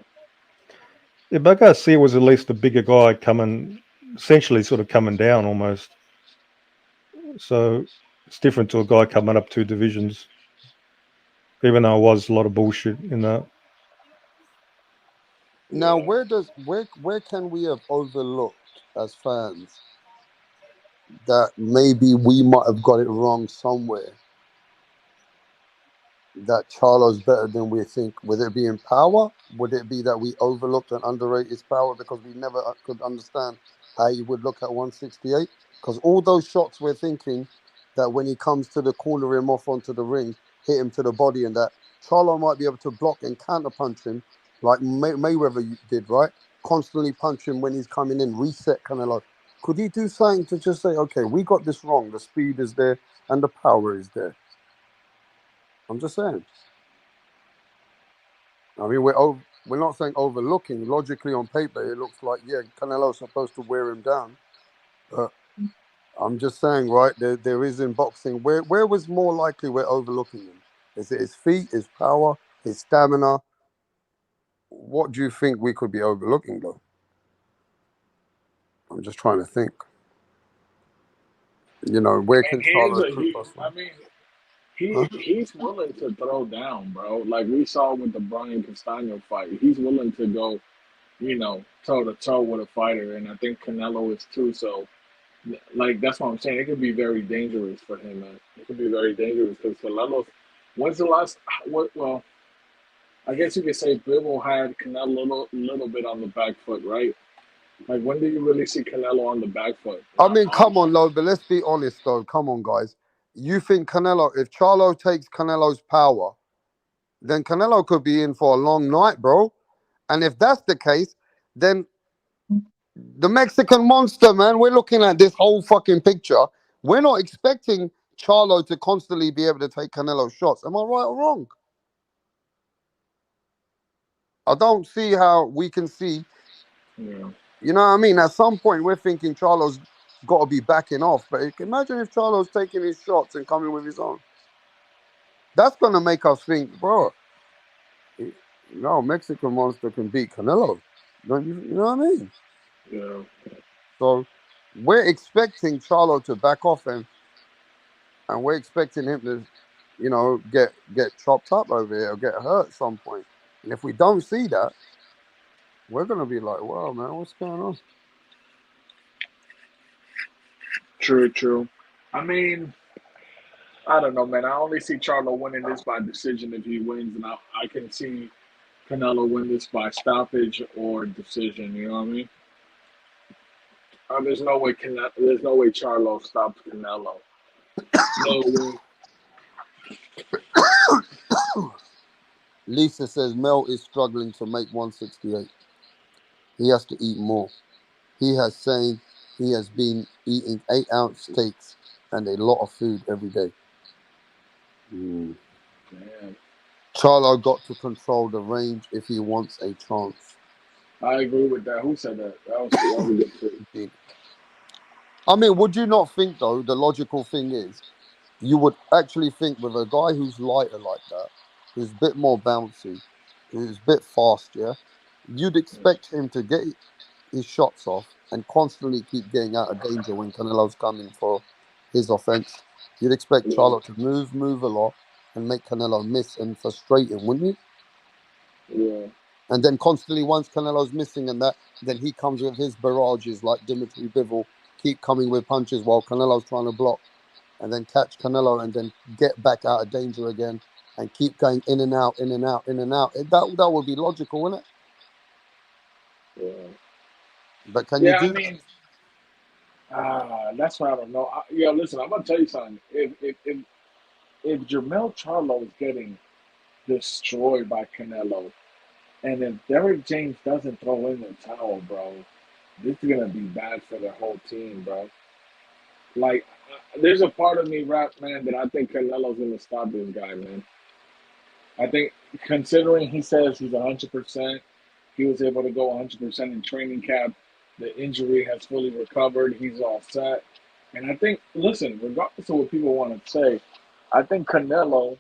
Yeah, but Garcia was at least a bigger guy essentially sort of coming down almost. So it's different to a guy coming up 2 divisions. Even though it was a lot of bullshit in that. Now, where can we have overlooked as fans that maybe we might have got it wrong somewhere? That Charlo's better than we think. Would it be in power? Would it be that we overlooked and underrated his power because we never could understand how he would look at 168? Because all those shots we're thinking that when he comes to the corner him off onto the ring, hit him to the body, and that Charlo might be able to block and counter punch him like Mayweather did, right? Constantly punch him when he's coming in, reset Canelo. Could he do something to just say, okay, we got this wrong. The speed is there and the power is there. I'm just saying. I mean, we're not saying overlooking. Logically, on paper, it looks like, yeah, Canelo's supposed to wear him down. But I'm just saying, right, there is in boxing. Where was more likely we're overlooking him? Is it his feet, his power, his stamina? What do you think we could be overlooking, though? I'm just trying to think. Where can Charlo prove us wrong? I mean, he's willing to throw down, bro. Like we saw with the Brian Castano fight, he's willing to go, toe to toe with a fighter, and I think Canelo is too. So, like that's what I'm saying. It could be very dangerous for him, man. It could be very dangerous because Canelo. When's the last? Well, I guess you could say Bivol had Canelo a little bit on the back foot, right? Like when do you really see Canelo on the back foot? I mean, come on, Lo, but let's be honest, though. Come on, guys. You think Canelo, if Charlo takes Canelo's power, then Canelo could be in for a long night, bro. And if that's the case, then The Mexican monster, man. We're looking at this whole fucking picture. We're not expecting Charlo to constantly be able to take Canelo shots. Am I right or wrong? I don't see how we can see. Yeah. You know what I mean? At some point, we're thinking Charlo's got to be backing off. But imagine if Charlo's taking his shots and coming with his own. That's going to make us think, bro, no, Mexican monster can beat Canelo. Don't you, you know what I mean? Yeah. So we're expecting Charlo to back off and we're expecting him to, get chopped up over here or get hurt at some point. And if we don't see that, we're going to be like, wow, man, what's going on? True, true. I mean, I don't know, man. I only see Charlo winning this by decision if he wins, and I can see Canelo win this by stoppage or decision. You know what I mean? There's no way Charlo stops Canelo. No way. Lisa says Mel is struggling to make 168. He has to eat more. He has saying he has been eating 8-ounce steaks and a lot of food every day. Damn. Charlo got to control the range if he wants a chance. I agree with that. Who said that? That was a good pick. I mean, would you not think, though, the logical thing is, you would actually think with a guy who's lighter like that, who's a bit more bouncy, who's a bit fast, yeah, you'd expect him to get his shots off and constantly keep getting out of danger when Canelo's coming for his offense. You'd expect Charlo to move a lot and make Canelo miss and frustrate him, wouldn't you? Yeah. And then constantly, once Canelo's missing and that, then he comes with his barrages like Dimitri Bivol, keep coming with punches while Canelo's trying to block, and then catch Canelo and then get back out of danger again and keep going in and out, in and out, in and out. That would be logical, wouldn't it? Yeah. But can you do mean, that's what I don't know. Listen, I'm gonna tell you something. If Jermell Charlo is getting destroyed by Canelo, and if Derek James doesn't throw in the towel, bro, this is gonna be bad for the whole team, bro. Like, there's a part of me, rap man, that I think Canelo's gonna stop this guy, man. I think, considering he says he's 100%, he was able to go 100% in training camp. The injury has fully recovered. He's all set. And I think, listen, regardless of what people want to say, I think Canelo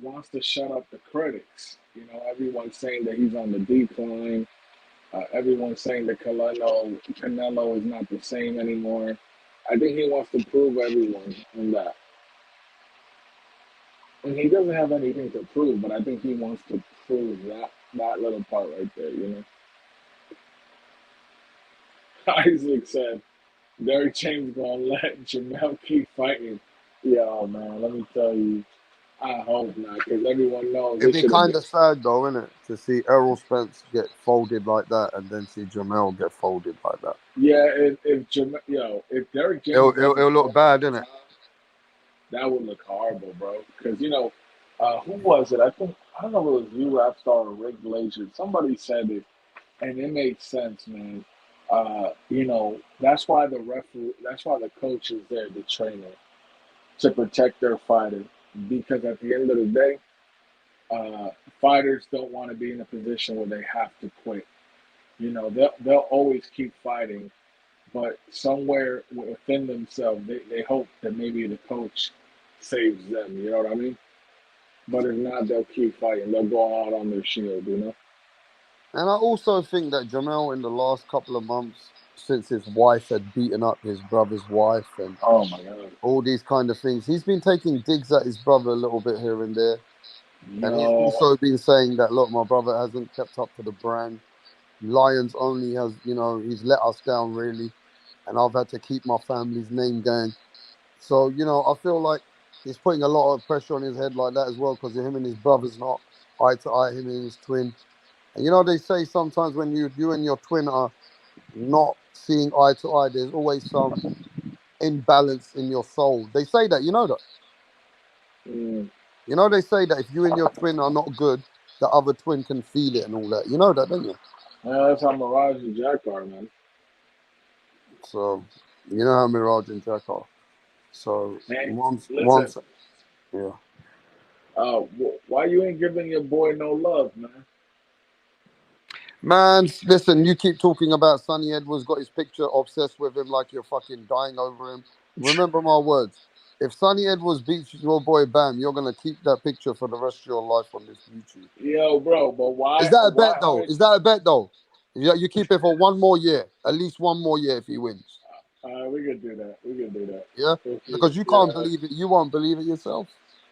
wants to shut up the critics. You know, everyone's saying that he's on the decline. Everyone's saying that Canelo is not the same anymore. I think he wants to prove everyone in that. And he doesn't have anything to prove, but I think he wants to prove that little part right there, you know? Isaac said, Derek James gonna let Jamel keep fighting. Yo, man, let me tell you, I hope not, because everyone knows It'd be kind of sad, though, isn't it, to see Errol Spence get folded like that and then see Jamel get folded like that. Yeah, if Derek James, it'll look bad, innit? That would look horrible, bro. Because who was it? I don't know if it was you, Rapstar, or Rick Glazier. Somebody said it, and it made sense, man. That's why the coach is there, the trainer, to protect their fighter. Because at the end of the day, fighters don't want to be in a position where they have to quit. You know, they'll always keep fighting, but somewhere within themselves, they hope that maybe the coach saves them. You know what I mean? But if not, they'll keep fighting. They'll go out on their shield, you know? And I also think that Jamel, in the last couple of months, since his wife had beaten up his brother's wife and oh my God, all these kind of things, he's been taking digs at his brother a little bit here and there. And he's also been saying that, look, my brother hasn't kept up to the brand. Lions only has, he's let us down, really. And I've had to keep my family's name going. So, I feel like he's putting a lot of pressure on his head like that as well, because him and his brother's not eye to eye, him and his twin. And they say sometimes when you and your twin are not seeing eye to eye, there's always some imbalance in your soul. They say that, you know that? They say that if you and your twin are not good, the other twin can feel it and all that. You know that, don't you? Yeah, that's how Mirage and Jack are, man. So you know how Mirage and Jack are. So Man, listen, once, yeah. why you ain't giving your boy no love, man? Man, listen, you keep talking about Sonny Edwards, got his picture, obsessed with him like you're fucking dying over him. Remember my words. If Sonny Edwards beats your boy Bam, you're gonna keep that picture for the rest of your life on this YouTube. Yo, bro, but Is why? that a Why bet though? aren't? Is that a bet though? You keep it for one more year, at least one more year if he wins. We could do that. We could do that. Yeah, because you can't Yeah, believe it. You won't believe it yourself.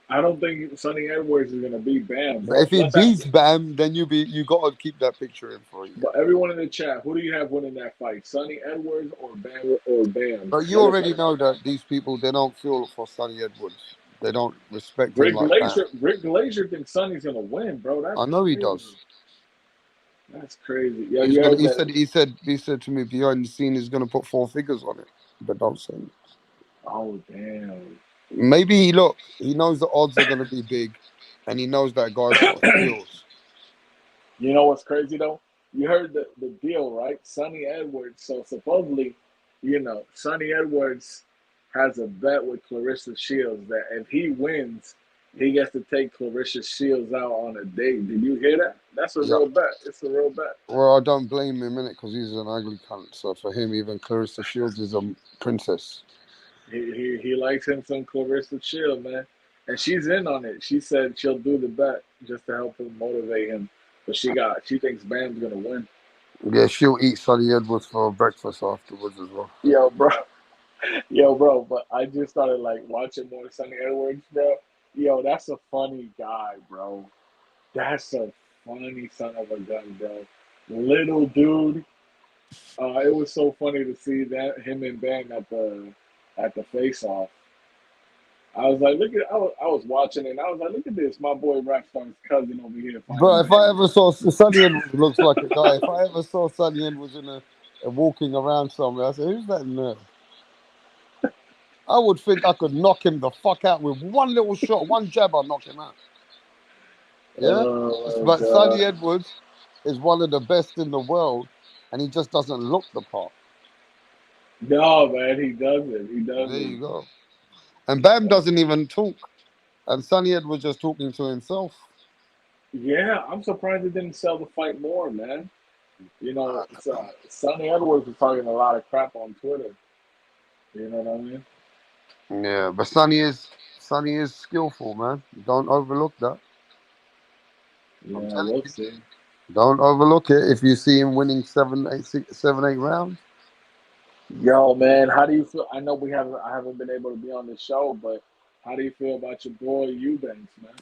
I don't think Sonny Edwards is gonna beat Bam, But bro. if he beats Bam, then you gotta keep that picture in for a year. But everyone in the chat, who do you have winning that fight? Sonny Edwards or Bam? But you already know that these people, they don't feel for Sonny Edwards. They don't respect him like Bam. Rick Glazier thinks Sonny's gonna win, bro. That's I know he crazy. does. That's crazy. Yeah, He's you gonna. heard that. He said to me behind the scene he's gonna put 4 figures on it, but don't say it. Oh damn. Maybe he knows the odds are gonna be big, and he knows that guy's got skills. You know what's crazy though? You heard the deal, right? Sonny Edwards. So supposedly, Sonny Edwards has a bet with Clarissa Shields that if he wins, he gets to take Clarissa Shields out on a date. Did you hear that? That's a Yeah. real bet. It's a real bet. Well, I don't blame him in it because he's an ugly cunt. So for him, even Clarissa Shields is a princess. He likes him some Clarissa Shields, man. And she's in on it. She said she'll do the bet just to help him motivate him. But she thinks Bam's gonna win. Yeah, she'll eat Sonny Edwards for breakfast afterwards as well. Yo, bro. But I just started like watching more Sonny Edwards, bro. Yo, that's a funny guy, bro. That's a funny son of a gun, bro. Little dude. It was so funny to see that him and Bam at the face off. I was like, I was watching it and I was like, look at this, my boy Rapstar's cousin over here Bro, fighting if I Bam. ever saw Sonny Edwards looks like a guy. If I ever saw Sonny Edwards in a walking around somewhere, I said, "Who's that nerd?" I would think I could knock him the fuck out with one little shot, one jab. I'll knock him out. Yeah, Oh but Sonny god. Edwards is one of the best in the world, and he just doesn't look the part. No, man, he doesn't. He There doesn't. you go. And Bam doesn't even talk, and Sonny Edwards just talking to himself. Yeah, I'm surprised it didn't sell the fight more, man. Sonny Edwards was talking a lot of crap on Twitter. You know what I mean? Yeah, but Sonny is skillful, man. Don't overlook that. Yeah, I'm telling we'll you. see. Don't overlook it if you see him winning 7, 8 rounds. Yo, man, how do you feel? I know I haven't been able to be on the show, but how do you feel about your boy Eubanks, man?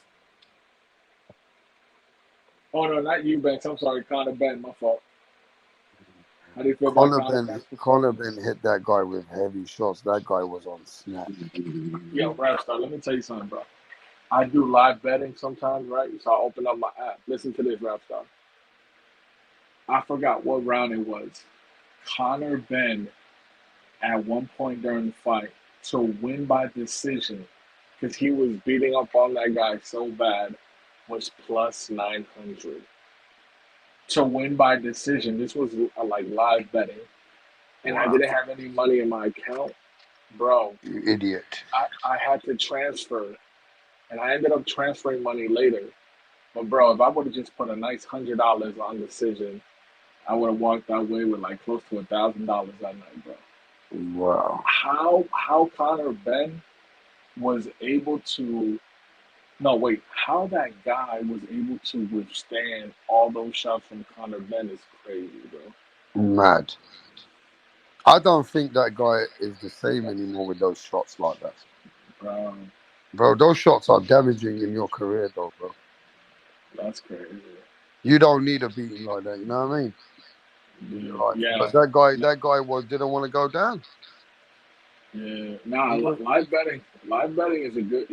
Oh no, not Eubanks. I'm sorry, Conor Ben. My fault. How do you feel about Conor Ben's Conor performance? Ben hit that guy with heavy shots. That guy was on snap. Yo, Rapstar, let me tell you something, bro. I do live betting sometimes, right? So I open up my app. Listen to this, Rapstar. I forgot what round it was. Conor Ben, at one point during the fight, to win by decision, because he was beating up on that guy so bad, was plus 900. To win by decision, this was like live betting, and I Wow. didn't have any money in my account, bro. You idiot. I had to transfer, and I ended up transferring money later. But bro, if I would have just put a nice $100 on decision, I would have walked away with like close to $1,000 that night, bro. Wow. How Conor Ben was able to how that guy was able to withstand all those shots from Conor Ben is crazy, bro. Mad. I don't think that guy is the same anymore with those shots like that. Bro, those shots are damaging in your career though, bro. That's crazy. You don't need a beating like that, you know what I mean? Yeah. But that guy didn't want to go down. Yeah. Nah, live betting is a good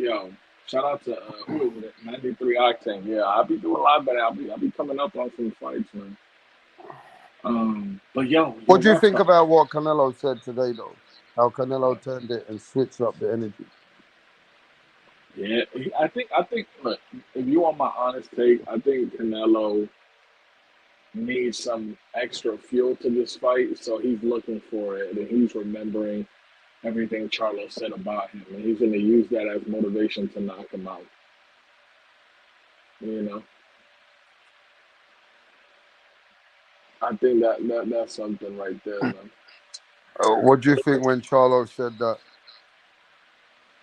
shout out to who is it? 93 Octane. Yeah, I'll be doing live betting. I'll be coming up on some fights, man. But What do you think about what Canelo said today though? How Canelo turned it and switched up the energy. Yeah, I think look, if you want my honest take, I think Canelo needs some extra fuel to this fight, so he's looking for it, and he's remembering everything Charlo said about him, and he's going to use that as motivation to knock him out. You know, I think that's something right there, man. What do you think when Charlo said that?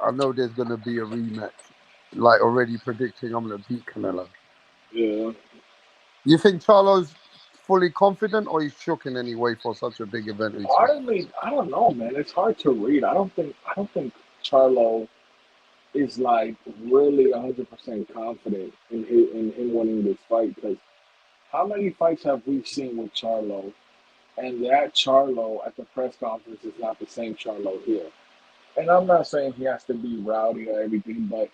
I know there's gonna be a rematch. Like already predicting, I'm gonna beat Canelo. Yeah. You think Charlo's fully confident, or he's shook in any way for such a big event recently? Honestly, I don't know, man. It's hard to read. I don't think Charlo is like really 100% confident in him winning this fight, because how many fights have we seen with Charlo? And that Charlo at the press conference is not the same Charlo here. And I'm not saying he has to be rowdy or everything, but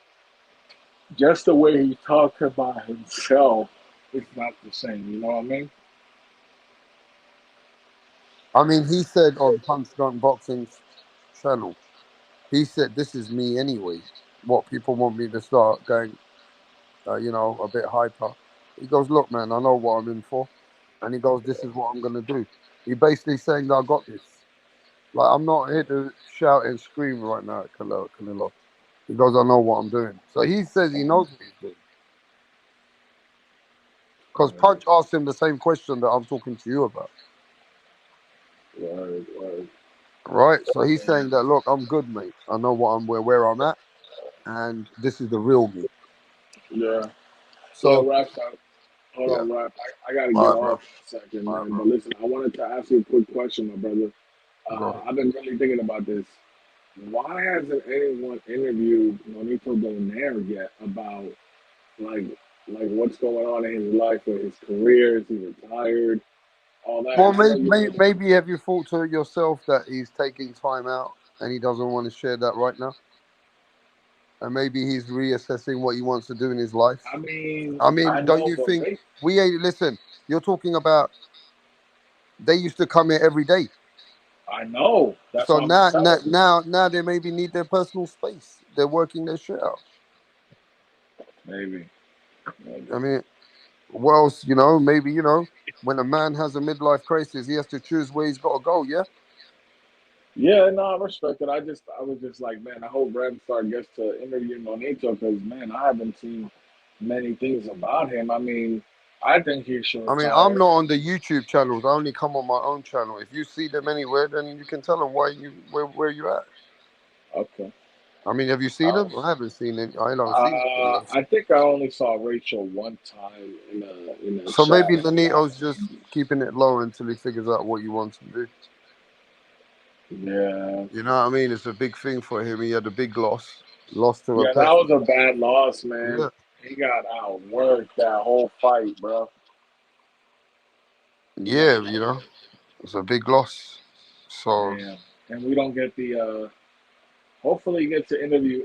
just the way he talks about himself is not the same. You know what I mean? I mean, he said on Punch Drunk Boxing's channel, he said, "This is me anyway. What people want me to start going, a bit hyper." He goes, "Look, man, I know what I'm in for," and he goes, "This is what I'm gonna do." He basically saying that I got this. Like I'm not here to shout and scream right now at Canelo. He goes, "I know what I'm doing." So he says he knows what he's doing. Because Punch asked him the same question that I'm talking to you about, Word. right? So he's saying that, look, I'm good, mate. I know where I'm at, and this is the real me. Yeah. Yeah, So Rap, hold yeah, on, Rap. I got to all get right, bro. off in a second, All right, man. bro. But listen, I wanted to ask you a quick question, my brother. Go ahead. I've been really thinking about this. Why hasn't anyone interviewed Nonito Donaire yet about like what's going on in his life with his career? Is he retired? All that. Well, And I know you mentioned. maybe have you thought to yourself that he's taking time out and he doesn't want to share that right now, and maybe he's reassessing what he wants to do in his life. I mean, I I mean, don't know, you but think we ain't listen? You're talking about they used to come here every day. I know. That's So what I'm telling you. now they maybe need their personal space. They're working their shit out. Maybe. I mean, what else? Maybe when a man has a midlife crisis, he has to choose where he's got to go. Yeah. Yeah, no, I respect it. I was just like, man, I hope Ramstar gets to interview Nonito because, man, I haven't seen many things about him. I mean, I think he should I mean, I'm retire. not on the YouTube channels. I only come on my own channel. If you see them anywhere, then you can tell them where you at. Okay. I mean, have you seen them? I haven't seen it. I don't see the videos. I think I only saw Rachel one time in a So maybe chat, to be Nonito's honest. just keeping it low until he figures out what he wants to do. Yeah. You know what I mean? It's a big thing for him. He had a big lost to a Yeah, that was person. a bad loss, man. Yeah, He got outworked that whole fight, bro. He got yeah, it's a big loss. So damn. And we don't get the hopefully get to interview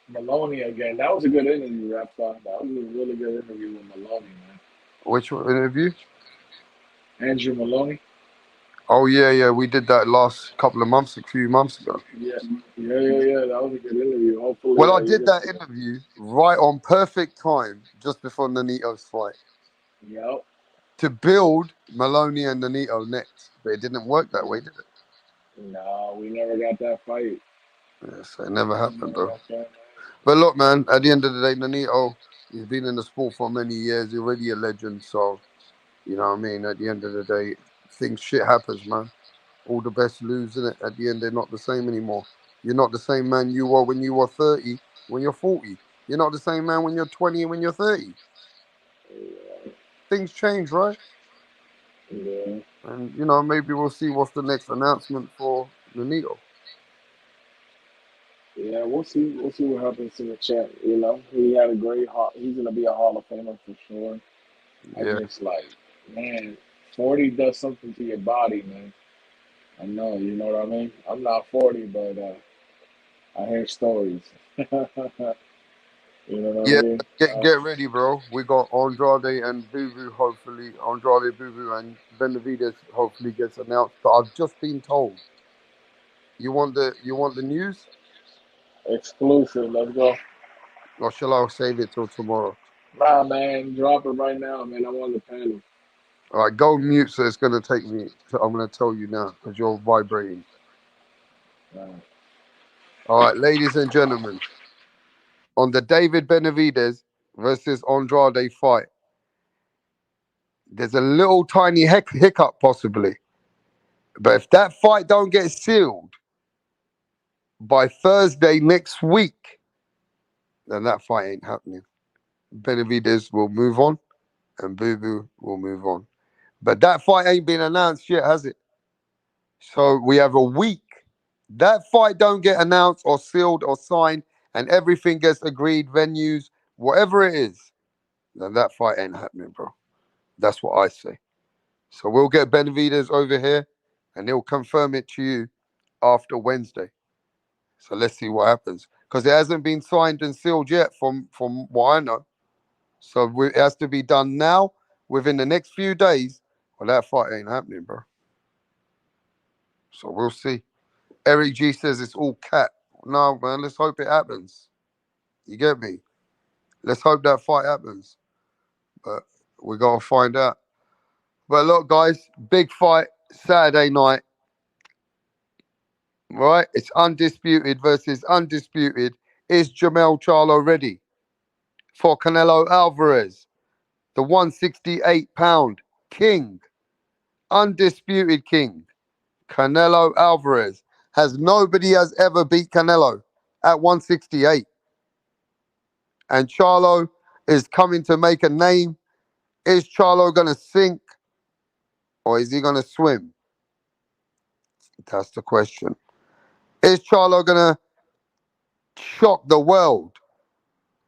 Maloney again. That was a good interview, Rapstar. That was a really good interview with Maloney, man. which interview? Andrew Maloney. Oh yeah, we did that last few months ago. Yeah. That was a good interview. Hopefully, Well, I you did get that to. interview right on perfect time, just before Nonito's fight, Yep. to build Maloney and Nonito next. But it didn't work that way, did it? No, we never got that fight. Yes, it never We happened never though. got that. But look, man, at the end of the day, Nonito, he's been in the sport for many years. He's already a legend. So, you know what I mean? At the end of the day, shit happens, man. All the best lose, innit? At the end, they're not the same anymore. You're not the same man you were when you were 30, when you're 40. You're not the same man when you're 20 and when you're 30. Things change, right? Yeah. And, maybe we'll see what's the next announcement for Nonito. Yeah, we'll see. We'll see what happens in the chat. You know, he had a great. He's gonna be a Hall of Famer for sure. I Yeah. just like, man, 40 does something to your body, man. I know, you know what I mean? I'm not 40, but I hear stories. You know what I Yeah, mean? get ready, bro. We got Andrade and Boo Boo, hopefully. Andrade, Boo Boo, and Benavides hopefully gets announced. But I've just been told. You want the news? Exclusive. Let's go. Or shall I save it till tomorrow? Nah, man, drop it right now, man. I'm on the panel. All right, go mute. So it's gonna take me. I'm gonna tell you now because you're vibrating. All right, ladies and gentlemen, on the David Benavidez versus Andrade fight, there's a little tiny hiccup possibly, but if that fight don't get sealed by Thursday next week, then that fight ain't happening. Benavidez will move on, and Boo Boo will move on. But that fight ain't been announced yet, has it? So we have a week. That fight don't get announced or sealed or signed, and everything gets agreed, venues, whatever it is, then that fight ain't happening, bro. That's what I say. So we'll get Benavidez over here, and he'll confirm it to you after Wednesday. So let's see what happens, because it hasn't been signed and sealed yet, from what I know. So it has to be done now, within the next few days. Well, that fight ain't happening, bro. So we'll see. Eric G says it's all cat. No, man, let's hope it happens. You get me? Let's hope that fight happens. But we got to find out. But look, guys, big fight Saturday night. Right? It's undisputed versus undisputed. Is Jamel Charlo ready for Canelo Alvarez, the 168-pound king, undisputed king? Canelo Alvarez nobody has ever beat Canelo at 168. And Charlo is coming to make a name. Is Charlo going to sink or is he going to swim? That's the question. Is Charlo going to shock the world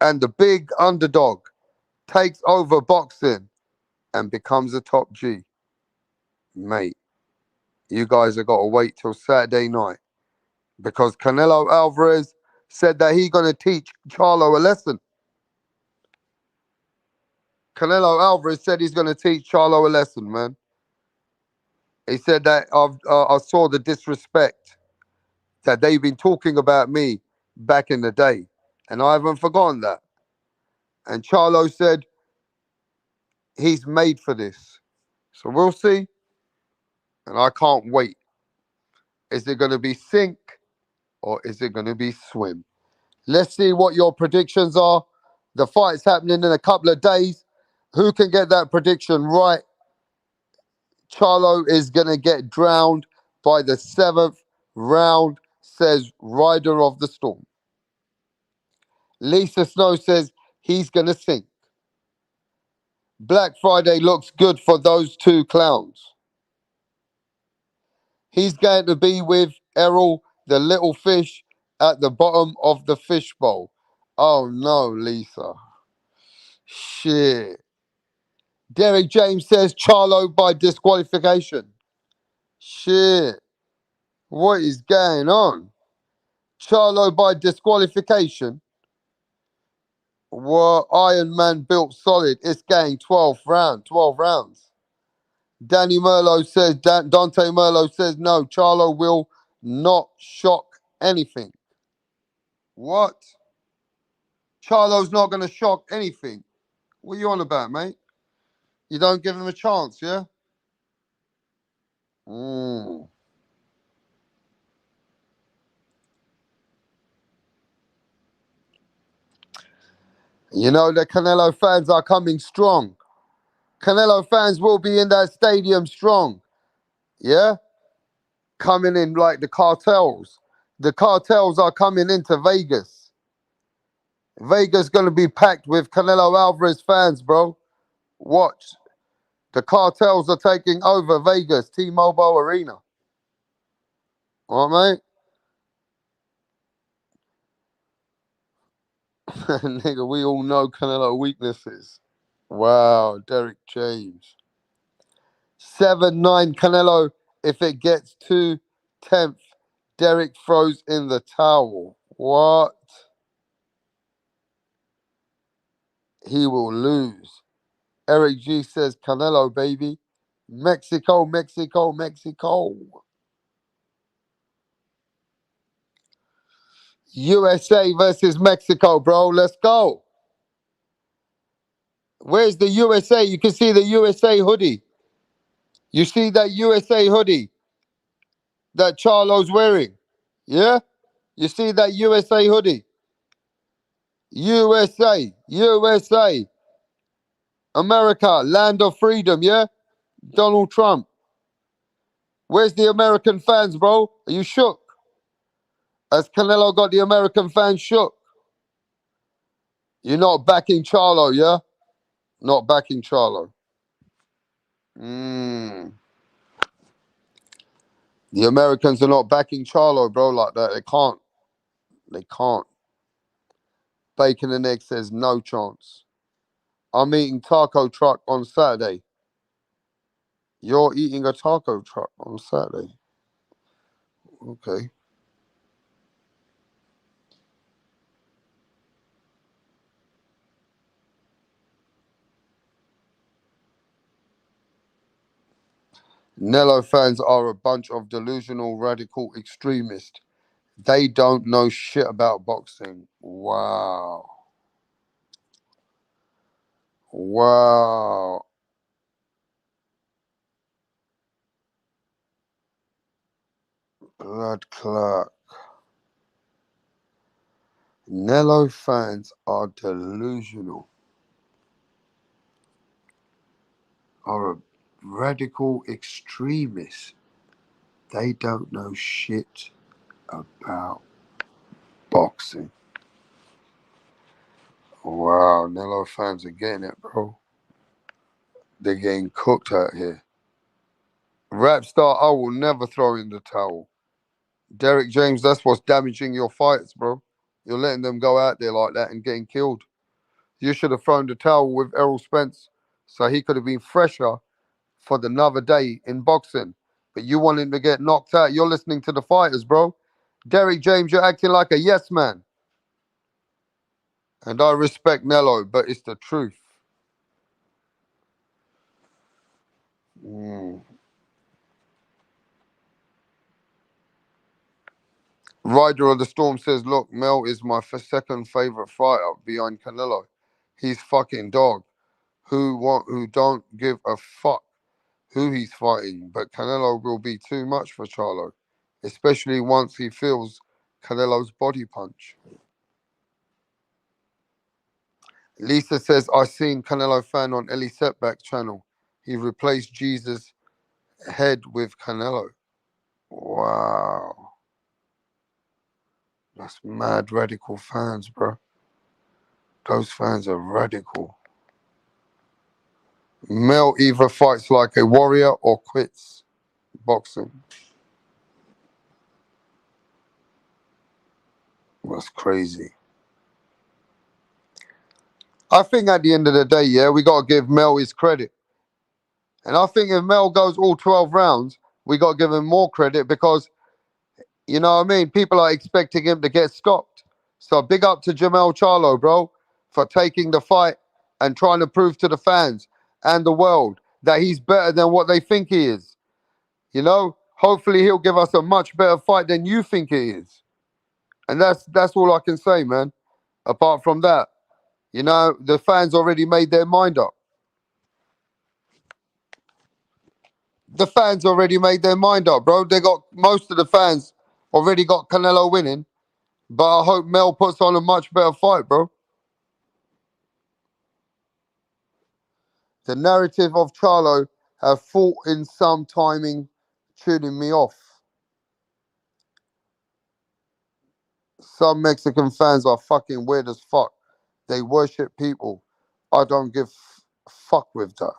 and the big underdog takes over boxing and becomes a top G? Mate, you guys have got to wait till Saturday night, because Canelo Alvarez said that he's going to teach Charlo a lesson. Canelo Alvarez said he's going to teach Charlo a lesson, man. He said that I saw the disrespect that they've been talking about me back in the day, and I haven't forgotten that. And Charlo said he's made for this. So we'll see, and I can't wait. Is it going to be sink or is it going to be swim? Let's see what your predictions are. The fight's happening in a couple of days. Who can get that prediction right? Charlo is going to get drowned by the 7th round, says Rider of the Storm. Lisa Snow says he's going to sink. Black Friday looks good for those two clowns. He's going to be with Errol, the little fish, at the bottom of the fishbowl. Oh no, Lisa. Shit. Derek James says Charlo by disqualification. Shit. What is going on? Charlo by disqualification. What? Iron Man built solid. It's going 12 rounds. Danny Merlo says, Dante Merlo says no, Charlo will not shock anything. What? Charlo's not going to shock anything. What are you on about, mate? You don't give him a chance, yeah? You know, the Canelo fans are coming strong. Canelo fans will be in that stadium strong. Yeah? Coming in like the cartels. The cartels are coming into Vegas. Vegas going to be packed with Canelo Alvarez fans, bro. Watch. The cartels are taking over Vegas, T-Mobile Arena. All right, mate? Nigga, we all know Canelo weaknesses. Wow, Derek James. 7-9 Canelo. If it gets to 10th, Derek throws in the towel. What? He will lose. Eric G says Canelo, baby. Mexico, Mexico, Mexico. USA versus Mexico, bro. Let's go. Where's the USA? You can see the USA hoodie. You see that USA hoodie that Charlo's wearing? Yeah? You see that USA hoodie? USA, USA, America, land of freedom, yeah? Donald Trump. Where's the American fans, bro? Are you shook? Has Canelo got the American fans shook? You're not backing Charlo, yeah? Not backing Charlo. The Americans are not backing Charlo, bro, like that. They can't. They can't. Bacon and Egg says no chance. I'm eating taco truck on Saturday. You're eating a taco truck on Saturday. Okay. Nello fans are a bunch of delusional radical extremists. They don't know shit about boxing. Wow. Wow. Blood clot. Nello fans are delusional. Are a radical extremists. They don't know shit about boxing. Wow, Nello fans are getting it, bro. They're getting cooked out here. Rap star, I will never throw in the towel. Derek James, that's what's damaging your fights, bro. You're letting them go out there like that and getting killed. You should have thrown the towel with Errol Spence so he could have been fresher for another day in boxing. But you want him to get knocked out. You're listening to the fighters, bro. Derek James, you're acting like a yes man. And I respect Nello, but it's the truth. Rider of the Storm says, look, Mel is my second favorite fighter behind Canelo. He's fucking dog. Who don't give a fuck who he's fighting, but Canelo will be too much for Charlo, especially once he feels Canelo's body punch. Lisa says, I seen Canelo fan on Ellie Setback channel. He replaced Jesus' head with Canelo. Wow. That's mad radical fans, bro. Those fans are radical. Mel either fights like a warrior or quits boxing. That's crazy. I think at the end of the day, yeah, we got to give Mel his credit. And I think if Mel goes all 12 rounds, we got to give him more credit because, you know what I mean? People are expecting him to get stopped. So big up to Jamel Charlo, bro, for taking the fight and trying to prove to the fans and the world that he's better than what they think he is. You know, hopefully he'll give us a much better fight than you think he is. And that's all I can say, man. Apart from that, you know, the fans already made their mind up. The fans already made their mind up, bro. They got most of the fans already got Canelo winning, but I hope Mel puts on a much better fight, bro. The narrative of Charlo have fought in some timing, tuning me off. Some Mexican fans are fucking weird as fuck. They worship people. I don't give fuck with that.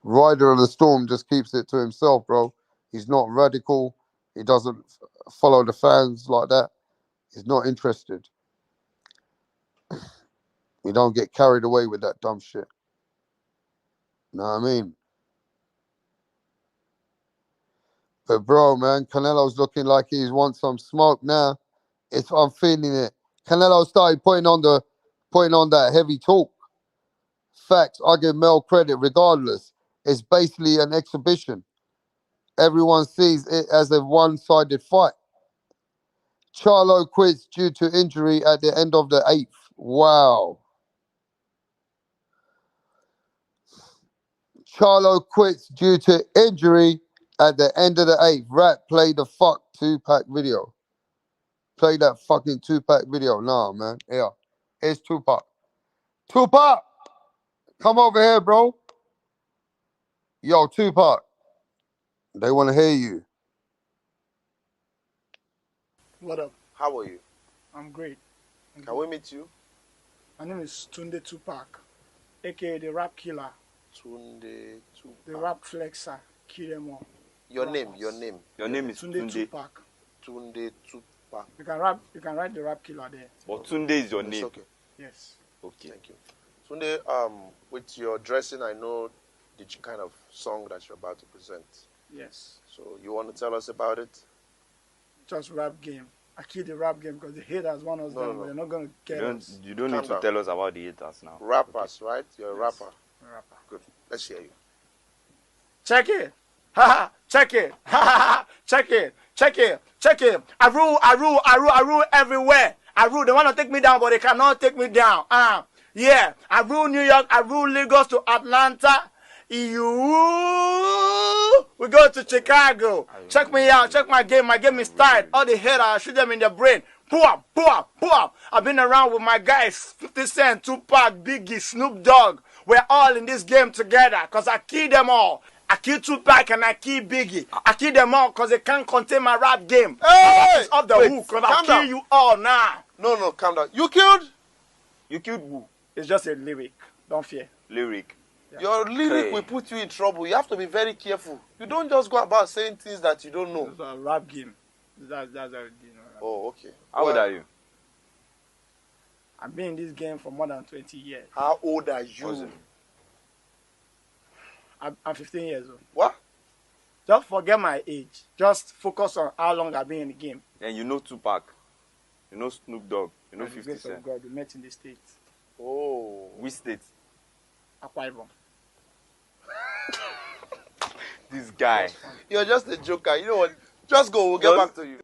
Rider of the Storm just keeps it to himself, bro. He's not radical. He doesn't follow the fans like that. He's not interested. We don't get carried away with that dumb shit. Know what I mean? But bro, man, Canelo's looking like he's want some smoke now. I'm feeling it. Canelo started putting on that heavy talk. Facts, I give Mel credit regardless. It's basically an exhibition. Everyone sees it as a one-sided fight. Charlo quits due to injury at the end of the 8th. Wow. Charlo quits due to injury at the end of the 8th. Rap, play the fuck Tupac video. Play that fucking Tupac video. Nah, man. Yeah. Here's Tupac. Tupac! Come over here, bro. Yo, Tupac. They want to hear you. What up? How are you? I'm great. Can we meet you? My name is Tunde Tupac, aka the Rap Killer, Tunde the Tupac. Rap Flexer, kill them all. Your Rappers. name, your name. Your name is Tunde Tunde. Tupac. Tunde Tupac. You can write the Rap Killer there. But Tunde is your It's name. okay. Yes. Okay. Thank you. Tunde, with your dressing, I know the kind of song that you're about to present. Yes. So you want to tell us about it? Just rap game. I kill the rap game because the haters want us down, but they're not gonna get us. You don't need Calm to down. tell us about the haters now. Rappers, right? You're a Yes. rapper. Rapper. Good. Let's hear you. Check it. Ha ha. Check it. Ha ha ha. Check it. Check it. Check it. I rule everywhere. I rule. They want to take me down, but they cannot take me down. Yeah. I rule New York. I rule Lagos to Atlanta. We go to Chicago. Check me out. Check my game. My game is tight. All the haters, I shoot them in the brain. Boom, boom, boom. I've been around with my guys, 50 Cent, Tupac, Biggie, Snoop Dogg. We're all in this game together because I kill them all. I kill Tupac and I kill Biggie. I kill them all because they can't contain my rap game. Hey! It's off the hook because I calm kill down. you all now. No, calm down. You killed? You killed who? It's just a lyric. Don't fear. Lyric. Your lyric Hey. will put you in trouble. You have to be very careful. You don't just go about saying things that you don't know. It's a rap game. That's how it is. Oh, okay. How old are you? I've been in this game for more than 20 years. How old are you? What's it? I'm 15 years old. What? Just forget my age. Just focus on how long I've been in the game. And you know Tupac. You know Snoop Dogg. You know By the 50 grace of Cent. God, we met in the States. Oh. Which state? Akwa Ibom. This guy. You're just a joker. You know what? Just go. We'll get back to you.